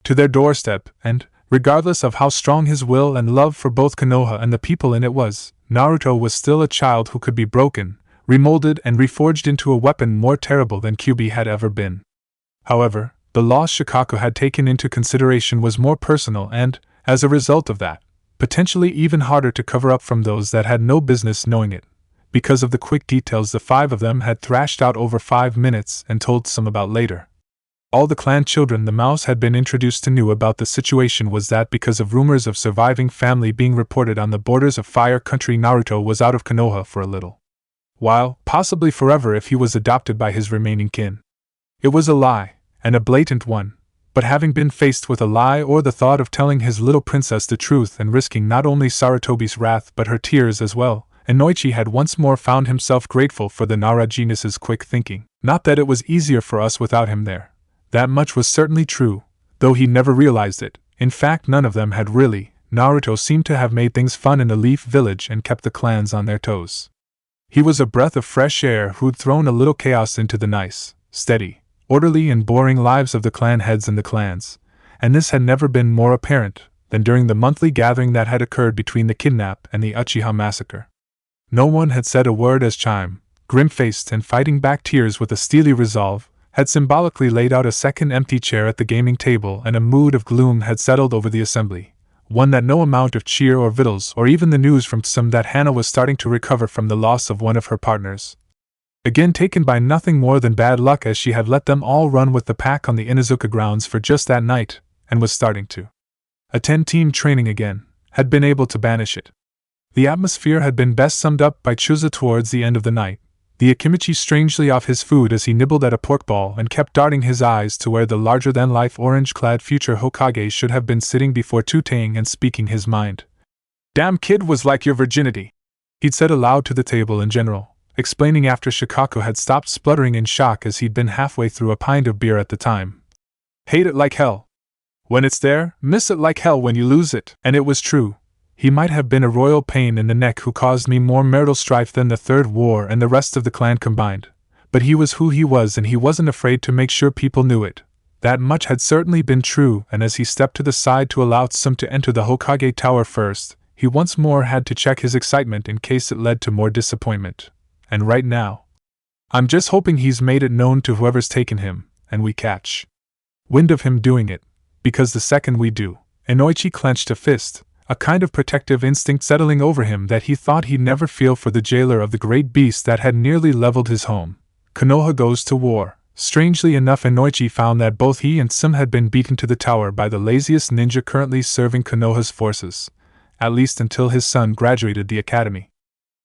to their doorstep, and, regardless of how strong his will and love for both Konoha and the people in it was, Naruto was still a child who could be broken, remolded and reforged into a weapon more terrible than Kyuubi had ever been. However, the loss Shikaku had taken into consideration was more personal and, as a result of that, potentially even harder to cover up from those that had no business knowing it, because of the quick details the 5 of them had thrashed out over 5 minutes and told some about later. All the clan children the mouse had been introduced to knew about the situation was that because of rumors of surviving family being reported on the borders of Fire Country, Naruto was out of Konoha for a little while, possibly forever if he was adopted by his remaining kin. It was a lie, and a blatant one, but having been faced with a lie or the thought of telling his little princess the truth and risking not only Sarutobi's wrath but her tears as well, Inoichi had once more found himself grateful for the Nara genius's quick thinking. Not that it was easier for us without him there. That much was certainly true, though he never realized it. In fact, none of them had really. Naruto seemed to have made things fun in the Leaf Village and kept the clans on their toes. He was a breath of fresh air who'd thrown a little chaos into the nice, steady, orderly and boring lives of the clan heads and the clans, and this had never been more apparent than during the monthly gathering that had occurred between the kidnap and the Uchiha massacre. No one had said a word as Chime, grim-faced and fighting back tears with a steely resolve, had symbolically laid out a second empty chair at the gaming table, and a mood of gloom had settled over the assembly, one that no amount of cheer or victuals or even the news from some that Hana was starting to recover from the loss of one of her partners. Again taken by nothing more than bad luck, as she had let them all run with the pack on the Inuzuka grounds for just that night, and was starting to attend team training again, had been able to banish it. The atmosphere had been best summed up by Chusa towards the end of the night, the Akimichi strangely off his food as he nibbled at a pork ball and kept darting his eyes to where the larger-than-life orange-clad future Hokage should have been sitting before Tutang and speaking his mind. "Damn kid was like your virginity," he'd said aloud to the table in general, explaining after Shikaku had stopped spluttering in shock as he'd been halfway through a pint of beer at the time. "Hate it like hell when it's there, miss it like hell when you lose it." And it was true. He might have been a royal pain in the neck who caused me more marital strife than the Third War and the rest of the clan combined, but he was who he was and he wasn't afraid to make sure people knew it. That much had certainly been true, and as he stepped to the side to allow Tsum to enter the Hokage tower first, he once more had to check his excitement in case it led to more disappointment. And right now, "I'm just hoping he's made it known to whoever's taken him, and we catch wind of him doing it, because the second we do," Inoichi clenched a fist, a kind of protective instinct settling over him that he thought he'd never feel for the jailer of the great beast that had nearly leveled his home. Konoha goes to war. Strangely enough, Inoichi found that both he and Tsum had been beaten to the tower by the laziest ninja currently serving Konoha's forces, at least until his son graduated the academy.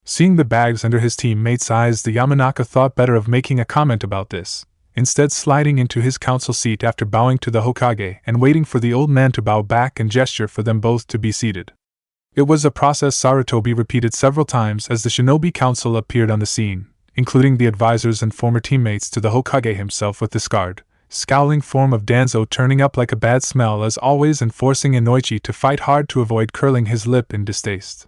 Seeing the bags under his teammates' eyes, the Yamanaka thought better of making a comment about this, instead sliding into his council seat after bowing to the Hokage and waiting for the old man to bow back and gesture for them both to be seated. It was a process Sarutobi repeated several times as the Shinobi Council appeared on the scene, including the advisors and former teammates to the Hokage himself, with the scarred, scowling form of Danzo turning up like a bad smell as always and forcing Inoichi to fight hard to avoid curling his lip in distaste.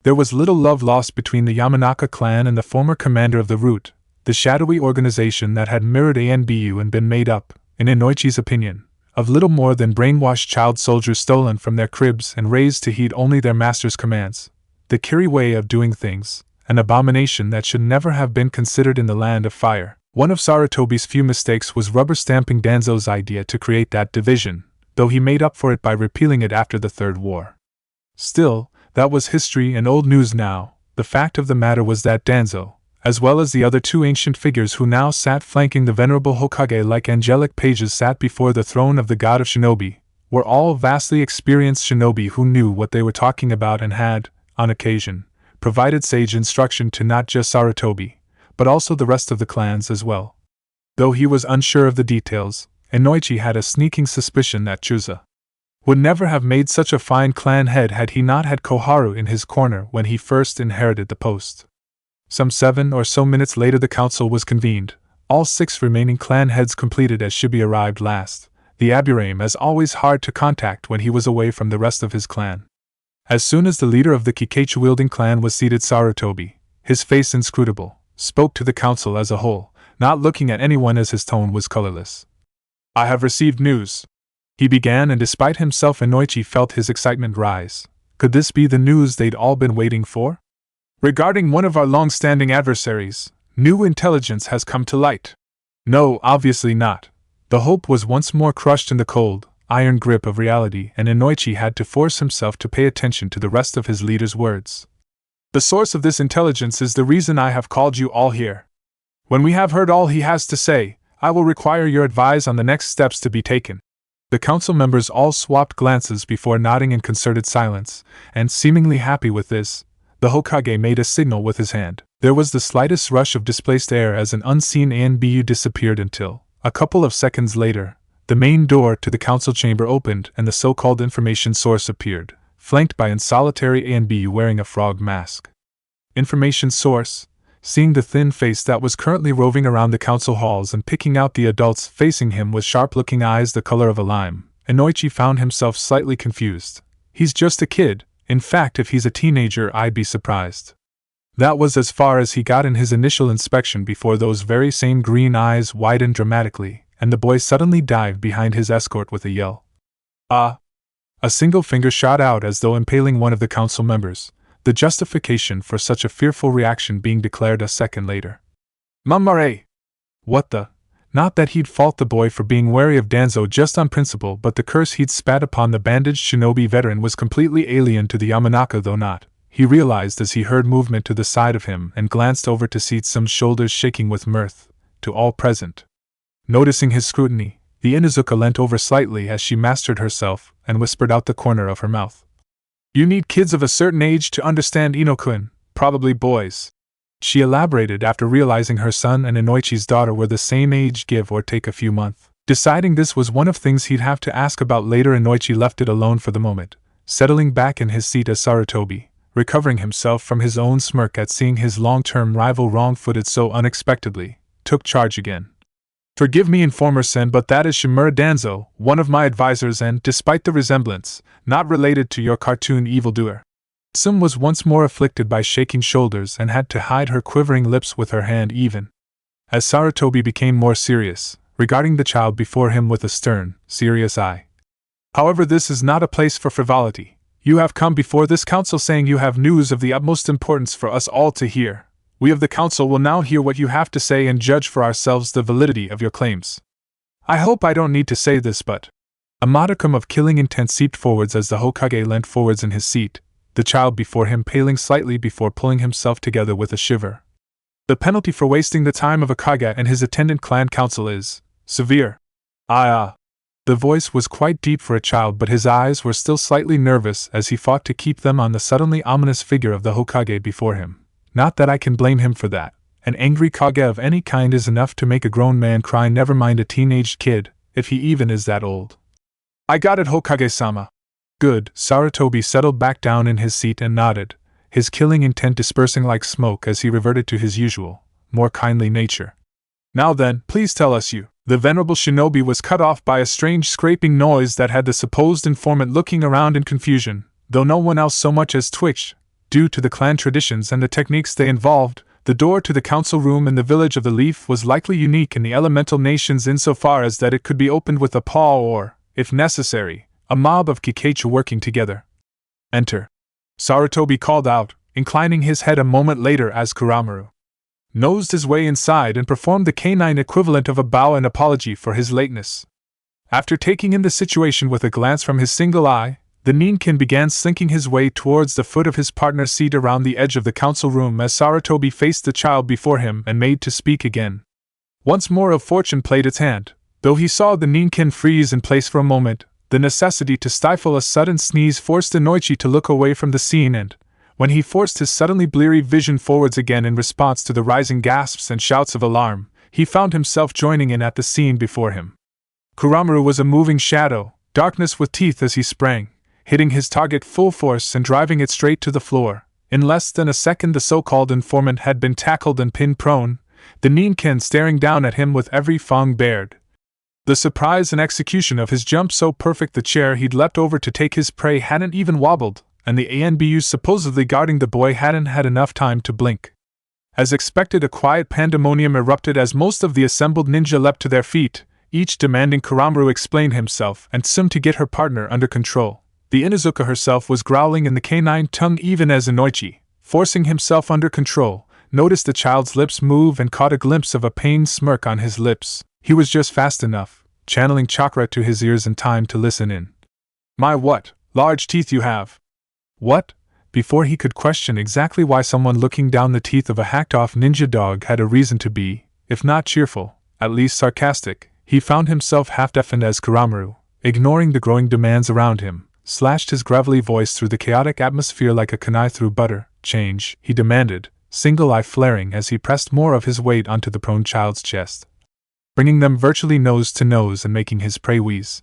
There was little love lost between the Yamanaka clan and the former commander of the Root, the shadowy organization that had mirrored ANBU and been made up, in Inoichi's opinion, of little more than brainwashed child soldiers stolen from their cribs and raised to heed only their master's commands. The Kiri way of doing things, an abomination that should never have been considered in the land of fire. One of Sarutobi's few mistakes was rubber-stamping Danzo's idea to create that division, though he made up for it by repealing it after the Third War. Still, that was history and old news now. The fact of the matter was that Danzo, as well as the other two ancient figures who now sat flanking the venerable Hokage like angelic pages sat before the throne of the god of shinobi, were all vastly experienced shinobi who knew what they were talking about and had, on occasion, provided sage instruction to not just Sarutobi, but also the rest of the clans as well. Though he was unsure of the details, Inoichi had a sneaking suspicion that Chusa would never have made such a fine clan head had he not had Koharu in his corner when he first inherited the post. Some 7 or so minutes later the council was convened, all 6 remaining clan heads completed as Shibi arrived last, the Aburame as always hard to contact when he was away from the rest of his clan. As soon as the leader of the Kikaichi-wielding clan was seated, Sarutobi, his face inscrutable, spoke to the council as a whole, not looking at anyone as his tone was colorless. "I have received news," he began, and despite himself Inoichi felt his excitement rise. Could this be the news they'd all been waiting for? "Regarding one of our long-standing adversaries, new intelligence has come to light." No, obviously not. The hope was once more crushed in the cold, iron grip of reality, and Inoichi had to force himself to pay attention to the rest of his leader's words. "The source of this intelligence is the reason I have called you all here. When we have heard all he has to say, I will require your advice on the next steps to be taken." The council members all swapped glances before nodding in concerted silence, and seemingly happy with this, the Hokage made a signal with his hand. There was the slightest rush of displaced air as an unseen ANBU disappeared until, a couple of seconds later, the main door to the council chamber opened and the so-called information source appeared, flanked by an solitary ANBU wearing a frog mask. Information source, seeing the thin face that was currently roving around the council halls and picking out the adults facing him with sharp-looking eyes the color of a lime, Inoichi found himself slightly confused. He's just a kid. In fact, if he's a teenager, I'd be surprised. That was as far as he got in his initial inspection before those very same green eyes widened dramatically, and the boy suddenly dived behind his escort with a yell. "Ah!" A single finger shot out as though impaling one of the council members, the justification for such a fearful reaction being declared a second later. "Mamare!" "What the?" Not that he'd fault the boy for being wary of Danzo just on principle, but the curse he'd spat upon the bandaged shinobi veteran was completely alien to the Yamanaka, though not, he realized as he heard movement to the side of him and glanced over to see Tsum's shoulders shaking with mirth, to all present. Noticing his scrutiny, the Inuzuka leant over slightly as she mastered herself and whispered out the corner of her mouth. You need kids of a certain age to understand Ino-kun, probably boys. She elaborated after realizing her son and Inoichi's daughter were the same age, give or take a few months. Deciding this was one of things he'd have to ask about later, Inoichi left it alone for the moment, settling back in his seat as Sarutobi, recovering himself from his own smirk at seeing his long-term rival wrong-footed so unexpectedly, took charge again. Forgive me, Informer-sen, but that is Shimura Danzo, one of my advisors and, despite the resemblance, not related to your cartoon evildoer. Tsum was once more afflicted by shaking shoulders and had to hide her quivering lips with her hand even. As Sarutobi became more serious, regarding the child before him with a stern, serious eye. However, this is not a place for frivolity. You have come before this council saying you have news of the utmost importance for us all to hear. We of the council will now hear what you have to say and judge for ourselves the validity of your claims. I hope I don't need to say this, but... A modicum of killing intent seeped forwards as the Hokage leant forwards in his seat, the child before him paling slightly before pulling himself together with a shiver. The penalty for wasting the time of a Kage and his attendant clan council is severe. The voice was quite deep for a child, but his eyes were still slightly nervous as he fought to keep them on the suddenly ominous figure of the Hokage before him. Not that I can blame him for that. An angry Kage of any kind is enough to make a grown man cry, never mind a teenaged kid, if he even is that old. I got it, Hokage-sama. Good. Sarutobi settled back down in his seat and nodded, his killing intent dispersing like smoke as he reverted to his usual, more kindly nature. Now then, please tell us you. The venerable shinobi was cut off by a strange scraping noise that had the supposed informant looking around in confusion, though no one else so much as twitched. Due to the clan traditions and the techniques they involved, the door to the council room in the village of the Leaf was likely unique in the elemental nations insofar as that it could be opened with a paw or, if necessary, a mob of Kikeichu working together. Enter. Sarutobi called out, inclining his head a moment later as Kuramaru nosed his way inside and performed the canine equivalent of a bow and apology for his lateness. After taking in the situation with a glance from his single eye, the Ninkin began slinking his way towards the foot of his partner's seat around the edge of the council room as Sarutobi faced the child before him and made to speak again. Once more ill fortune played its hand. Though he saw the Ninkin freeze in place for a moment, the necessity to stifle a sudden sneeze forced Inoichi to look away from the scene, and, when he forced his suddenly bleary vision forwards again in response to the rising gasps and shouts of alarm, he found himself joining in at the scene before him. Kuramaru was a moving shadow, darkness with teeth as he sprang, hitting his target full force and driving it straight to the floor. In less than a second the so-called informant had been tackled and pinned prone, the Ninkin staring down at him with every fang bared. The surprise and execution of his jump so perfect the chair he'd leapt over to take his prey hadn't even wobbled, and the ANBUs supposedly guarding the boy hadn't had enough time to blink. As expected, a quiet pandemonium erupted as most of the assembled ninja leapt to their feet, each demanding Kuramaru explain himself and Tsum to get her partner under control. The Inuzuka herself was growling in the canine tongue even as Inoichi, forcing himself under control, noticed the child's lips move and caught a glimpse of a pained smirk on his lips. He was just fast enough, channeling chakra to his ears in time to listen in. My what, large teeth you have! What? Before he could question exactly why someone looking down the teeth of a hacked-off ninja dog had a reason to be, if not cheerful, at least sarcastic, he found himself half-deafened as Kuramaru, ignoring the growing demands around him, slashed his gravelly voice through the chaotic atmosphere like a kunai through butter. Change, he demanded, single eye flaring as he pressed more of his weight onto the prone child's chest, bringing them virtually nose to nose and making his prey wheeze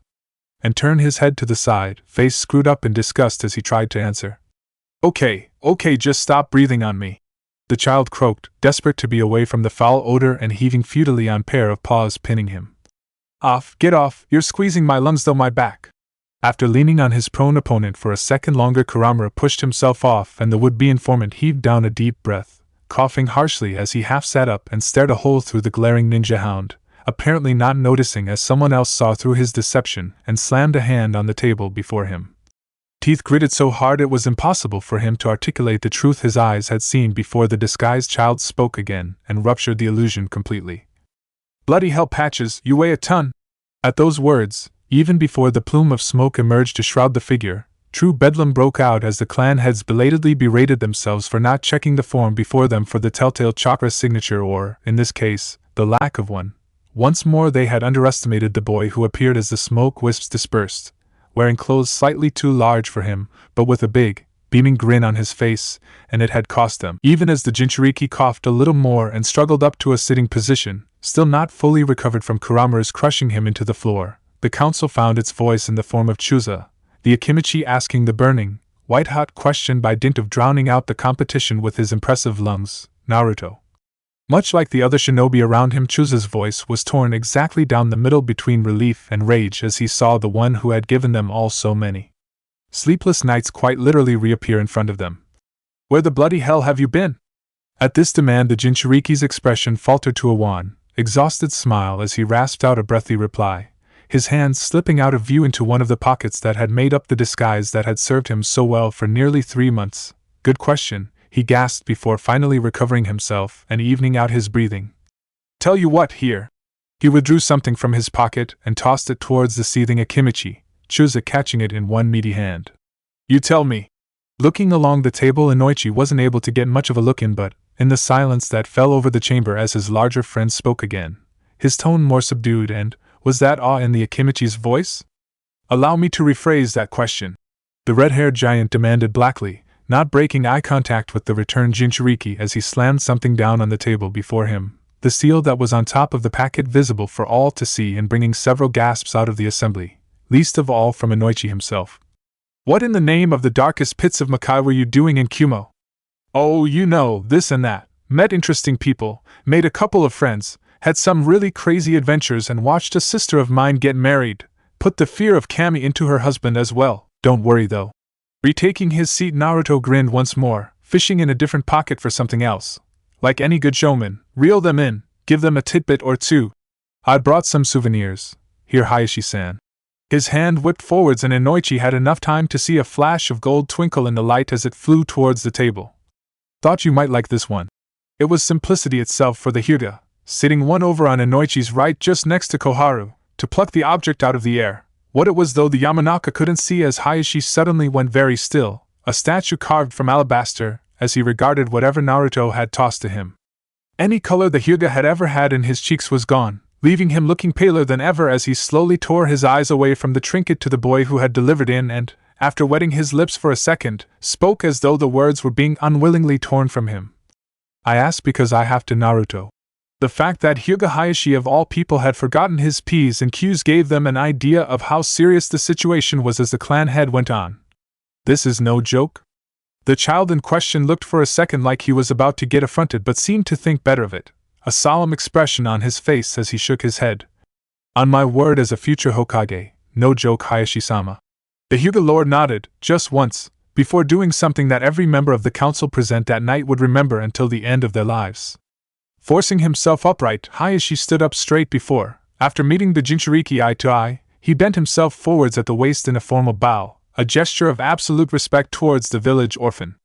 and turn his head to the side, face screwed up in disgust as he tried to answer. Okay, just stop breathing on me. The child croaked, desperate to be away from the foul odor and heaving futilely on pair of paws pinning him. Get off, you're squeezing my lungs though my back. After leaning on his prone opponent for a second longer, Kuramaru pushed himself off and the would-be informant heaved down a deep breath, coughing harshly as he half sat up and stared a hole through the glaring ninja hound, apparently not noticing as someone else saw through his deception and slammed a hand on the table before him. Teeth gritted so hard it was impossible for him to articulate the truth his eyes had seen before the disguised child spoke again and ruptured the illusion completely. Bloody hell, Patches, you weigh a ton! At those words, even before the plume of smoke emerged to shroud the figure, true bedlam broke out as the clan heads belatedly berated themselves for not checking the form before them for the telltale chakra signature or, in this case, the lack of one. Once more they had underestimated the boy who appeared as the smoke wisps dispersed, wearing clothes slightly too large for him, but with a big, beaming grin on his face, and it had cost them. Even as the Jinchuriki coughed a little more and struggled up to a sitting position, still not fully recovered from Kuramaru's crushing him into the floor, the council found its voice in the form of Chusa, the Akimichi, asking the burning, white-hot question by dint of drowning out the competition with his impressive lungs. Naruto. Much like the other shinobi around him, Chusa's voice was torn exactly down the middle between relief and rage as he saw the one who had given them all so many sleepless nights quite literally reappear in front of them. Where the bloody hell have you been? At this demand, the Jinchuriki's expression faltered to a wan, exhausted smile as he rasped out a breathy reply, his hands slipping out of view into one of the pockets that had made up the disguise that had served him so well for nearly 3 months. Good question, he gasped before finally recovering himself and evening out his breathing. Tell you what, here. He withdrew something from his pocket and tossed it towards the seething Akimichi, Chusa catching it in one meaty hand. You tell me. Looking along the table, Inoichi wasn't able to get much of a look in, but, in the silence that fell over the chamber as his larger friend spoke again, his tone more subdued, and, was that awe in the Akimichi's voice? Allow me to rephrase that question, the red-haired giant demanded blackly, not breaking eye contact with the returned Jinchuriki as he slammed something down on the table before him, the seal that was on top of the packet visible for all to see and bringing several gasps out of the assembly, least of all from Inoichi himself. What in the name of the darkest pits of Makai were you doing in Kumo? Oh, you know, this and that, met interesting people, made a couple of friends, had some really crazy adventures and watched a sister of mine get married, put the fear of Kami into her husband as well, don't worry though. Retaking his seat, Naruto grinned once more, fishing in a different pocket for something else. Like any good showman, reel them in, give them a tidbit or two. I brought some souvenirs. Here, Hayashi-san. His hand whipped forwards and Inoichi had enough time to see a flash of gold twinkle in the light as it flew towards the table. Thought you might like this one. It was simplicity itself for the Hyuga, sitting one over on Inoichi's right just next to Koharu, to pluck the object out of the air. What it was though the Yamanaka couldn't see as Hayashi suddenly went very still, a statue carved from alabaster, as he regarded whatever Naruto had tossed to him. Any color the Hyuga had ever had in his cheeks was gone, leaving him looking paler than ever as he slowly tore his eyes away from the trinket to the boy who had delivered in and, after wetting his lips for a second, spoke as though the words were being unwillingly torn from him. I ask because I have to, Naruto. The fact that Hyuga Hayashi of all people had forgotten his P's and Q's gave them an idea of how serious the situation was as the clan head went on. This is no joke? The child in question looked for a second like he was about to get affronted but seemed to think better of it, a solemn expression on his face as he shook his head. On my word as a future Hokage, no joke, Hayashi-sama. The Hyuga lord nodded, just once, before doing something that every member of the council present that night would remember until the end of their lives. Forcing himself upright, Hayashi stood up straight before, after meeting the Jinchuriki eye to eye, he bent himself forwards at the waist in a formal bow, a gesture of absolute respect towards the village orphan.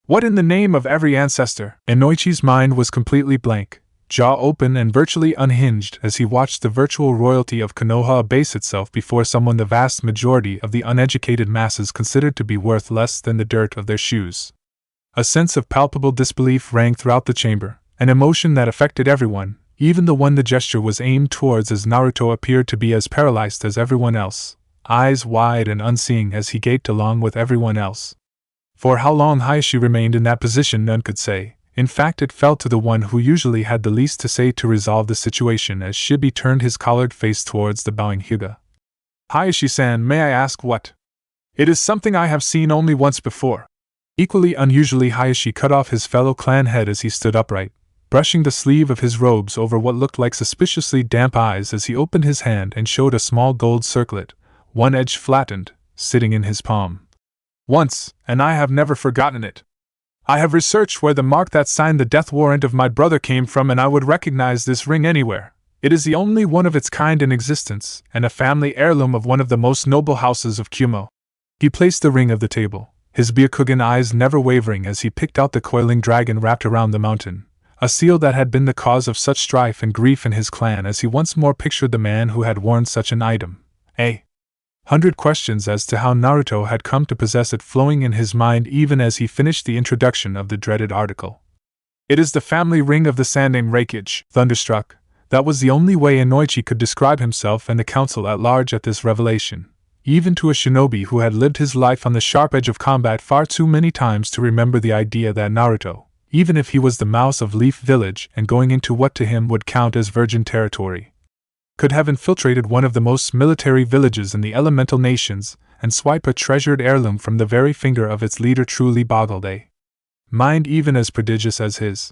What in the name of every ancestor? Inoichi's mind was completely blank, jaw open and virtually unhinged as he watched the virtual royalty of Konoha abase itself before someone the vast majority of the uneducated masses considered to be worth less than the dirt of their shoes. A sense of palpable disbelief rang throughout the chamber, an emotion that affected everyone, even the one the gesture was aimed towards, as Naruto appeared to be as paralyzed as everyone else, eyes wide and unseeing as he gaped along with everyone else. For how long Hayashi remained in that position none could say. In fact, it fell to the one who usually had the least to say to resolve the situation as Shibi turned his collared face towards the bowing Hyuga. Hayashi-san, may I ask what? It is something I have seen only once before. Equally unusually, Hayashi cut off his fellow clan head as he stood upright, brushing the sleeve of his robes over what looked like suspiciously damp eyes as he opened his hand and showed a small gold circlet, one edge flattened, sitting in his palm. Once, and I have never forgotten it. I have researched where the mark that signed the death warrant of my brother came from, and I would recognize this ring anywhere. It is the only one of its kind in existence, and a family heirloom of one of the most noble houses of Kumo. He placed the ring on the table, his Byakugan eyes never wavering as he picked out the coiling dragon wrapped around the mountain, A seal that had been the cause of such strife and grief in his clan as he once more pictured the man who had worn such an item. 100 questions as to how Naruto had come to possess it flowing in his mind even as he finished the introduction of the dreaded article. It is the family ring of the Sandaime Reikage. Thunderstruck, that was the only way Inoichi could describe himself and the council at large at this revelation, even to a shinobi who had lived his life on the sharp edge of combat far too many times to remember the idea that Naruto, even if he was the mouse of Leaf Village and going into what to him would count as virgin territory, could have infiltrated one of the most military villages in the elemental nations and swipe a treasured heirloom from the very finger of its leader truly boggled a mind even as prodigious as his.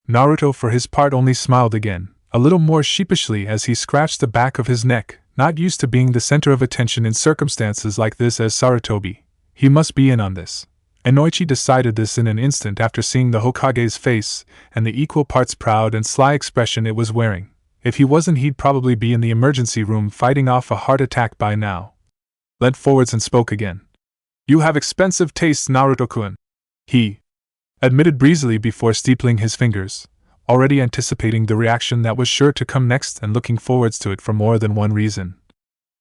Naruto for his part only smiled again, a little more sheepishly as he scratched the back of his neck, not used to being the center of attention in circumstances like this as Sarutobi. He must be in on this. Inoichi decided this in an instant after seeing the Hokage's face and the equal parts proud and sly expression it was wearing. If he wasn't, he'd probably be in the emergency room fighting off a heart attack by now. Leant forwards and spoke again. You have expensive tastes, Naruto-kun, he admitted breezily before steepling his fingers, already anticipating the reaction that was sure to come next and looking forwards to it for more than one reason.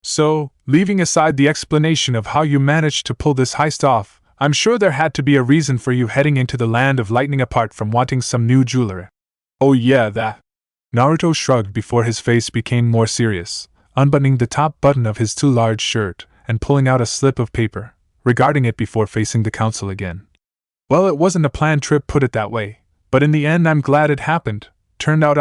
So, leaving aside the explanation of how you managed to pull this heist off, I'm sure there had to be a reason for you heading into the land of lightning apart from wanting some new jewelry. Oh yeah, that. Naruto shrugged before his face became more serious, unbuttoning the top button of his too large shirt and pulling out a slip of paper, regarding it before facing the council again. Well, it wasn't a planned trip, put it that way, but in the end I'm glad it happened. Turned out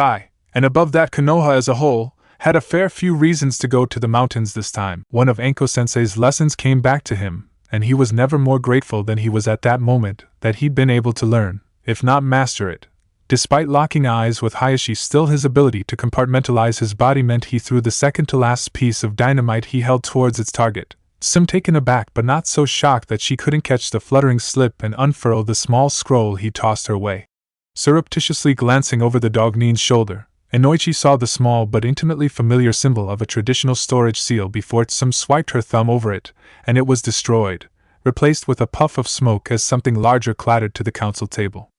and above that Konoha as a whole, had a fair few reasons to go to the mountains this time. One of Anko-sensei's lessons came back to him, and he was never more grateful than he was at that moment that he'd been able to learn, if not master it. Despite locking eyes with Hayashi, still his ability to compartmentalize his body meant he threw the second-to-last piece of dynamite he held towards its target. Some taken aback but not so shocked that she couldn't catch the fluttering slip and unfurl the small scroll he tossed her way. Surreptitiously glancing over the Dognin's shoulder, Inoichi saw the small but intimately familiar symbol of a traditional storage seal before Tsum swiped her thumb over it, and it was destroyed, replaced with a puff of smoke as something larger clattered to the council table.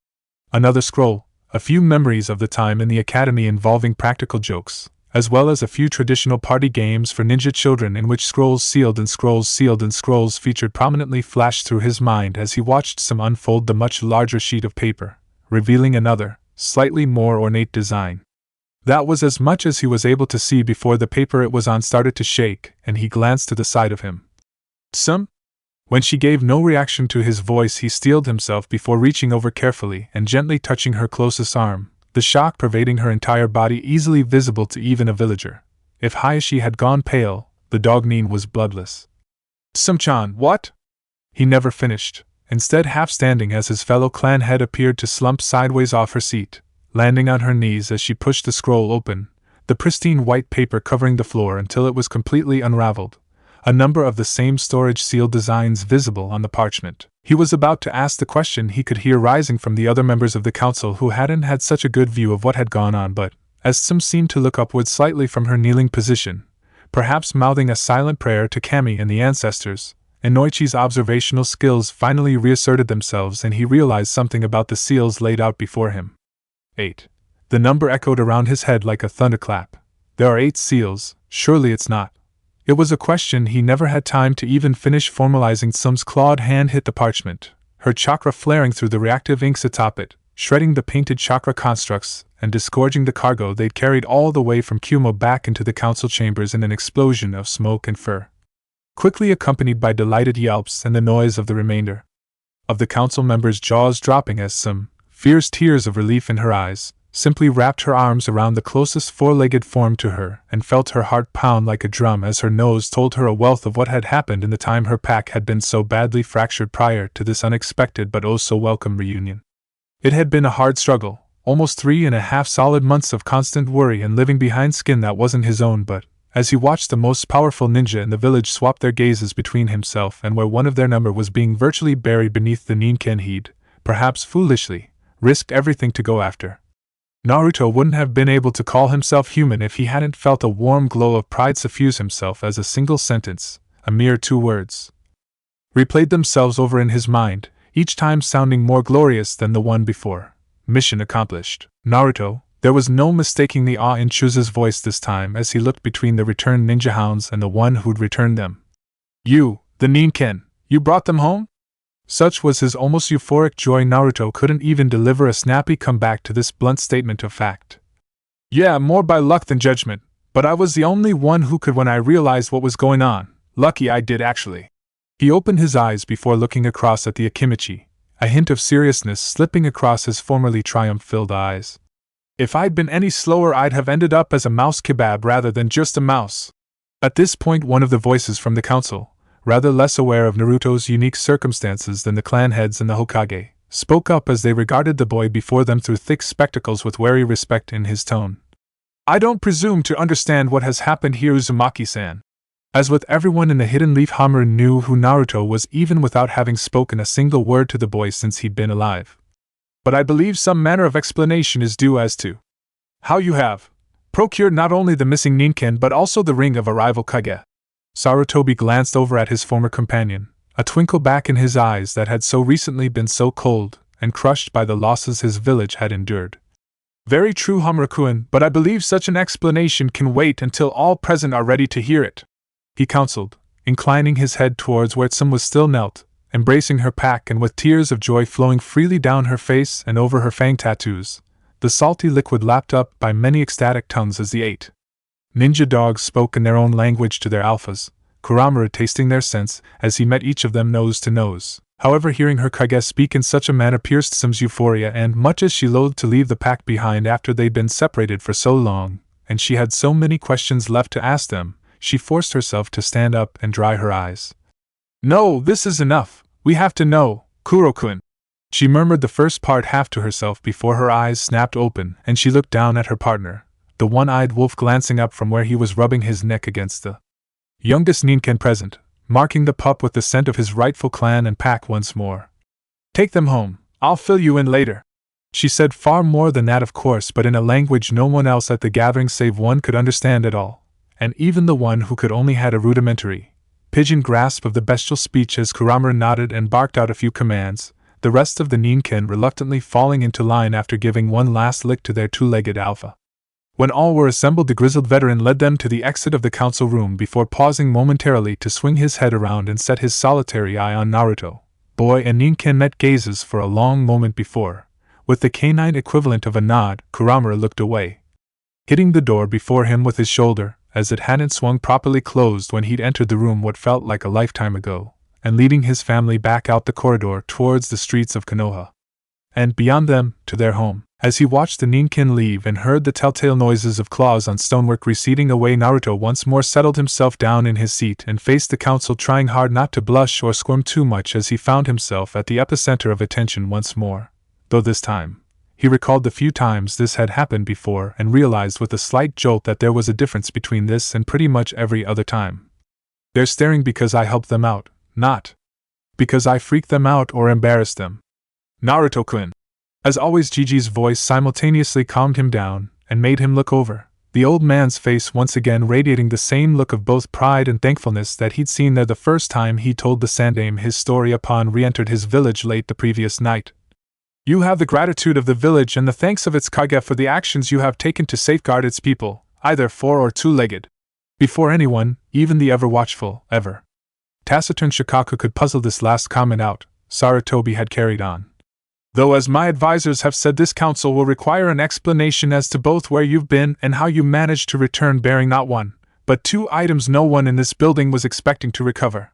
Another scroll, a few memories of the time in the academy involving practical jokes, as well as a few traditional party games for ninja children in which scrolls sealed and scrolls featured prominently, flashed through his mind as he watched Tsum unfold the much larger sheet of paper, revealing another, slightly more ornate design. That was as much as he was able to see before the paper it was on started to shake, and he glanced to the side of him. Tsum? When she gave no reaction to his voice, he steeled himself before reaching over carefully and gently touching her closest arm, the shock pervading her entire body easily visible to even a villager. If Hayashi had gone pale, the Dognin was bloodless. Tsum-chan, what? He never finished, instead half standing as his fellow clan head appeared to slump sideways off her seat, landing on her knees as she pushed the scroll open, the pristine white paper covering the floor until it was completely unraveled, a number of the same storage seal designs visible on the parchment. He was about to ask the question he could hear rising from the other members of the council who hadn't had such a good view of what had gone on, but, as Tsum seemed to look upward slightly from her kneeling position, perhaps mouthing a silent prayer to Kami and the ancestors, Inoichi's observational skills finally reasserted themselves and he realized something about the seals laid out before him. 8. The number echoed around his head like a thunderclap. There are 8 seals, surely it's not. It was a question he never had time to even finish formalizing. Tsum's clawed hand hit the parchment, her chakra flaring through the reactive inks atop it, shredding the painted chakra constructs and disgorging the cargo they'd carried all the way from Kumo back into the council chambers in an explosion of smoke and fur, quickly accompanied by delighted yelps and the noise of the remainder of the council members' jaws dropping as Tsum, fierce tears of relief in her eyes, simply wrapped her arms around the closest four-legged form to her and felt her heart pound like a drum as her nose told her a wealth of what had happened in the time her pack had been so badly fractured prior to this unexpected but oh so welcome reunion. It had been a hard struggle, almost 3.5 solid months of constant worry and living behind skin that wasn't his own, but, as he watched the most powerful ninja in the village swap their gazes between himself and where one of their number was being virtually buried beneath the Ninken, he'd, perhaps foolishly, risked everything to go after Naruto. Wouldn't have been able to call himself human if he hadn't felt a warm glow of pride suffuse himself as a single sentence, a mere 2 words, replayed themselves over in his mind, each time sounding more glorious than the one before. Mission accomplished. Naruto, there was no mistaking the awe in Chuza's voice this time as he looked between the returned ninja hounds and the one who'd returned them. You, the Ninken, you brought them home? Such was his almost euphoric joy Naruto couldn't even deliver a snappy comeback to this blunt statement of fact. Yeah, more by luck than judgment, but I was the only one who could when I realized what was going on. Lucky I did actually. He opened his eyes before looking across at the Akimichi, a hint of seriousness slipping across his formerly triumph-filled eyes. If I'd been any slower I'd have ended up as a mouse kebab rather than just a mouse. At this point one of the voices from the council, rather less aware of Naruto's unique circumstances than the clan heads and the Hokage, spoke up as they regarded the boy before them through thick spectacles with wary respect in his tone. I don't presume to understand what has happened here, Uzumaki-san. As with everyone in the Hidden Leaf, Hamura knew who Naruto was even without having spoken a single word to the boy since he'd been alive. But I believe some manner of explanation is due as to how you have procured not only the missing Ninken but also the ring of a rival Kage. Sarutobi glanced over at his former companion, a twinkle back in his eyes that had so recently been so cold and crushed by the losses his village had endured. Very true, Hamura-kun, but I believe such an explanation can wait until all present are ready to hear it, he counseled, inclining his head towards where Tsum was still knelt, embracing her pack and with tears of joy flowing freely down her face and over her fang tattoos, the salty liquid lapped up by many ecstatic tongues as the 8 ninja dogs spoke in their own language to their alphas, Kuramura tasting their scents as he met each of them nose to nose. However, hearing her Kage speak in such a manner pierced Tsum's euphoria, and much as she loathed to leave the pack behind after they'd been separated for so long, and she had so many questions left to ask them, she forced herself to stand up and dry her eyes. No, this is enough. We have to know, Kuro-kun. She murmured the first part half to herself before her eyes snapped open and she looked down at her partner, the one-eyed wolf glancing up from where he was rubbing his neck against the youngest Ninken present, marking the pup with the scent of his rightful clan and pack once more. Take them home, I'll fill you in later. She said far more than that, of course, but in a language no one else at the gathering save one could understand at all, and even the one who could only had a rudimentary, pigeon grasp of the bestial speech as Kuramura nodded and barked out a few commands, the rest of the Ninken reluctantly falling into line after giving one last lick to their two-legged alpha. When all were assembled, the grizzled veteran led them to the exit of the council room before pausing momentarily to swing his head around and set his solitary eye on Naruto. Boy and Ninken met gazes for a long moment before, with the canine equivalent of a nod, Kuramura looked away, hitting the door before him with his shoulder, as it hadn't swung properly closed when he'd entered the room what felt like a lifetime ago, and leading his family back out the corridor towards the streets of Konoha. And beyond them, to their home. As he watched the Ninken leave and heard the telltale noises of claws on stonework receding away, Naruto once more settled himself down in his seat and faced the council, trying hard not to blush or squirm too much as he found himself at the epicenter of attention once more. Though this time, he recalled the few times this had happened before and realized with a slight jolt that there was a difference between this and pretty much every other time. They're staring because I helped them out, not because I freaked them out or embarrassed them. Naruto-kun. As always, Gigi's voice simultaneously calmed him down and made him look over, the old man's face once again radiating the same look of both pride and thankfulness that he'd seen there the first time he told the Sandaime his story upon re-entered his village late the previous night. You have the gratitude of the village and the thanks of its Kage for the actions you have taken to safeguard its people, either four or two-legged. Before anyone, even the ever-watchful, ever taciturn Shikaku could puzzle this last comment out, Sarutobi had carried on. Though as my advisors have said, this council will require an explanation as to both where you've been and how you managed to return bearing not one, but two items no one in this building was expecting to recover.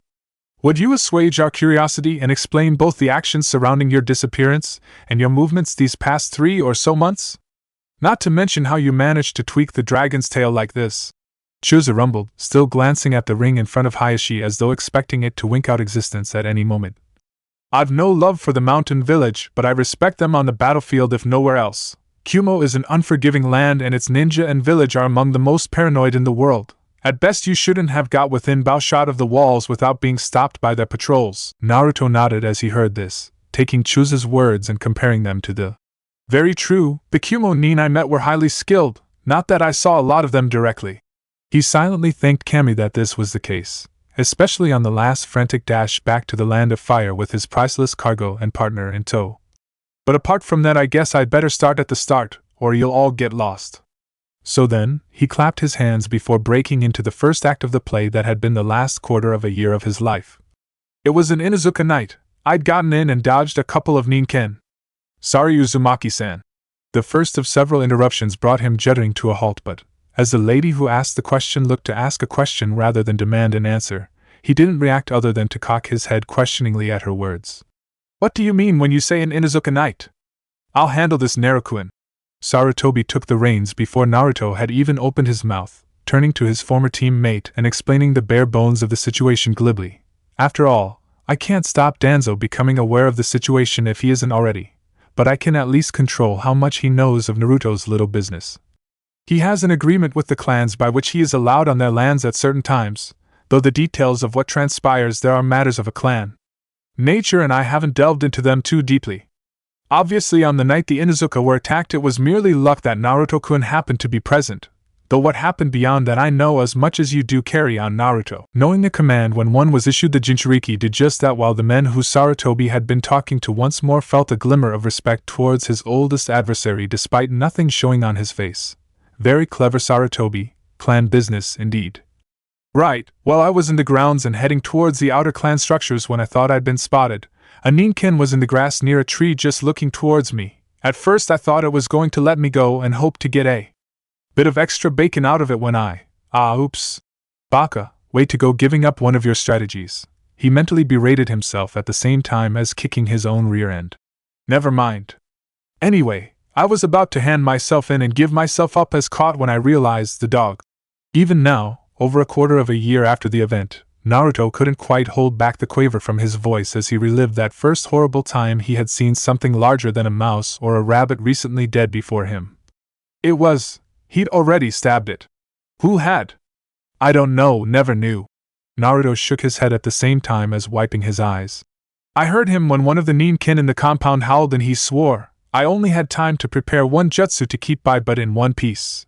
Would you assuage our curiosity and explain both the actions surrounding your disappearance and your movements these past 3 or so months? Not to mention how you managed to tweak the dragon's tail like this. Chuza rumbled, still glancing at the ring in front of Hayashi as though expecting it to wink out existence at any moment. I've no love for the mountain village, but I respect them on the battlefield if nowhere else. Kumo is an unforgiving land and its ninja and village are among the most paranoid in the world. At best you shouldn't have got within bowshot of the walls without being stopped by their patrols. Naruto nodded as he heard this, taking Chuza's words and comparing them to the very true, the Kumo nin I met were highly skilled, not that I saw a lot of them directly. He silently thanked Kami that this was the case, especially on the last frantic dash back to the land of fire with his priceless cargo and partner in tow. But apart from that, I guess I'd better start at the start, or you'll all get lost." So then, he clapped his hands before breaking into the first act of the play that had been the last quarter of a year of his life. "It was an Inuzuka night. I'd gotten in and dodged a couple of ninken. Sorry, Uzumaki-san." The first of several interruptions brought him juddering to a halt, but, as the lady who asked the question looked to ask a question rather than demand an answer, he didn't react other than to cock his head questioningly at her words. "What do you mean when you say an Inuzuka night? I'll handle this, Naruto-kun." Sarutobi took the reins before Naruto had even opened his mouth, turning to his former teammate and explaining the bare bones of the situation glibly. "After all, I can't stop Danzo becoming aware of the situation if he isn't already, but I can at least control how much he knows of Naruto's little business. He has an agreement with the clans by which he is allowed on their lands at certain times, though the details of what transpires there are matters of a clan nature and I haven't delved into them too deeply. Obviously on the night the Inuzuka were attacked it was merely luck that Naruto-kun happened to be present, though what happened beyond that I know as much as you do. Carry on, Naruto." Knowing a command when one was issued, the Jinchuriki did just that, while the men who Sarutobi had been talking to once more felt a glimmer of respect towards his oldest adversary despite nothing showing on his face. Very clever Sarutobi, clan business indeed. "Right, well I was in the grounds and heading towards the outer clan structures when I thought I'd been spotted. A ninken was in the grass near a tree just looking towards me. At first I thought it was going to let me go and hoped to get a bit of extra bacon out of it when oops. Baka, way to go giving up one of your strategies." He mentally berated himself at the same time as kicking his own rear end. "Never mind. Anyway, I was about to hand myself in and give myself up as caught when I realized the dog." Even now, over a quarter of a year after the event, Naruto couldn't quite hold back the quaver from his voice as he relived that first horrible time he had seen something larger than a mouse or a rabbit recently dead before him. He'd already stabbed it. Who had? I don't know, never knew. Naruto shook his head at the same time as wiping his eyes. I heard him when one of the ninken in the compound howled and he swore. I only had time to prepare one jutsu to keep by but in one piece.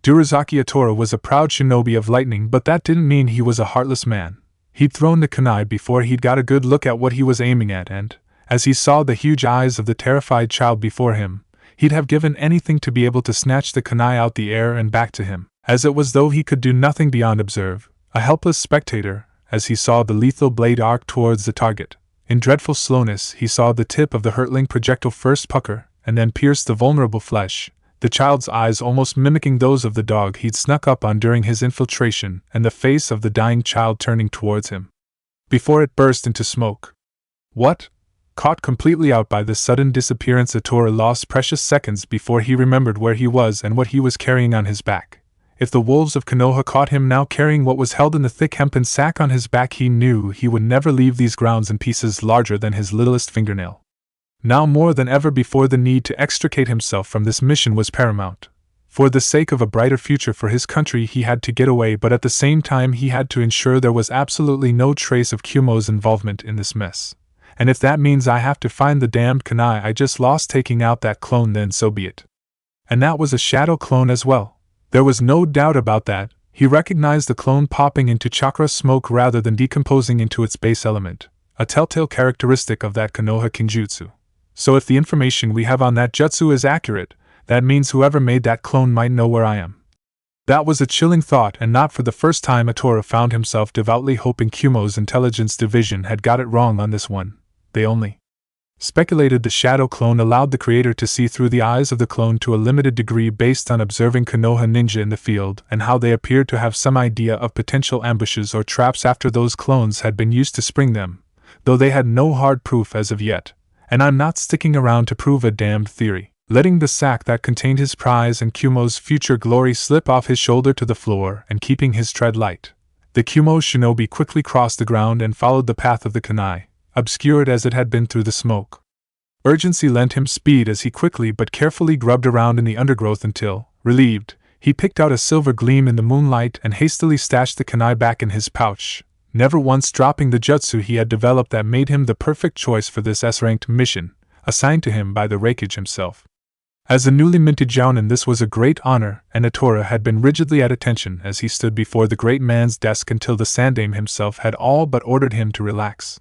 Durazaki Atora was a proud shinobi of lightning, but that didn't mean he was a heartless man. He'd thrown the kunai before he'd got a good look at what he was aiming at, and, as he saw the huge eyes of the terrified child before him, he'd have given anything to be able to snatch the kunai out the air and back to him, as it was though he could do nothing beyond observe, a helpless spectator, as he saw the lethal blade arc towards the target. In dreadful slowness he saw the tip of the hurtling projectile first pucker, and then pierce the vulnerable flesh, the child's eyes almost mimicking those of the dog he'd snuck up on during his infiltration, and the face of the dying child turning towards him, before it burst into smoke. What? Caught completely out by this sudden disappearance, Atora lost precious seconds before he remembered where he was and what he was carrying on his back. If the wolves of Konoha caught him now carrying what was held in the thick hempen sack on his back, he knew he would never leave these grounds in pieces larger than his littlest fingernail. Now more than ever before, the need to extricate himself from this mission was paramount. For the sake of a brighter future for his country he had to get away, but at the same time he had to ensure there was absolutely no trace of Kumo's involvement in this mess. And if that means I have to find the damned kunai I just lost taking out that clone, then so be it. And that was a shadow clone as well. There was no doubt about that. He recognized the clone popping into chakra smoke rather than decomposing into its base element, a telltale characteristic of that Konoha Kinjutsu. So if the information we have on that jutsu is accurate, that means whoever made that clone might know where I am. That was a chilling thought, and not for the first time Atora found himself devoutly hoping Kumo's intelligence division had got it wrong on this one. They only speculated the shadow clone allowed the creator to see through the eyes of the clone to a limited degree based on observing Konoha ninja in the field and how they appeared to have some idea of potential ambushes or traps after those clones had been used to spring them, though they had no hard proof as of yet. And I'm not sticking around to prove a damned theory. Letting the sack that contained his prize and Kumo's future glory slip off his shoulder to the floor and keeping his tread light, the Kumo shinobi quickly crossed the ground and followed the path of the kunai, obscured as it had been through the smoke. Urgency lent him speed as he quickly but carefully grubbed around in the undergrowth until, relieved, he picked out a silver gleam in the moonlight and hastily stashed the kunai back in his pouch, never once dropping the jutsu he had developed that made him the perfect choice for this S-ranked mission, assigned to him by the Reikage himself. As a newly minted jounin, this was a great honor, and Atora had been rigidly at attention as he stood before the great man's desk until the Sandaime himself had all but ordered him to relax.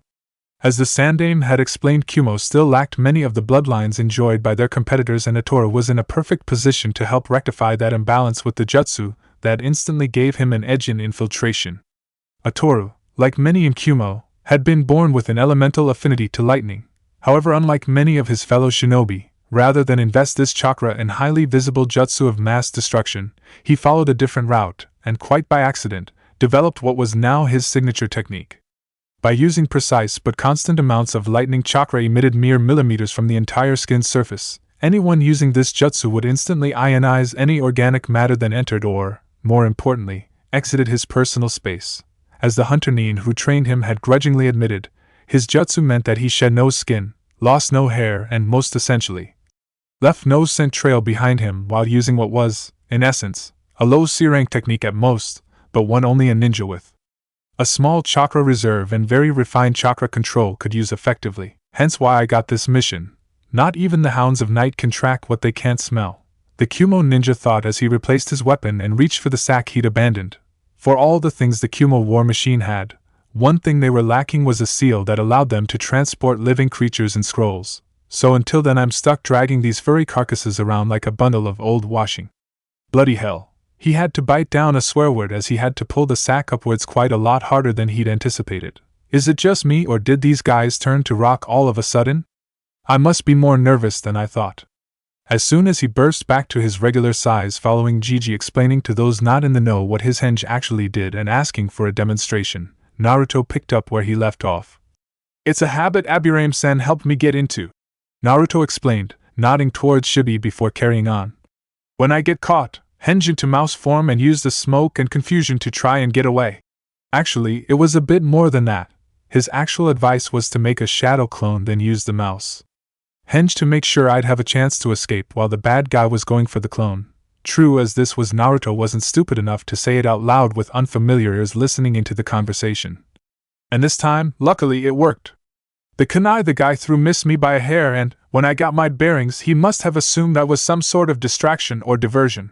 As the Sandaime had explained, Kumo still lacked many of the bloodlines enjoyed by their competitors, and Atoru was in a perfect position to help rectify that imbalance with the jutsu that instantly gave him an edge in infiltration. Atoru, like many in Kumo, had been born with an elemental affinity to lightning. However, unlike many of his fellow shinobi, rather than invest this chakra in highly visible jutsu of mass destruction, he followed a different route, and quite by accident, developed what was now his signature technique. By using precise but constant amounts of lightning chakra emitted mere millimeters from the entire skin's surface, anyone using this jutsu would instantly ionize any organic matter that entered or, more importantly, exited his personal space. As the hunter Nin who trained him had grudgingly admitted, his jutsu meant that he shed no skin, lost no hair, and most essentially, left no scent trail behind him while using what was, in essence, a low C-rank technique at most, but one only a ninja with a small chakra reserve and very refined chakra control could use effectively. Hence why I got this mission. Not even the hounds of night can track what they can't smell, the Kumo ninja thought as he replaced his weapon and reached for the sack he'd abandoned. For all the things the Kumo war machine had, one thing they were lacking was a seal that allowed them to transport living creatures and scrolls. So until then I'm stuck dragging these furry carcasses around like a bundle of old washing. Bloody hell. He had to bite down a swear word as he had to pull the sack upwards quite a lot harder than he'd anticipated. Is it just me, or did these guys turn to rock all of a sudden? I must be more nervous than I thought. As soon as he burst back to his regular size following Gigi explaining to those not in the know what his henge actually did and asking for a demonstration, Naruto picked up where he left off. It's a habit Aburame-san helped me get into, Naruto explained, nodding towards Shibi before carrying on. When I get caught, henge into mouse form and use the smoke and confusion to try and get away. Actually, it was a bit more than that. His actual advice was to make a shadow clone then use the mouse henge to make sure I'd have a chance to escape while the bad guy was going for the clone. True as this was, Naruto wasn't stupid enough to say it out loud with unfamiliar ears listening into the conversation. And this time, luckily, it worked. The kunai the guy threw missed me by a hair, and, when I got my bearings, he must have assumed I was some sort of distraction or diversion.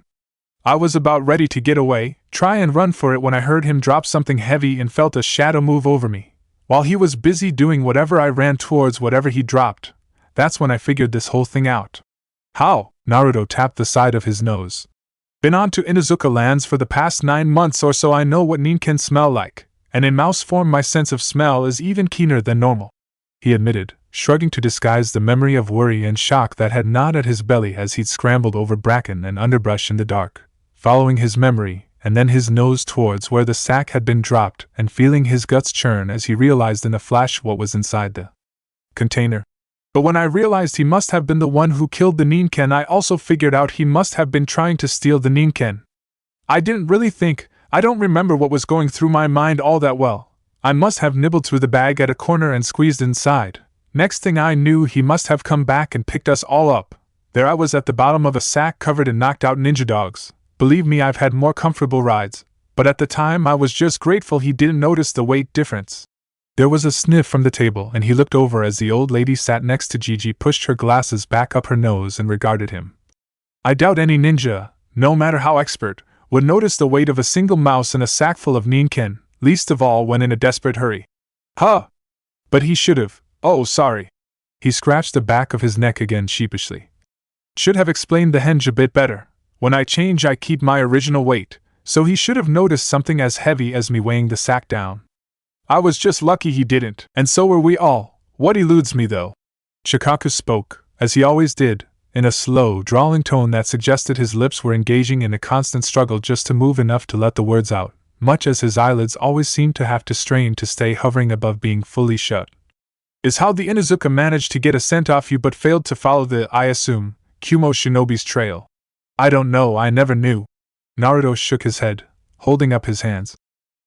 I was about ready to get away, try and run for it when I heard him drop something heavy and felt a shadow move over me. While he was busy doing whatever, I ran towards whatever he dropped. That's when I figured this whole thing out. How? Naruto tapped the side of his nose. Been on to Inuzuka lands for the past 9 months or so. I know what Nin can smell like, and in mouse form my sense of smell is even keener than normal, he admitted, shrugging to disguise the memory of worry and shock that had gnawed at his belly as he'd scrambled over bracken and underbrush in the dark. Following his memory, and then his nose towards where the sack had been dropped, and feeling his guts churn as he realized in a flash what was inside the container. But when I realized he must have been the one who killed the Ninken, I also figured out he must have been trying to steal the Ninken. I didn't really think, I don't remember what was going through my mind all that well. I must have nibbled through the bag at a corner and squeezed inside. Next thing I knew, he must have come back and picked us all up. There I was at the bottom of a sack covered in knocked out ninja dogs. Believe me, I've had more comfortable rides, but at the time I was just grateful he didn't notice the weight difference. There was a sniff from the table, and he looked over as the old lady sat next to Gigi pushed her glasses back up her nose and regarded him. I doubt any ninja, no matter how expert, would notice the weight of a single mouse in a sack full of Ninken, least of all when in a desperate hurry. Huh! But he should've. Oh, sorry. He scratched the back of his neck again sheepishly. Should have explained the henge a bit better. When I change I keep my original weight, so he should have noticed something as heavy as me weighing the sack down. I was just lucky he didn't, and so were we all. What eludes me though? Shikaku spoke, as he always did, in a slow, drawling tone that suggested his lips were engaging in a constant struggle just to move enough to let the words out, much as his eyelids always seemed to have to strain to stay hovering above being fully shut. Is how the Inuzuka managed to get a scent off you but failed to follow the, I assume, Kumo shinobi's trail. I don't know, I never knew. Naruto shook his head, holding up his hands.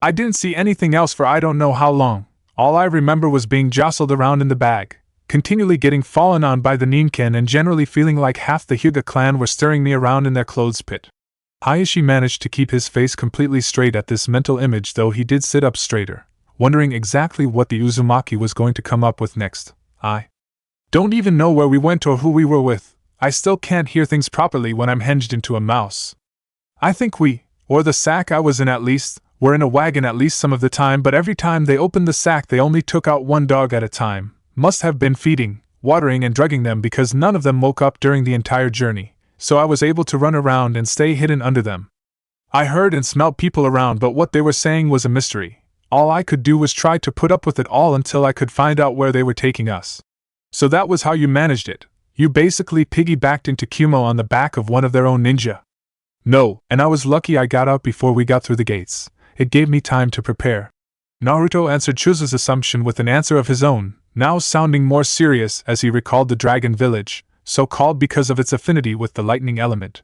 I didn't see anything else for I don't know how long. All I remember was being jostled around in the bag, continually getting fallen on by the Ninken and generally feeling like half the Hyuga clan were stirring me around in their clothes pit. Hayashi managed to keep his face completely straight at this mental image, though he did sit up straighter, wondering exactly what the Uzumaki was going to come up with next. I don't even know where we went or who we were with. I still can't hear things properly when I'm hinged into a mouse. I think we, or the sack I was in at least, were in a wagon at least some of the time, but every time they opened the sack they only took out one dog at a time. Must have been feeding, watering and drugging them because none of them woke up during the entire journey, so I was able to run around and stay hidden under them. I heard and smelled people around, but what they were saying was a mystery. All I could do was try to put up with it all until I could find out where they were taking us. So that was how you managed it. You basically piggybacked into Kumo on the back of one of their own ninja. No, and I was lucky I got out before we got through the gates. It gave me time to prepare. Naruto answered Chuza's assumption with an answer of his own, now sounding more serious as he recalled the Dragon Village, so called because of its affinity with the lightning element.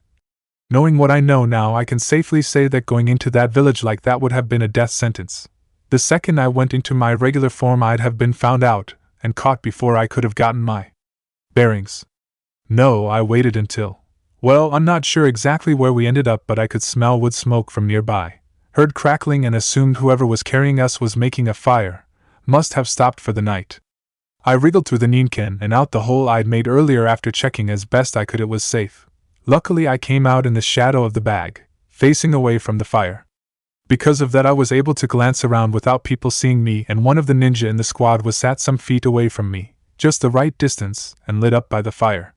Knowing what I know now, I can safely say that going into that village like that would have been a death sentence. The second I went into my regular form I'd have been found out and caught before I could have gotten my bearings. No, I waited until… Well, I'm not sure exactly where we ended up, but I could smell wood smoke from nearby, heard crackling, and assumed whoever was carrying us was making a fire, must have stopped for the night. I wriggled through the ninken and out the hole I'd made earlier. After checking as best I could it was safe. Luckily I came out in the shadow of the bag, facing away from the fire. Because of that I was able to glance around without people seeing me, and one of the ninja in the squad was sat some feet away from me, just the right distance, and lit up by the fire.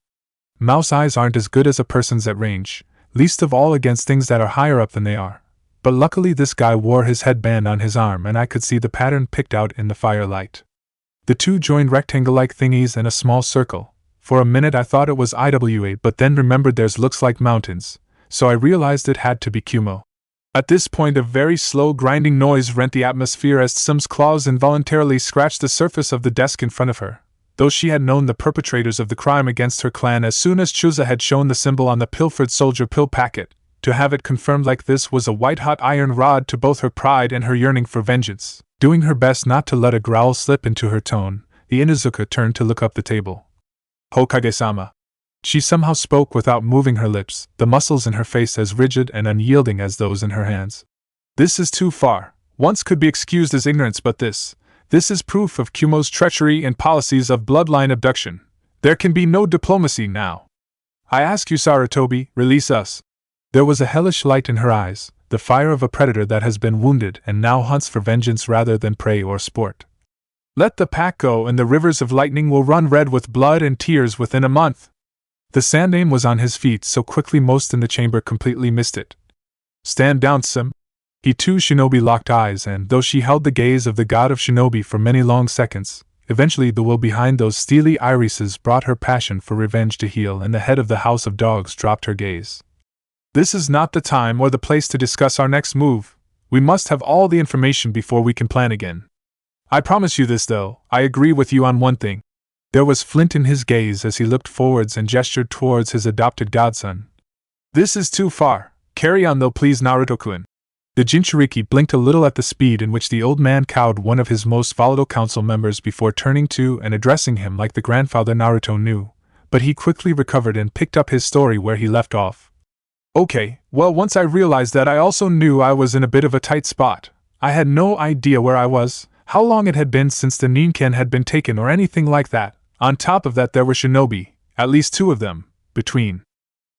Mouse eyes aren't as good as a person's at range, least of all against things that are higher up than they are. But luckily this guy wore his headband on his arm and I could see the pattern picked out in the firelight. The two joined rectangle-like thingies in a small circle. For a minute I thought it was IWA, but then remembered theirs looks like mountains, so I realized it had to be Kumo. At this point a very slow grinding noise rent the atmosphere as Tsum's claws involuntarily scratched the surface of the desk in front of her. Though she had known the perpetrators of the crime against her clan as soon as Chuza had shown the symbol on the pilfered soldier pill packet, to have it confirmed like this was a white-hot iron rod to both her pride and her yearning for vengeance. Doing her best not to let a growl slip into her tone, the Inuzuka turned to look up the table. Hokage-sama. She somehow spoke without moving her lips, the muscles in her face as rigid and unyielding as those in her hands. This is too far. Once could be excused as ignorance, but this is proof of Kumo's treachery and policies of bloodline abduction. There can be no diplomacy now. I ask you, Sarutobi, release us. There was a hellish light in her eyes, the fire of a predator that has been wounded and now hunts for vengeance rather than prey or sport. Let the pack go and the rivers of lightning will run red with blood and tears within a month. The Sandaime was on his feet so quickly most in the chamber completely missed it. Stand down, Sim. He too shinobi locked eyes, and though she held the gaze of the god of shinobi for many long seconds, eventually the will behind those steely irises brought her passion for revenge to heel, and the head of the House of Dogs dropped her gaze. This is not the time or the place to discuss our next move. We must have all the information before we can plan again. I promise you this though, I agree with you on one thing. There was flint in his gaze as he looked forwards and gestured towards his adopted godson. This is too far. Carry on though, please, Naruto-kun. The Jinchuriki blinked a little at the speed in which the old man cowed one of his most volatile council members before turning to and addressing him like the grandfather Naruto knew, but he quickly recovered and picked up his story where he left off. Okay, well, once I realized that, I also knew I was in a bit of a tight spot. I had no idea where I was, how long it had been since the Ninken had been taken or anything like that. On top of that there were shinobi, at least 2 of them, between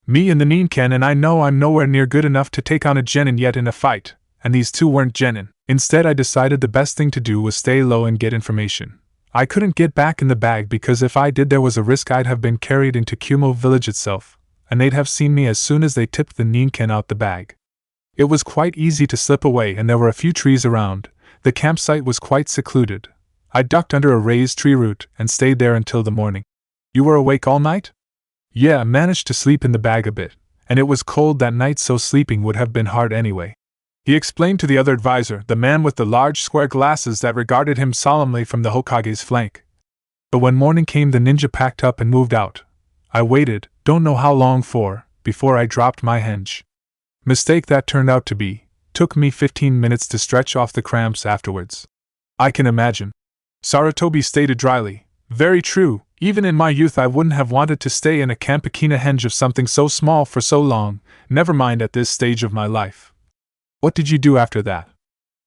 me and the Ninken, and I know I'm nowhere near good enough to take on a genin yet in a fight, and these 2 weren't genin. Instead I decided the best thing to do was stay low and get information. I couldn't get back in the bag because if I did there was a risk I'd have been carried into Kumo village itself, and they'd have seen me as soon as they tipped the Ninken out the bag. It was quite easy to slip away and there were a few trees around. The campsite was quite secluded. I ducked under a raised tree root and stayed there until the morning. You were awake all night? Yeah, managed to sleep in the bag a bit, and it was cold that night so sleeping would have been hard anyway. He explained to the other advisor, the man with the large square glasses that regarded him solemnly from the Hokage's flank. But when morning came the ninja packed up and moved out. I waited, don't know how long before I dropped my henge. Mistake that turned out to be. Took me 15 minutes to stretch off the cramps afterwards. I can imagine. Sarutobi stated dryly. Very true, even in my youth I wouldn't have wanted to stay in a Kampakina henge of something so small for so long, never mind at this stage of my life. What did you do after that?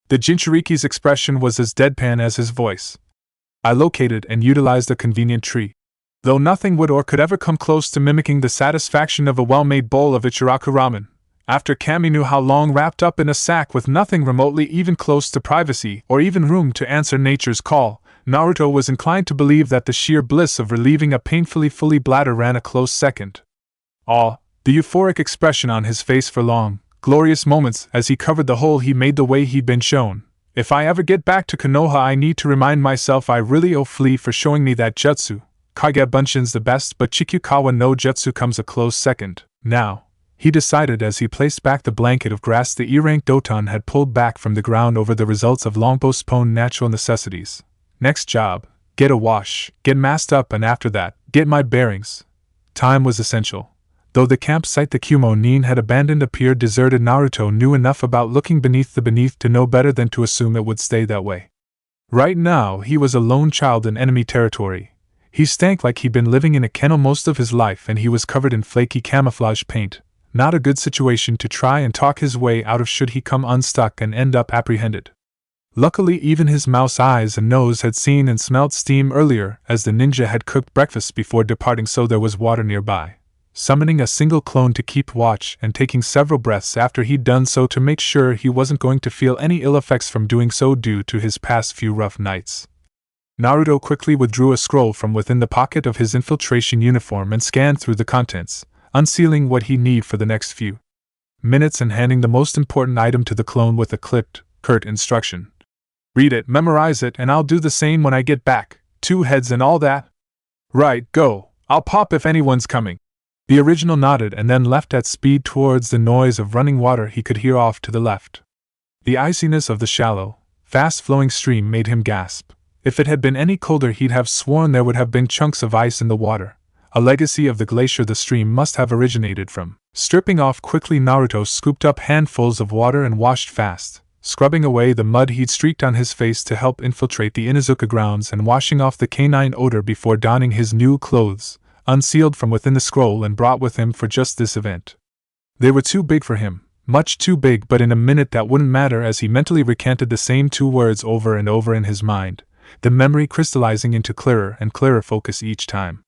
The Jinchuriki's expression was as deadpan as his voice. I located and utilized a convenient tree. Though nothing would or could ever come close to mimicking the satisfaction of a well-made bowl of Ichiraku ramen, After Kami knew how long wrapped up in a sack with nothing remotely even close to privacy or even room to answer nature's call, Naruto was inclined to believe that the sheer bliss of relieving a painfully full bladder ran a close second. The euphoric expression on his face for long, glorious moments as he covered the hole he made the way he'd been shown. If I ever get back to Konoha, I need to remind myself I really owe Flea for showing me that jutsu. Kage Bunshin's the best, but Chikukawa no jutsu comes a close second. Now, he decided as he placed back the blanket of grass the E-rank Doton had pulled back from the ground over the results of long postponed natural necessities. Next job, get a wash, get masked up, and after that, get my bearings. Time was essential. Though the campsite the Kumo Nin had abandoned appeared deserted, Naruto knew enough about looking beneath the beneath to know better than to assume it would stay that way. Right now, he was a lone child in enemy territory. He stank like he'd been living in a kennel most of his life, and he was covered in flaky camouflage paint. Not a good situation to try and talk his way out of should he come unstuck and end up apprehended. Luckily, even his mouse eyes and nose had seen and smelt steam earlier, as the ninja had cooked breakfast before departing, so there was water nearby. Summoning a single clone to keep watch and taking several breaths after he'd done so to make sure he wasn't going to feel any ill effects from doing so due to his past few rough nights. Naruto quickly withdrew a scroll from within the pocket of his infiltration uniform and scanned through the contents, unsealing what he'd need for the next few minutes and handing the most important item to the clone with a clipped, curt instruction. Read it, memorize it, and I'll do the same when I get back. 2 heads and all that? Right, go. I'll pop if anyone's coming. The original nodded and then left at speed towards the noise of running water he could hear off to the left. The iciness of the shallow, fast-flowing stream made him gasp. If it had been any colder, he'd have sworn there would have been chunks of ice in the water, a legacy of the glacier the stream must have originated from. Stripping off quickly, Naruto scooped up handfuls of water and washed fast, scrubbing away the mud he'd streaked on his face to help infiltrate the Inuzuka grounds and washing off the canine odor before donning his new clothes, unsealed from within the scroll and brought with him for just this event. They were too big for him, much too big, but in a minute that wouldn't matter as he mentally recanted the same 2 words over and over in his mind, the memory crystallizing into clearer and clearer focus each time.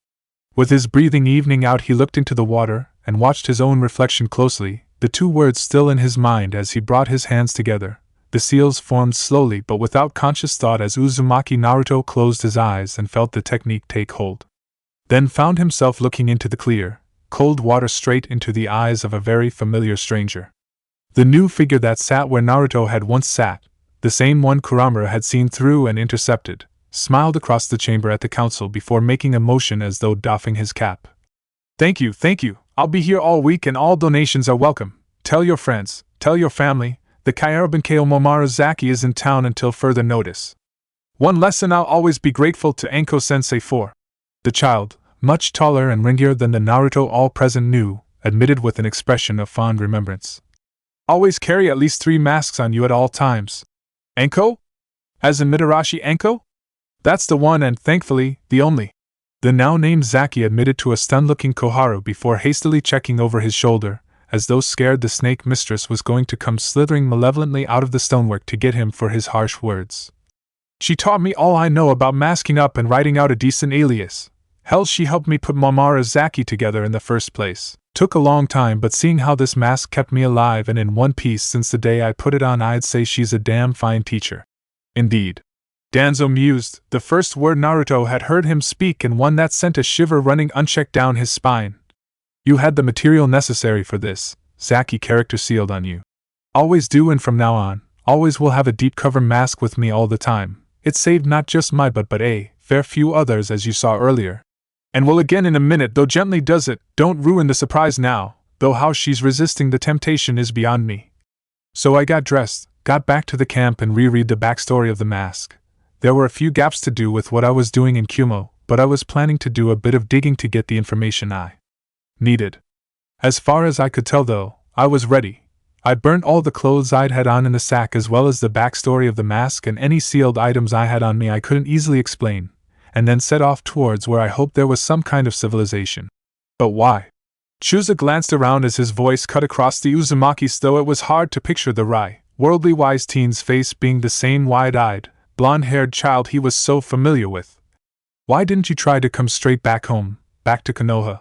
With his breathing evening out, he looked into the water and watched his own reflection closely, the 2 words still in his mind as he brought his hands together. The seals formed slowly but without conscious thought as Uzumaki Naruto closed his eyes and felt the technique take hold. Then found himself looking into the clear, cold water straight into the eyes of a very familiar stranger. The new figure that sat where Naruto had once sat, the same one Kurama had seen through and intercepted, smiled across the chamber at the council before making a motion as though doffing his cap. Thank you. I'll be here all week and all donations are welcome. Tell your friends, tell your family, the Kairobunkyo Momara Zaki is in town until further notice. One lesson I'll always be grateful to Anko-sensei for. The child, much taller and ringier than the Naruto all present knew, admitted with an expression of fond remembrance. Always carry at least 3 masks on you at all times. Anko? As in Mitarashi Anko? That's the one and, thankfully, the only. The now named Zaki admitted to a stunned-looking Koharu before hastily checking over his shoulder, as though scared the snake mistress was going to come slithering malevolently out of the stonework to get him for his harsh words. She taught me all I know about masking up and writing out a decent alias. Hell, she helped me put Momara Zaki together in the first place. Took a long time, but seeing how this mask kept me alive and in one piece since the day I put it on, I'd say she's a damn fine teacher. Indeed. Danzo mused, the first word Naruto had heard him speak and one that sent a shiver running unchecked down his spine. You had the material necessary for this, Zaki character sealed on you. Always do, and from now on, always will have a deep cover mask with me all the time. It saved not just my butt but a fair few others, as you saw earlier. And will again in a minute, though gently does it. Don't ruin the surprise now, though how she's resisting the temptation is beyond me. So I got dressed, got back to the camp and reread the backstory of the mask. There were a few gaps to do with what I was doing in Kumo, but I was planning to do a bit of digging to get the information I needed. As far as I could tell though, I was ready. I burnt all the clothes I'd had on in the sack as well as the backstory of the mask and any sealed items I had on me I couldn't easily explain, and then set off towards where I hoped there was some kind of civilization. But why? Chusa glanced around as his voice cut across the Uzumaki's, though it was hard to picture the wry, worldly wise teen's face being the same wide-eyed, blonde-haired child he was so familiar with. Why didn't you try to come straight back home, back to Konoha?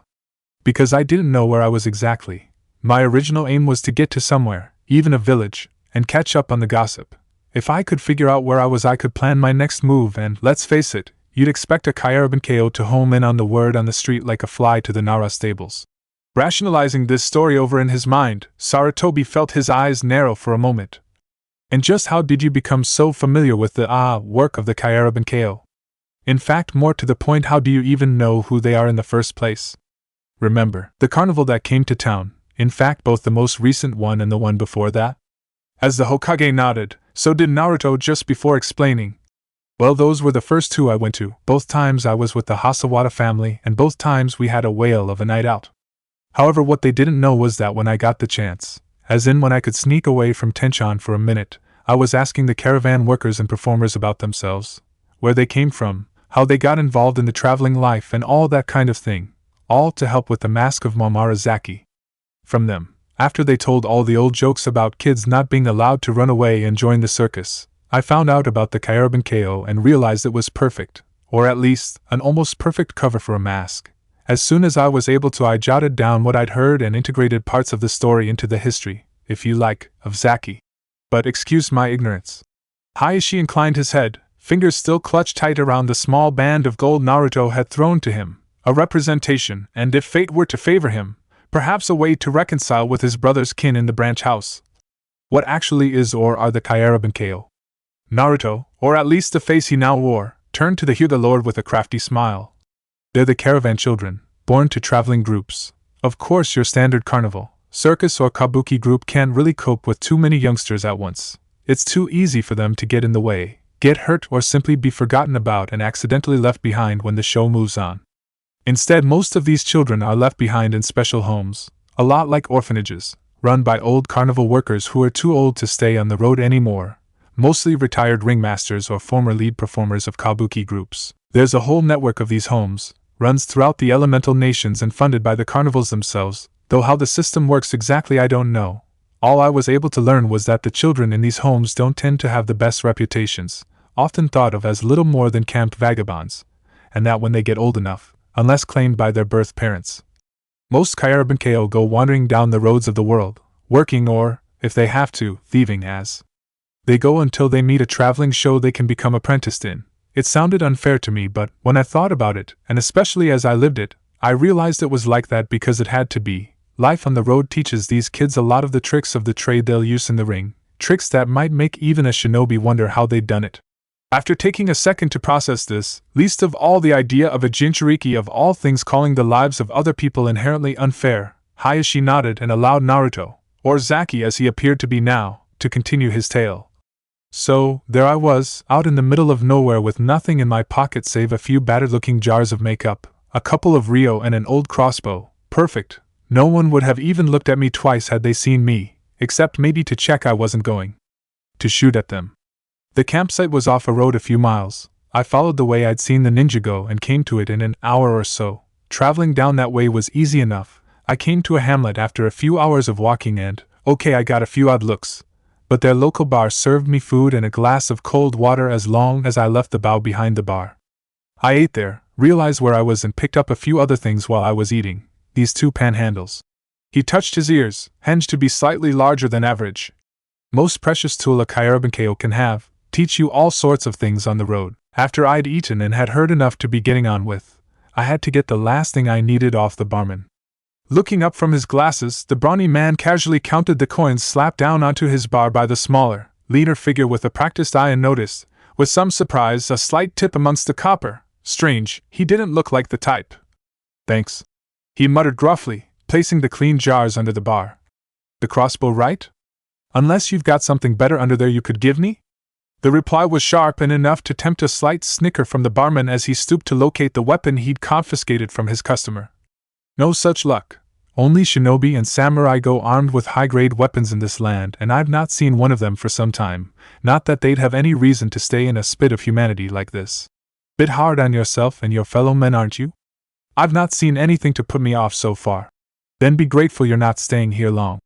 Because I didn't know where I was exactly. My original aim was to get to somewhere, even a village, and catch up on the gossip. If I could figure out where I was, I could plan my next move, and, let's face it, you'd expect a Kyaraban to home in on the word on the street like a fly to the Nara stables. Rationalizing this story over in his mind, Sarutobi felt his eyes narrow for a moment. And just how did you become so familiar with the work of the Kyaraban? In fact, more to the point, how do you even know who they are in the first place? Remember the carnival that came to town, in fact both the most recent one and the one before that? As the Hokage nodded, so did Naruto just before explaining. Well, those were the first two I went to. Both times I was with the Hasawada family, and both times we had a whale of a night out. However, what they didn't know was that when I got the chance, as in when I could sneak away from Tenchan for a minute, I was asking the caravan workers and performers about themselves, where they came from, how they got involved in the traveling life and all that kind of thing, all to help with the mask of Mamarazaki. From them, after they told all the old jokes about kids not being allowed to run away and join the circus, I found out about the Kyaraban and realized it was perfect, or at least, an almost perfect cover for a mask. As soon as I was able to, I jotted down what I'd heard and integrated parts of the story into the history, if you like, of Zaki. But excuse my ignorance. Hayashi inclined his head, fingers still clutched tight around the small band of gold Naruto had thrown to him, a representation, and if fate were to favor him, perhaps a way to reconcile with his brother's kin in the branch house. What actually is or are the Kyaraban? Naruto, or at least the face he now wore, turned to the Hyuga Lord with a crafty smile. They're the caravan children, born to traveling groups. Of course, your standard carnival, circus, or kabuki group can't really cope with too many youngsters at once. It's too easy for them to get in the way, get hurt, or simply be forgotten about and accidentally left behind when the show moves on. Instead, most of these children are left behind in special homes, a lot like orphanages, run by old carnival workers who are too old to stay on the road anymore, mostly retired ringmasters or former lead performers of kabuki groups. There's a whole network of these homes, runs throughout the elemental nations and funded by the carnivals themselves, though how the system works exactly I don't know. All I was able to learn was that the children in these homes don't tend to have the best reputations, often thought of as little more than camp vagabonds, and that when they get old enough, unless claimed by their birth parents, most Kyaraban go wandering down the roads of the world, working or, if they have to, thieving as they go until they meet a traveling show they can become apprenticed in. It sounded unfair to me, but when I thought about it, and especially as I lived it, I realized it was like that because it had to be. Life on the road teaches these kids a lot of the tricks of the trade they'll use in the ring, tricks that might make even a shinobi wonder how they'd done it. After taking a second to process this, least of all the idea of a Jinchuriki of all things calling the lives of other people inherently unfair, Hayashi nodded and allowed Naruto, or Zaki as he appeared to be now, to continue his tale. So, there I was, out in the middle of nowhere with nothing in my pocket save a few battered-looking jars of makeup, a couple of Rio and an old crossbow. Perfect. No one would have even looked at me twice had they seen me, except maybe to check I wasn't going to shoot at them. The campsite was off a road a few miles. I followed the way I'd seen the ninja go and came to it in an hour or so. Traveling down that way was easy enough. I came to a hamlet after a few hours of walking and, okay, I got a few odd looks, but their local bar served me food and a glass of cold water as long as I left the bow behind the bar. I ate there, realized where I was and picked up a few other things while I was eating. These two panhandles. He touched his ears, hinged to be slightly larger than average. Most precious tool a Kyaraban can have, teach you all sorts of things on the road. After I'd eaten and had heard enough to be getting on with, I had to get the last thing I needed off the barman. Looking up from his glasses, the brawny man casually counted the coins slapped down onto his bar by the smaller, leaner figure with a practiced eye and noticed, with some surprise, a slight tip amongst the copper. Strange, he didn't look like the type. Thanks, he muttered gruffly, placing the clean jars under the bar. The crossbow, right? Unless you've got something better under there you could give me? The reply was sharp and enough to tempt a slight snicker from the barman as he stooped to locate the weapon he'd confiscated from his customer. No such luck. Only shinobi and samurai go armed with high-grade weapons in this land, and I've not seen one of them for some time. Not that they'd have any reason to stay in a spit of humanity like this. Bit hard on yourself and your fellow men, aren't you? I've not seen anything to put me off so far. Then be grateful you're not staying here long.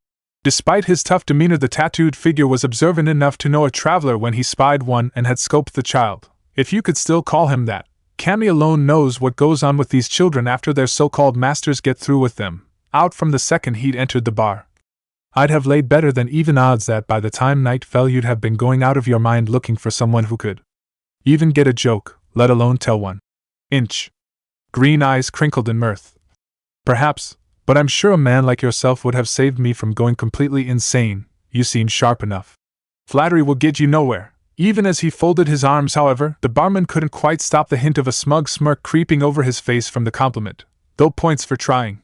Despite his tough demeanor, the tattooed figure was observant enough to know a traveler when he spied one and had scoped the child, if you could still call him that. Kami alone knows what goes on with these children after their so-called masters get through with them, out from the second he'd entered the bar. I'd have laid better than even odds that by the time night fell you'd have been going out of your mind looking for someone who could even get a joke, let alone tell one. Inch. Green eyes crinkled in mirth. Perhaps, but I'm sure a man like yourself would have saved me from going completely insane. You seem sharp enough. Flattery will get you nowhere. Even as he folded his arms, however, the barman couldn't quite stop the hint of a smug smirk creeping over his face from the compliment, though points for trying.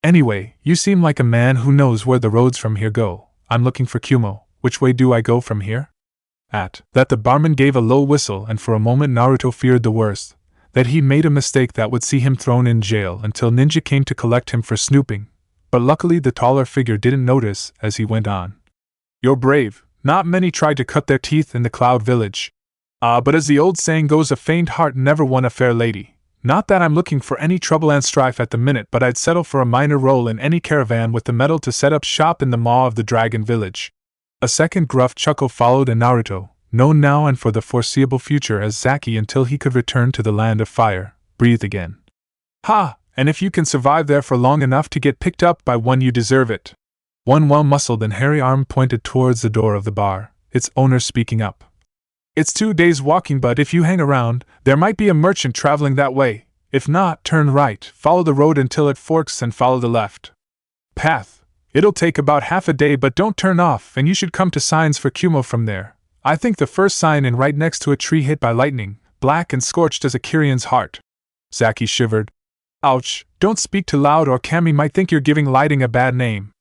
Anyway, you seem like a man who knows where the roads from here go. I'm looking for Kumo. Which way do I go from here? At that the barman gave a low whistle, and for a moment Naruto feared the worst, that he made a mistake that would see him thrown in jail until Ninja came to collect him for snooping, but luckily the taller figure didn't notice as he went on. You're brave. Not many tried to cut their teeth in the Cloud Village. But as the old saying goes, a faint heart never won a fair lady. Not that I'm looking for any trouble and strife at the minute, but I'd settle for a minor role in any caravan with the metal to set up shop in the maw of the Dragon Village. A second gruff chuckle followed, and Naruto, known now and for the foreseeable future as Zaki until he could return to the land of fire, breathed again. Ha! And if you can survive there for long enough to get picked up by one, you deserve it. One well-muscled and hairy arm pointed towards the door of the bar, its owner speaking up. It's 2 days walking, but if you hang around, there might be a merchant traveling that way. If not, turn right, follow the road until it forks and follow the left path. It'll take about half a day, but don't turn off, and you should come to signs for Kumo from there. I think the first sign in right next to a tree hit by lightning, black and scorched as a Kirian's heart. Zaki shivered. Ouch, don't speak too loud or Kami might think you're giving lighting a bad name.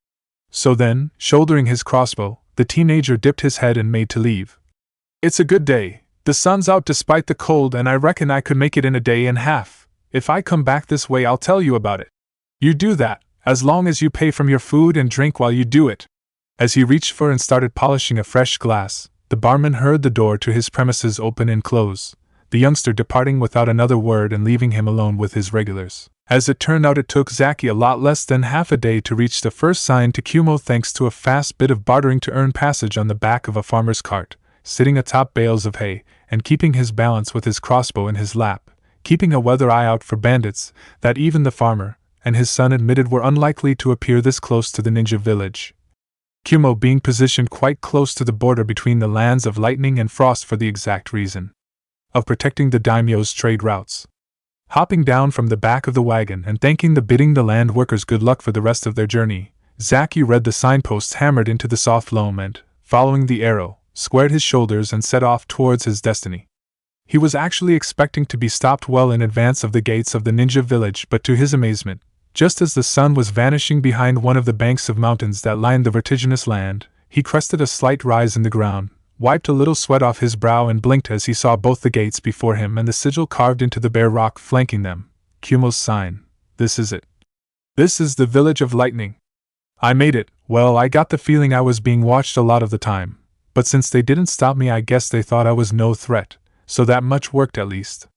So then, shouldering his crossbow, the teenager dipped his head and made to leave. It's a good day. The sun's out despite the cold, and I reckon I could make it in a day and a half. If I come back this way, I'll tell you about it. You do that, as long as you pay from your food and drink while you do it. As he reached for and started polishing a fresh glass, the barman heard the door to his premises open and close, the youngster departing without another word and leaving him alone with his regulars. As it turned out, it took Zaki a lot less than half a day to reach the first sign to Kumo thanks to a fast bit of bartering to earn passage on the back of a farmer's cart, sitting atop bales of hay, and keeping his balance with his crossbow in his lap, keeping a weather eye out for bandits that even the farmer and his son admitted were unlikely to appear this close to the ninja village. Kumo being positioned quite close to the border between the lands of lightning and frost for the exact reason of protecting the daimyo's trade routes. Hopping down from the back of the wagon and thanking the bidding the land workers good luck for the rest of their journey, Zaki read the signposts hammered into the soft loam and, following the arrow, squared his shoulders and set off towards his destiny. He was actually expecting to be stopped well in advance of the gates of the ninja village, but to his amazement, just as the sun was vanishing behind one of the banks of mountains that lined the vertiginous land, he crested a slight rise in the ground, wiped a little sweat off his brow and blinked as he saw both the gates before him and the sigil carved into the bare rock flanking them. Kumo's sign. This is it. This is the Village of Lightning. I made it. Well, I got the feeling I was being watched a lot of the time, but since they didn't stop me, I guess they thought I was no threat, so that much worked at least.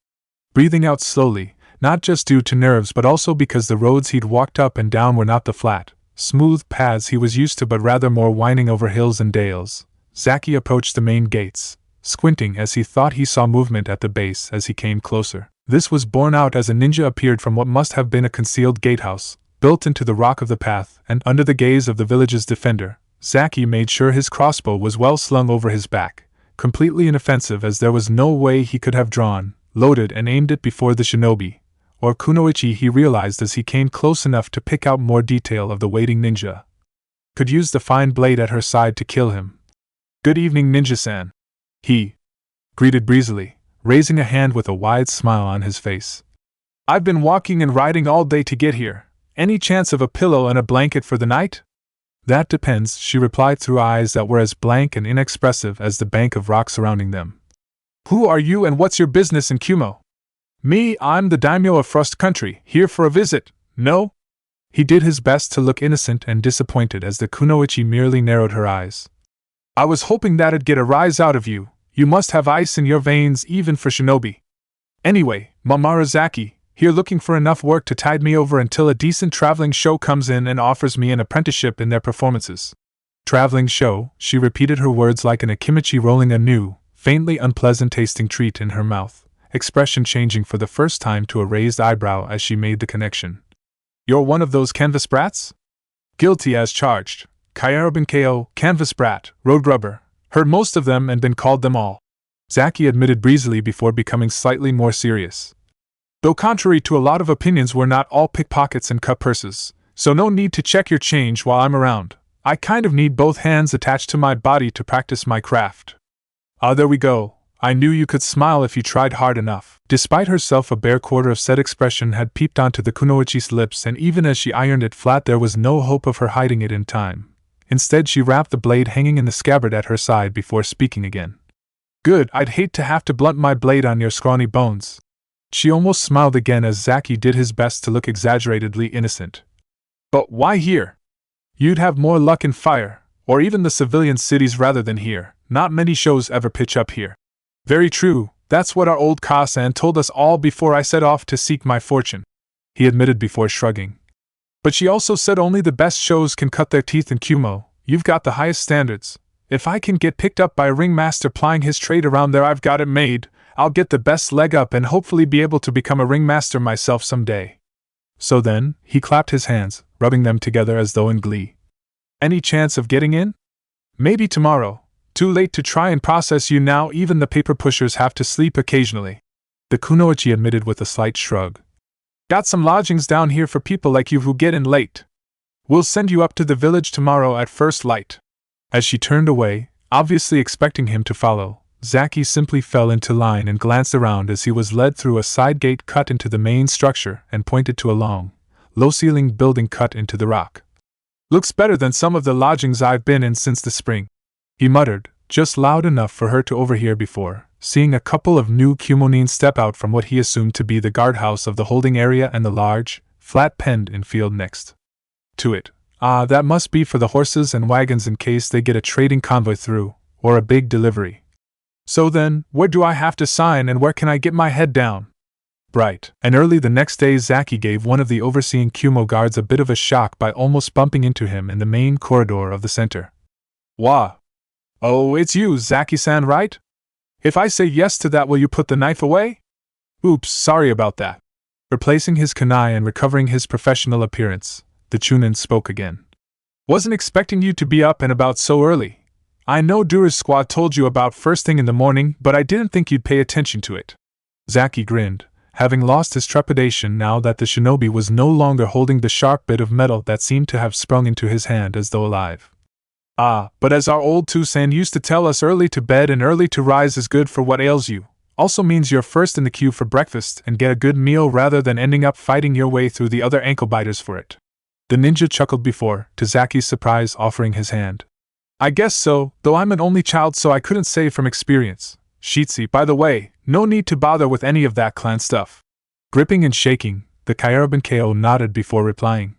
Breathing out slowly, not just due to nerves but also because the roads he'd walked up and down were not the flat, smooth paths he was used to but rather more winding over hills and dales, Zaki approached the main gates, squinting as he thought he saw movement at the base as he came closer. This was borne out as a ninja appeared from what must have been a concealed gatehouse, built into the rock of the path, and under the gaze of the village's defender, Zaki made sure his crossbow was well slung over his back, completely inoffensive as there was no way he could have drawn, loaded and aimed it before the shinobi, or kunoichi he realized as he came close enough to pick out more detail of the waiting ninja. Could use the fine blade at her side to kill him. Good evening, Ninja-san. He greeted breezily, raising a hand with a wide smile on his face. I've been walking and riding all day to get here. Any chance of a pillow and a blanket for the night? That depends, she replied through eyes that were as blank and inexpressive as the bank of rock surrounding them. Who are you and what's your business in Kumo? Me, I'm the daimyo of Frost Country, here for a visit, no? He did his best to look innocent and disappointed as the kunoichi merely narrowed her eyes. I was hoping that'd get a rise out of you. You must have ice in your veins even for shinobi. Anyway, Mamorizaki, here looking for enough work to tide me over until a decent traveling show comes in and offers me an apprenticeship in their performances. Traveling show, she repeated her words like an akimichi rolling a new, faintly unpleasant-tasting treat in her mouth, expression changing for the first time to a raised eyebrow as she made the connection. You're one of those canvas brats? Guilty as charged. Kyarabin KO, Canvas Brat, Road Rubber, heard most of them and been called them all, Zaki admitted breezily before becoming slightly more serious. Though contrary to a lot of opinions, we're not all pickpockets and cut purses, so no need to check your change while I'm around. I kind of need both hands attached to my body to practice my craft. Ah, there we go. I knew you could smile if you tried hard enough. Despite herself, a bare quarter of said expression had peeped onto the kunoichi's lips, and even as she ironed it flat, there was no hope of her hiding it in time. Instead, she wrapped the blade hanging in the scabbard at her side before speaking again. Good, I'd hate to have to blunt my blade on your scrawny bones. She almost smiled again as Zaki did his best to look exaggeratedly innocent. But why here? You'd have more luck in fire, or even the civilian cities rather than here. Not many shows ever pitch up here. Very true, that's what our old Ka-san told us all before I set off to seek my fortune, he admitted before shrugging. But she also said only the best shows can cut their teeth in Kumo. You've got the highest standards. If I can get picked up by a ringmaster plying his trade around there, I've got it made. I'll get the best leg up and hopefully be able to become a ringmaster myself someday. So then, he clapped his hands, rubbing them together as though in glee. Any chance of getting in? Maybe tomorrow. Too late to try and process you now, even the paper pushers have to sleep occasionally, the kunoichi admitted with a slight shrug. Got some lodgings down here for people like you who get in late. We'll send you up to the village tomorrow at first light. As she turned away, obviously expecting him to follow, Zaki simply fell into line and glanced around as he was led through a side gate cut into the main structure and pointed to a long, low-ceilinged building cut into the rock. Looks better than some of the lodgings I've been in since the spring, he muttered, just loud enough for her to overhear before, seeing a couple of new Kumonins step out from what he assumed to be the guardhouse of the holding area and the large, flat pen field next to it. Ah, that must be for the horses and wagons in case they get a trading convoy through, or a big delivery. So then, where do I have to sign and where can I get my head down? Bright. And early the next day, Zaki gave one of the overseeing Kumo guards a bit of a shock by almost bumping into him in the main corridor of the center. Wah! Oh, it's you, Zaki-san, right? If I say yes to that, will you put the knife away? Oops, sorry about that. Replacing his kunai and recovering his professional appearance, the Chunin spoke again. Wasn't expecting you to be up and about so early. I know Dura's squad told you about first thing in the morning, but I didn't think you'd pay attention to it. Zaki grinned, having lost his trepidation now that the shinobi was no longer holding the sharp bit of metal that seemed to have sprung into his hand as though alive. Ah, but as our old Toussaint used to tell us, early to bed and early to rise is good for what ails you. Also means you're first in the queue for breakfast and get a good meal rather than ending up fighting your way through the other ankle-biters for it. The ninja chuckled before, to Zaki's surprise, offering his hand. I guess so, though I'm an only child so I couldn't say from experience. Shitsi, by the way, no need to bother with any of that clan stuff. Gripping and shaking, the Kyarabin KO nodded before replying.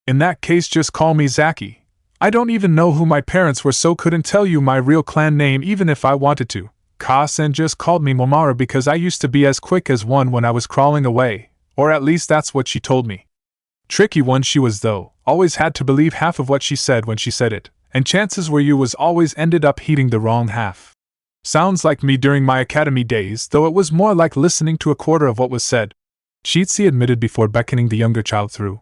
In that case, just call me Zaki. I don't even know who my parents were, so couldn't tell you my real clan name even if I wanted to. Ka-sen just called me Momara because I used to be as quick as one when I was crawling away, or at least that's what she told me. Tricky one she was though, always had to believe half of what she said when she said it, and chances were you was always ended up heeding the wrong half. Sounds like me during my academy days, though it was more like listening to a quarter of what was said, Shitsi admitted before beckoning the younger child through.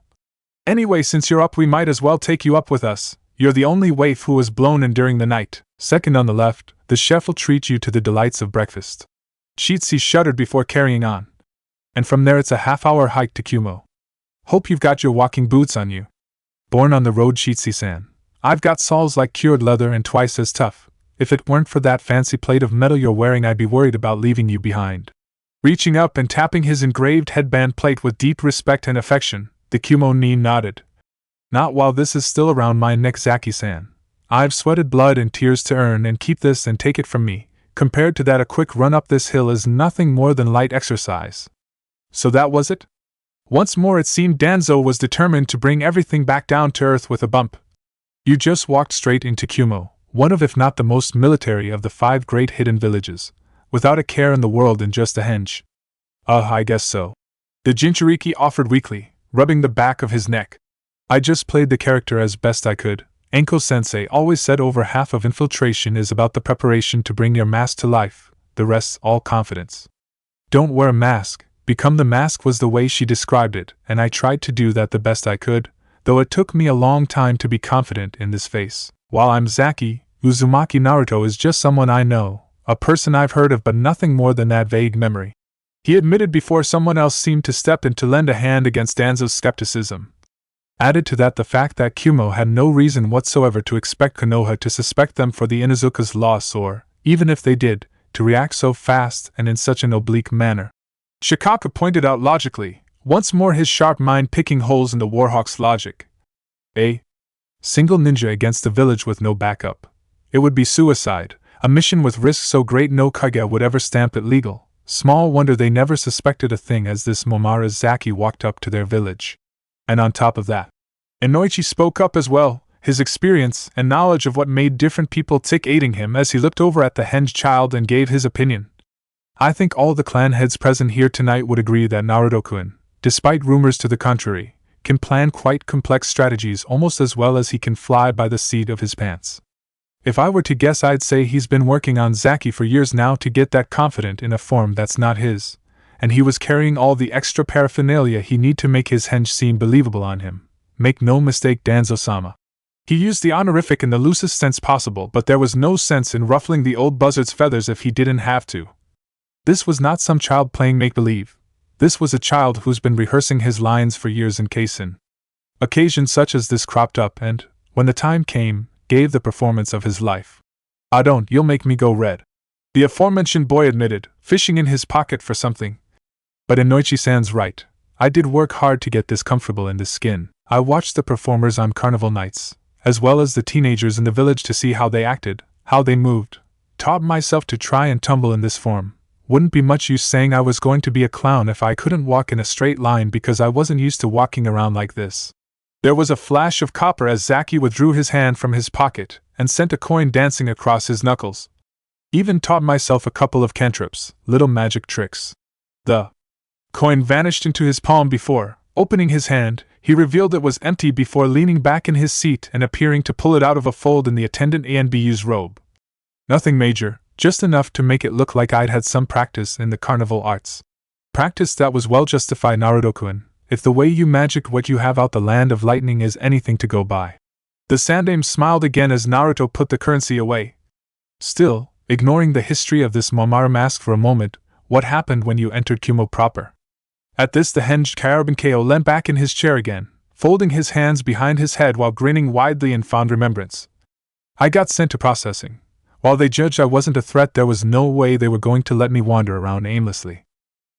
Anyway, since you're up, we might as well take you up with us. You're the only waif who was blown in during the night. Second on the left, the chef will treat you to the delights of breakfast. Shitsi shuddered before carrying on. And from there it's a half-hour hike to Kumo. Hope you've got your walking boots on you. Born on the road, Shitsi-san. I've got soles like cured leather and twice as tough. If it weren't for that fancy plate of metal you're wearing, I'd be worried about leaving you behind. Reaching up and tapping his engraved headband plate with deep respect and affection, the Kumo-nin nodded. Not while this is still around my neck, Zaki-san. I've sweated blood and tears to earn and keep this, and take it from me, compared to that a quick run up this hill is nothing more than light exercise. So that was it? Once more it seemed Danzo was determined to bring everything back down to earth with a bump. You just walked straight into Kumo, one of if not the most military of the 5 great hidden villages, without a care in the world and just a henge. I guess so. The Jinchuriki offered weakly, rubbing the back of his neck. I just played the character as best I could. Enko-sensei always said over half of infiltration is about the preparation to bring your mask to life, the rest's all confidence. Don't wear a mask, become the mask was the way she described it, and I tried to do that the best I could, though it took me a long time to be confident in this face. While I'm Zaki, Uzumaki Naruto is just someone I know, a person I've heard of, but nothing more than that vague memory," he admitted before someone else seemed to step in to lend a hand against Danzo's skepticism. Added to that the fact that Kumo had no reason whatsoever to expect Konoha to suspect them for the Inuzuka's loss or, even if they did, to react so fast and in such an oblique manner. Shikaka pointed out logically, once more his sharp mind picking holes in the Warhawk's logic. A single ninja against a village with no backup. It would be suicide, a mission with risk so great no Kage would ever stamp it legal. Small wonder they never suspected a thing as this Momara Zaki walked up to their village. And on top of that, Inoichi spoke up as well, his experience and knowledge of what made different people tick aiding him as he looked over at the henge child and gave his opinion. "I think all the clan heads present here tonight would agree that Naruto-kun, despite rumors to the contrary, can plan quite complex strategies almost as well as he can fly by the seat of his pants. If I were to guess, I'd say he's been working on Zaki for years now to get that confident in a form that's not his, and he was carrying all the extra paraphernalia he need to make his henge seem believable on him. Make no mistake, Danzo-sama. He used the honorific in the loosest sense possible, but there was no sense in ruffling the old buzzard's feathers if he didn't have to. This was not some child playing make-believe. This was a child who's been rehearsing his lines for years in case an occasion such as this cropped up and, when the time came, gave the performance of his life. "Ah, don't, you'll make me go red," the aforementioned boy admitted, fishing in his pocket for something. "But Inoichi-san's right. I did work hard to get this comfortable in this skin. I watched the performers on carnival nights, as well as the teenagers in the village to see how they acted, how they moved. Taught myself to try and tumble in this form. Wouldn't be much use saying I was going to be a clown if I couldn't walk in a straight line because I wasn't used to walking around like this." There was a flash of copper as Zaki withdrew his hand from his pocket and sent a coin dancing across his knuckles. "Even taught myself a couple of cantrips, little magic tricks." The coin vanished into his palm before, opening his hand, he revealed it was empty before leaning back in his seat and appearing to pull it out of a fold in the attendant Anbu's robe. "Nothing major, just enough to make it look like I'd had some practice in the carnival arts. Practice that was well justified, Naruto-kun, if the way you magic what you have out the land of lightning is anything to go by." The Sandaime smiled again as Naruto put the currency away. "Still, ignoring the history of this Momara mask for a moment, what happened when you entered Kumo proper?" At this the henge Karabankeo leant back in his chair again, folding his hands behind his head while grinning widely in fond remembrance. "I got sent to processing. While they judged I wasn't a threat, there was no way they were going to let me wander around aimlessly.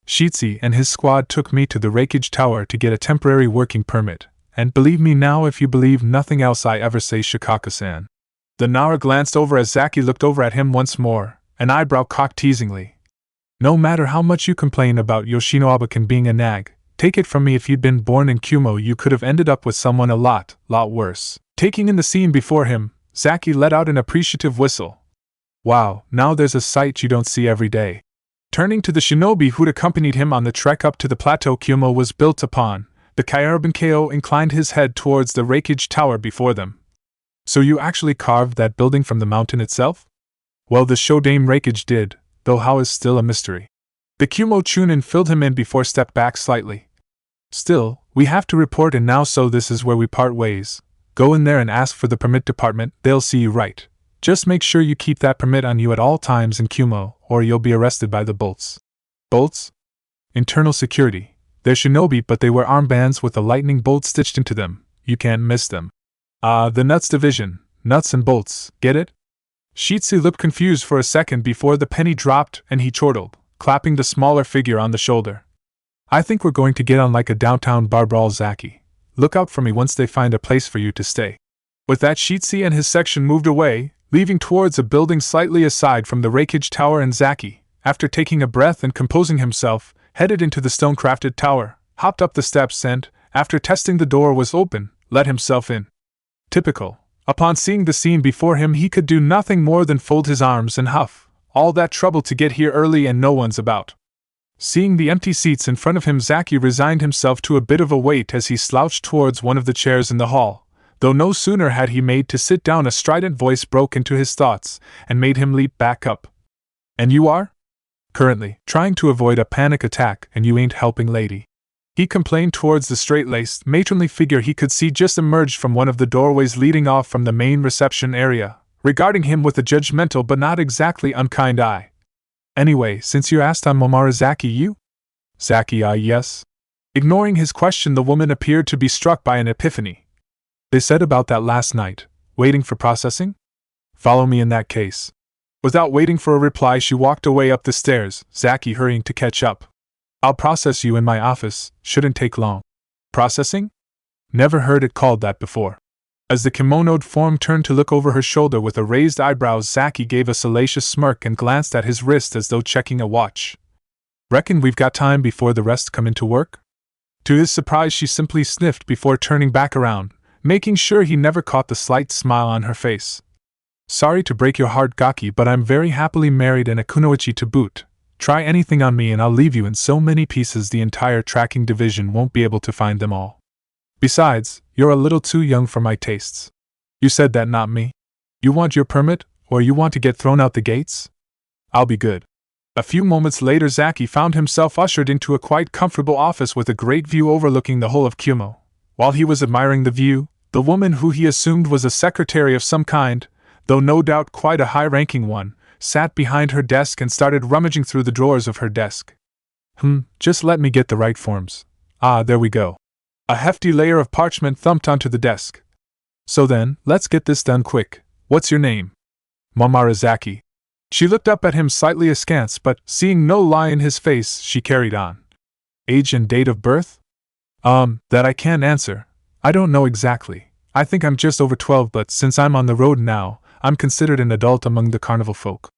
Shitsu and his squad took me to the Reikage Tower to get a temporary working permit, and believe me now if you believe nothing else I ever say, Shikaka-san." The Nara glanced over as Zaki looked over at him once more, an eyebrow cocked teasingly. "No matter how much you complain about Yoshinobu-kun being a nag, take it from me, if you'd been born in Kumo you could have ended up with someone a lot worse." Taking in the scene before him, Zaki let out an appreciative whistle. "Wow, now there's a sight you don't see every day." Turning to the shinobi who'd accompanied him on the trek up to the plateau Kumo was built upon, the Karabankeo inclined his head towards the Reikage Tower before them. "So you actually carved that building from the mountain itself?" "Well, the Shodaime Reikage did, though how is still a mystery." The Kumo Chunin filled him in before stepped back slightly. "Still, we have to report and now, so this is where we part ways. Go in there and ask for the permit department, they'll see you right. Just make sure you keep that permit on you at all times in Kumo, or you'll be arrested by the bolts." "Bolts?" "Internal security. They're shinobi, but they wear armbands with a lightning bolt stitched into them. You can't miss them." "Ah, the nuts division. Nuts and bolts, get it?" Shitsu looked confused for a second before the penny dropped and he chortled, clapping the smaller figure on the shoulder. "I think we're going to get on like a downtown bar brawl, Zaki. Look out for me once they find a place for you to stay." With that, Shitsu and his section moved away, leaving towards a building slightly aside from the Reikage Tower, and Zaki, after taking a breath and composing himself, headed into the stone-crafted tower, hopped up the steps and, after testing the door was open, let himself in. Typical. Upon seeing the scene before him he could do nothing more than fold his arms and huff. All that trouble to get here early and no one's about. Seeing the empty seats in front of him, Zaki resigned himself to a bit of a wait as he slouched towards one of the chairs in the hall. Though no sooner had he made to sit down, a strident voice broke into his thoughts and made him leap back up. "And you are?" "Currently, trying to avoid a panic attack, and you ain't helping, lady." he complained towards the straight-laced, matronly figure he could see just emerged from one of the doorways leading off from the main reception area, regarding him with a judgmental but not exactly unkind eye. Anyway, since you asked, I'm Momorizaki, you? Zaki, yes. Ignoring his question, the woman appeared to be struck by an epiphany. They said about that last night, waiting for processing? Follow me in that case. Without waiting for a reply, she walked away up the stairs, Zaki hurrying to catch up. I'll process you in my office, shouldn't take long. Processing? Never heard it called that before. As the kimonoed form turned to look over her shoulder with a raised eyebrows, Zaki gave a salacious smirk and glanced at his wrist as though checking a watch. Reckon we've got time before the rest come into work? To his surprise, she simply sniffed before turning back around, making sure he never caught the slight smile on her face. Sorry to break your heart, Gaki, but I'm very happily married and a kunoichi to boot. Try anything on me and I'll leave you in so many pieces the entire tracking division won't be able to find them all. Besides, you're a little too young for my tastes. You said that, not me. You want your permit, or you want to get thrown out the gates? I'll be good. A few moments later, Zaki found himself ushered into a quite comfortable office with a great view overlooking the whole of Kumo. While he was admiring the view, the woman who he assumed was a secretary of some kind, though no doubt quite a high-ranking one, sat behind her desk and started rummaging through the drawers of her desk. Just let me get the right forms. Ah, there we go. A hefty layer of parchment thumped onto the desk. So then, let's get this done quick. What's your name? Momorizaki. She looked up at him slightly askance, but, seeing no lie in his face, she carried on. Age and date of birth? That I can't answer. I don't know exactly. I think I'm just over 12, but since I'm on the road now, I'm considered an adult among the carnival folk.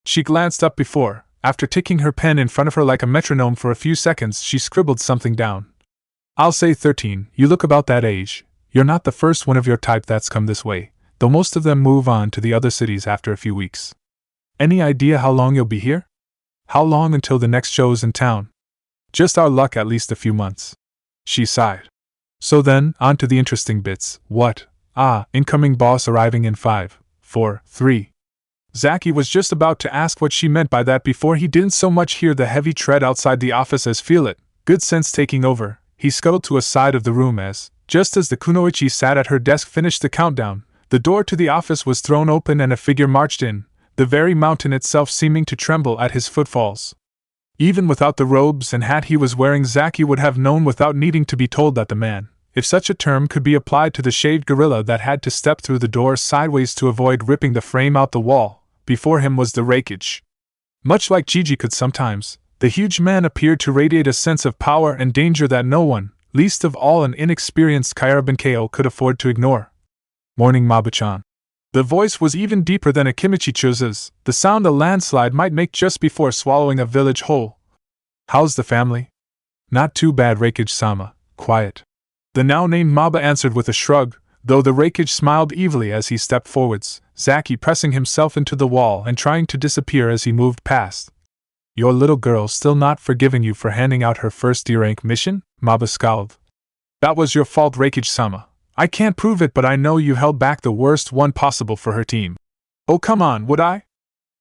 She glanced up before, after ticking her pen in front of her like a metronome for a few seconds, she scribbled something down. I'll say 13, you look about that age. You're not the first one of your type that's come this way, though most of them move on to the other cities after a few weeks. Any idea how long you'll be here? How long until the next show's in town? Just our luck, at least a few months. She sighed. So then, on to the interesting bits. What? Incoming boss arriving in 5, 4, 3. Zaki was just about to ask what she meant by that before he didn't so much hear the heavy tread outside the office as feel it, good sense taking over. He scuttled to a side of the room as, just as the kunoichi sat at her desk finished the countdown, the door to the office was thrown open and a figure marched in, the very mountain itself seeming to tremble at his footfalls. Even without the robes and hat he was wearing, Zaki would have known without needing to be told that the man, if such a term could be applied to the shaved gorilla that had to step through the door sideways to avoid ripping the frame out the wall, before him was the Reikage. Much like Gigi could sometimes, the huge man appeared to radiate a sense of power and danger that no one, least of all an inexperienced Kairabankeo, could afford to ignore. Morning, Mabu-chan. The voice was even deeper than a Kimichi-choza's, the sound a landslide might make just before swallowing a village whole. How's the family? Not too bad, Reikage-sama, quiet. The now-named Maba answered with a shrug, though the Reikage smiled evilly as he stepped forwards, Zaki pressing himself into the wall and trying to disappear as he moved past. Your little girl still not forgiving you for handing out her first D-rank mission? Maba scowled. That was your fault, Reikage-sama. I can't prove it, but I know you held back the worst one possible for her team. Oh, come on, would I?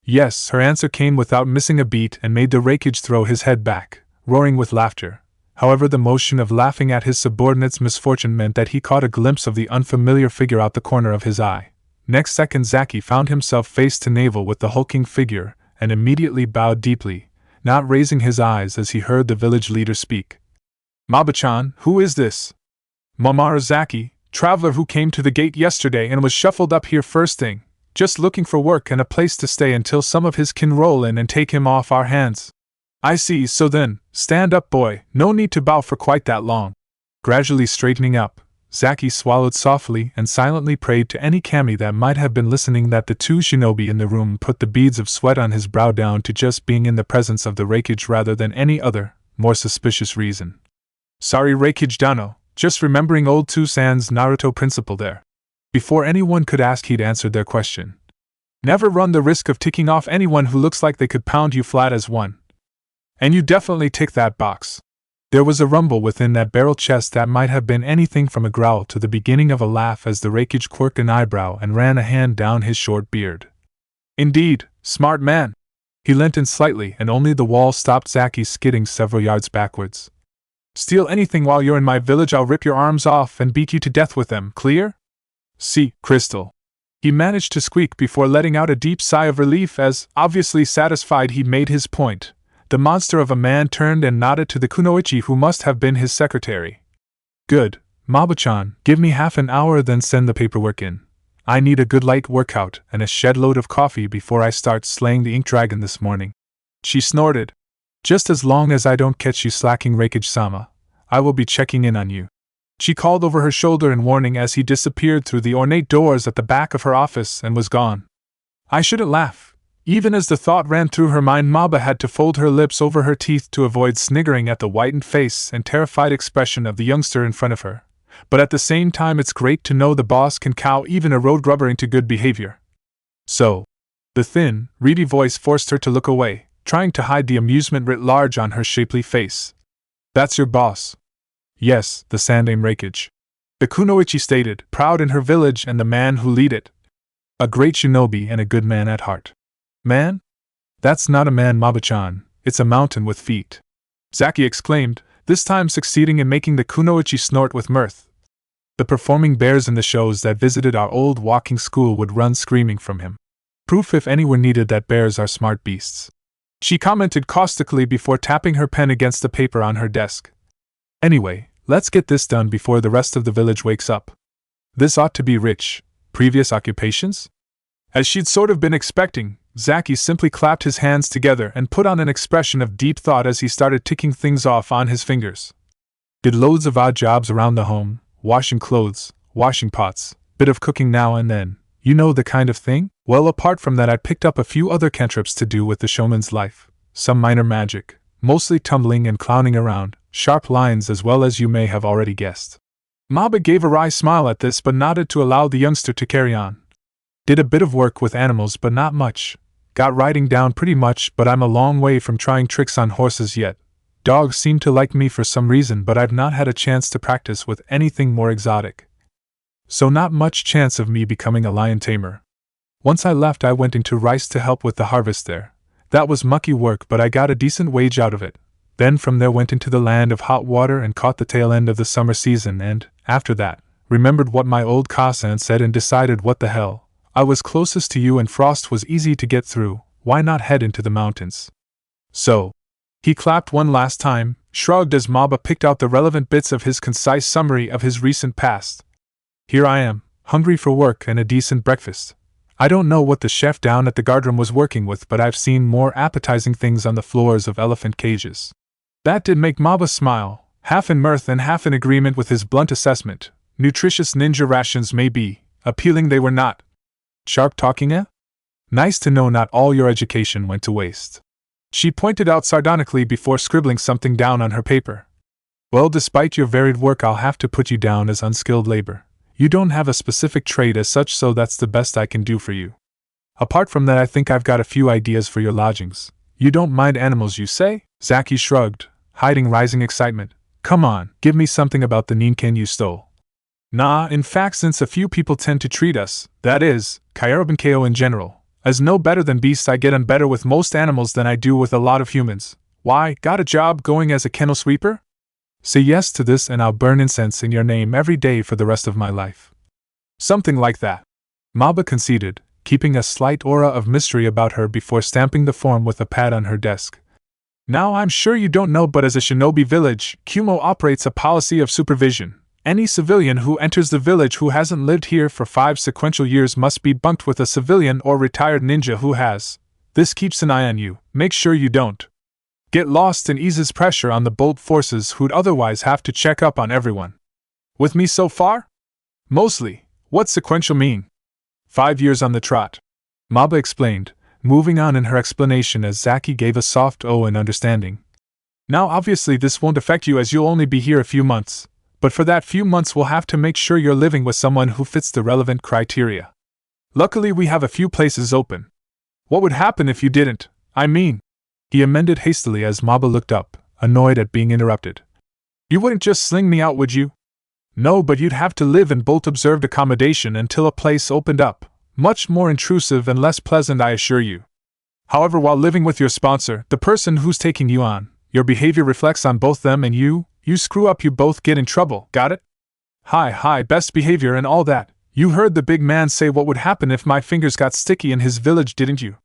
Yes, her answer came without missing a beat and made the Reikage throw his head back, roaring with laughter. However, the motion of laughing at his subordinate's misfortune meant that he caught a glimpse of the unfamiliar figure out the corner of his eye. Next second, Zaki found himself face to navel with the hulking figure, and immediately bowed deeply, not raising his eyes as he heard the village leader speak. Mabu-chan, who is this? Momorizaki, traveler who came to the gate yesterday and was shuffled up here first thing, just looking for work and a place to stay until some of his kin roll in and take him off our hands. I see, so then, stand up, boy, no need to bow for quite that long. Gradually straightening up, Zaki swallowed softly and silently prayed to any kami that might have been listening that the two shinobi in the room put the beads of sweat on his brow down to just being in the presence of the Reikage rather than any other, more suspicious reason. Sorry, Reikage Dano, just remembering old Tusan's Naruto principle there. Before anyone could ask, he'd answered their question. Never run the risk of ticking off anyone who looks like they could pound you flat as one. And you definitely tick that box. There was a rumble within that barrel chest that might have been anything from a growl to the beginning of a laugh as the Reikage quirked an eyebrow and ran a hand down his short beard. Indeed, smart man. He leant in slightly and only the wall stopped Zaki skidding several yards backwards. Steal anything while you're in my village, I'll rip your arms off and beat you to death with them, clear? See, Crystal. He managed to squeak before letting out a deep sigh of relief as, obviously satisfied he made his point, the monster of a man turned and nodded to the kunoichi who must have been his secretary. Good, Maba-chan, give me half an hour then send the paperwork in. I need a good light workout and a shed load of coffee before I start slaying the ink dragon this morning. She snorted. Just as long as I don't catch you slacking, Reikage-sama, I will be checking in on you. She called over her shoulder in warning as he disappeared through the ornate doors at the back of her office and was gone. I shouldn't laugh. Even as the thought ran through her mind, Maba had to fold her lips over her teeth to avoid sniggering at the whitened face and terrified expression of the youngster in front of her. But at the same time, it's great to know the boss can cow even a road grubber into good behavior. So, the thin, reedy voice forced her to look away, trying to hide the amusement writ large on her shapely face. That's your boss? Yes, the Sandaime Reikage. The kunoichi stated, proud in her village and the man who lead it. A great shinobi and a good man at heart. Man? That's not a man, Maba-chan, it's a mountain with feet. Zaki exclaimed, this time succeeding in making the kunoichi snort with mirth. The performing bears in the shows that visited our old walking school would run screaming from him. Proof if any were needed that bears are smart beasts. She commented caustically before tapping her pen against the paper on her desk. Anyway, let's get this done before the rest of the village wakes up. This ought to be rich. Previous occupations? As she'd sort of been expecting, Zaki simply clapped his hands together and put on an expression of deep thought as he started ticking things off on his fingers. Did loads of odd jobs around the home, washing clothes, washing pots, bit of cooking now and then. You know the kind of thing? Well, apart from that, I picked up a few other cantrips to do with the showman's life. Some minor magic, mostly tumbling and clowning around, sharp lines as well as you may have already guessed. Maba gave a wry smile at this but nodded to allow the youngster to carry on. Did a bit of work with animals but not much. Got riding down pretty much, but I'm a long way from trying tricks on horses yet. Dogs seem to like me for some reason, but I've not had a chance to practice with anything more exotic. So not much chance of me becoming a lion tamer. Once I left, I went into rice to help with the harvest there. That was mucky work, but I got a decent wage out of it. Then from there went into the land of hot water and caught the tail end of the summer season and, after that, remembered what my old Kasan said and decided what the hell. I was closest to you and frost was easy to get through, why not head into the mountains? So. He clapped one last time, shrugged as Maba picked out the relevant bits of his concise summary of his recent past. Here I am, hungry for work and a decent breakfast. I don't know what the chef down at the guardroom was working with, but I've seen more appetizing things on the floors of elephant cages. That did make Maba smile, half in mirth and half in agreement with his blunt assessment. Nutritious ninja rations may be, appealing they were not. Sharp talking, eh? Nice to know not all your education went to waste. She pointed out sardonically before scribbling something down on her paper. Well, despite your varied work, I'll have to put you down as unskilled labor. You don't have a specific trade as such, so that's the best I can do for you. Apart from that, I think I've got a few ideas for your lodgings. You don't mind animals, you say? Zaki shrugged, hiding rising excitement. Come on, give me something about the Ninken you stole. Nah, in fact, since a few people tend to treat us, that is, Kairobankeo in general, as no better than beasts, I get on better with most animals than I do with a lot of humans. Why, got a job going as a kennel sweeper? Say yes to this and I'll burn incense in your name every day for the rest of my life. Something like that. Maba conceded, keeping a slight aura of mystery about her before stamping the form with a pad on her desk. Now I'm sure you don't know, but as a shinobi village, Kumo operates a policy of supervision. Any civilian who enters the village who hasn't lived here for 5 sequential years must be bunked with a civilian or retired ninja who has. This keeps an eye on you, make sure you don't get lost and eases pressure on the bold forces who'd otherwise have to check up on everyone. With me so far? Mostly. What's sequential mean? 5 years on the trot. Maba explained, moving on in her explanation as Zaki gave a soft O in understanding. Now obviously this won't affect you as you'll only be here a few months. But for that few months we'll have to make sure you're living with someone who fits the relevant criteria. Luckily we have a few places open. What would happen if you didn't? I mean, he amended hastily as Maba looked up, annoyed at being interrupted. You wouldn't just sling me out, would you? No, but you'd have to live in bolt-observed accommodation until a place opened up. Much more intrusive and less pleasant, I assure you. However, while living with your sponsor, the person who's taking you on, your behavior reflects on both them and you. You screw up, you both get in trouble, got it? Hi, best behavior and all that. You heard the big man say what would happen if my fingers got sticky in his village, didn't you?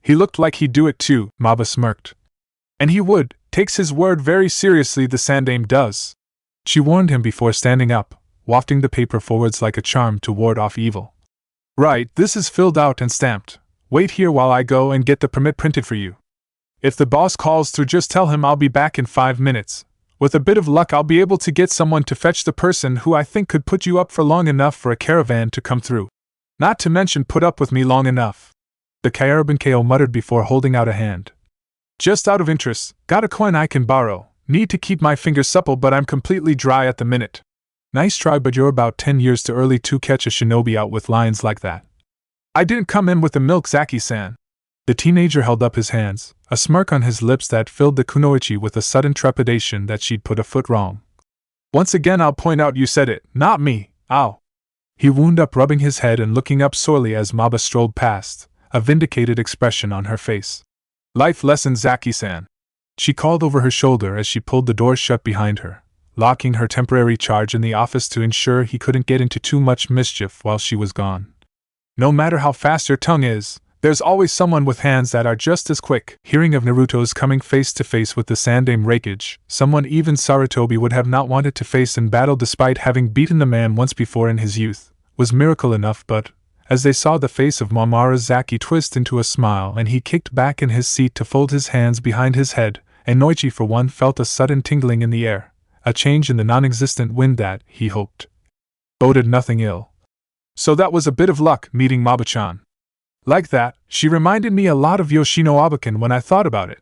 He looked like he'd do it too, Maba smirked. And he would, takes his word very seriously, the Sandame does. She warned him before standing up, wafting the paper forwards like a charm to ward off evil. Right, this is filled out and stamped. Wait here while I go and get the permit printed for you. If the boss calls through, just tell him I'll be back in 5 minutes. With a bit of luck, I'll be able to get someone to fetch the person who I think could put you up for long enough for a caravan to come through. Not to mention put up with me long enough. The Kyaraban-ko muttered before holding out a hand. Just out of interest, got a coin I can borrow. Need to keep my fingers supple, but I'm completely dry at the minute. Nice try, but you're about 10 years too early to catch a shinobi out with lines like that. I didn't come in with the milk, Zaki-san. The teenager held up his hands, a smirk on his lips that filled the kunoichi with a sudden trepidation that she'd put a foot wrong. Once again I'll point out you said it, not me, ow. He wound up, rubbing his head and looking up sorely as Maba strolled past, a vindicated expression on her face. Life lesson, Zaki-san. She called over her shoulder as she pulled the door shut behind her, locking her temporary charge in the office to ensure he couldn't get into too much mischief while she was gone. No matter how fast your tongue is, there's always someone with hands that are just as quick. Hearing of Naruto's coming face to face with the Sandame Raikage, someone even Sarutobi would have not wanted to face in battle despite having beaten the man once before in his youth, was miracle enough. But as they saw the face of Zaki twist into a smile and he kicked back in his seat to fold his hands behind his head, and Noichi for one felt a sudden tingling in the air, a change in the non-existent wind that, he hoped, boded nothing ill. So that was a bit of luck, meeting Maba-chan. Like that, she reminded me a lot of Yoshino Abakan when I thought about it.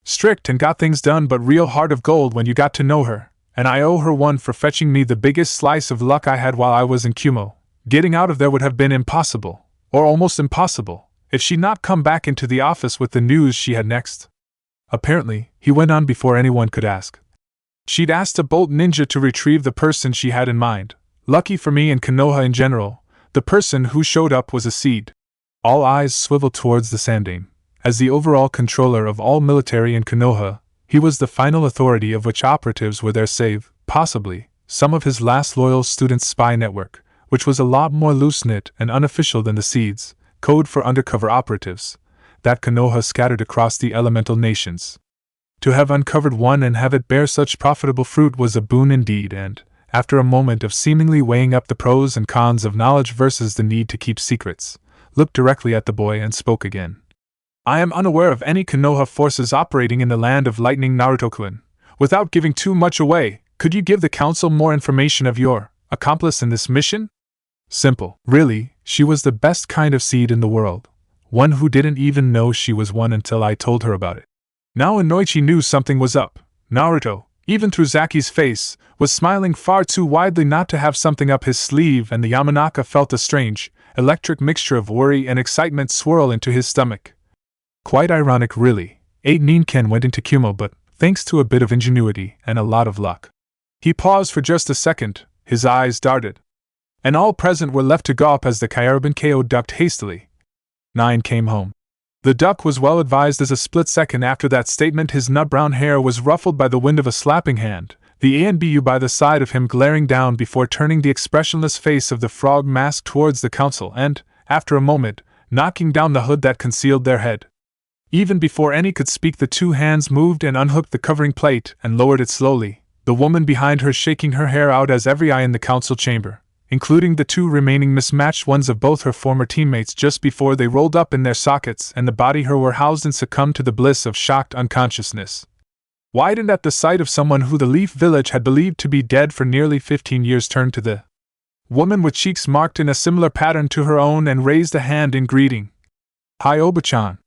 Strict and got things done, but real heart of gold when you got to know her, and I owe her one for fetching me the biggest slice of luck I had while I was in Kumo. Getting out of there would have been impossible, or almost impossible, if she'd not come back into the office with the news she had next. Apparently, he went on before anyone could ask. She'd asked a bolt ninja to retrieve the person she had in mind. Lucky for me and Konoha in general, the person who showed up was a seed. All eyes swiveled towards the Sandame. As the overall controller of all military in Konoha, he was the final authority of which operatives were there save, possibly, some of his last loyal students' spy network, which was a lot more loose-knit and unofficial than the Seeds, code for undercover operatives, that Konoha scattered across the elemental nations. To have uncovered one and have it bear such profitable fruit was a boon indeed, and, after a moment of seemingly weighing up the pros and cons of knowledge versus the need to keep secrets, looked directly at the boy and spoke again. I am unaware of any Konoha forces operating in the land of lightning, Naruto-kun. Without giving too much away, could you give the council more information of your accomplice in this mission? Simple. Really, she was the best kind of seed in the world. One who didn't even know she was one until I told her about it. Now Inoichi knew something was up. Naruto, even through Zaki's face, was smiling far too widely not to have something up his sleeve, and the Yamanaka felt a strange, electric mixture of worry and excitement swirl into his stomach. Quite ironic, really. 8 Ninken went into Kumo, but thanks to a bit of ingenuity and a lot of luck. He paused for just a second, his eyes darted. And all present were left to gawp as the Kyaraban-ko ducked hastily. 9 came home. The duck was well advised as a split second after that statement his nut-brown hair was ruffled by the wind of a slapping hand, the anbu by the side of him glaring down before turning the expressionless face of the frog mask towards the council and, after a moment, knocking down the hood that concealed their head. Even before any could speak, the 2 hands moved and unhooked the covering plate and lowered it slowly, the woman behind her shaking her hair out as every eye in the council chamber, including the 2 remaining mismatched ones of both her former teammates just before they rolled up in their sockets and the body her were housed and succumbed to the bliss of shocked unconsciousness. Widened at the sight of someone who the Leaf Village had believed to be dead for nearly 15 years turned to the woman with cheeks marked in a similar pattern to her own and raised a hand in greeting. Hi Oba-chan.